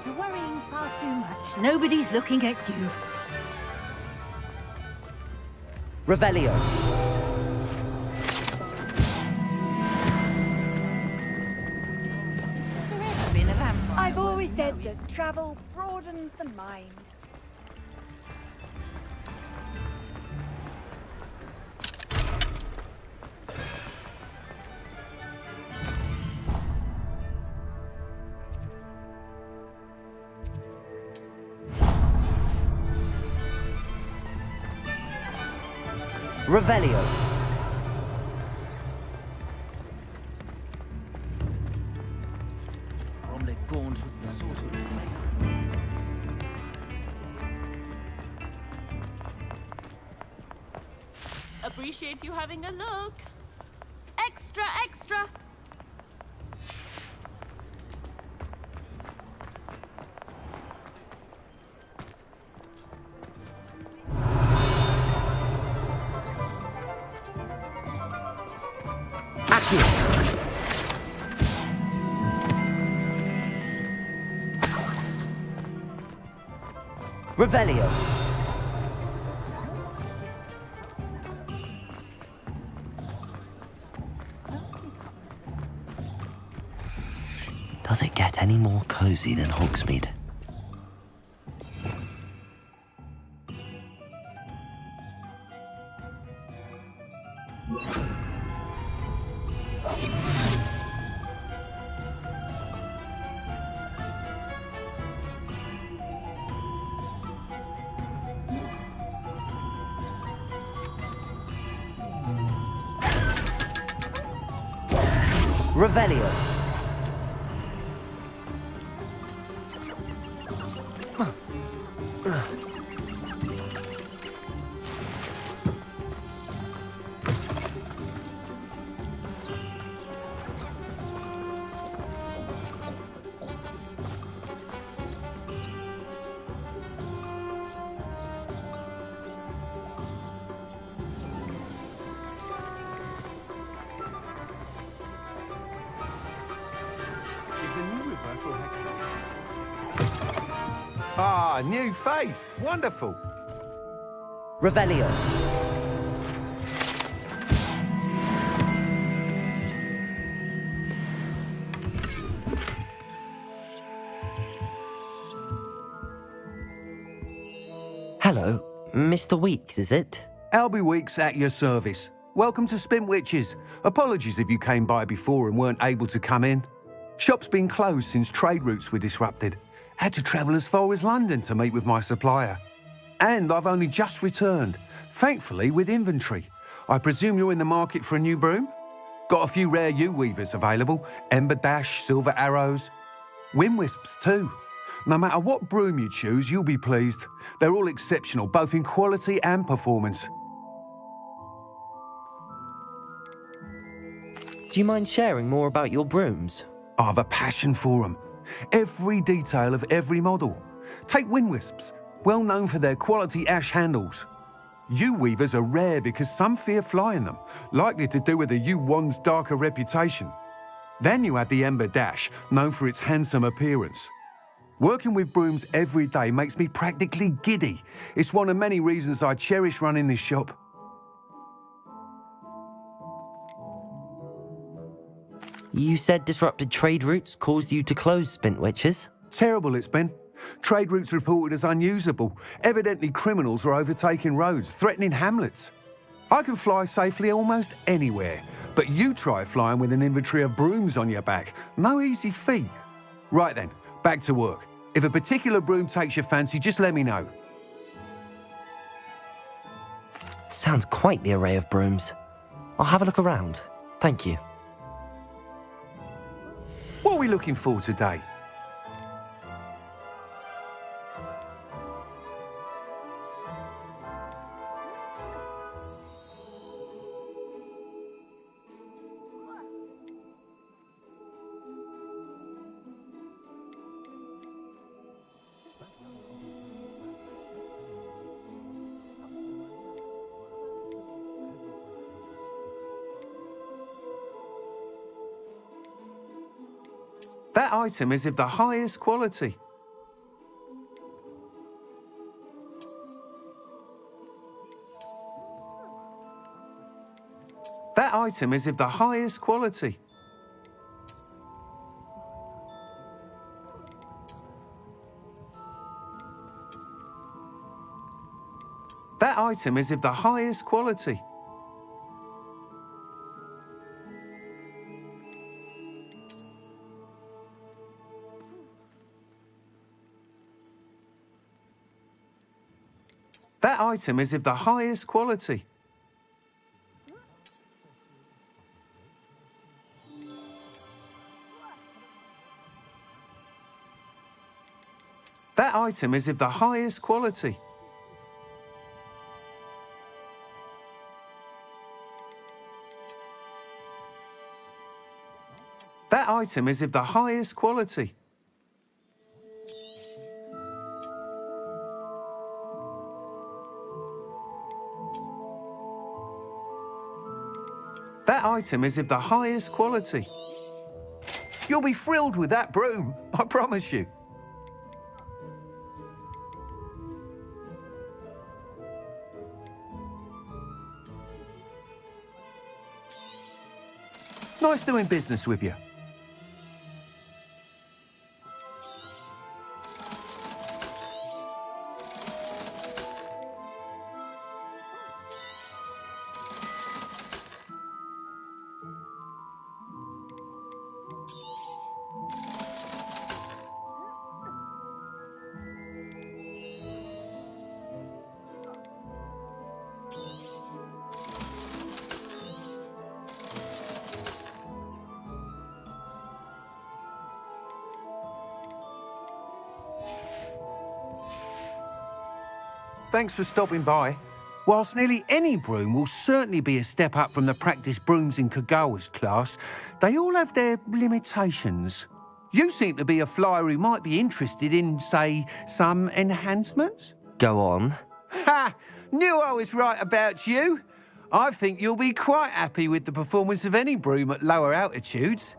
You're worrying far too much. Nobody's looking at you. Revelio. I've always said that travel broadens the mind. Revelio. Appreciate you having a look. Extra, extra. Revelio. Does it get any more cozy than Hogsmeade? Revelio. Ah, new face. Wonderful. Revelio. Hello, Mr. Weeks, is it? Albie Weeks at your service. Welcome to Spintwitches. Apologies if you came by before and weren't able to come in. Shop's been closed since trade routes were disrupted. Had to travel as far as London to meet with my supplier. And I've only just returned, thankfully with inventory. I presume you're in the market for a new broom? Got a few rare yew-weavers available, ember dash, silver arrows. Wind wisps too. No matter what broom you choose, you'll be pleased. They're all exceptional, both in quality and performance. Do you mind sharing more about your brooms? I have a passion for them. Every detail of every model. Take wind wisps, well known for their quality ash handles. Yew weavers are rare because some fear flying them, likely to do with the yew wand's darker reputation. Then you add the ember dash, known for its handsome appearance. Working with brooms every day makes me practically giddy. It's one of many reasons I cherish running this shop. You said disrupted trade routes caused you to close Spintwitches? Terrible it's been. Trade routes reported as unusable. Evidently criminals are overtaking roads, threatening hamlets. I can fly safely almost anywhere, but you try flying with an inventory of brooms on your back. No easy feat. Right then, back to work. If a particular broom takes your fancy, just let me know. Sounds quite the array of brooms. I'll have a look around. Thank you. What are we looking for today? That item is of the highest quality. That item is of the highest quality. That item is of the highest quality. That item is of the highest quality. That item is of the highest quality. That item is of the highest quality. That item is of the highest quality. You'll be thrilled with that broom, I promise you. Nice doing business with you. Thanks for stopping by. Whilst nearly any broom will certainly be a step up from the practice brooms in Kagawa's class, they all have their limitations. You seem to be a flyer who might be interested in, say, some enhancements? Go on. Ha! Knew I was right about you. I think you'll be quite happy with the performance of any broom at lower altitudes.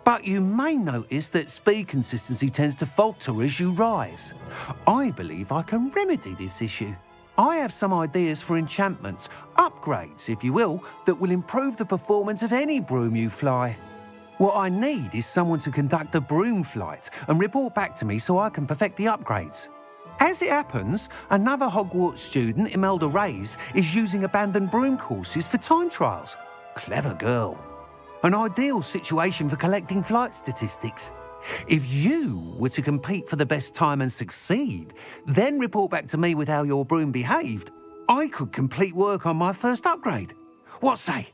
But you may notice that speed consistency tends to falter as you rise. I believe I can remedy this issue. I have some ideas for enchantments, upgrades, if you will, that will improve the performance of any broom you fly. What I need is someone to conduct a broom flight and report back to me so I can perfect the upgrades. As it happens, another Hogwarts student, Imelda Reyes, is using abandoned broom courses for time trials. Clever girl. An ideal situation for collecting flight statistics. If you were to compete for the best time and succeed, then report back to me with how your broom behaved, I could complete work on my first upgrade. What say?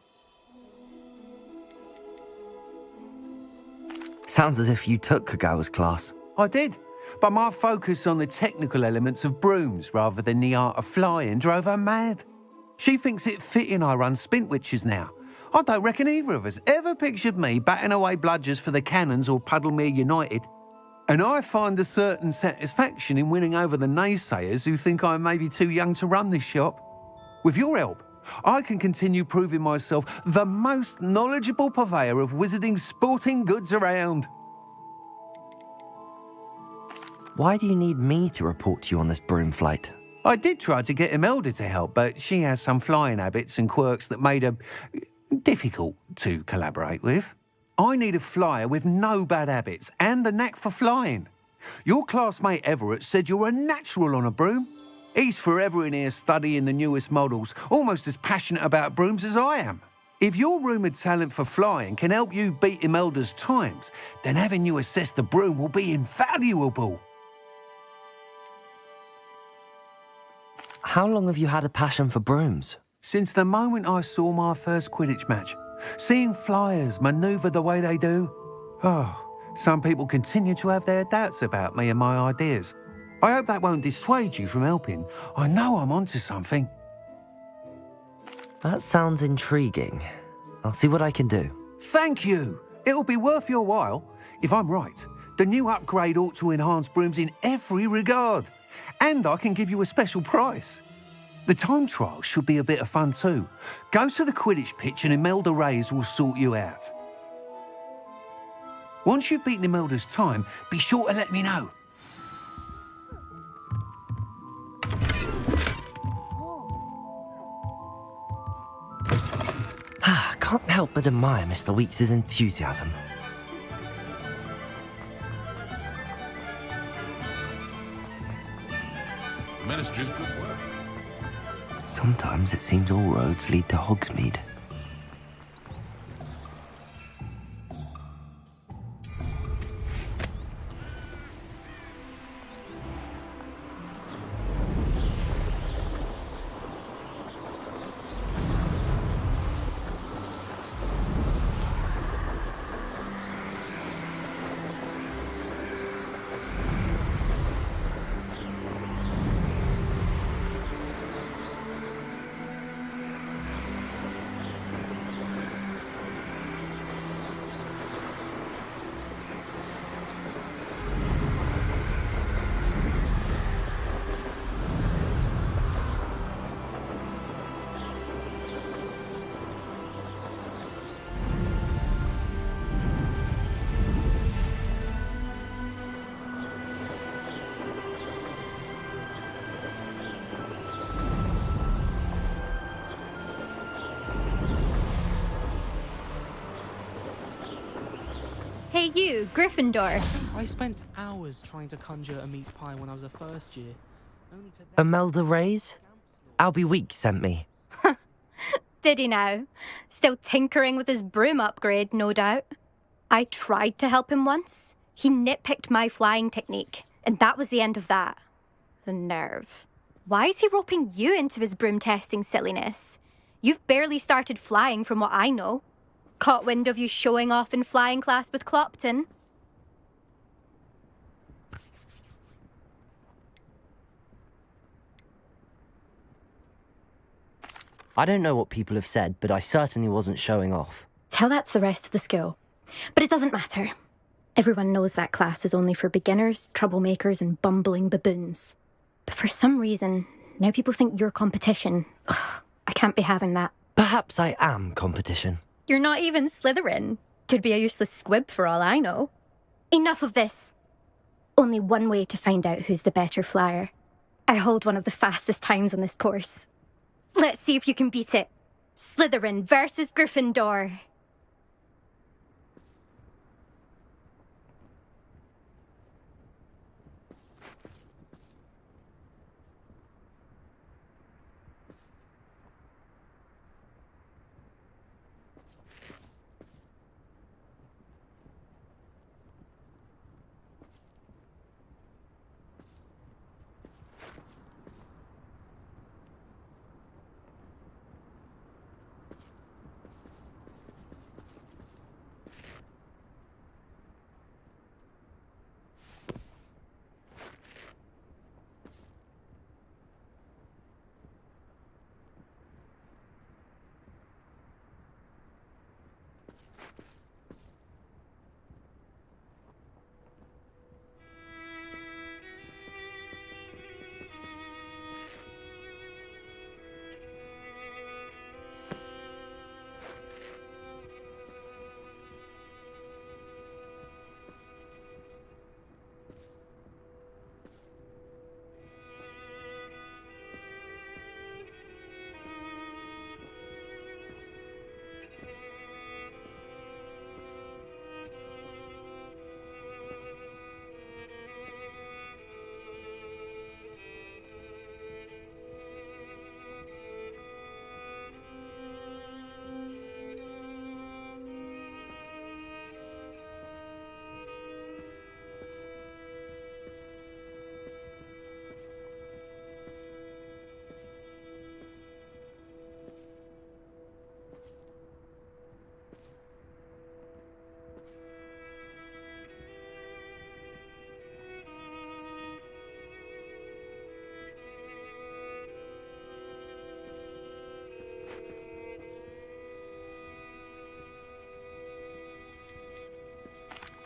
Sounds as if you took Kagawa's class. I did, but my focus on the technical elements of brooms rather than the art of flying drove her mad. She thinks it fitting I run Spint Witches now. I don't reckon either of us ever pictured me batting away bludgers for the Cannons or Puddlemere United. And I find a certain satisfaction in winning over the naysayers who think I'm maybe too young to run this shop. With your help, I can continue proving myself the most knowledgeable purveyor of wizarding sporting goods around. Why do you need me to report to you on this broom flight? I did try to get Imelda to help, but she has some flying habits and quirks that made her difficult to collaborate with. I need a flyer with no bad habits and the knack for flying. Your classmate Everett said you're a natural on a broom. He's forever in here studying the newest models, almost as passionate about brooms as I am. If your rumoured talent for flying can help you beat Imelda's times, then having you assess the broom will be invaluable. How long have you had a passion for brooms? Since the moment I saw my first Quidditch match. Seeing flyers manoeuvre the way they do. Oh, some people continue to have their doubts about me and my ideas. I hope that won't dissuade you from helping. I know I'm onto something. That sounds intriguing. I'll see what I can do. Thank you. It'll be worth your while. If I'm right, the new upgrade ought to enhance brooms in every regard. And I can give you a special price. The time trial should be a bit of fun too. Go to the Quidditch pitch and Imelda Reyes will sort you out. Once you've beaten Imelda's time, be sure to let me know. Can't help but admire Mr. Weeks' enthusiasm. Ministry's good work. Sometimes it seems all roads lead to Hogsmeade. Hey you, Gryffindor. I spent hours trying to conjure a meat pie when I was a first year. Only to Imelda Reyes? Albie Weeks sent me. Did he now? Still tinkering with his broom upgrade, no doubt. I tried to help him once. He nitpicked my flying technique, and that was the end of that. The nerve. Why is he roping you into his broom testing silliness? You've barely started flying from what I know. Caught wind of you showing off in flying class with Clopton. I don't know what people have said, but I certainly wasn't showing off. Tell that to the rest of the school. But it doesn't matter. Everyone knows that class is only for beginners, troublemakers, and bumbling baboons. But for some reason, now people think you're competition. Ugh, I can't be having that. Perhaps I am competition. You're not even Slytherin. Could be a useless squib for all I know. Enough of this. Only one way to find out who's the better flyer. I hold one of the fastest times on this course. Let's see if you can beat it. Slytherin versus Gryffindor.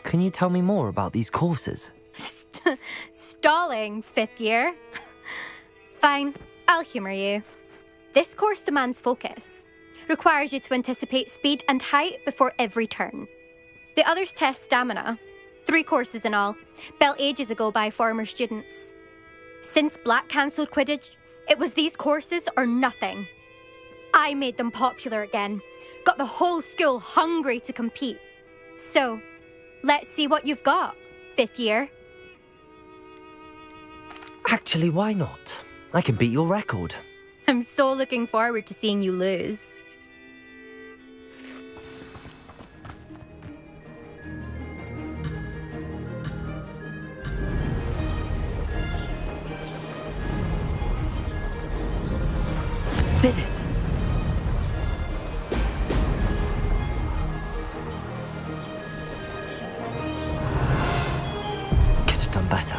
Can you tell me more about these courses? Stalling, 5th year. Fine, I'll humour you. This course demands focus. Requires you to anticipate speed and height before every turn. The others test stamina. 3 courses in all, built ages ago by former students. Since Black cancelled Quidditch, it was these courses or nothing. I made them popular again. Got the whole school hungry to compete. So, let's see what you've got, 5th year. Actually, why not? I can beat your record. I'm so looking forward to seeing you lose. Did it! Could have done better.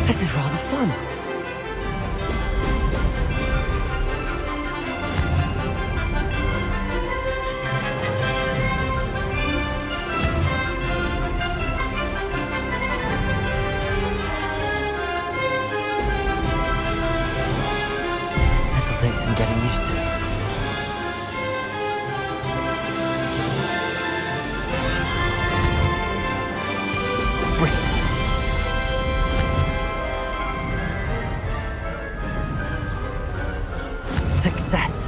This is rather fun. This'll take some getting used to. Success.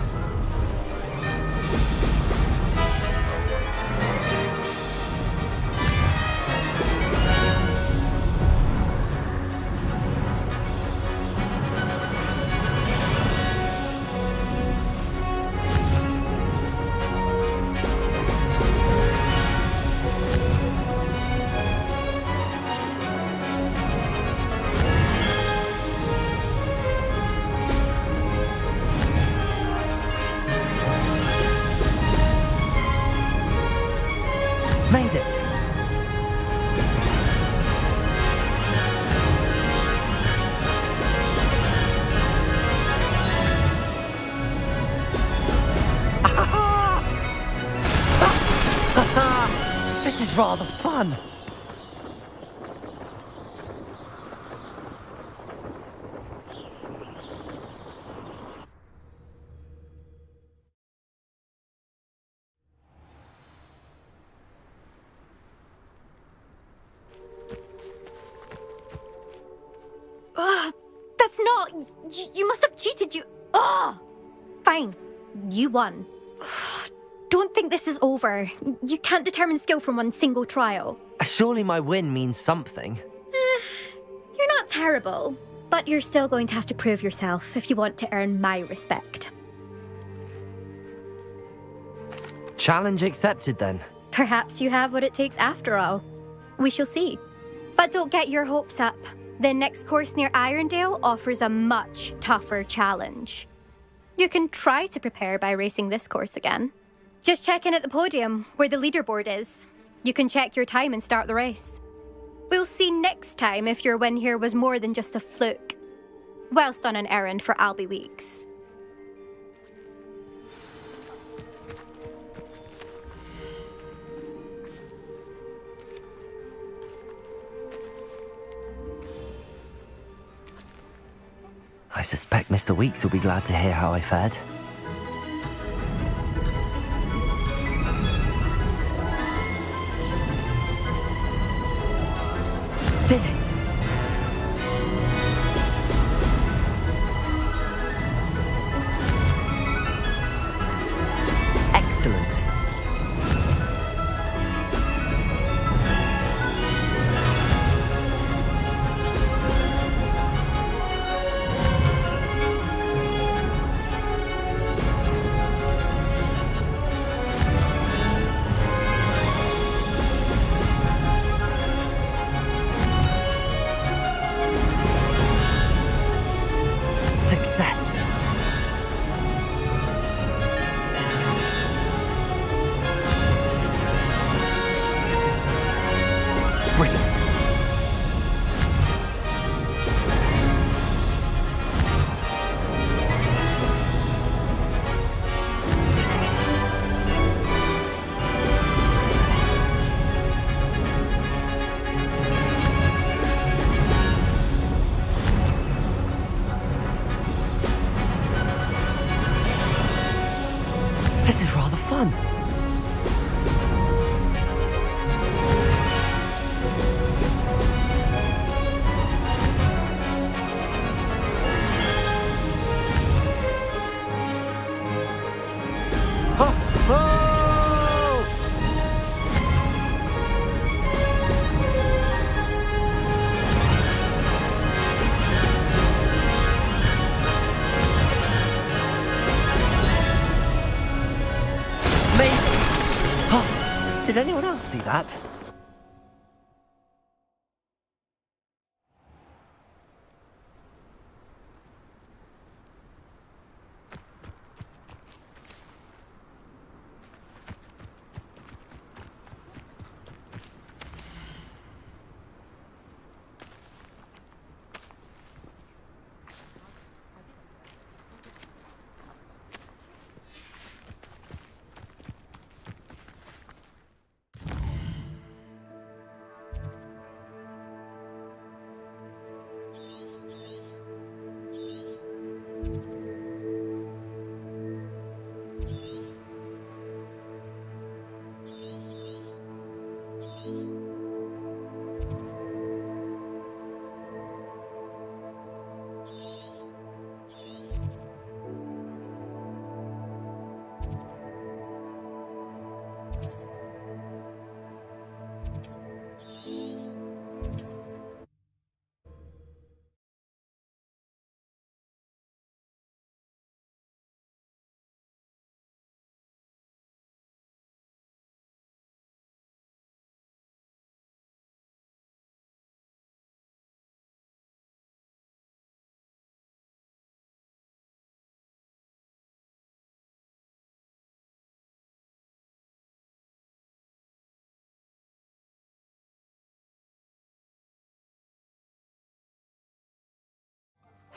Made it! This is rather fun! That's not... You must have cheated, you... Ugh! Fine. You won. Don't think this is over. You can't determine skill from one single trial. Surely my win means something. You're not terrible, but you're still going to have to prove yourself if you want to earn my respect. Challenge accepted then. Perhaps you have what it takes after all. We shall see. But don't get your hopes up. The next course near Irondale offers a much tougher challenge. You can try to prepare by racing this course again. Just check in at the podium, where the leaderboard is. You can check your time and start the race. We'll see next time if your win here was more than just a fluke, whilst on an errand for Albie Weeks. I suspect Mr. Weeks will be glad to hear how I fared. Did it! Excellent. Did anyone else see that?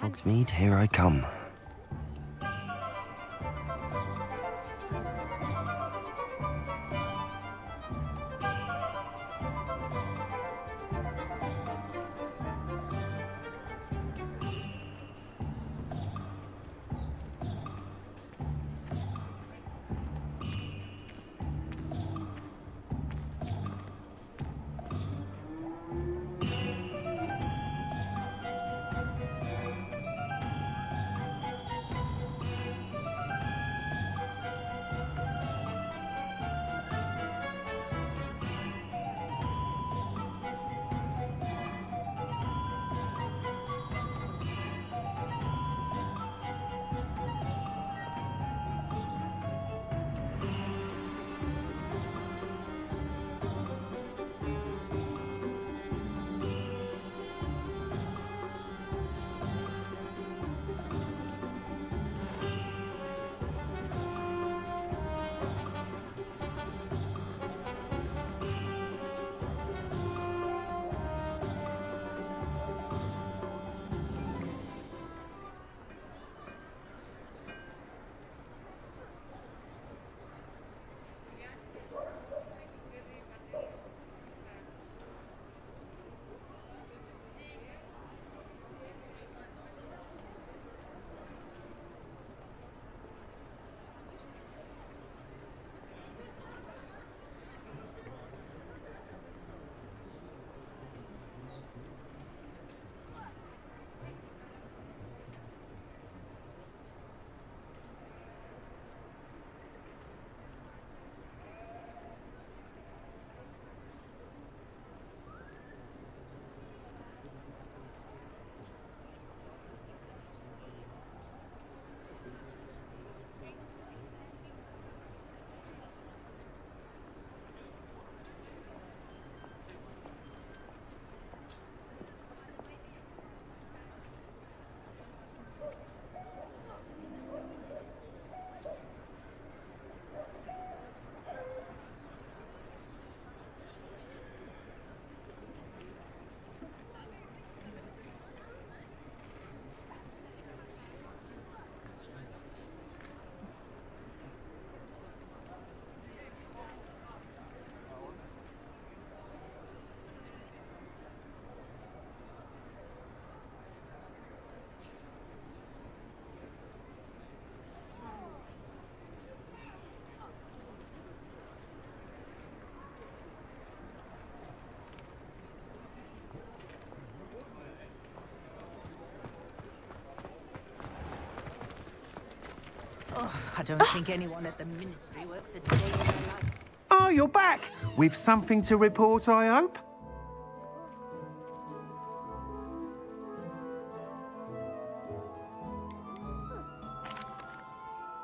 Hogsmeade, here I come. Oh, I don't think anyone at the Ministry works a day in their life. Oh, you're back. With something to report, I hope?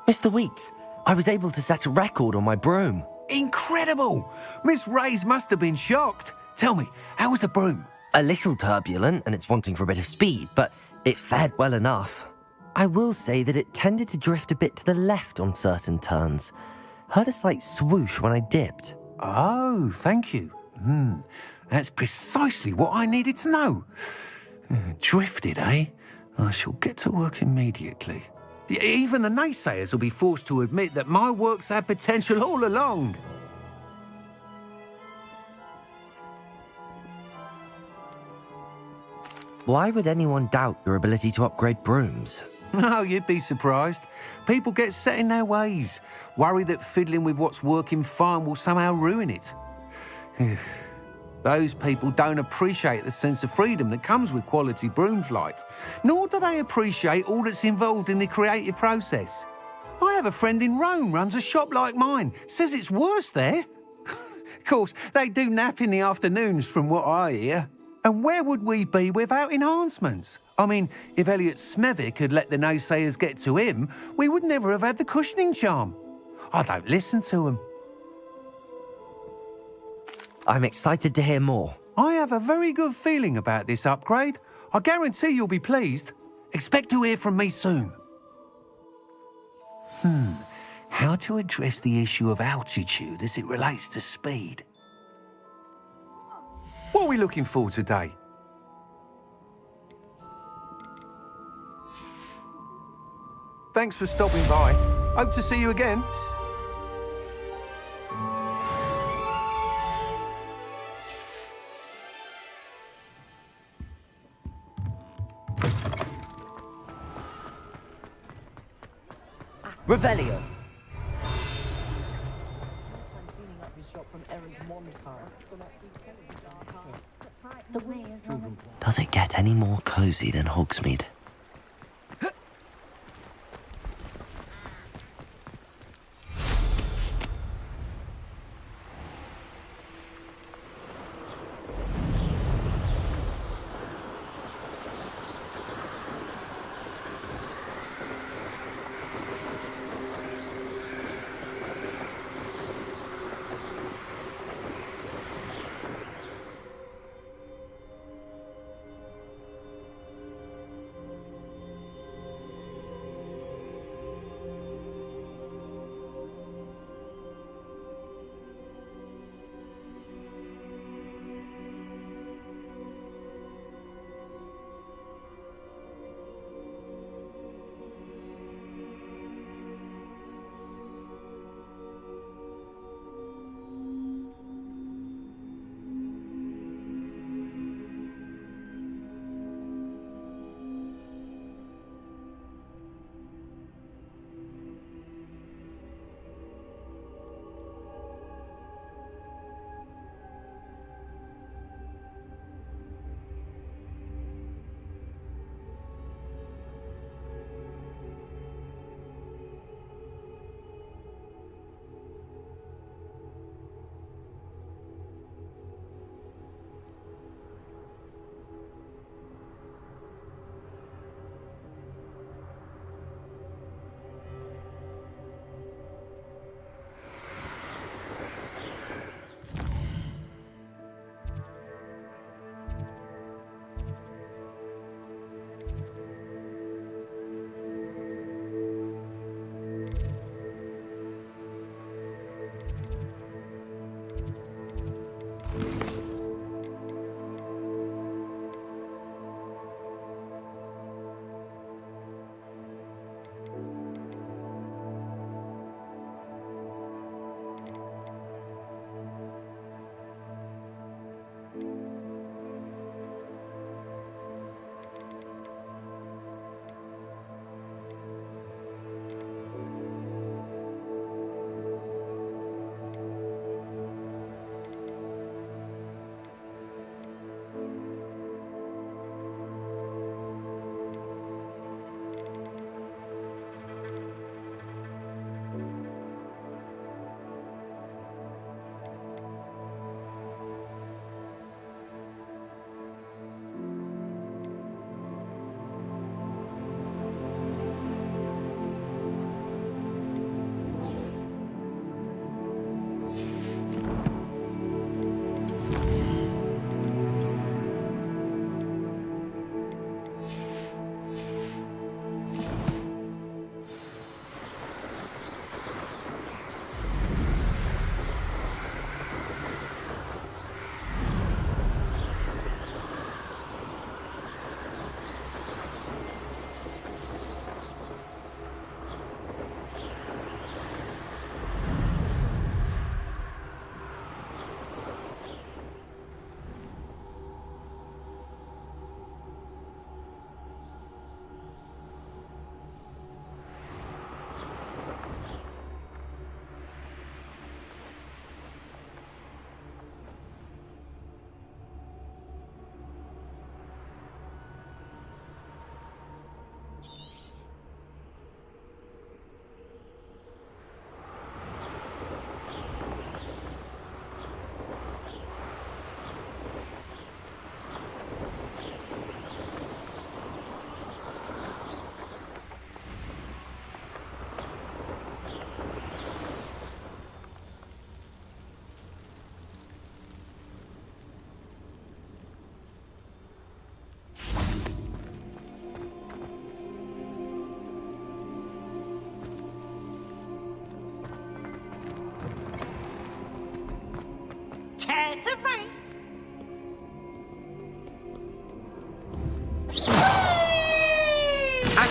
Mr. Weeks, I was able to set a record on my broom. Incredible! Miss Ray's must have been shocked. Tell me, how was the broom? A little turbulent, and it's wanting for a bit of speed, but it fared well enough. I will say that it tended to drift a bit to the left on certain turns. Heard a slight swoosh when I dipped. Oh, thank you. That's precisely what I needed to know. Drifted, eh? I shall get to work immediately. Even the naysayers will be forced to admit that my work's had potential all along. Why would anyone doubt your ability to upgrade brooms? Oh, you'd be surprised. People get set in their ways, worry that fiddling with what's working fine will somehow ruin it. Those people don't appreciate the sense of freedom that comes with quality broom flight, nor do they appreciate all that's involved in the creative process. I have a friend in Rome runs a shop like mine, says it's worse there. Of course, they do nap in the afternoons from what I hear. And where would we be without enhancements? I mean, if Elliot Smethwick had let the naysayers get to him, we would never have had the cushioning charm. I don't listen to them. I'm excited to hear more. I have a very good feeling about this upgrade. I guarantee you'll be pleased. Expect to hear from me soon. How to address the issue of altitude as it relates to speed? What are we looking for today? Thanks for stopping by. Hope to see you again. Revelio. Does it get any more cozy than Hogsmeade?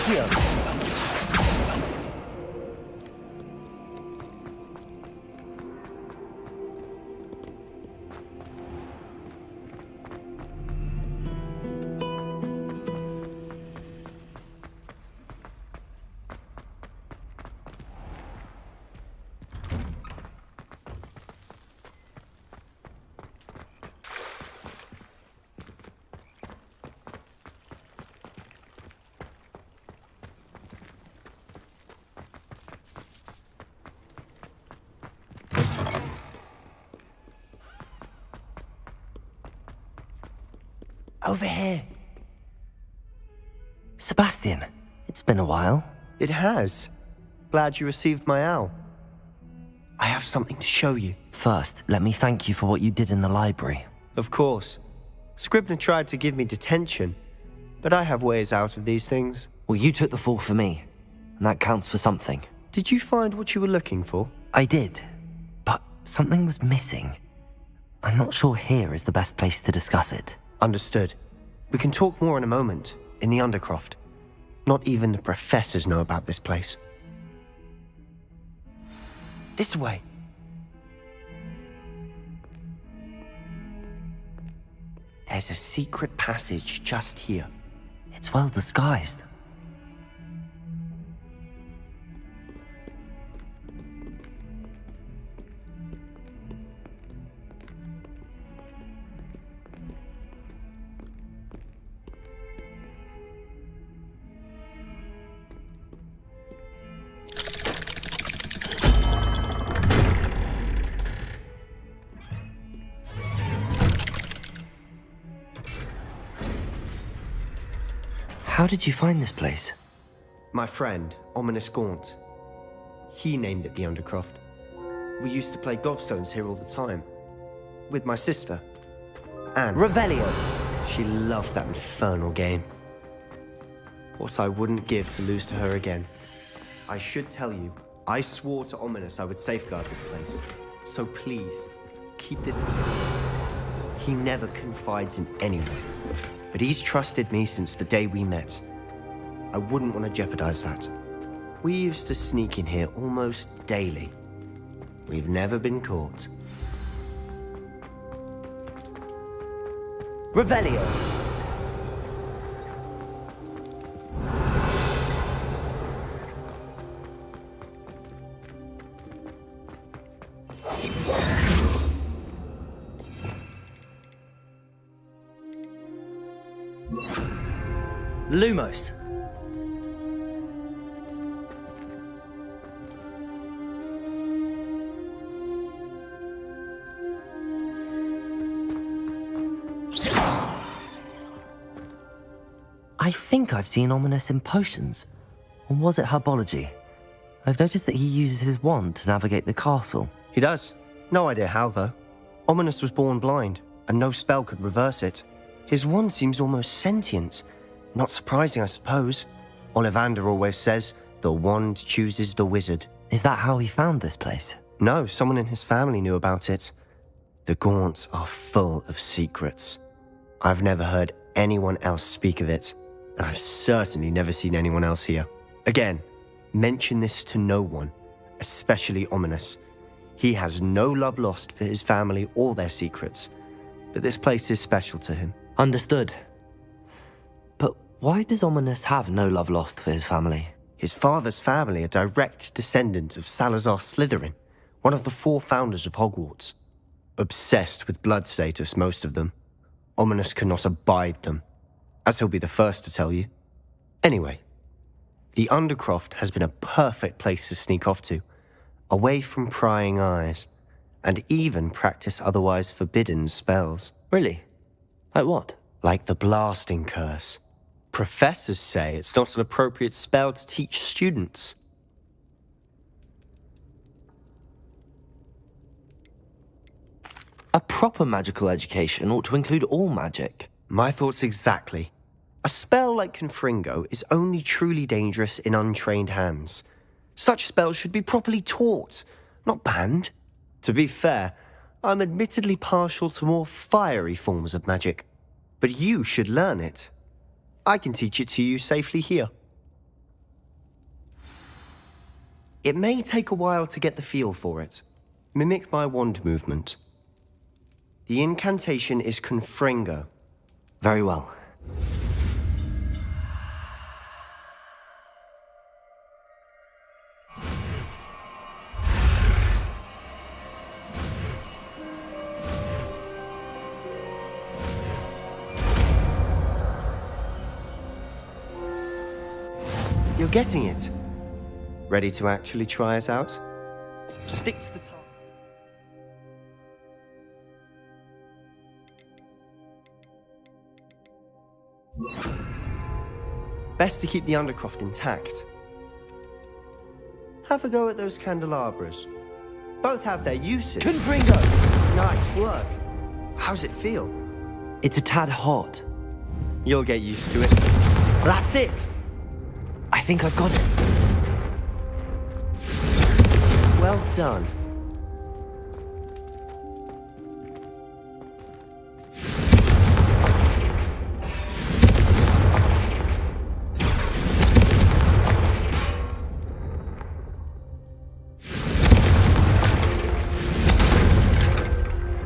here. Over here. Sebastian, it's been a while. It has. Glad you received my owl. I have something to show you. First, let me thank you for what you did in the library. Of course. Scribner tried to give me detention, but I have ways out of these things. Well, you took the fall for me, and that counts for something. Did you find what you were looking for? I did, but something was missing. I'm not sure here is the best place to discuss it. Understood. We can talk more in a moment, in the Undercroft. Not even the professors know about this place. This way. There's a secret passage just here. It's well disguised. How did you find this place? My friend, Ominous Gaunt. He named it the Undercroft. We used to play gobstones here all the time. With my sister, Anne. Revelio. She loved that infernal game. What I wouldn't give to lose to her again. I should tell you, I swore to Ominous I would safeguard this place. So please, keep this between us. He never confides in anyone. But he's trusted me since the day we met. I wouldn't want to jeopardize that. We used to sneak in here almost daily. We've never been caught. Revelio. Lumos. I think I've seen Ominous in potions. Or was it herbology? I've noticed that he uses his wand to navigate the castle. He does. No idea how, though. Ominous was born blind, and no spell could reverse it. His wand seems almost sentient. Not surprising, I suppose. Ollivander always says, the wand chooses the wizard. Is that how he found this place? No, someone in his family knew about it. The Gaunts are full of secrets. I've never heard anyone else speak of it, and I've certainly never seen anyone else here. Again, mention this to no one, especially Ominous. He has no love lost for his family or their secrets, but this place is special to him. Understood. But why does Ominous have no love lost for his family? His father's family are direct descendants of Salazar Slytherin, one of the 4 founders of Hogwarts. Obsessed with blood status, most of them. Ominous cannot abide them, as he'll be the first to tell you. Anyway, the Undercroft has been a perfect place to sneak off to, away from prying eyes, and even practice otherwise forbidden spells. Really? Like what? Like the blasting curse. Professors say it's not an appropriate spell to teach students. A proper magical education ought to include all magic. My thoughts exactly. A spell like Confringo is only truly dangerous in untrained hands. Such spells should be properly taught, not banned. To be fair, I'm admittedly partial to more fiery forms of magic. But you should learn it. I can teach it to you safely here. It may take a while to get the feel for it. Mimic my wand movement. The incantation is Confringo. Very well. You're getting it. Ready to actually try it out? Stick to the target. Best to keep the undercroft intact. Have a go at those candelabras. Both have their uses. Confringo! Nice work. How's it feel? It's a tad hot. You'll get used to it. That's it! I think I've got it. Well done.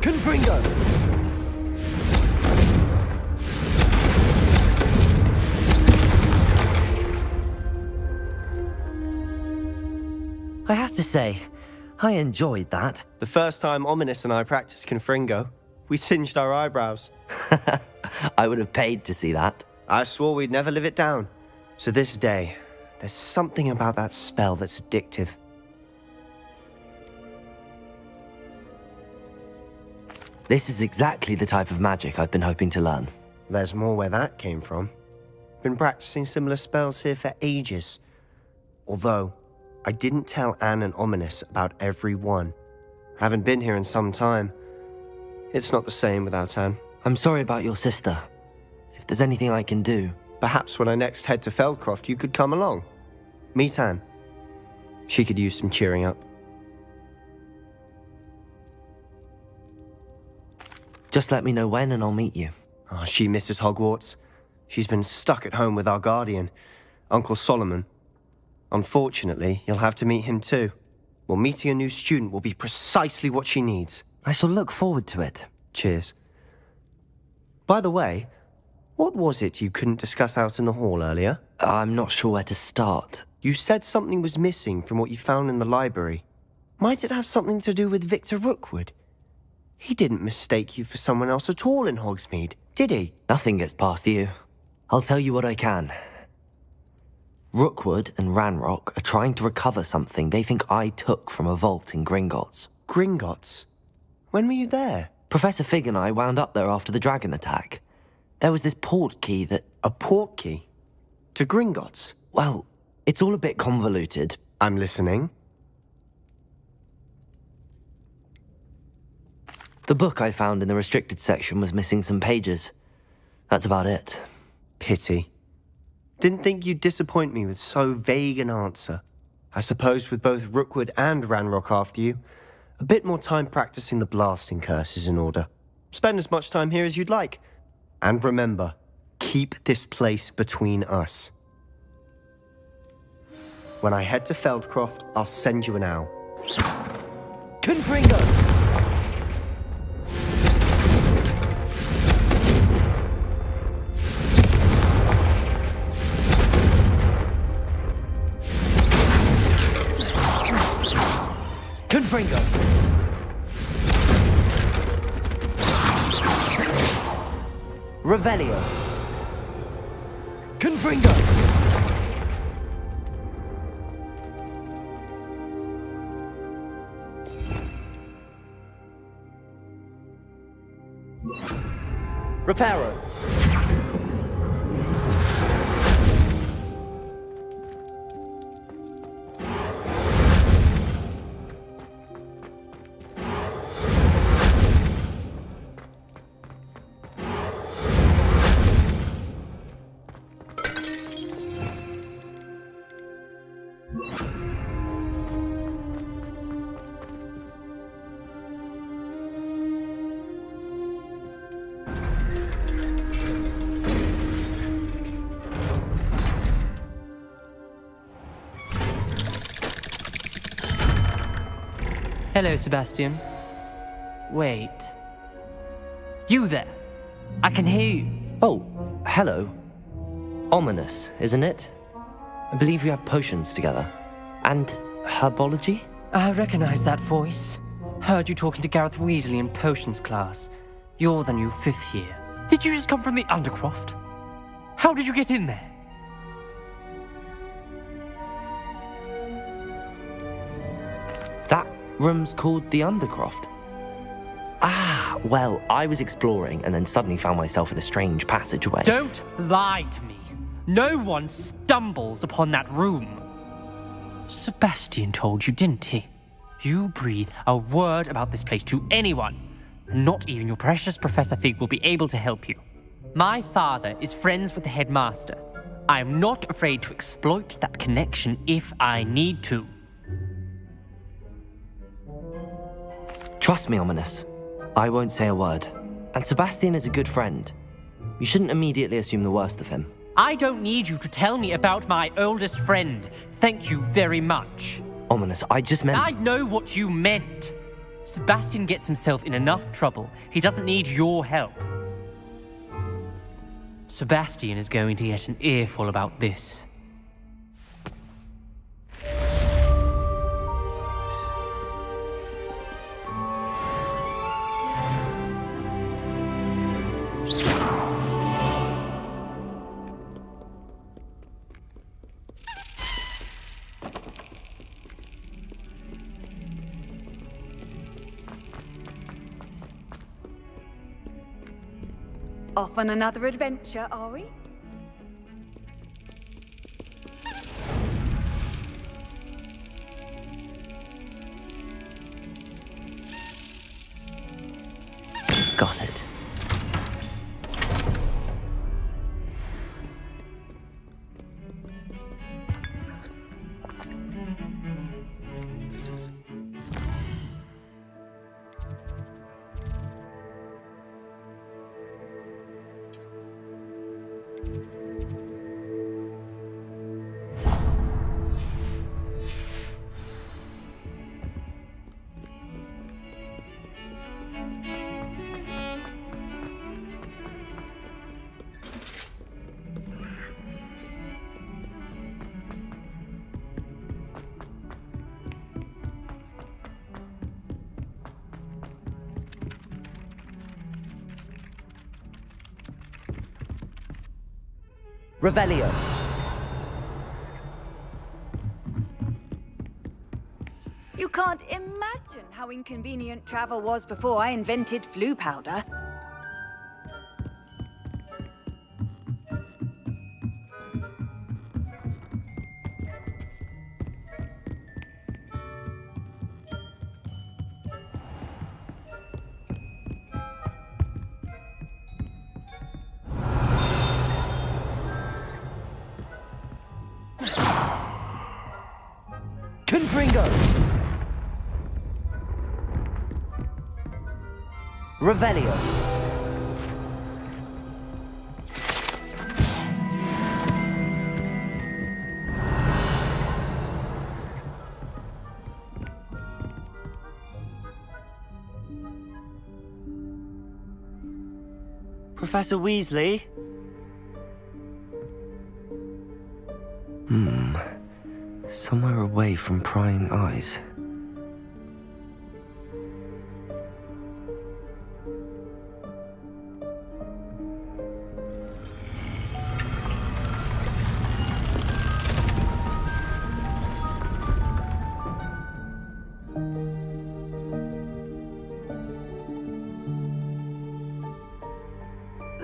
Confringo! I have to say, I enjoyed that. The first time Ominous and I practiced Confringo, we singed our eyebrows. I would have paid to see that. I swore we'd never live it down. So this day, there's something about that spell that's addictive. This is exactly the type of magic I've been hoping to learn. There's more where that came from. Been practicing similar spells here for ages. Although, I didn't tell Anne and Ominous about every one. Haven't been here in some time. It's not the same without Anne. I'm sorry about your sister. If there's anything I can do... Perhaps when I next head to Feldcroft, you could come along. Meet Anne. She could use some cheering up. Just let me know when and I'll meet you. Oh, she misses Hogwarts. She's been stuck at home with our guardian, Uncle Solomon. Unfortunately, you'll have to meet him too. Well, meeting a new student will be precisely what she needs. I shall look forward to it. Cheers. By the way, what was it you couldn't discuss out in the hall earlier? I'm not sure where to start. You said something was missing from what you found in the library. Might it have something to do with Victor Rookwood? He didn't mistake you for someone else at all in Hogsmeade, did he? Nothing gets past you. I'll tell you what I can. Rookwood and Ranrock are trying to recover something they think I took from a vault in Gringotts. Gringotts? When were you there? Professor Fig and I wound up there after the dragon attack. There was this port key that... A port key? To Gringotts? Well, it's all a bit convoluted. I'm listening. The book I found in the restricted section was missing some pages. That's about it. Pity. Didn't think you'd disappoint me with so vague an answer. I suppose with both Rookwood and Ranrock after you, a bit more time practicing the blasting curse is in order. Spend as much time here as you'd like. And remember, keep this place between us. When I head to Feldcroft, I'll send you an owl. Confringo! Confringo! Revelio! Confringo! Reparo! Hello, Sebastian. Wait. You there? I can hear you. Oh, hello. Ominous, isn't it? I believe we have potions together. And herbology? I recognize that voice. Heard you talking to Gareth Weasley in potions class. You're the new 5th year. Did you just come from the Undercroft? How did you get in there? That room's called the Undercroft. Ah, well, I was exploring and then suddenly found myself in a strange passageway. Don't lie to me. No one stumbles upon that room. Sebastian told you, didn't he? You breathe a word about this place to anyone. Not even your precious Professor Fig will be able to help you. My father is friends with the headmaster. I am not afraid to exploit that connection if I need to. Trust me, Ominous. I won't say a word. And Sebastian is a good friend. You shouldn't immediately assume the worst of him. I don't need you to tell me about my oldest friend. Thank you very much. Ominous, I just meant... I know what you meant. Sebastian gets himself in enough trouble. He doesn't need your help. Sebastian is going to get an earful about this. Off on another adventure, are we? Got it. Revelio. You can't imagine how inconvenient travel was before I invented flu powder. Confringo. Revelio. Professor Weasley? Somewhere away from prying eyes.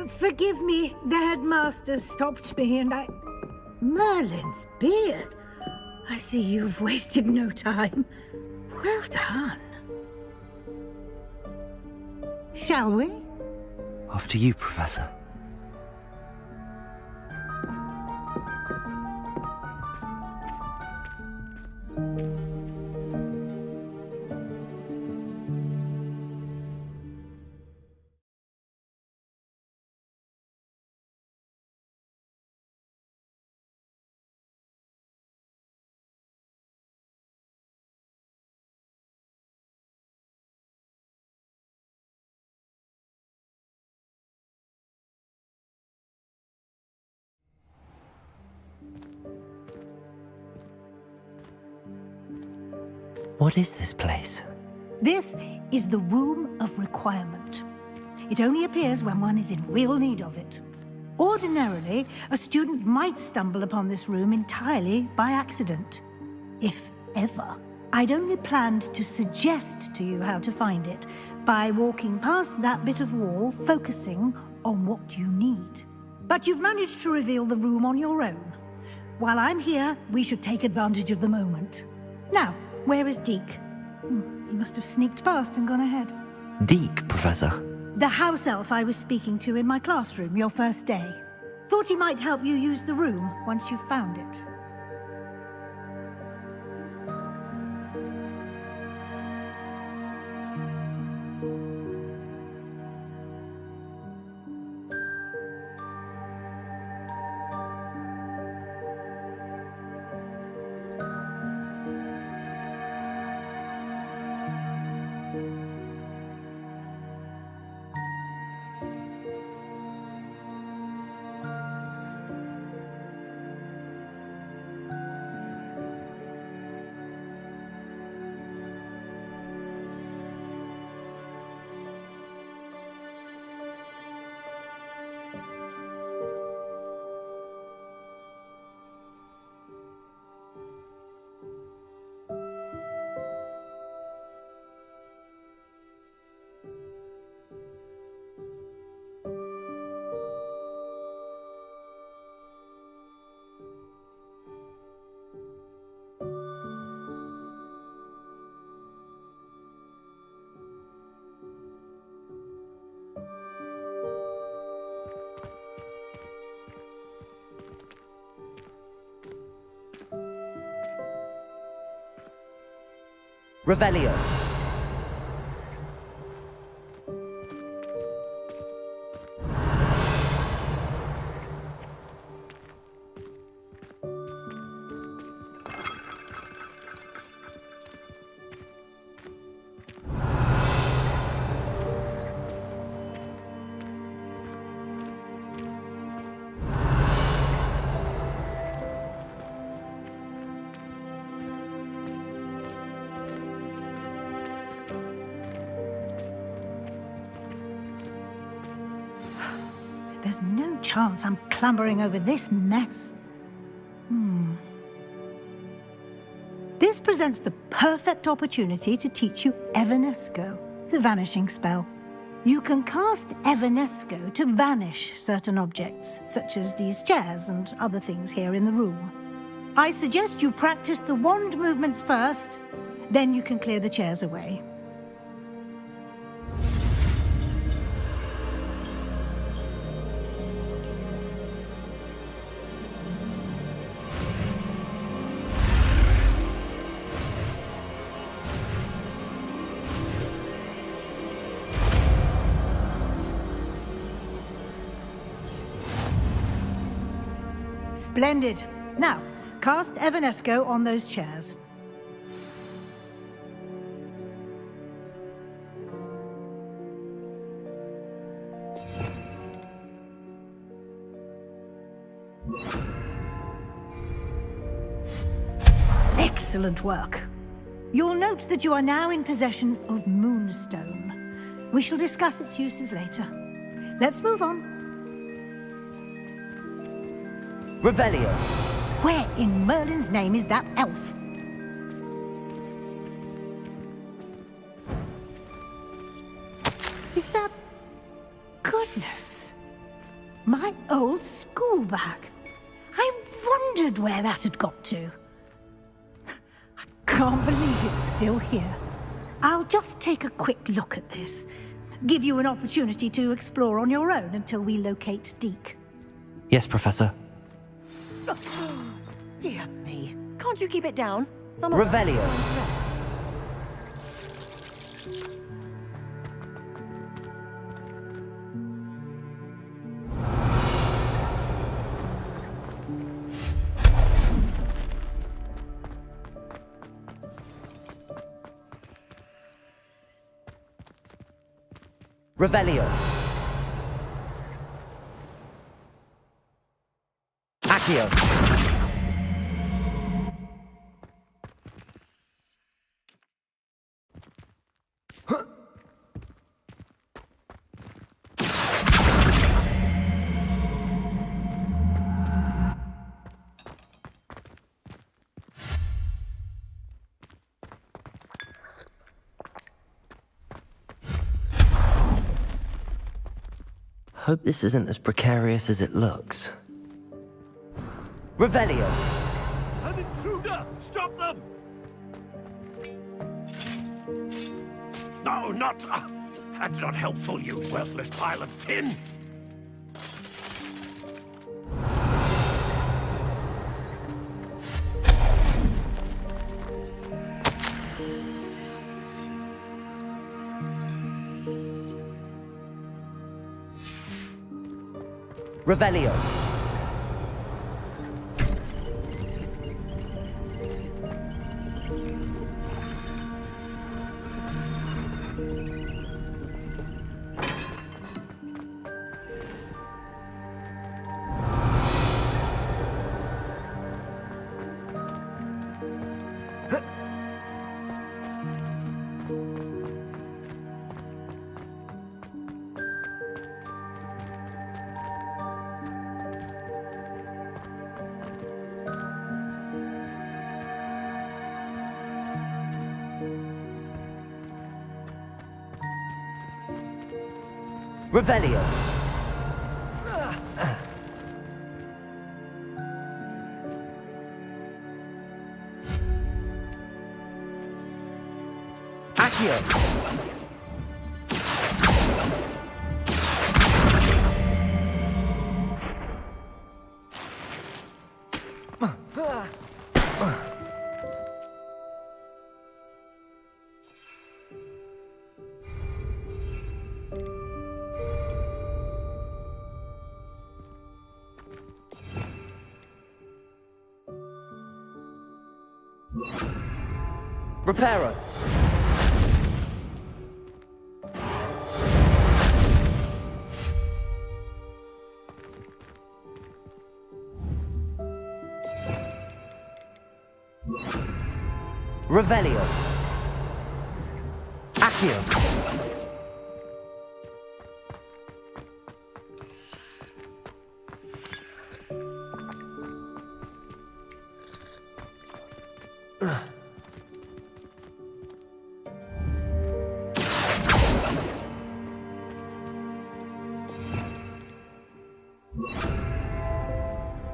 Forgive me, the headmaster stopped me and I... Merlin's beard. I see you've wasted no time. Well done. Shall we? After you, Professor. What is this place? This is the Room of Requirement. It only appears when one is in real need of it. Ordinarily, a student might stumble upon this room entirely by accident. If ever. I'd only planned to suggest to you how to find it by walking past that bit of wall, focusing on what you need. But you've managed to reveal the room on your own. While I'm here, we should take advantage of the moment. Now, where is Deke? He must have sneaked past and gone ahead. Deke, Professor. The house elf I was speaking to in my classroom your first day. Thought he might help you use the room once you found it. Revelio. There's no chance I'm clambering over this mess. This presents the perfect opportunity to teach you Evanesco, the vanishing spell. You can cast Evanesco to vanish certain objects, such as these chairs and other things here in the room. I suggest you practice the wand movements first, then you can clear the chairs away. Splendid. Now, cast Evanesco on those chairs. Excellent work. You'll note that you are now in possession of Moonstone. We shall discuss its uses later. Let's move on. Revelio. Where in Merlin's name is that elf? Is that... Goodness. My old school bag. I wondered where that had got to. I can't believe it's still here. I'll just take a quick look at this. Give you an opportunity to explore on your own until we locate Deke. Yes, Professor. Dear me. Can't you keep it down? Some of Revelio. us are going to rest. Revelio. Accio. Hope this isn't as precarious as it looks. Revelio! An intruder! Stop them! No, not... that's not helpful, you worthless pile of tin! Revelio! Revelio! Accio! Reparo! Revelio! Accio!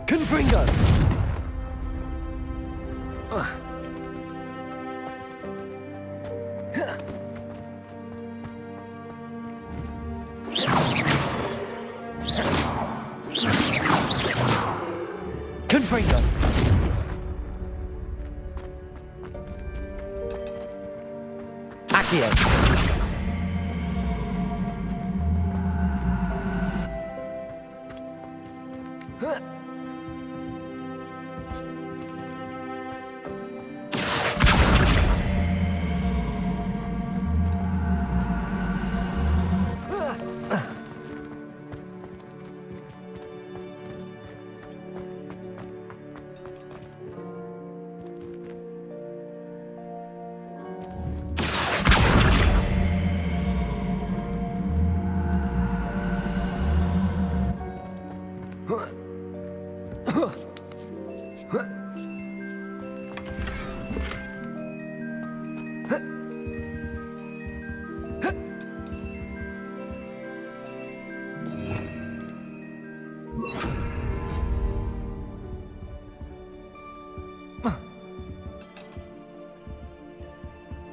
Confringo! Confringo! Accio!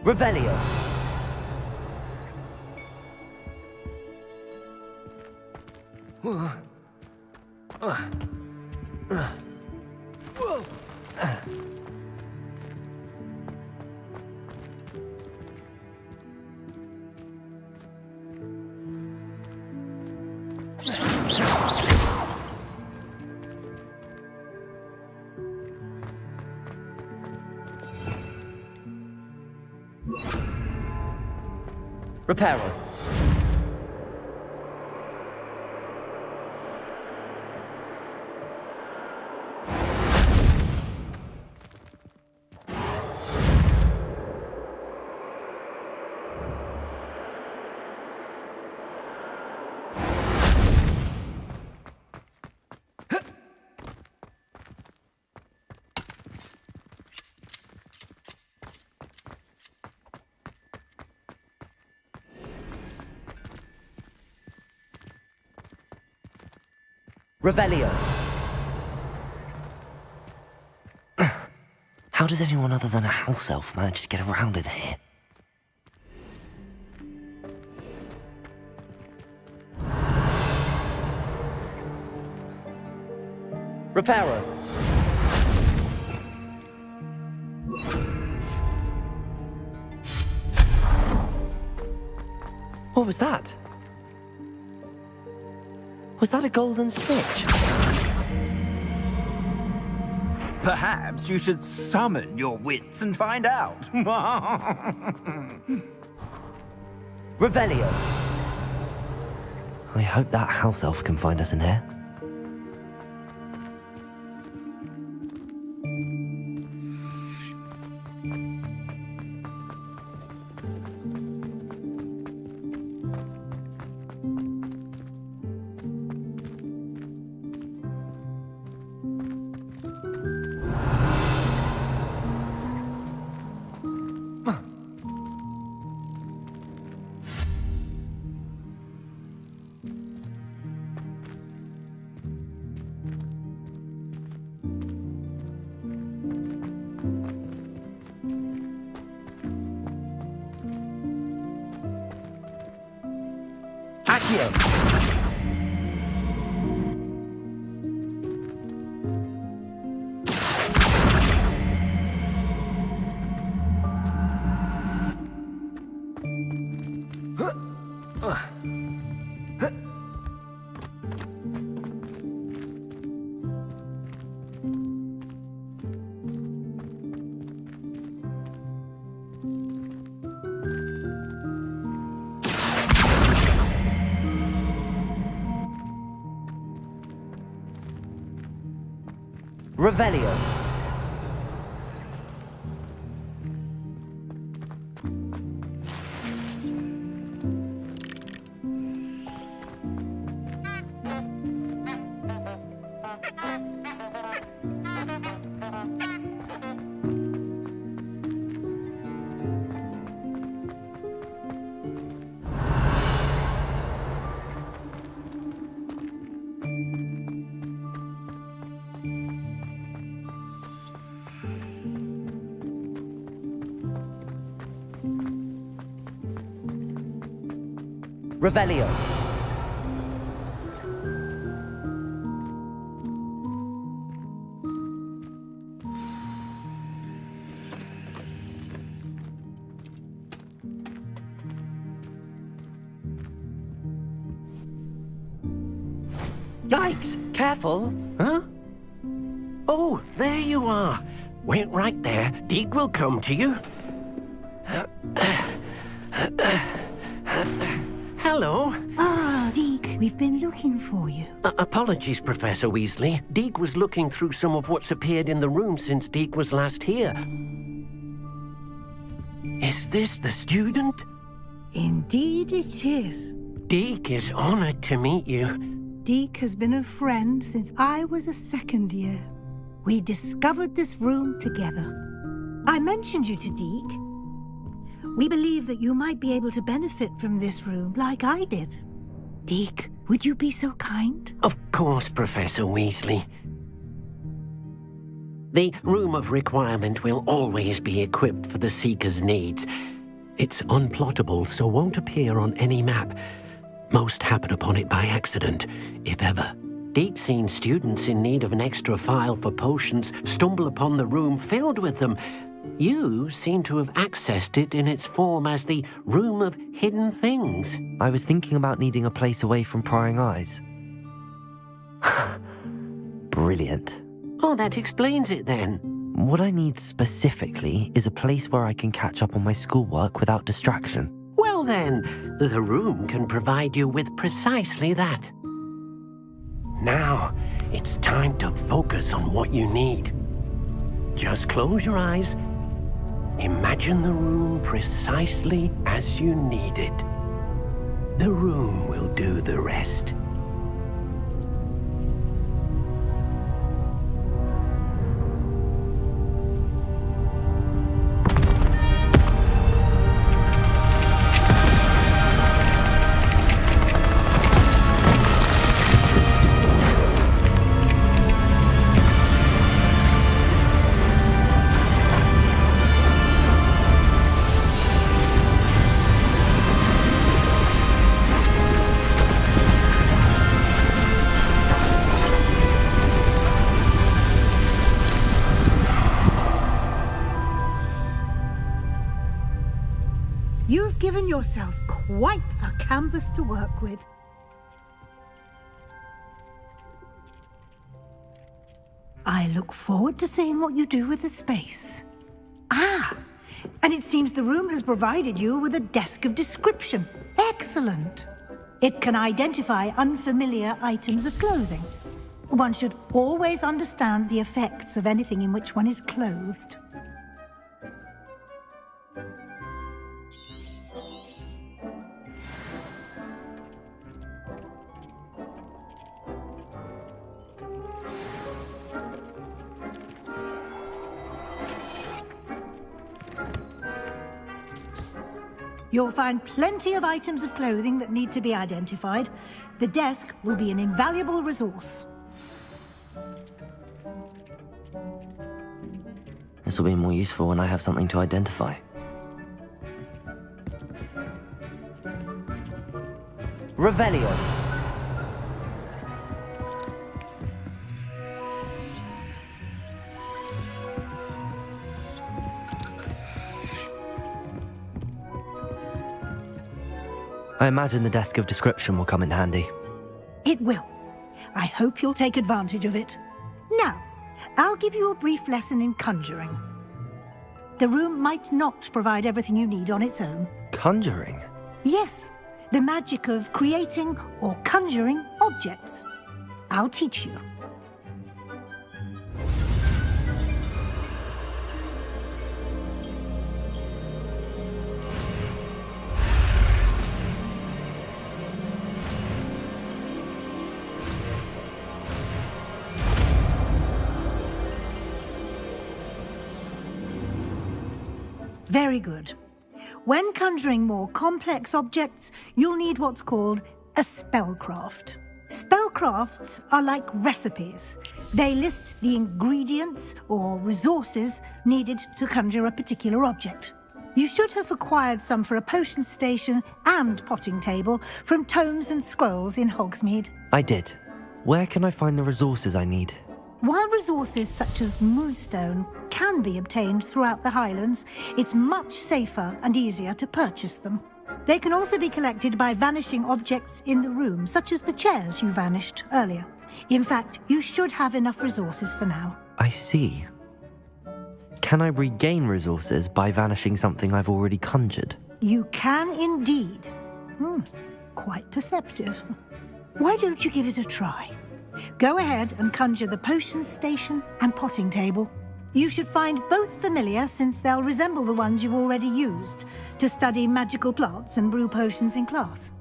Revelio! Reparo. Revelio. How does anyone other than a house elf manage to get around in here? Reparo. What was that? Was that a golden snitch? Perhaps you should summon your wits and find out. Revelio. I hope that house elf can find us in here. Revelio. Revelio. Yikes! Careful! Huh? Oh, there you are. Wait right there. Deek will come to you. Hello. Ah, Deek, we've been looking for you. Apologies, Professor Weasley. Deek was looking through some of what's appeared in the room since Deek was last here. Is this the student? Indeed it is. Deek is honored to meet you. Deek has been a friend since I was a second year. We discovered this room together. I mentioned you to Deek. We believe that you might be able to benefit from this room like I did. Deek, would you be so kind? Of course, Professor Weasley. The Room of Requirement will always be equipped for the Seeker's needs. It's unplottable, so won't appear on any map. Most happen upon it by accident, if ever. Deep seen students in need of an extra file for potions stumble upon the room filled with them. You seem to have accessed it in its form as the Room of Hidden Things. I was thinking about needing a place away from prying eyes. Brilliant. Oh, that explains it then. What I need specifically is a place where I can catch up on my schoolwork without distraction. Well then, the room can provide you with precisely that. Now, it's time to focus on what you need. Just close your eyes. Imagine the room precisely as you need it. The room will do the rest. given yourself quite a canvas to work with. I look forward to seeing what you do with the space. Ah, and it seems the room has provided you with a desk of description. Excellent. It can identify unfamiliar items of clothing. One should always understand the effects of anything in which one is clothed. You'll find plenty of items of clothing that need to be identified. The desk will be an invaluable resource. This will be more useful when I have something to identify. Revelio. I imagine the desk of description will come in handy. It will. I hope you'll take advantage of it. Now, I'll give you a brief lesson in conjuring. The room might not provide everything you need on its own. Conjuring? Yes, the magic of creating or conjuring objects. I'll teach you. Very good. When conjuring more complex objects, you'll need what's called a spellcraft. Spellcrafts are like recipes. They list the ingredients or resources needed to conjure a particular object. You should have acquired some for a potion station and potting table from tomes and scrolls in Hogsmeade. I did. Where can I find the resources I need? While resources such as moonstone can be obtained throughout the Highlands, it's much safer and easier to purchase them. They can also be collected by vanishing objects in the room, such as the chairs you vanished earlier. In fact, you should have enough resources for now. I see. Can I regain resources by vanishing something I've already conjured? You can indeed. Quite perceptive. Why don't you give it a try? Go ahead and conjure the potion station and potting table. You should find both familiar, since they'll resemble the ones you've already used to study magical plants and brew potions in class.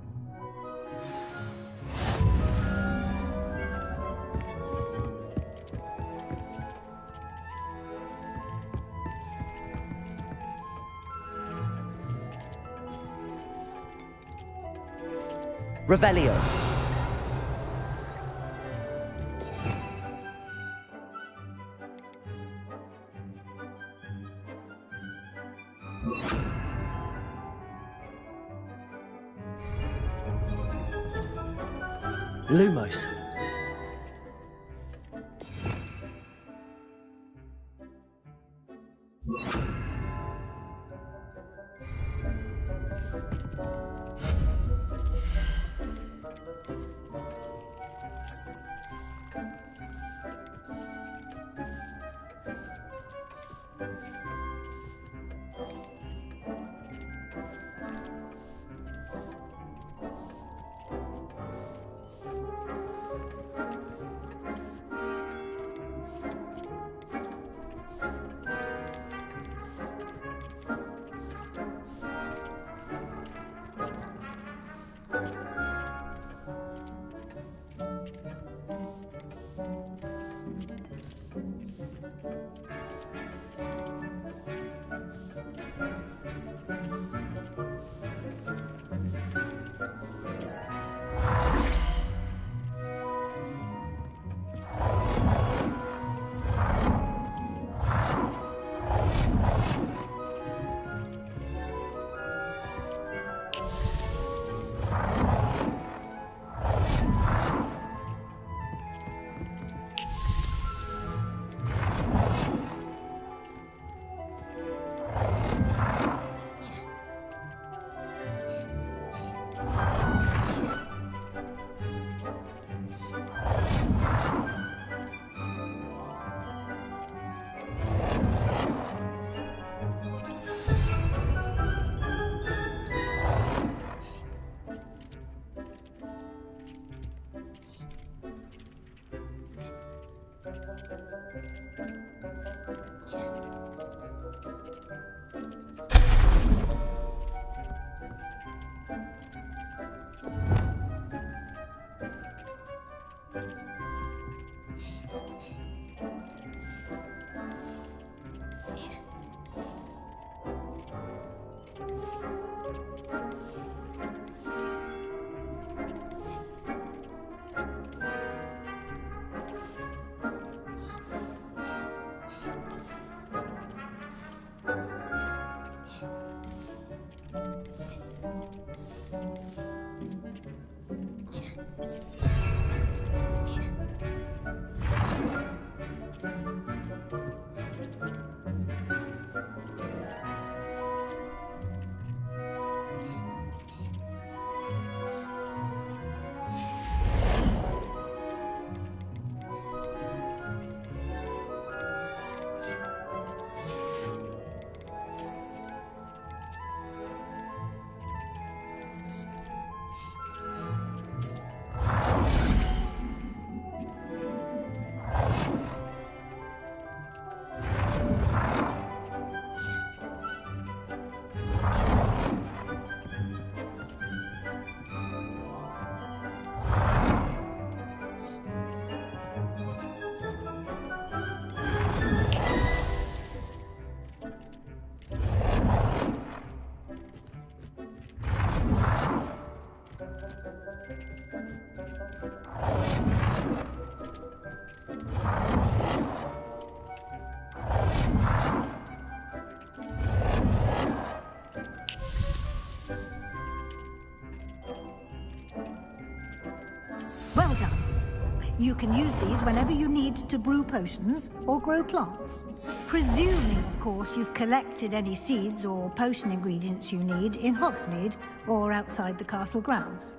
Revelio. Lumos. Well done. You can use these whenever you need to brew potions or grow plants. Presuming, of course, you've collected any seeds or potion ingredients you need in Hogsmeade or outside the castle grounds.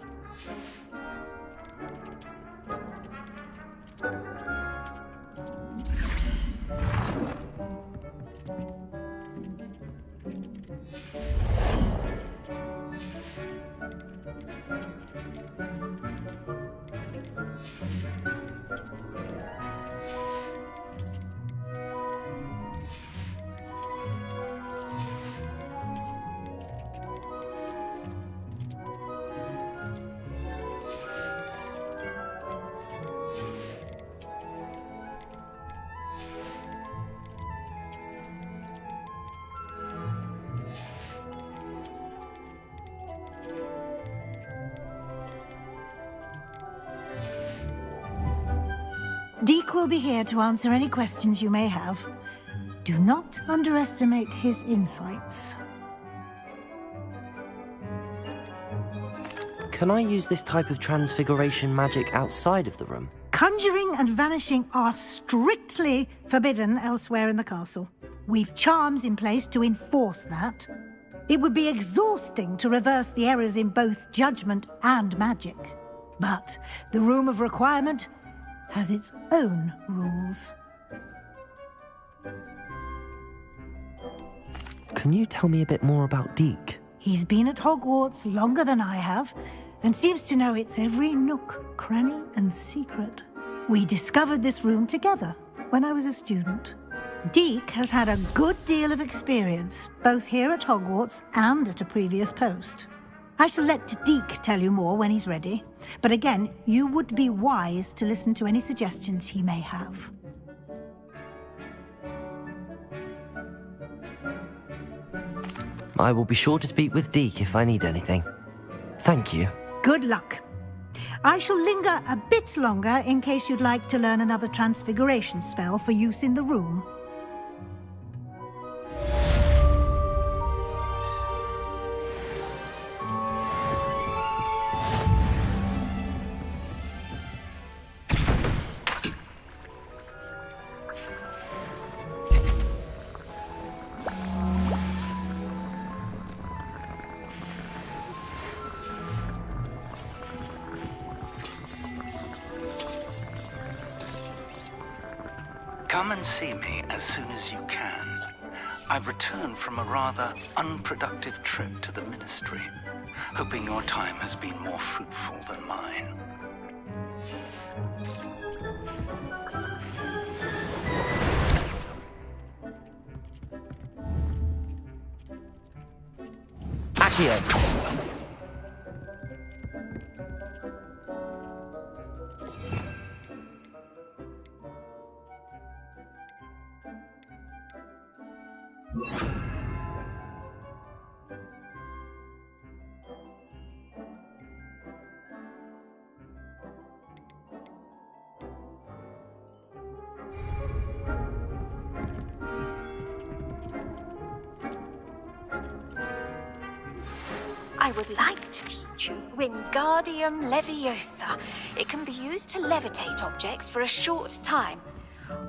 Deke will be here to answer any questions you may have. Do not underestimate his insights. Can I use this type of transfiguration magic outside of the room? Conjuring and vanishing are strictly forbidden elsewhere in the castle. We've charms in place to enforce that. It would be exhausting to reverse the errors in both judgment and magic. But the Room of Requirement has its own rules. Can you tell me a bit more about Deke? He's been at Hogwarts longer than I have, and seems to know its every nook, cranny, and secret. We discovered this room together when I was a student. Deke has had a good deal of experience, both here at Hogwarts and at a previous post. I shall let Deke tell you more when he's ready, but again, you would be wise to listen to any suggestions he may have. I will be sure to speak with Deke if I need anything. Thank you. Good luck. I shall linger a bit longer in case you'd like to learn another transfiguration spell for use in the room. Come and see me as soon as you can. I've returned from a rather unproductive trip to the Ministry, hoping your time has been more fruitful than mine. Accio! I would like to teach you Wingardium Leviosa. It can be used to levitate objects for a short time.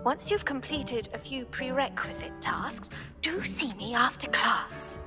Once you've completed a few prerequisite tasks, do see me after class.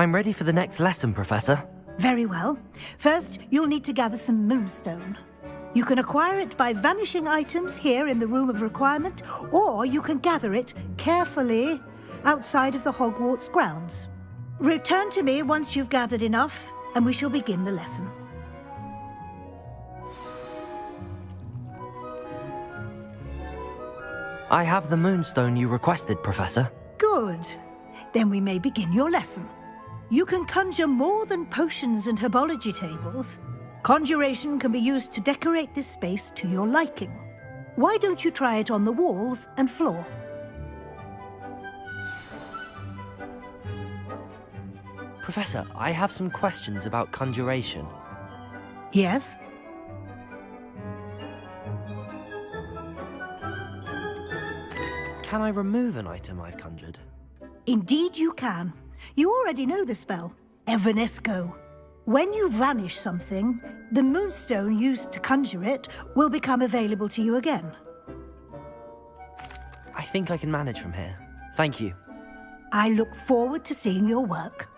I'm ready for the next lesson, Professor. Very well. First, you'll need to gather some moonstone. You can acquire it by vanishing items here in the Room of Requirement, or you can gather it carefully outside of the Hogwarts grounds. Return to me once you've gathered enough, and we shall begin the lesson. I have the moonstone you requested, Professor. Good. Then we may begin your lesson. You can conjure more than potions and herbology tables. Conjuration can be used to decorate this space to your liking. Why don't you try it on the walls and floor? Professor, I have some questions about conjuration. Yes? Can I remove an item I've conjured? Indeed you can. You already know the spell, Evanesco. When you vanish something, the moonstone used to conjure it will become available to you again. I think I can manage from here. Thank you. I look forward to seeing your work.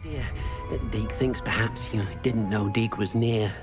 Yeah, Deke thinks perhaps you didn't know Deke was near.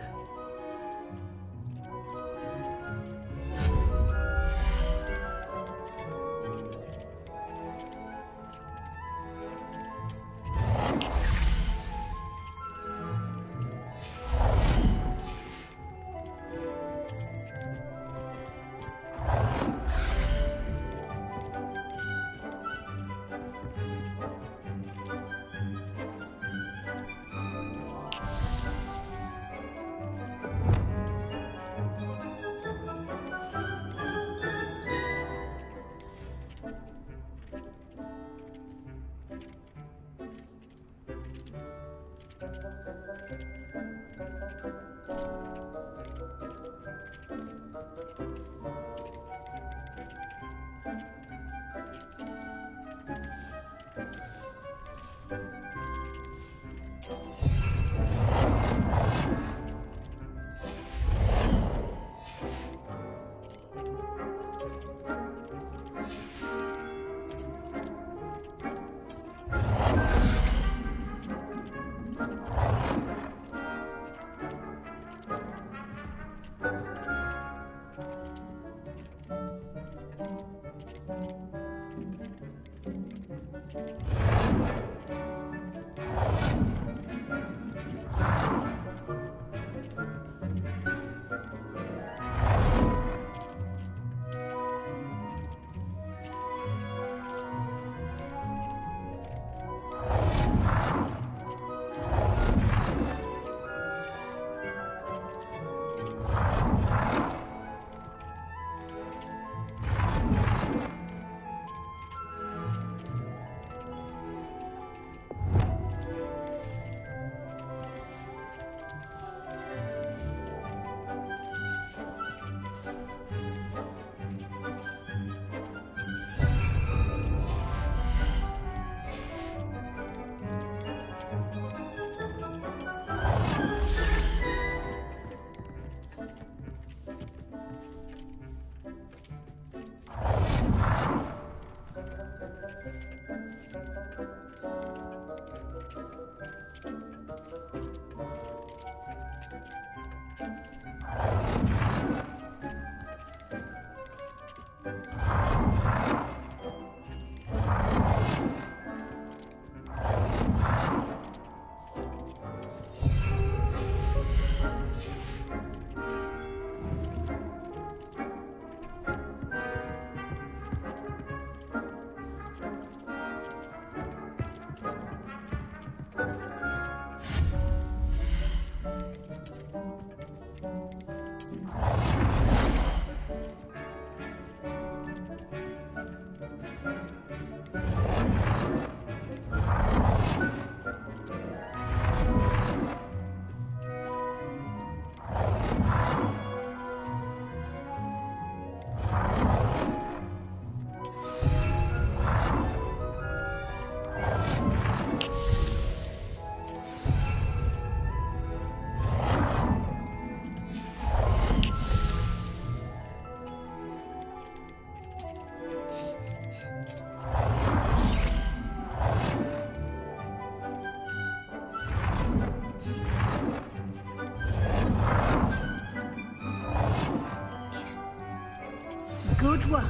Good work.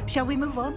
Shall we move on?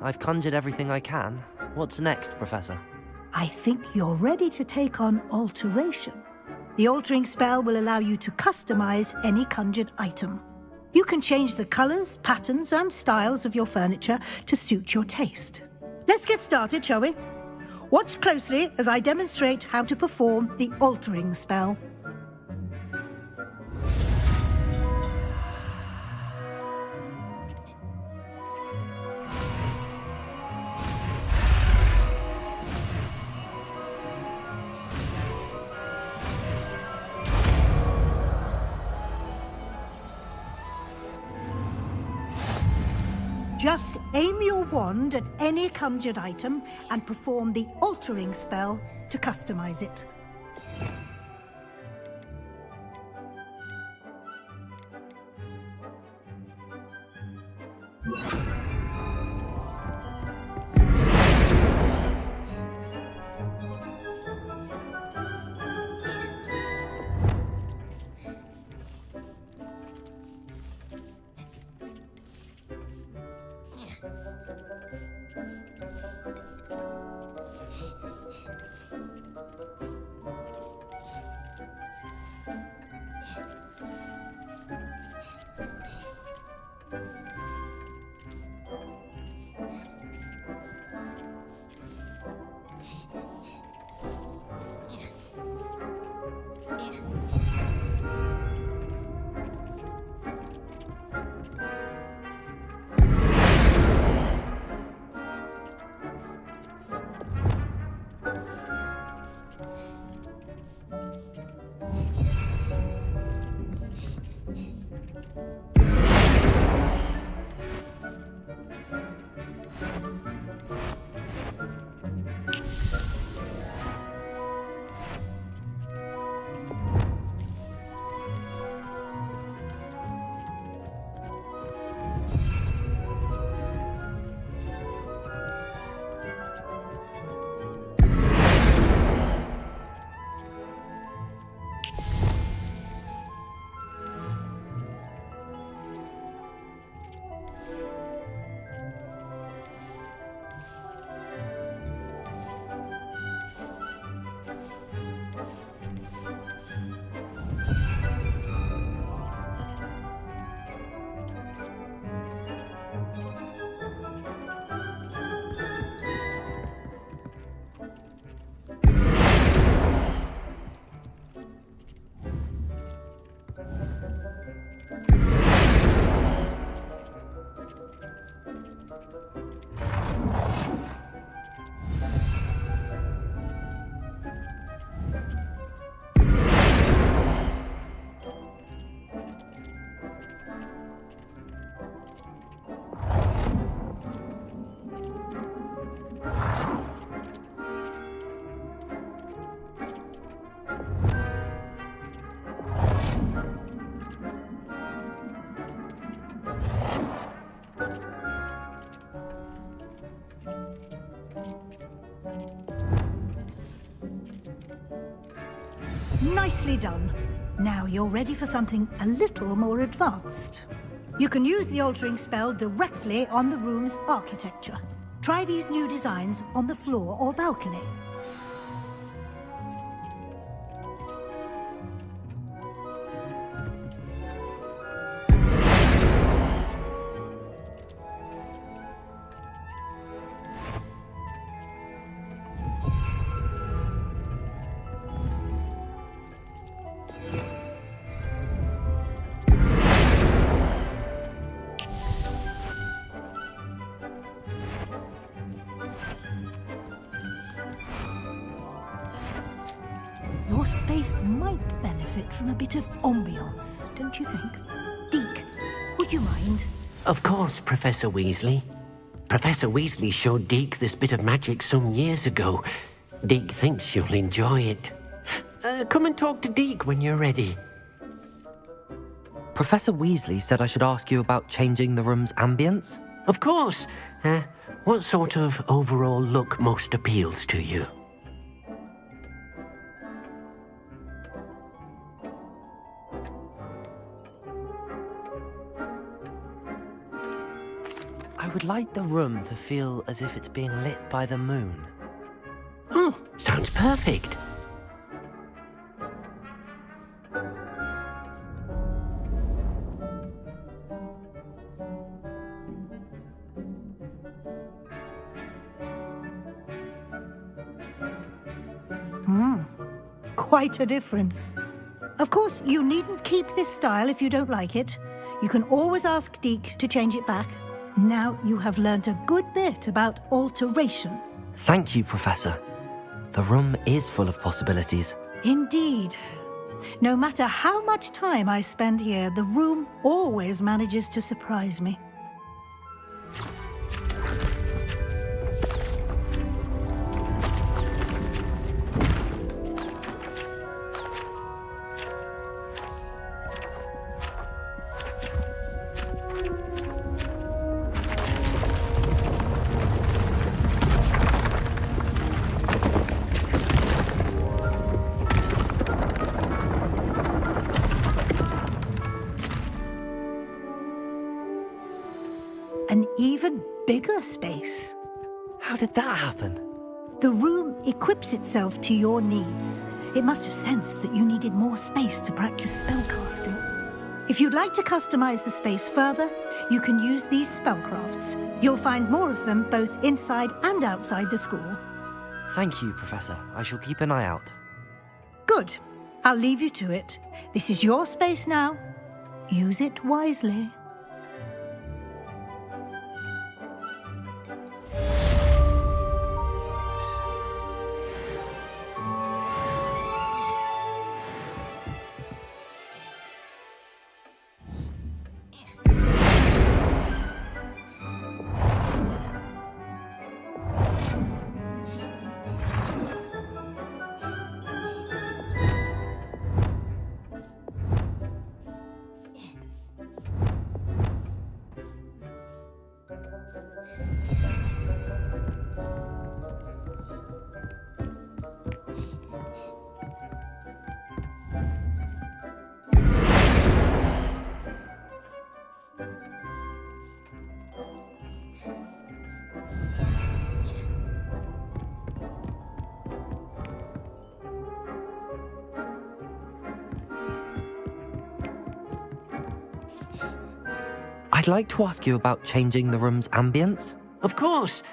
I've conjured everything I can. What's next, Professor? I think you're ready to take on alteration. The altering spell will allow you to customize any conjured item. You can change the colors, patterns, and styles of your furniture to suit your taste. Let's get started, shall we? Watch closely as I demonstrate how to perform the altering spell. Just aim your wand at any conjured item and perform the altering spell to customize it. Nicely done. Now you're ready for something a little more advanced. You can use the altering spell directly on the room's architecture. Try these new designs on the floor or balcony. Your space might benefit from a bit of ambiance, don't you think? Deke, would you mind? Of course, Professor Weasley. Professor Weasley showed Deke this bit of magic some years ago. Deke thinks you'll enjoy it. Come and talk to Deke when you're ready. Professor Weasley said I should ask you about changing the room's ambience? Of course. What sort of overall look most appeals to you? I would like the room to feel as if it's being lit by the moon. Oh, sounds perfect. Quite a difference. Of course, you needn't keep this style if you don't like it. You can always ask Deke to change it back. Now you have learnt a good bit about alteration. Thank you, Professor. The room is full of possibilities. Indeed. No matter how much time I spend here, the room always manages to surprise me. An even bigger space. How did that happen? The room equips itself to your needs. It must have sensed that you needed more space to practice spellcasting. If you'd like to customize the space further, you can use these spellcrafts. You'll find more of them both inside and outside the school. Thank you, Professor. I shall keep an eye out. Good. I'll leave you to it. This is your space now. Use it wisely. I'd like to ask you about changing the room's ambience. Of course.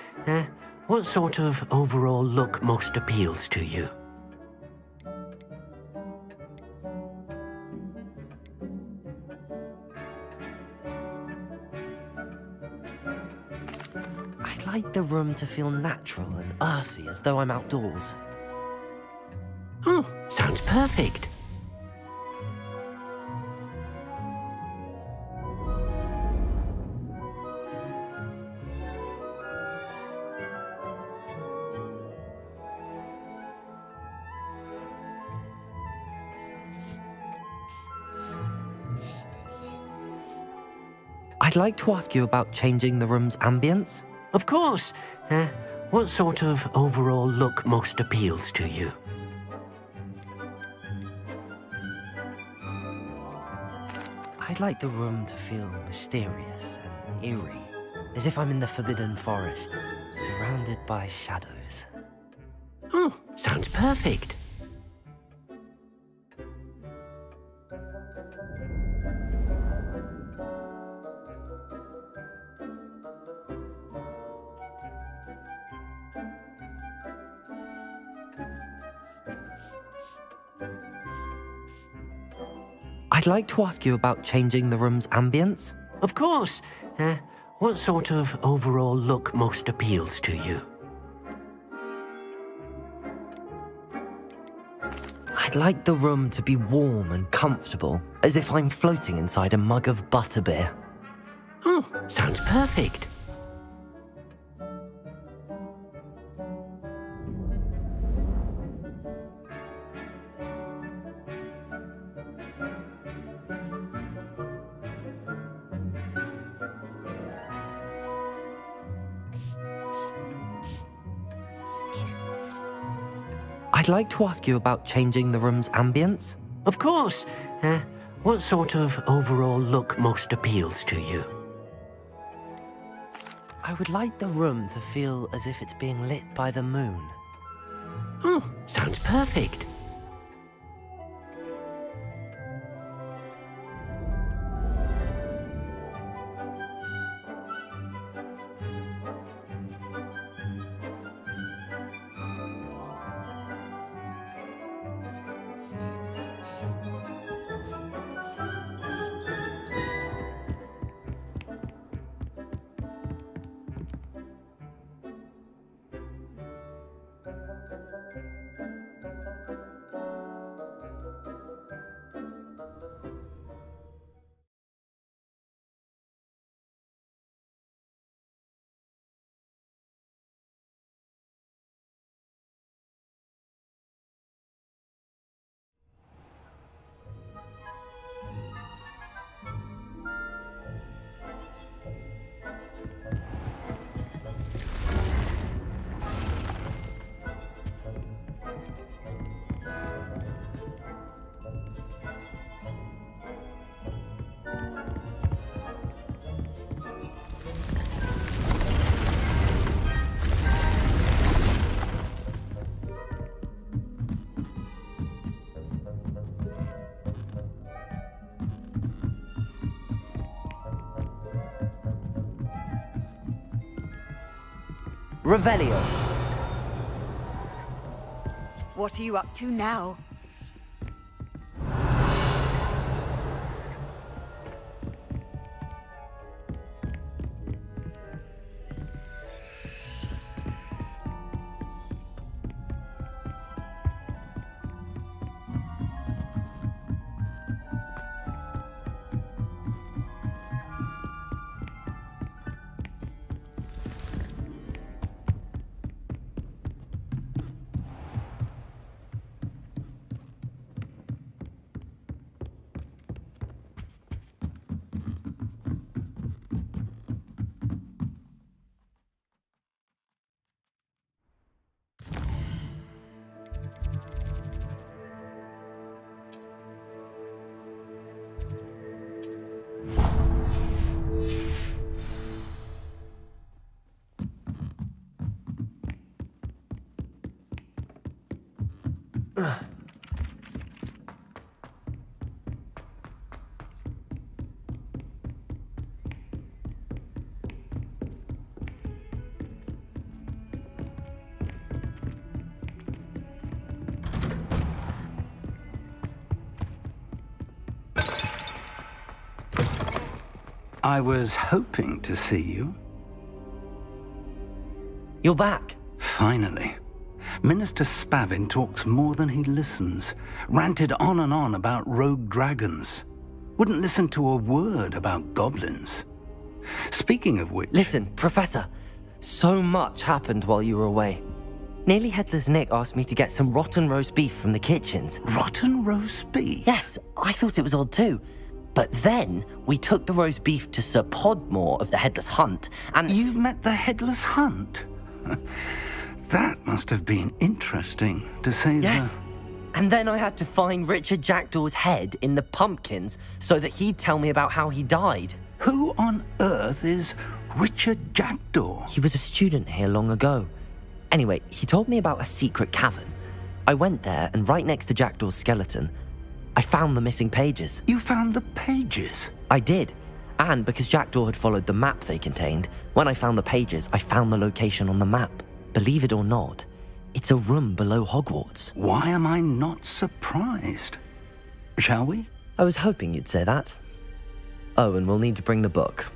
What sort of overall look most appeals to you? I'd like the room to feel natural and earthy, as though I'm outdoors. Oh, sounds perfect. I'd like to ask you about changing the room's ambience. Of course. What sort of overall look most appeals to you? I'd like the room to feel mysterious and eerie, as if I'm in the Forbidden Forest, surrounded by shadows. Oh, sounds perfect. I'd like to ask you about changing the room's ambience. Of course. What sort of overall look most appeals to you? I'd like the room to be warm and comfortable, as if I'm floating inside a mug of butterbeer. Oh, sounds perfect. I'd like to ask you about changing the room's ambience. Of course. What sort of overall look most appeals to you? I would like the room to feel as if it's being lit by the moon. Oh, sounds perfect. Revelio. What are you up to now? I was hoping to see you. You're back. Finally. Minister Spavin talks more than he listens. Ranted on and on about rogue dragons. Wouldn't listen to a word about goblins. Speaking of which... Listen, Professor. So much happened while you were away. Nearly Headless Nick asked me to get some rotten roast beef from the kitchens. Rotten roast beef? Yes, I thought it was odd too. But then we took the roast beef to Sir Podmore of the Headless Hunt, and... You met the Headless Hunt? That must have been interesting, to say Yes. And then I had to find Richard Jackdaw's head in the pumpkins so that he'd tell me about how he died. Who on earth is Richard Jackdaw? He was a student here long ago. Anyway, he told me about a secret cavern. I went there, and right next to Jackdaw's skeleton, I found the missing pages. You found the pages? I did. And because Jackdaw had followed the map they contained, when I found the pages, I found the location on the map. Believe it or not, it's a room below Hogwarts. Why am I not surprised? Shall we? I was hoping you'd say that. Oh, and we'll need to bring the book.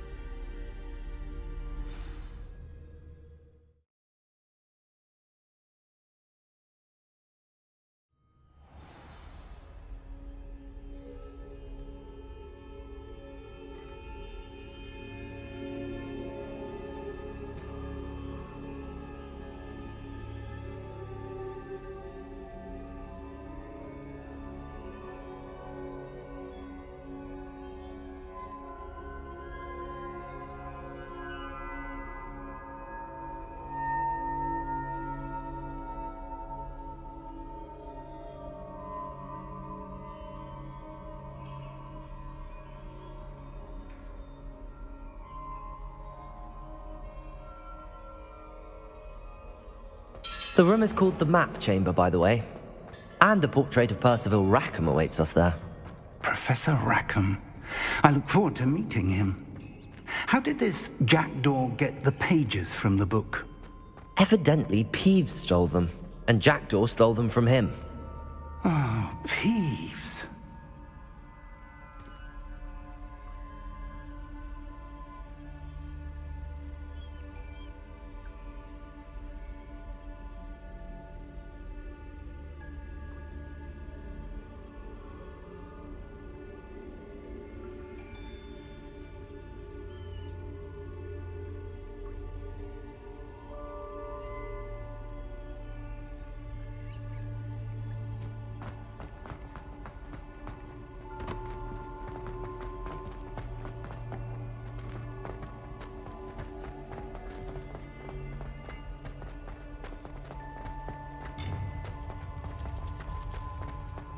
The room is called the Map Chamber, by the way. And a portrait of Percival Rackham awaits us there. Professor Rackham. I look forward to meeting him. How did this Jackdaw get the pages from the book? Evidently, Peeves stole them, and Jackdaw stole them from him. Oh, Peeves.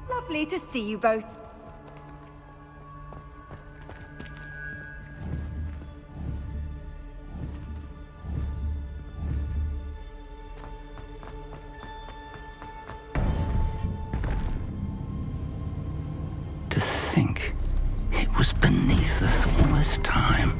Lovely to see you both. To think it was beneath us all this time.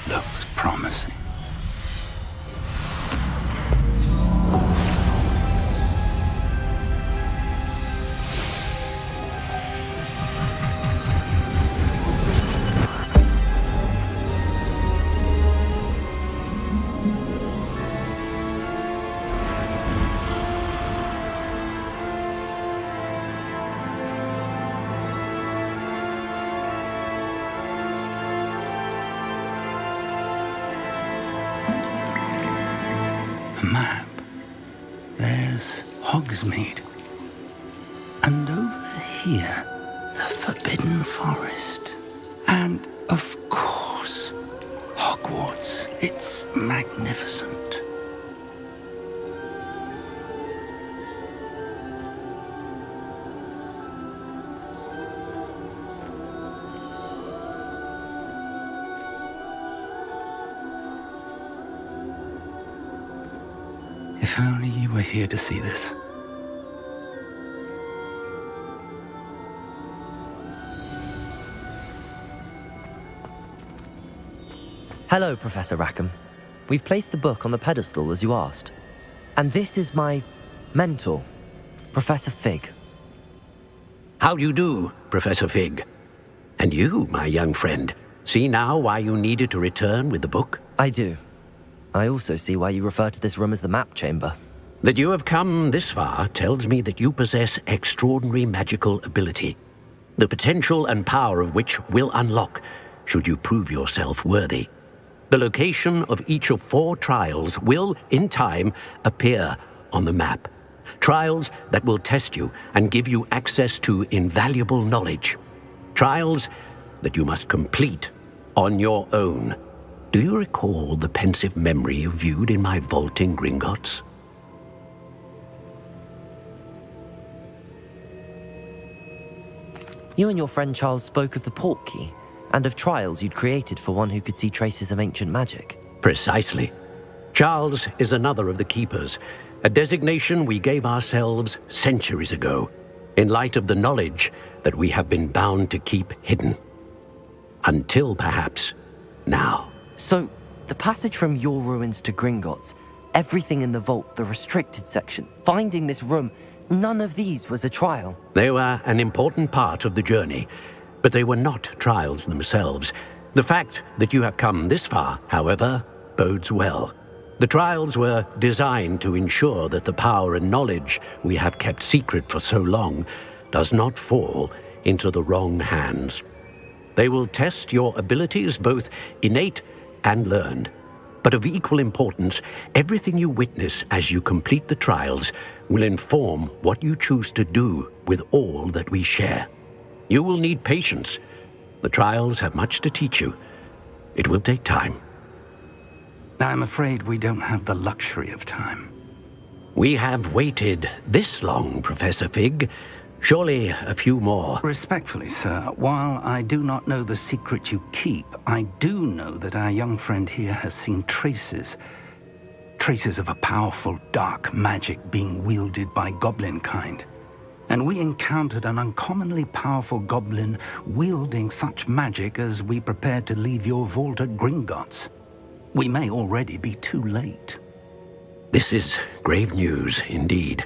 looks promising. Map. There's Hogsmeade. And over here, the Forbidden Forest. And, of course, Hogwarts. It's magnificent. If only you were here to see this. Hello, Professor Rackham. We've placed the book on the pedestal as you asked. And this is my mentor, Professor Fig. How do you do, Professor Fig? And you, my young friend, see now why you needed to return with the book? I do. I also see why you refer to this room as the map chamber. That you have come this far tells me that you possess extraordinary magical ability, the potential and power of which will unlock should you prove yourself worthy. The location of each of 4 trials will, in time, appear on the map. Trials that will test you and give you access to invaluable knowledge. Trials that you must complete on your own. Do you recall the pensive memory you viewed in my vault in Gringotts? You and your friend Charles spoke of the portkey, and of trials you'd created for one who could see traces of ancient magic. Precisely. Charles is another of the Keepers, a designation we gave ourselves centuries ago, in light of the knowledge that we have been bound to keep hidden. Until, perhaps, now. So, the passage from your ruins to Gringotts, everything in the vault, the restricted section, finding this room, none of these was a trial. They were an important part of the journey, but they were not trials themselves. The fact that you have come this far, however, bodes well. The trials were designed to ensure that the power and knowledge we have kept secret for so long does not fall into the wrong hands. They will test your abilities, both innate and learned. But of equal importance, everything you witness as you complete the trials will inform what you choose to do with all that we share. You will need patience. The trials have much to teach you. It will take time. I'm afraid we don't have the luxury of time. We have waited this long, Professor Fig. Surely a few more. Respectfully, sir, while I do not know the secret you keep, I do know that our young friend here has seen traces of a powerful dark magic being wielded by goblin kind. And we encountered an uncommonly powerful goblin wielding such magic as we prepared to leave your vault at Gringotts. We may already be too late. This is grave news indeed.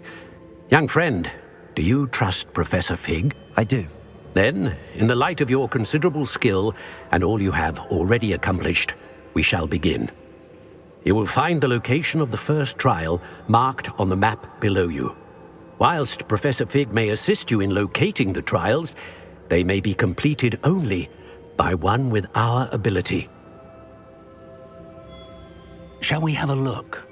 Young friend, do you trust Professor Fig? I do. Then, in the light of your considerable skill and all you have already accomplished, we shall begin. You will find the location of the first trial marked on the map below you. Whilst Professor Fig may assist you in locating the trials, they may be completed only by one with our ability. Shall we have a look?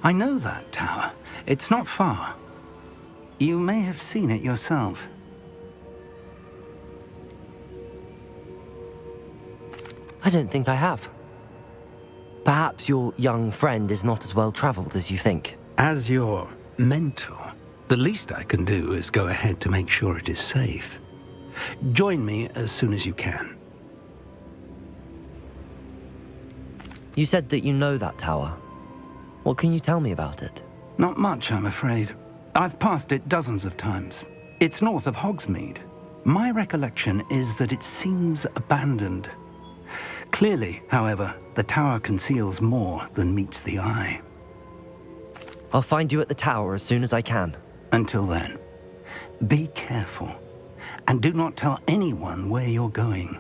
I know that tower. It's not far. You may have seen it yourself. I don't think I have. Perhaps your young friend is not as well traveled as you think. As your mentor, the least I can do is go ahead to make sure it is safe. Join me as soon as you can. You said that you know that tower. What can you tell me about it? Not much, I'm afraid. I've passed it dozens of times. It's north of Hogsmeade. My recollection is that it seems abandoned. Clearly, however, the tower conceals more than meets the eye. I'll find you at the tower as soon as I can. Until then, be careful, and do not tell anyone where you're going.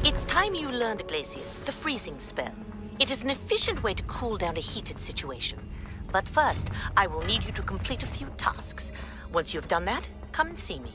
It's time you learned, Glacius, the freezing spell. It is an efficient way to cool down a heated situation. But first, I will need you to complete a few tasks. Once you've done that, come and see me.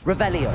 Revelio.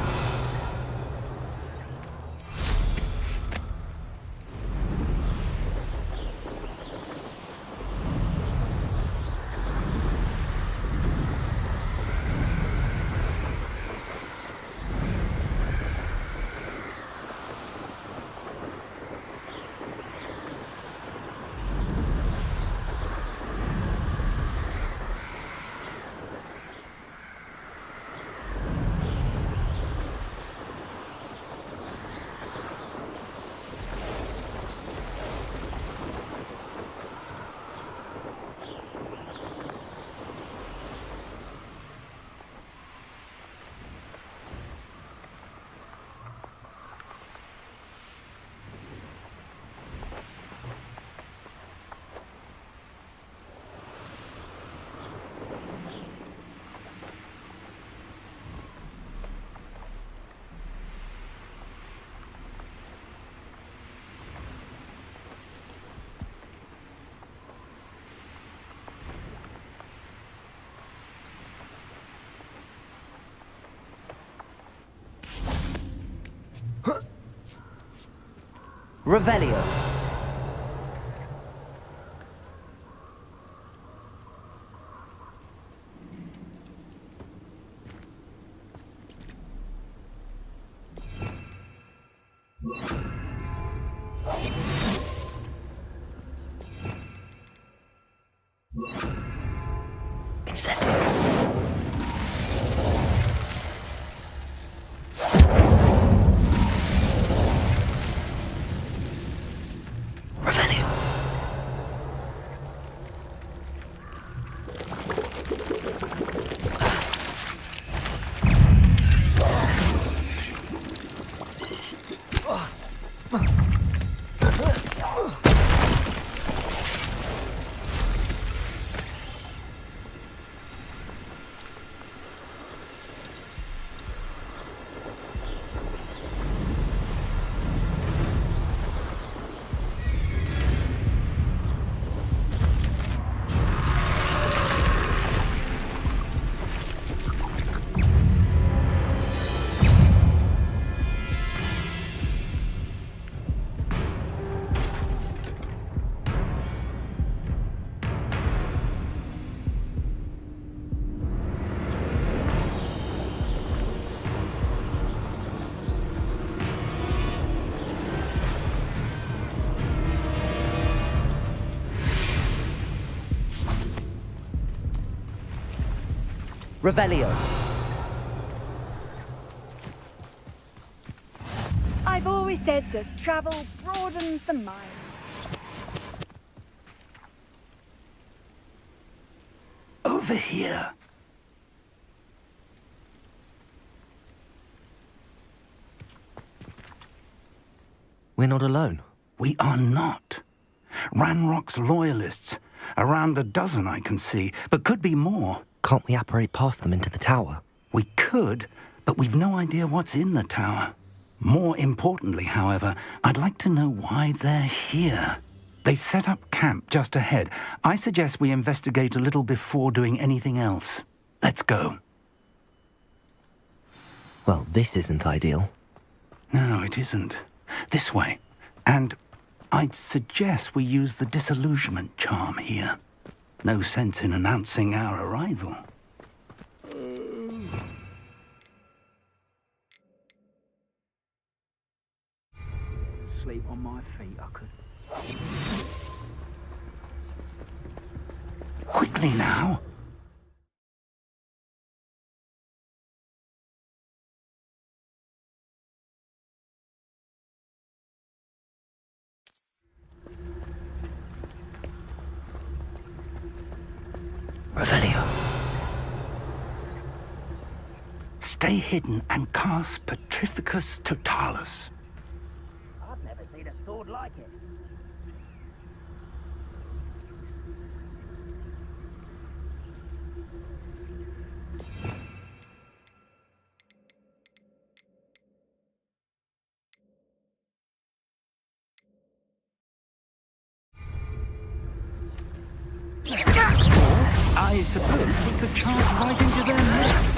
Revelio. Incendio. Revelio. Revelio. I've always said that travel broadens the mind. Over here. We're not alone. We are not. Ranrock's loyalists. Around a dozen I can see, but could be more. Can't we apparate past them into the tower? We could, but we've no idea what's in the tower. More importantly, however, I'd like to know why they're here. They've set up camp just ahead. I suggest we investigate a little before doing anything else. Let's go. Well, this isn't ideal. No, it isn't. This way. And I'd suggest we use the disillusionment charm here. No sense in announcing our arrival. Sleep on my feet, I could. Quickly now. Revelio. Stay hidden and cast Petrificus Totalis. I've never seen a sword like it. I suppose we could charge right into their midst.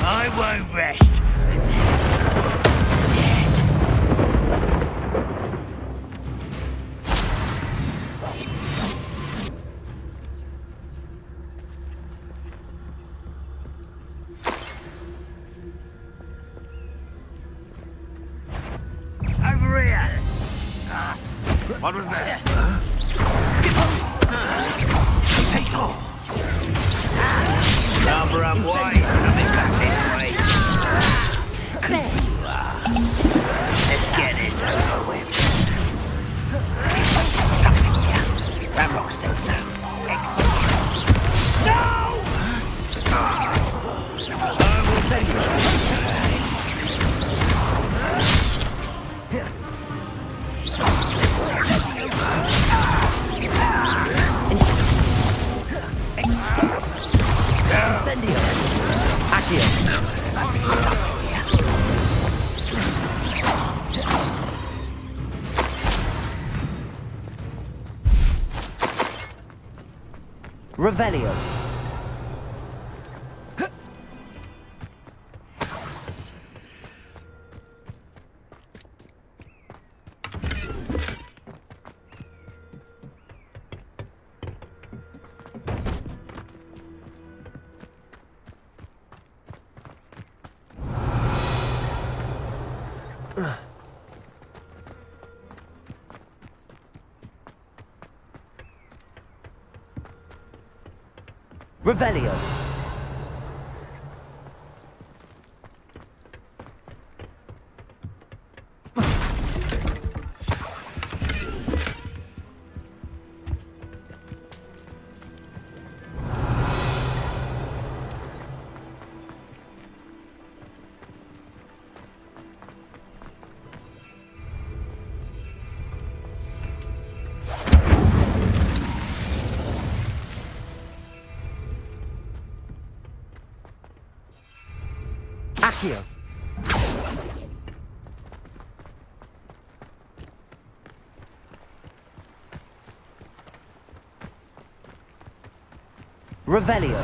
I won't rest until you're dead. Over here. What was that? Take off. Number up wide, coming back this way. There you are. Let's get this over with. Something here. Ravenclaw said so. Excellent. No! I will send you. Incendio. Accio. Revelio. Revelio. Accio. Revelio.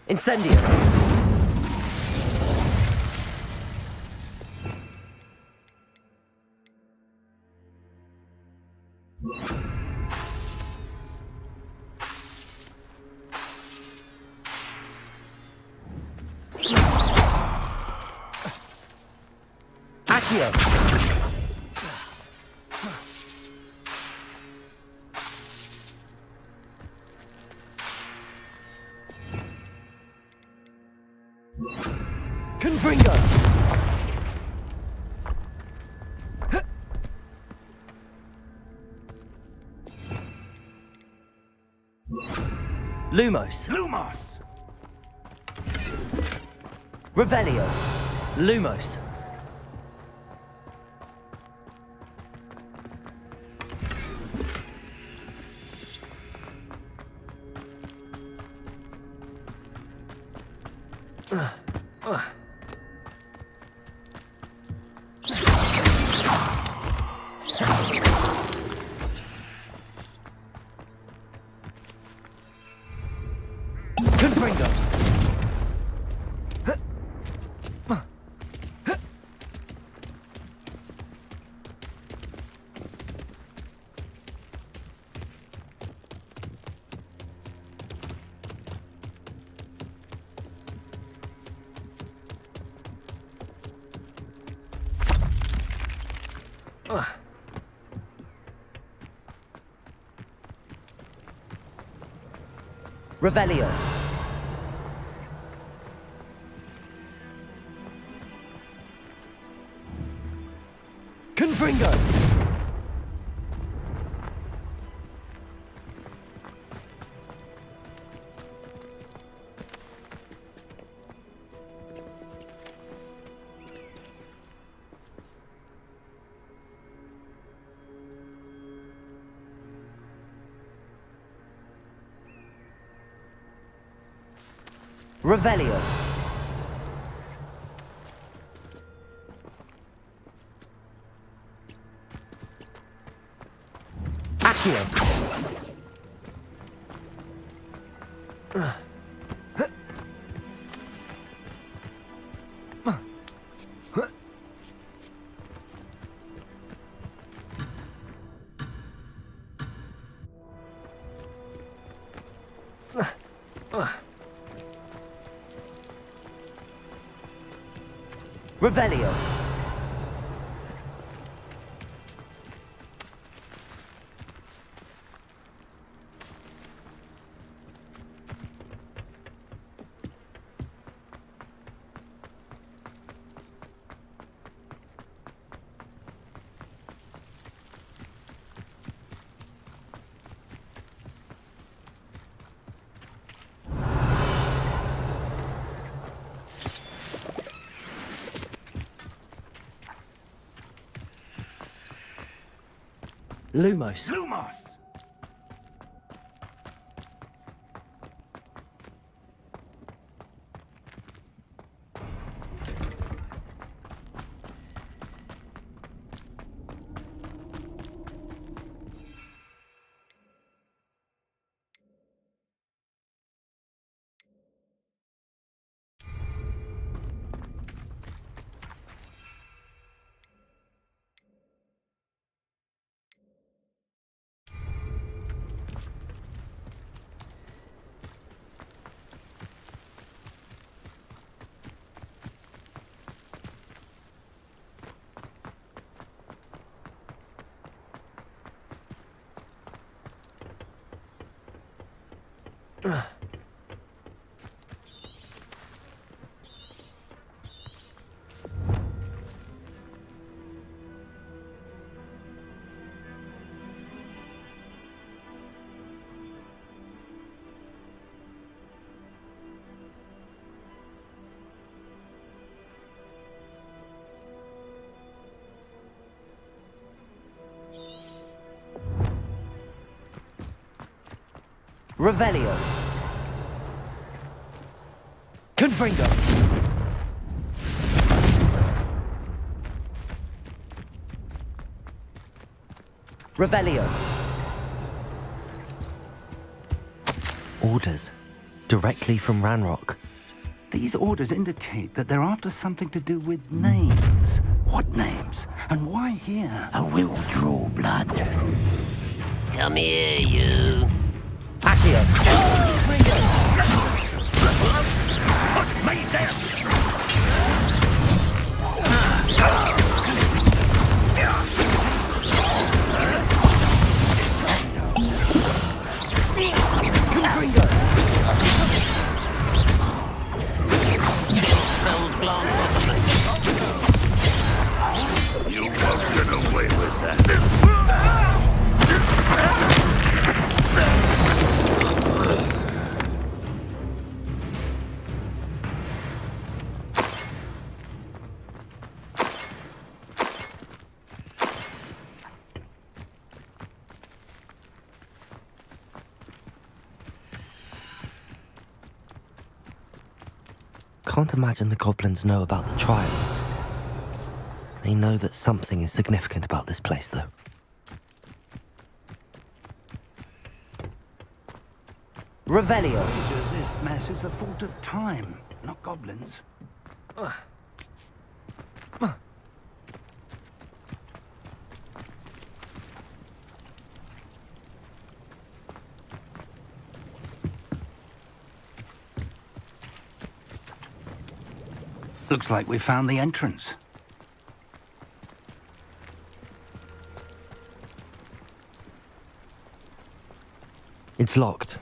Incendio. Accio. Confringo. Lumos. Lumos! Revelio. Lumos. Confringo. Revelio. Confringo. Revelio. Accio. Revelio. Lumos. Lumos! Revelio. Confringo. Revelio. Orders. Directly from Ranrock. These orders indicate that they're after something to do with names. What names? And why here? I will draw blood. Come here, you. Accio. Put me down! You won't get away with that. Can't imagine the goblins know about the trials. They know that something is significant about this place, though. Revelio. This mess is the fault of time, not goblins. Looks like we found the entrance. It's locked.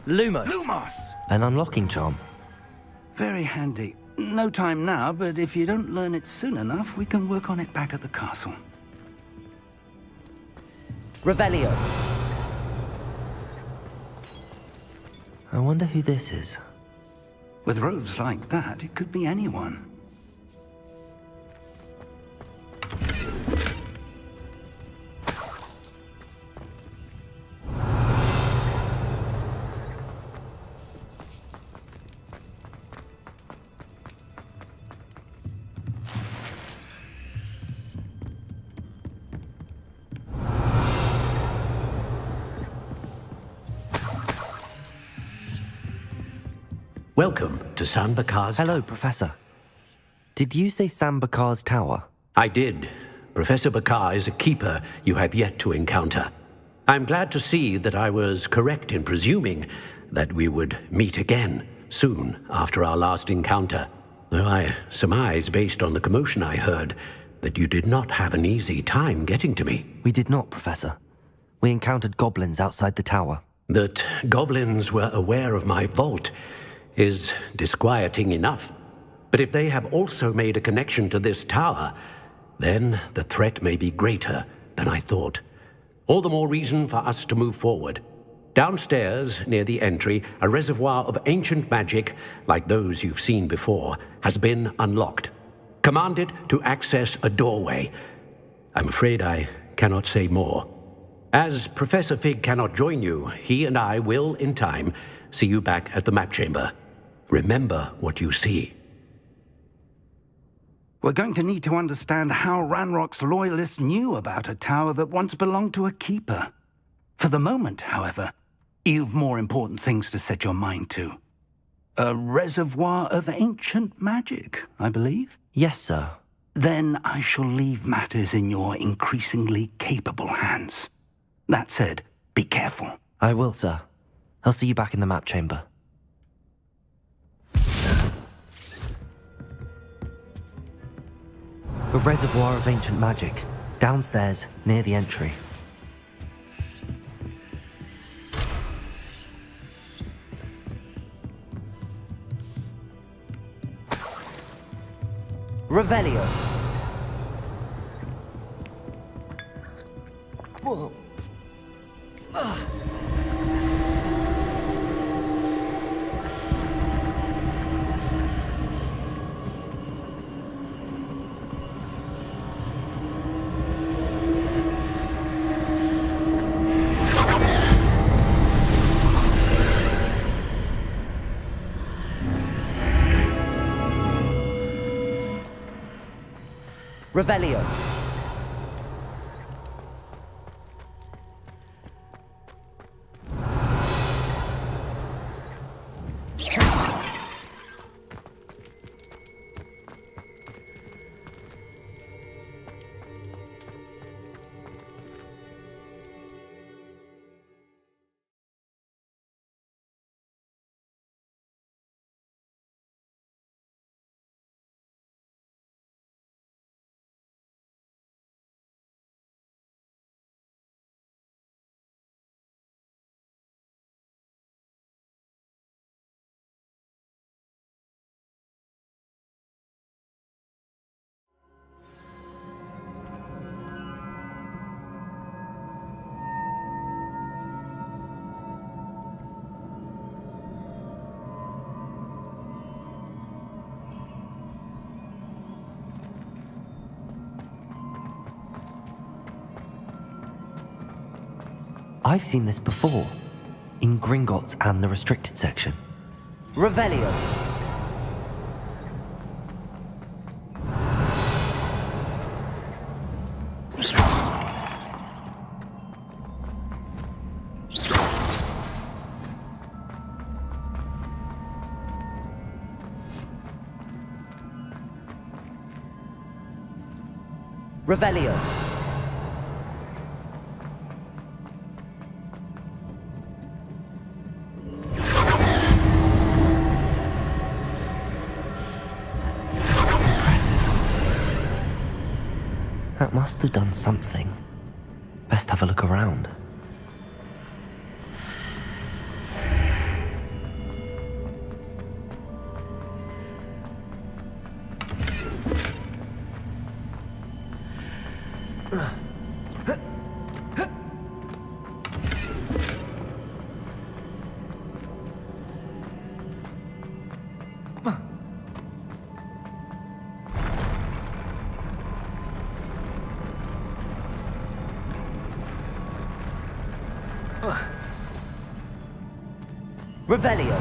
Lumos. Lumos! An unlocking charm. Very handy. No time now, but if you don't learn it soon enough, we can work on it back at the castle. Revelio. I wonder who this is. With robes like that, it could be anyone. Welcome to Sambakar's... Hello, Professor. Did you say Sambakar's tower? I did. Professor Bakar is a keeper you have yet to encounter. I'm glad to see that I was correct in presuming that we would meet again soon after our last encounter. Though I surmise, based on the commotion I heard, that you did not have an easy time getting to me. We did not, Professor. We encountered goblins outside the tower. That goblins were aware of my vault is disquieting enough. But if they have also made a connection to this tower, then the threat may be greater than I thought. All the more reason for us to move forward. Downstairs, near the entry, a reservoir of ancient magic, like those you've seen before, has been unlocked. Command it to access a doorway. I'm afraid I cannot say more. As Professor Fig cannot join you, he and I will, in time, see you back at the map chamber. Remember what you see. We're going to need to understand how Ranrock's loyalists knew about a tower that once belonged to a keeper. For the moment, however, you've more important things to set your mind to. A reservoir of ancient magic, I believe? Yes, sir. Then I shall leave matters in your increasingly capable hands. That said, be careful. I will, sir. I'll see you back in the map chamber. A reservoir of ancient magic, downstairs, near the entry. Revelio. Whoa. Revelio. I've seen this before, in Gringotts and the restricted section. Revelio. Revelio. That must have done something. Best have a look around. Revelio.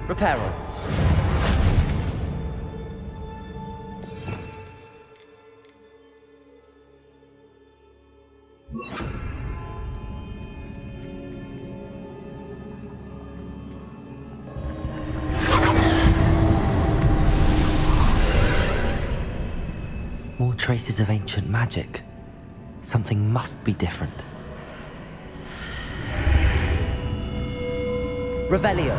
Reparo. More traces of ancient magic. Something must be different. Revelio.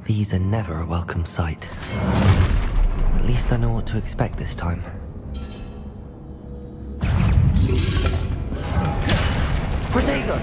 These are never a welcome sight. At least I know what to expect this time. Protego!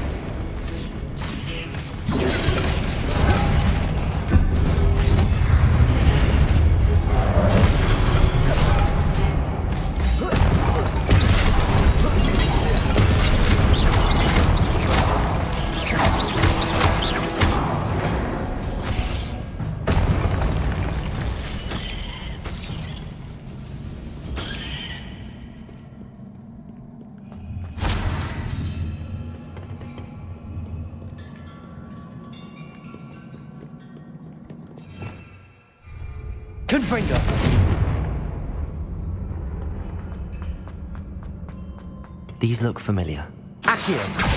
Confringo! These look familiar. Accio!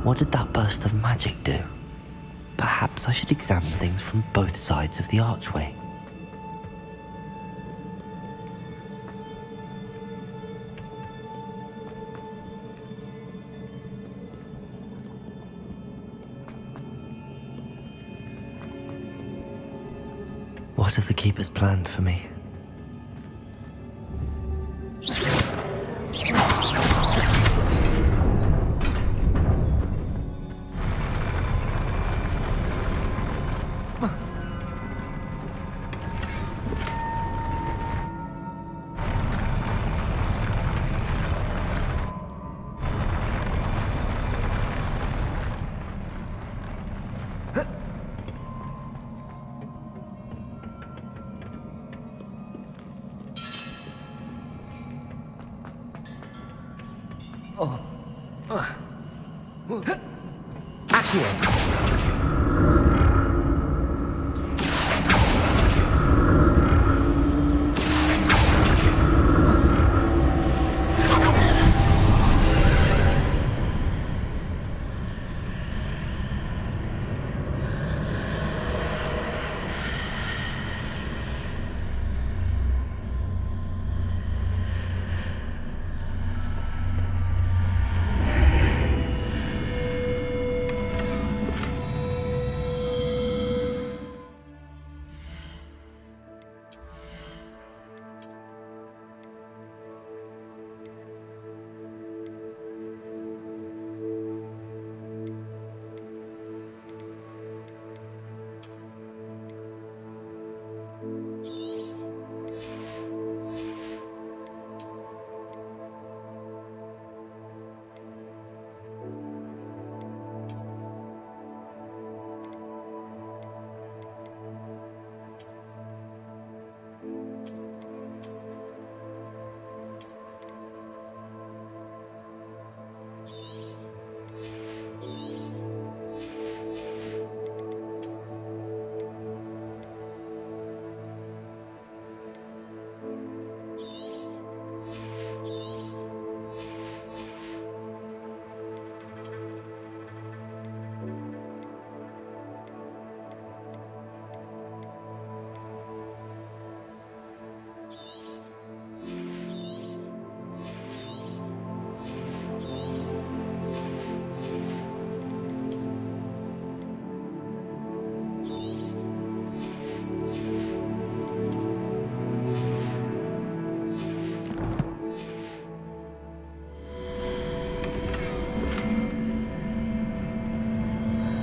What did that burst of magic do? Perhaps I should examine things from both sides of the archway. What have the keepers planned for me?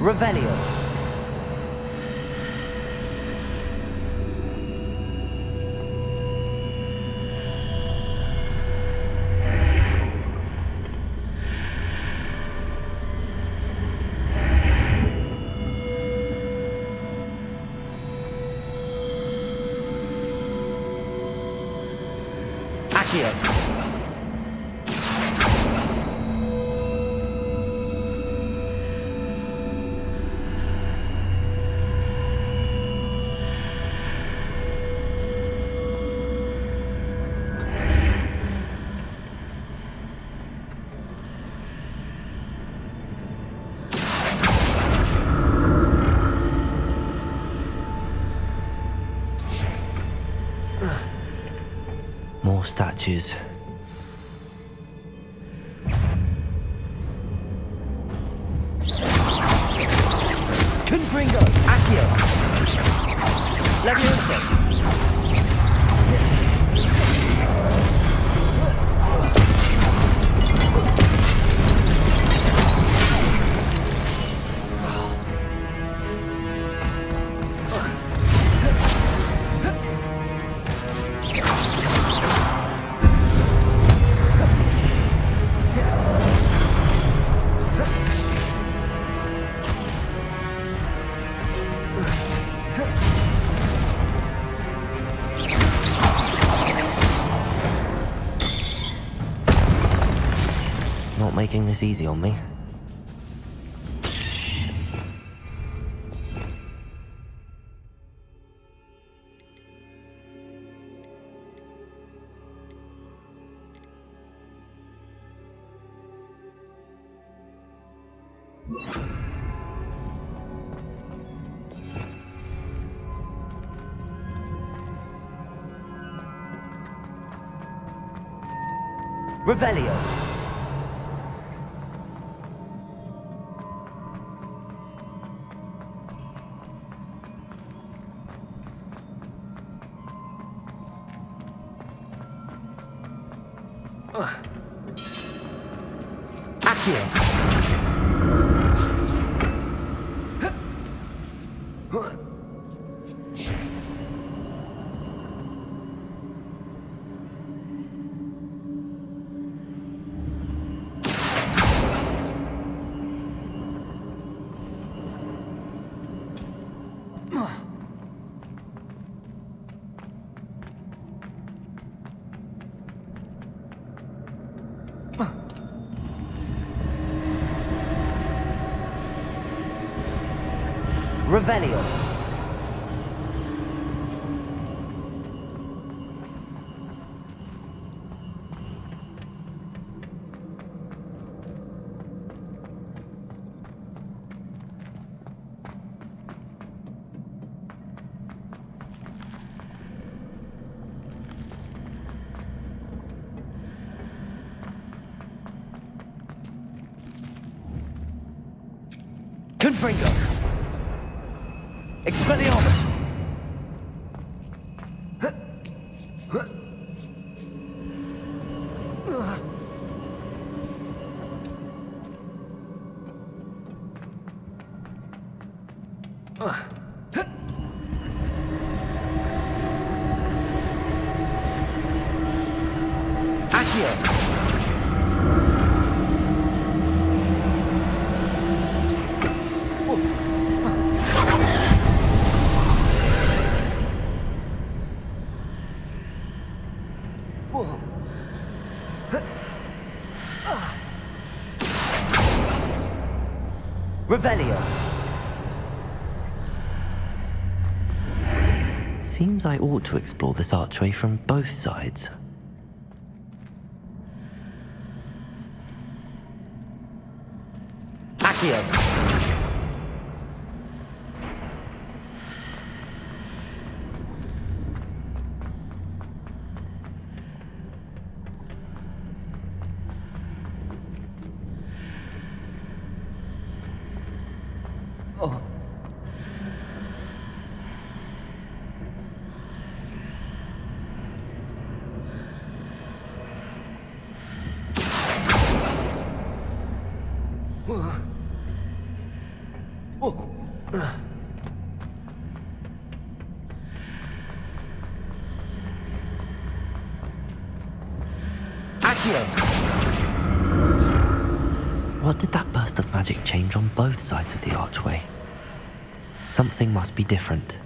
Revelio. Accio. More statues. Confringo! Accio! Leviosa! not making this easy on me. Revelio. Accio. Revelio. Confringo. Expelliarmus! Accio! Revelio. Seems I ought to explore this archway from both sides. Accio. What did that burst of magic change on both sides of the archway? Something must be different.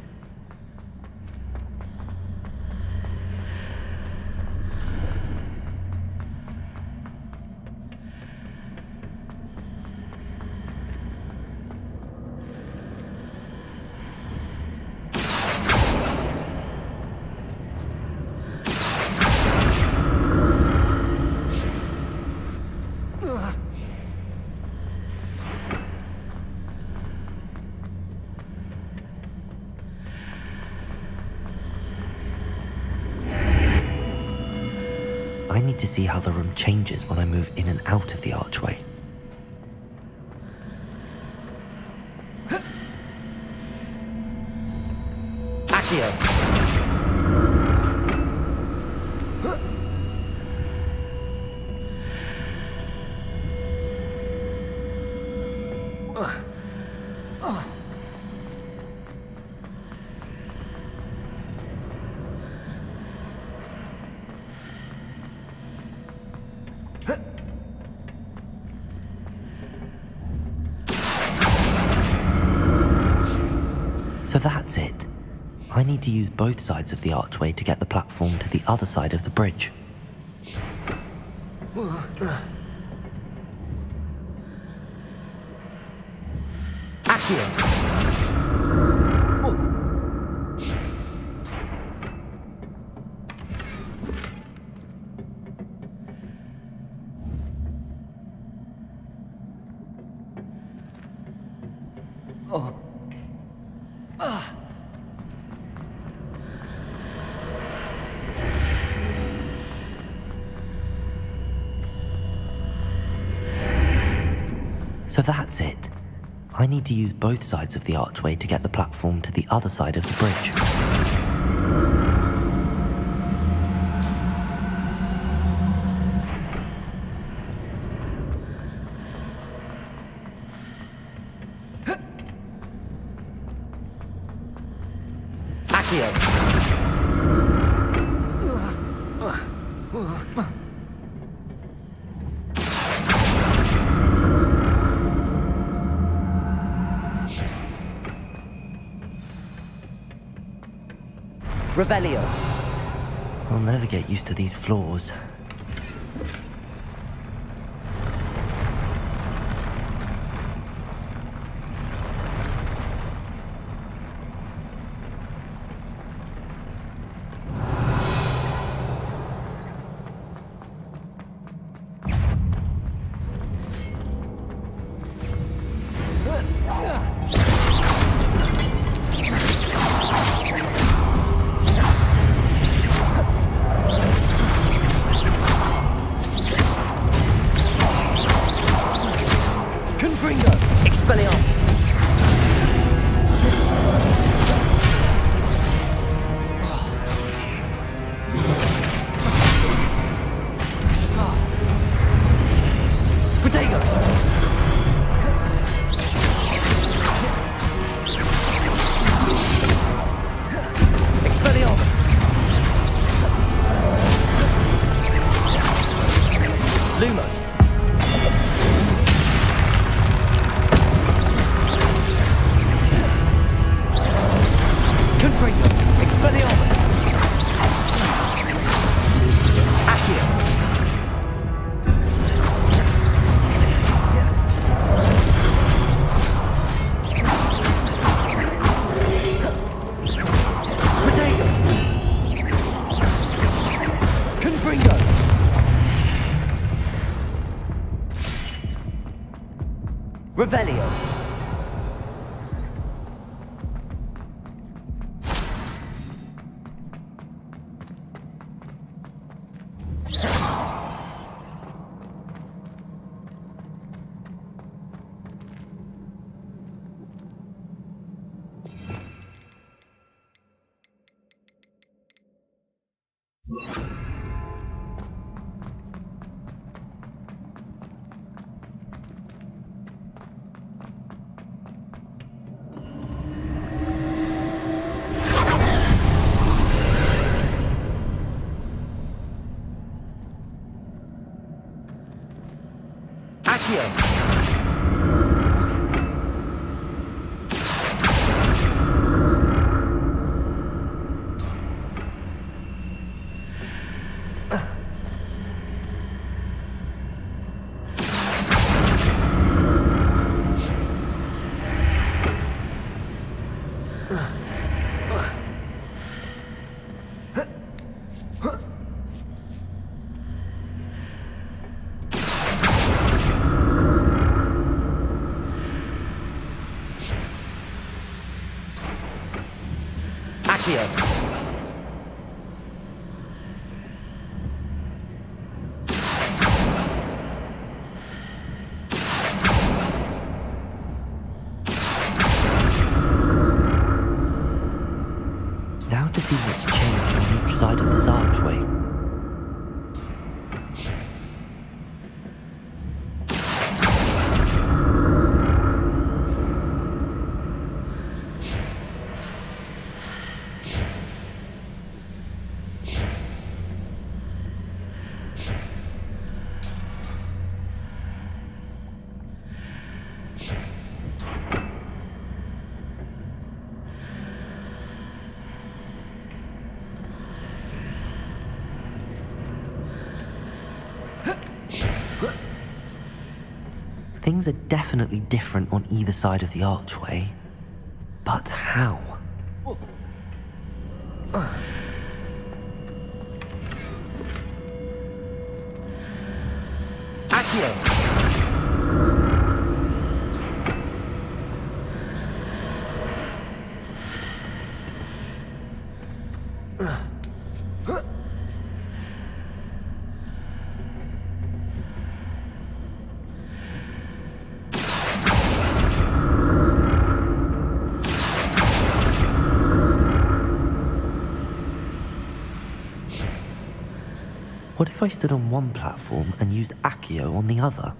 I need to see how the room changes when I move in and out of the archway. Accio! So that's it. I need to use both sides of the archway to get the platform to the other side of the bridge. So that's it. I need to use both sides of the archway to get the platform to the other side of the bridge. Revelio. I'll never get used to these floors. Revelio. Now to see what's changed on each side of this archway. Things are definitely different on either side of the archway. But how? Accio! What if I stood on one platform and used Accio on the other?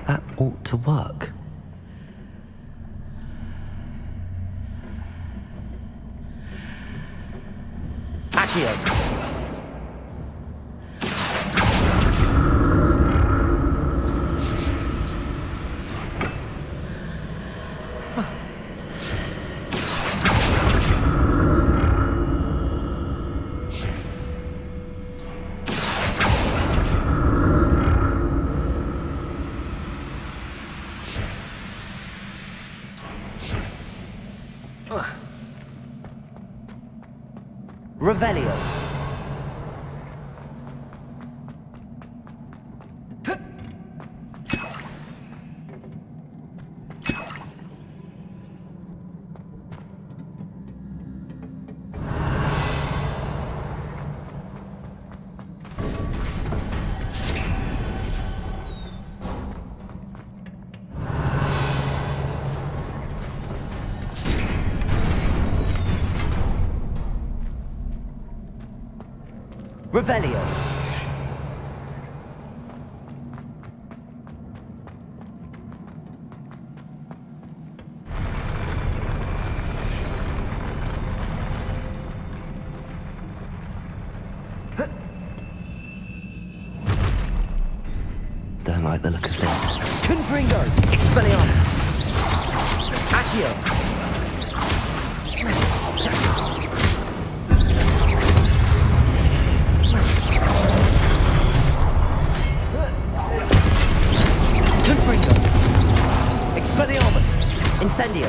That ought to work. Accio! Revelio. Revelio. Don't like the look of this. Confringo! Expelliarmus! Accio! Confringo! Expelliarmus! Incendio!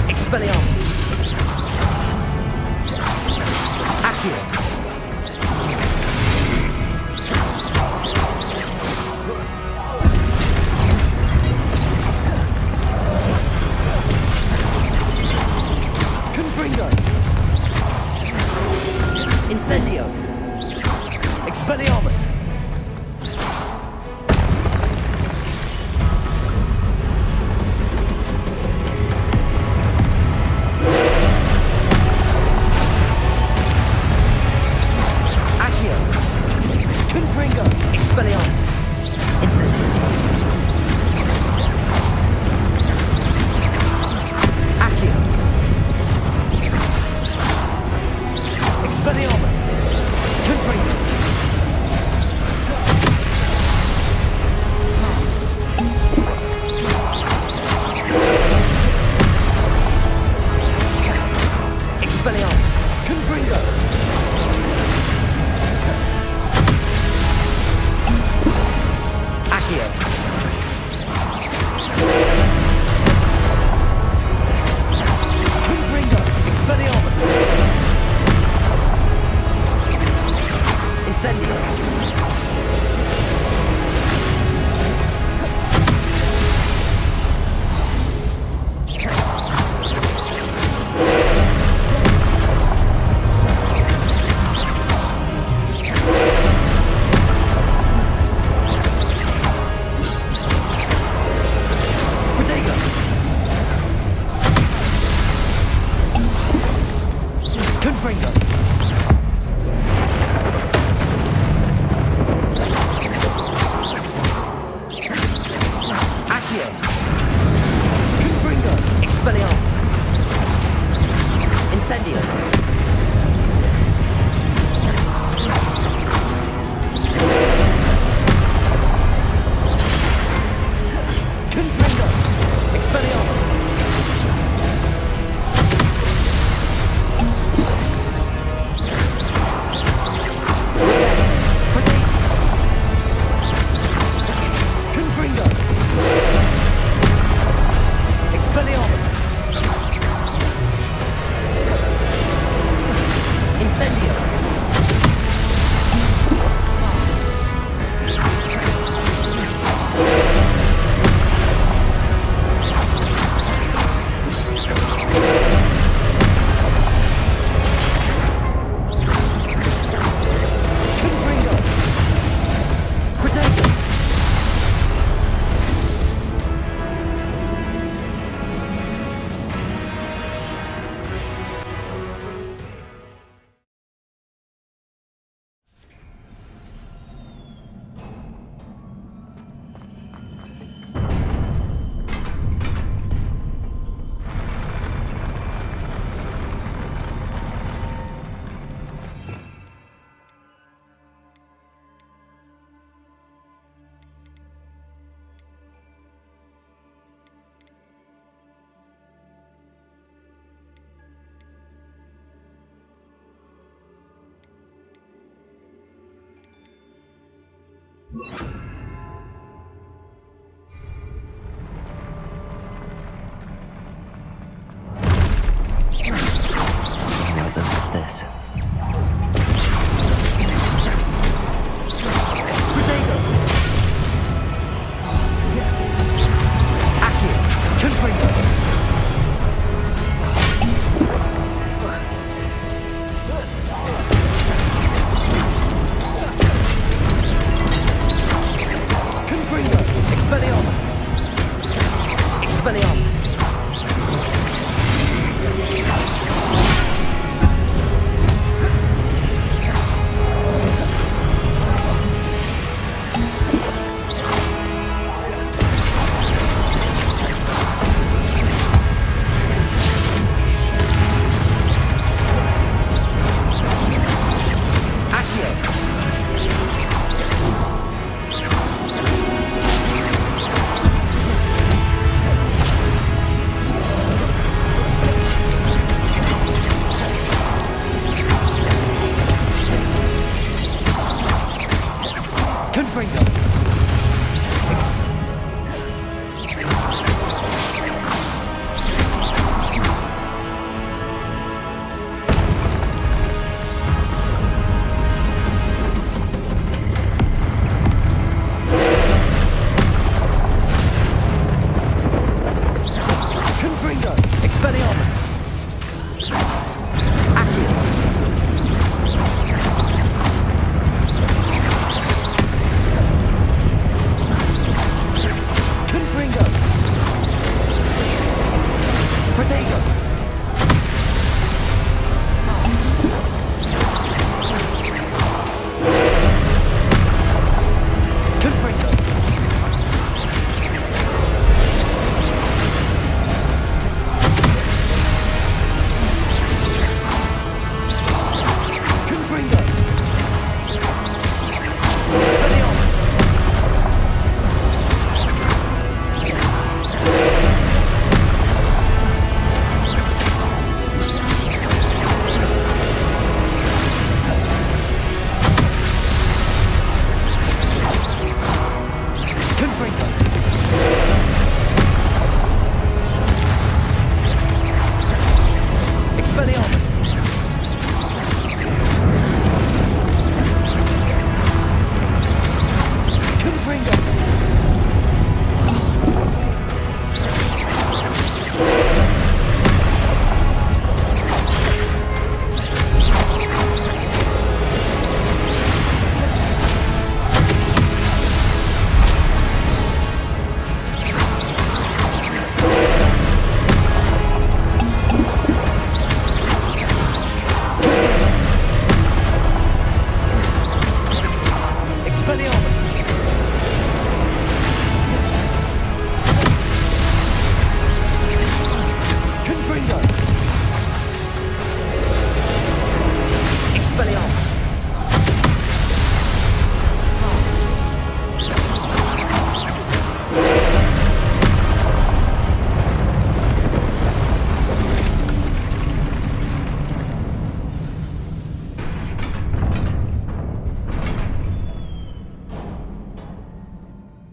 Expelliarmus! Accio! Confringo! Incendio! Expelliarmus! Expelliarmus! Incendio! Accio! Expelliarmus! Confringo! Expelliarmus! Confringo! Confringo! Expelliarmus! Incendio! Confringo! This.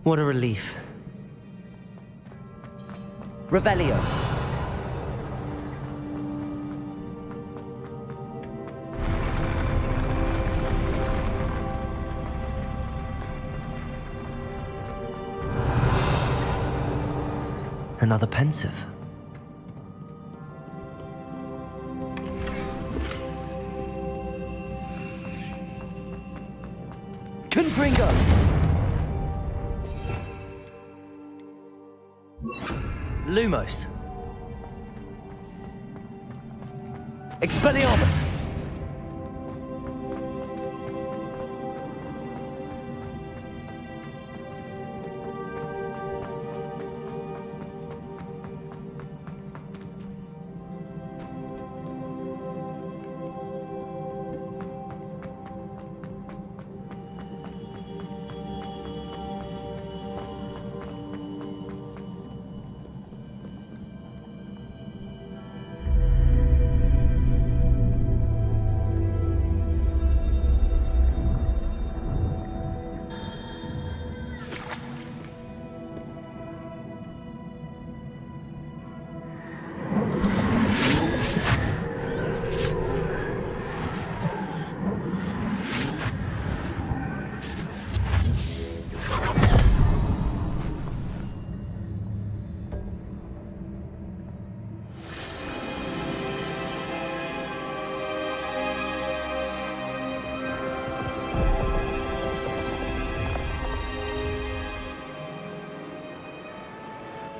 What a relief. Revelio. Another pensive. Confringo! Lumos. Expelliarmus.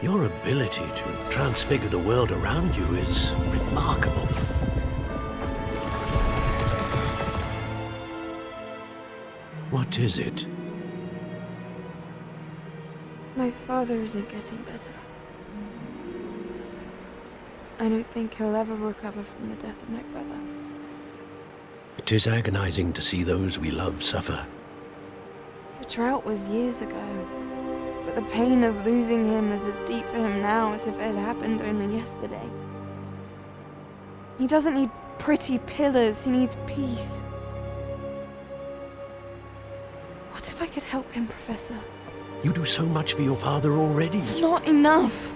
Your ability to transfigure the world around you is remarkable. What is it? My father isn't getting better. I don't think he'll ever recover from the death of my brother. It is agonizing to see those we love suffer. The drought was years ago, but the pain of losing him is as deep for him now as if it had happened only yesterday. He doesn't need pretty pillars, he needs peace. What if I could help him, Professor? You do so much for your father already. It's not enough.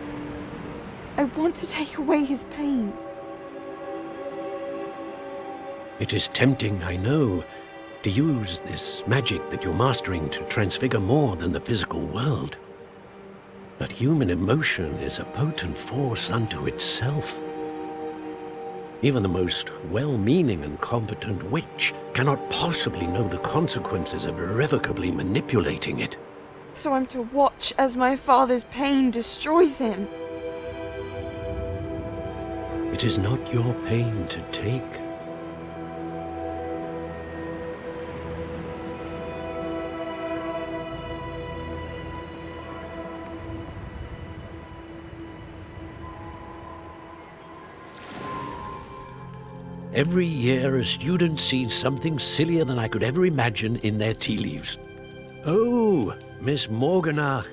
I want to take away his pain. It is tempting, I know, to use this magic that you're mastering to transfigure more than the physical world. But human emotion is a potent force unto itself. Even the most well-meaning and competent witch cannot possibly know the consequences of irrevocably manipulating it. So I'm to watch as my father's pain destroys him. It is not your pain to take. Every year, a student sees something sillier than I could ever imagine in their tea leaves. Oh, Miss Morganach,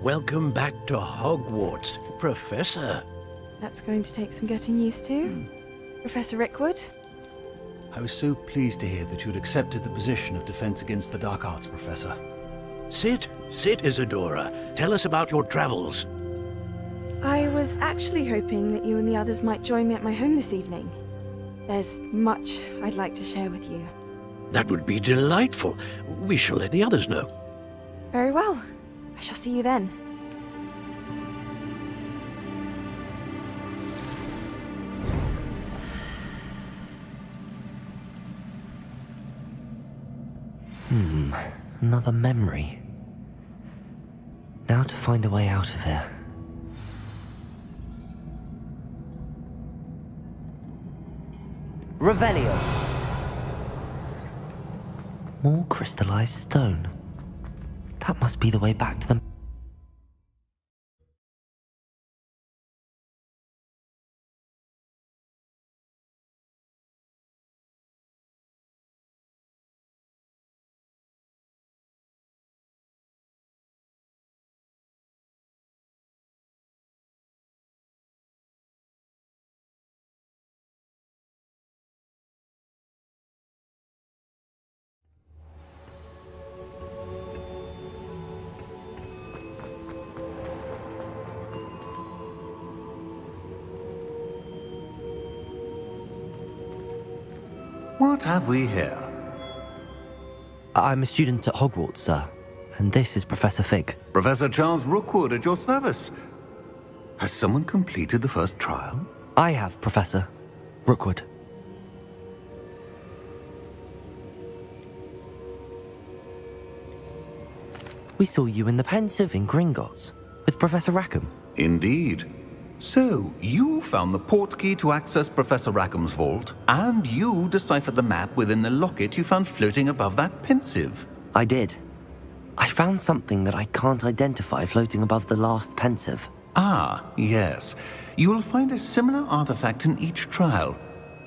welcome back to Hogwarts, Professor. That's going to take some getting used to. Professor Rickwood? I was so pleased to hear that you had accepted the position of Defense Against the Dark Arts, Professor. Sit, Isadora. Tell us about your travels. I was actually hoping that you and the others might join me at my home this evening. There's much I'd like to share with you. That would be delightful. We shall let the others know. Very well. I shall see you then. Another memory. Now to find a way out of here. Revelio! More crystallized stone. That must be the way back to the... What have we here? I'm a student at Hogwarts, sir. And this is Professor Fig. Professor Charles Rookwood at your service. Has someone completed the first trial? I have, Professor Rookwood. We saw you in the Pensive in Gringotts with Professor Rackham. Indeed. So, you found the portkey to access Professor Rackham's vault, and you deciphered the map within the locket you found floating above that Pensive. I did. I found something that I can't identify floating above the last Pensive. Ah, yes. You will find a similar artifact in each trial.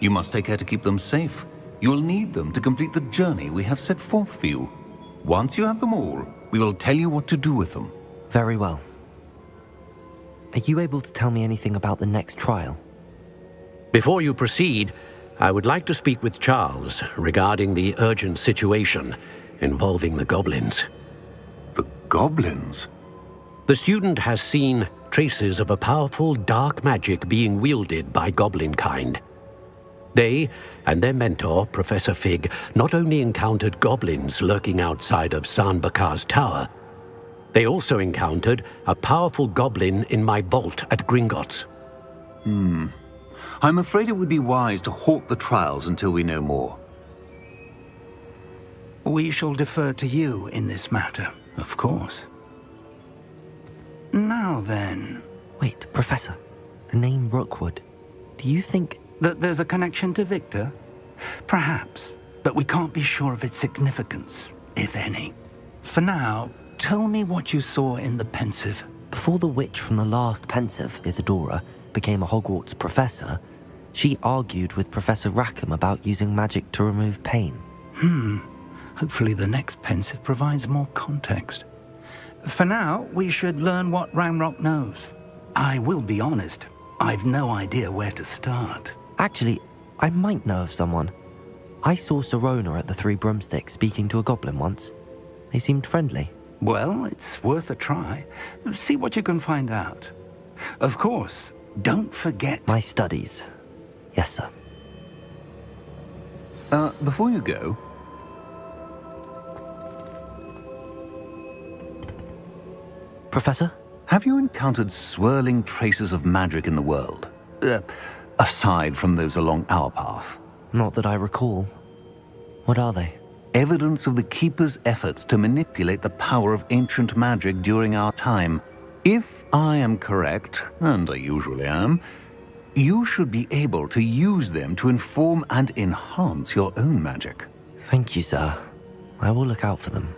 You must take care to keep them safe. You will need them to complete the journey we have set forth for you. Once you have them all, we will tell you what to do with them. Very well. Are you able to tell me anything about the next trial? Before you proceed, I would like to speak with Charles regarding the urgent situation involving the goblins. The goblins? The student has seen traces of a powerful dark magic being wielded by goblin kind. They and their mentor, Professor Fig, not only encountered goblins lurking outside of Sanbakar's tower, they also encountered a powerful goblin in my vault at Gringotts. I'm afraid it would be wise to halt the trials until we know more. We shall defer to you in this matter, of course. Now then... Wait, Professor. The name Rookwood. Do you think... That there's a connection to Victor? Perhaps, but we can't be sure of its significance, if any. For now, tell me what you saw in the pensive. Before the witch from the last pensive, Isadora, became a Hogwarts professor, she argued with Professor Rackham about using magic to remove pain. Hopefully the next pensive provides more context. For now, we should learn what Ranrock knows. I will be honest, I've no idea where to start. Actually, I might know of someone. I saw Sirona at the Three Broomsticks speaking to a goblin once. They seemed friendly. Well, it's worth a try. See what you can find out. Of course, don't forget... My studies. Yes, sir. Before you go... Professor? Have you encountered swirling traces of magic in the world? Aside from those along our path? Not that I recall. What are they? Evidence of the Keeper's efforts to manipulate the power of ancient magic during our time. If I am correct, and I usually am, you should be able to use them to inform and enhance your own magic. Thank you, sir. I will look out for them.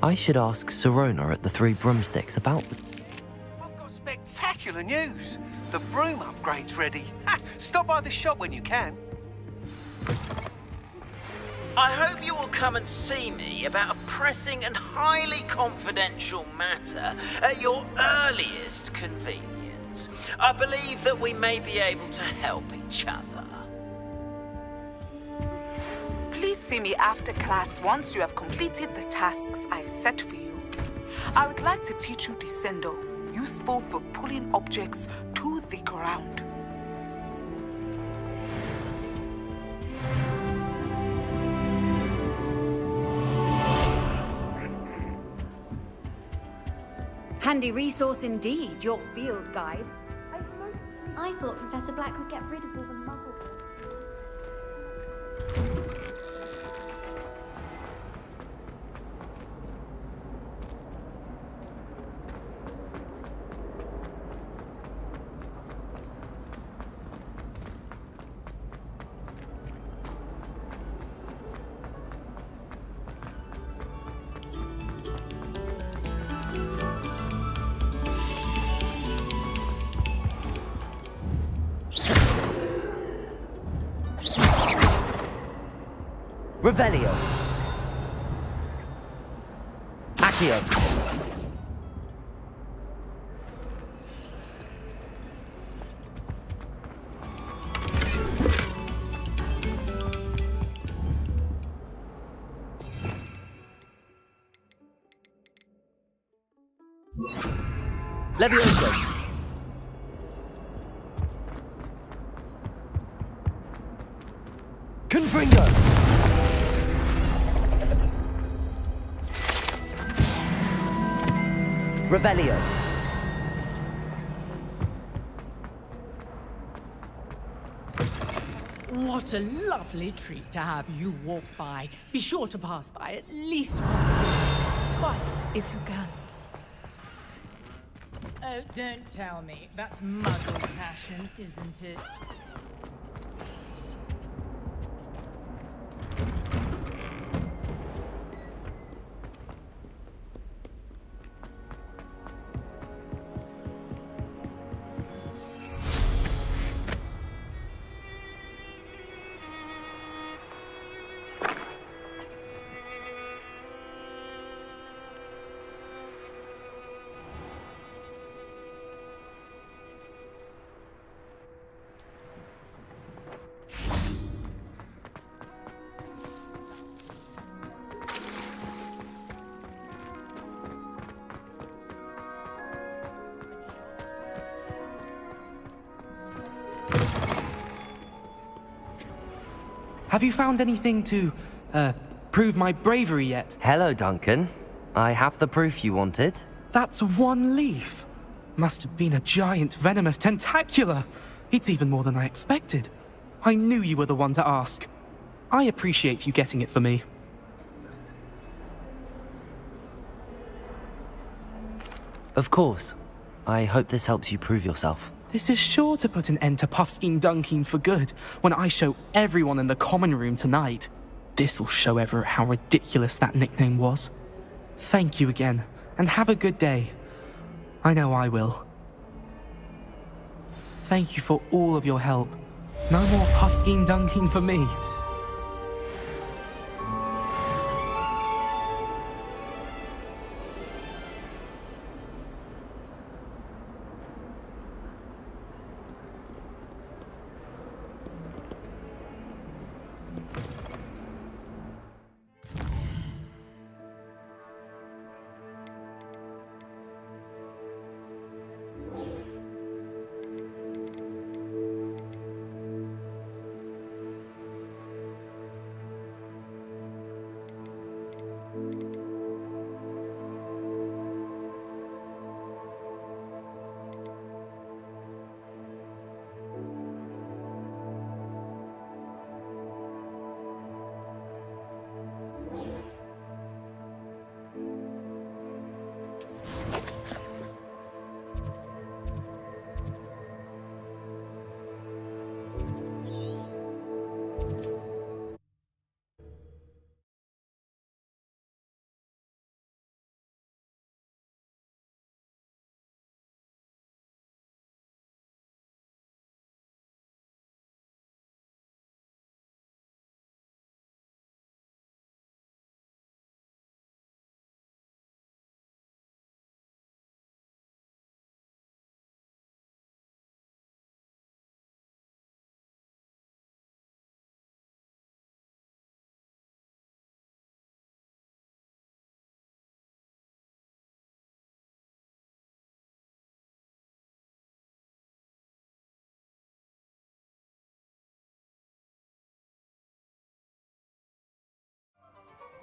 I should ask Sirona at the Three Broomsticks about them. I've got spectacular news. The broom upgrade's ready. Stop by the shop when you can. I hope you will come and see me about a pressing and highly confidential matter at your earliest convenience. I believe that we may be able to help each other. Please see me after class once you have completed the tasks I've set for you. I would like to teach you Descendo, useful for pulling objects to the ground. Handy resource indeed, your field guide. I thought Professor Black would get rid of all the muggles. Revelio. Accio. Levioso. Confringo. Revelio. What a lovely treat to have you walk by. Be sure to pass by at least once, twice if you can. Oh, don't tell me. That's muggle passion, isn't it? Have you found anything to, prove my bravery yet? Hello, Duncan. I have the proof you wanted. That's one leaf. Must have been a giant venomous tentacula. It's even more than I expected. I knew you were the one to ask. I appreciate you getting it for me. Of course. I hope this helps you prove yourself. This is sure to put an end to Puffskein Dunkin for good when I show everyone in the common room tonight. This'll show Everett how ridiculous that nickname was. Thank you again, and have a good day. I know I will. Thank you for all of your help. No more Puffskein Dunkin for me.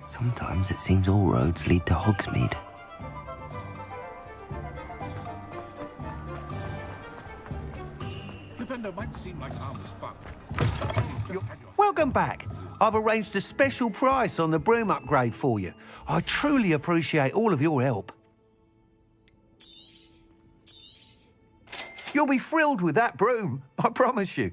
Sometimes it seems all roads lead to Hogsmeade. Flipendo might seem like harmless fun. Welcome back. I've arranged a special price on the broom upgrade for you. I truly appreciate all of your help. You'll be thrilled with that broom, I promise you.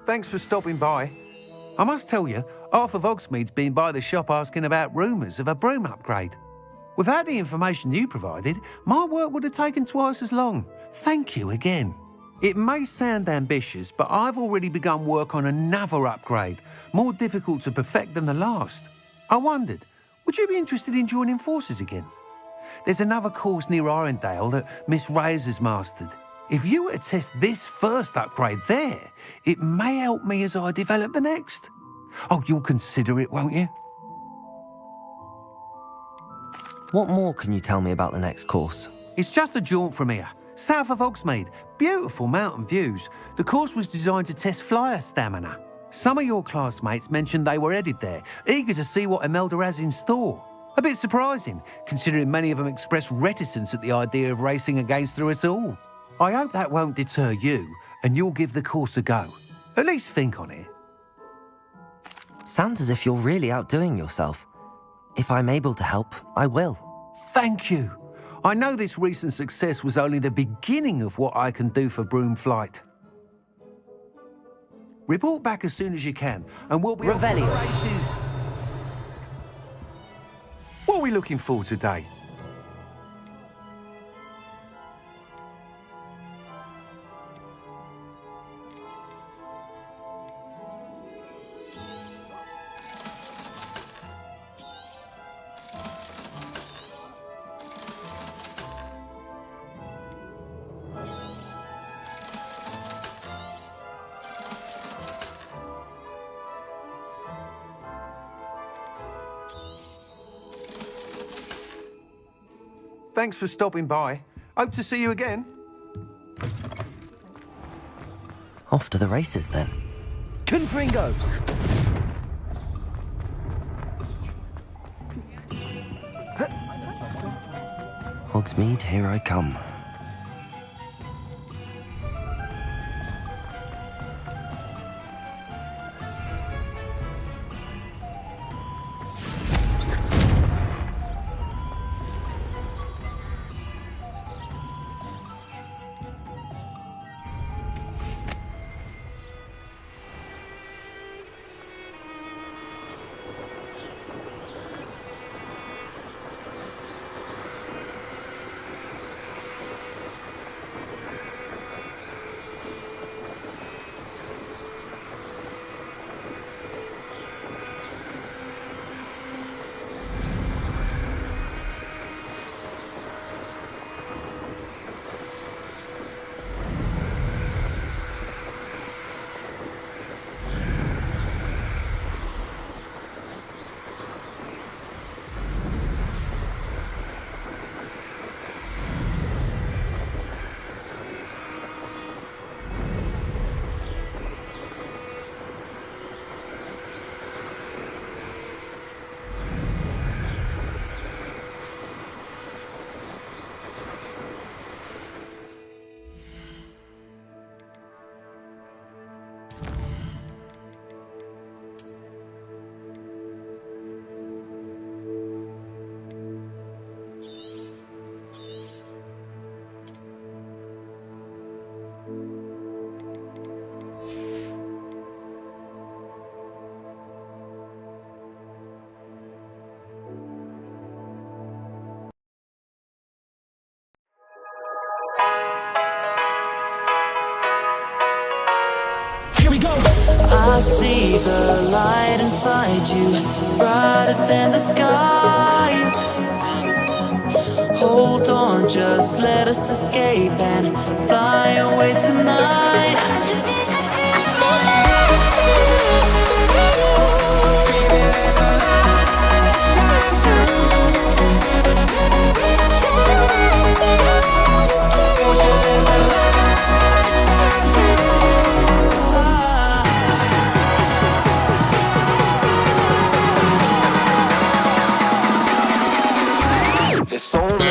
Thanks for stopping by. I must tell you, half of Hogsmeade's been by the shop asking about rumours of a broom upgrade. Without the information you provided, my work would have taken twice as long. Thank you again. It may sound ambitious, but I've already begun work on another upgrade, more difficult to perfect than the last. I wondered, would you be interested in joining forces again? There's another course near Arendelle that Miss Reyes has mastered. If you were to test this first upgrade there, it may help me as I develop the next. Oh, you'll consider it, won't you? What more can you tell me about the next course? It's just a jaunt from here, south of Hogsmeade. Beautiful mountain views. The course was designed to test flyer stamina. Some of your classmates mentioned they were headed there, eager to see what Imelda has in store. A bit surprising, considering many of them expressed reticence at the idea of racing against us all. I hope that won't deter you, and you'll give the course a go. At least think on it. Sounds as if you're really outdoing yourself. If I'm able to help, I will. Thank you. I know this recent success was only the beginning of what I can do for Broomflight. Report back as soon as you can, and we'll be off to the races. What are we looking for today? Thanks for stopping by. Hope to see you again. Off to the races, then. Confringo! Hogsmeade, here I come. I see the light inside you, brighter than the skies. Hold on, just let us escape and fly away tonight. There's so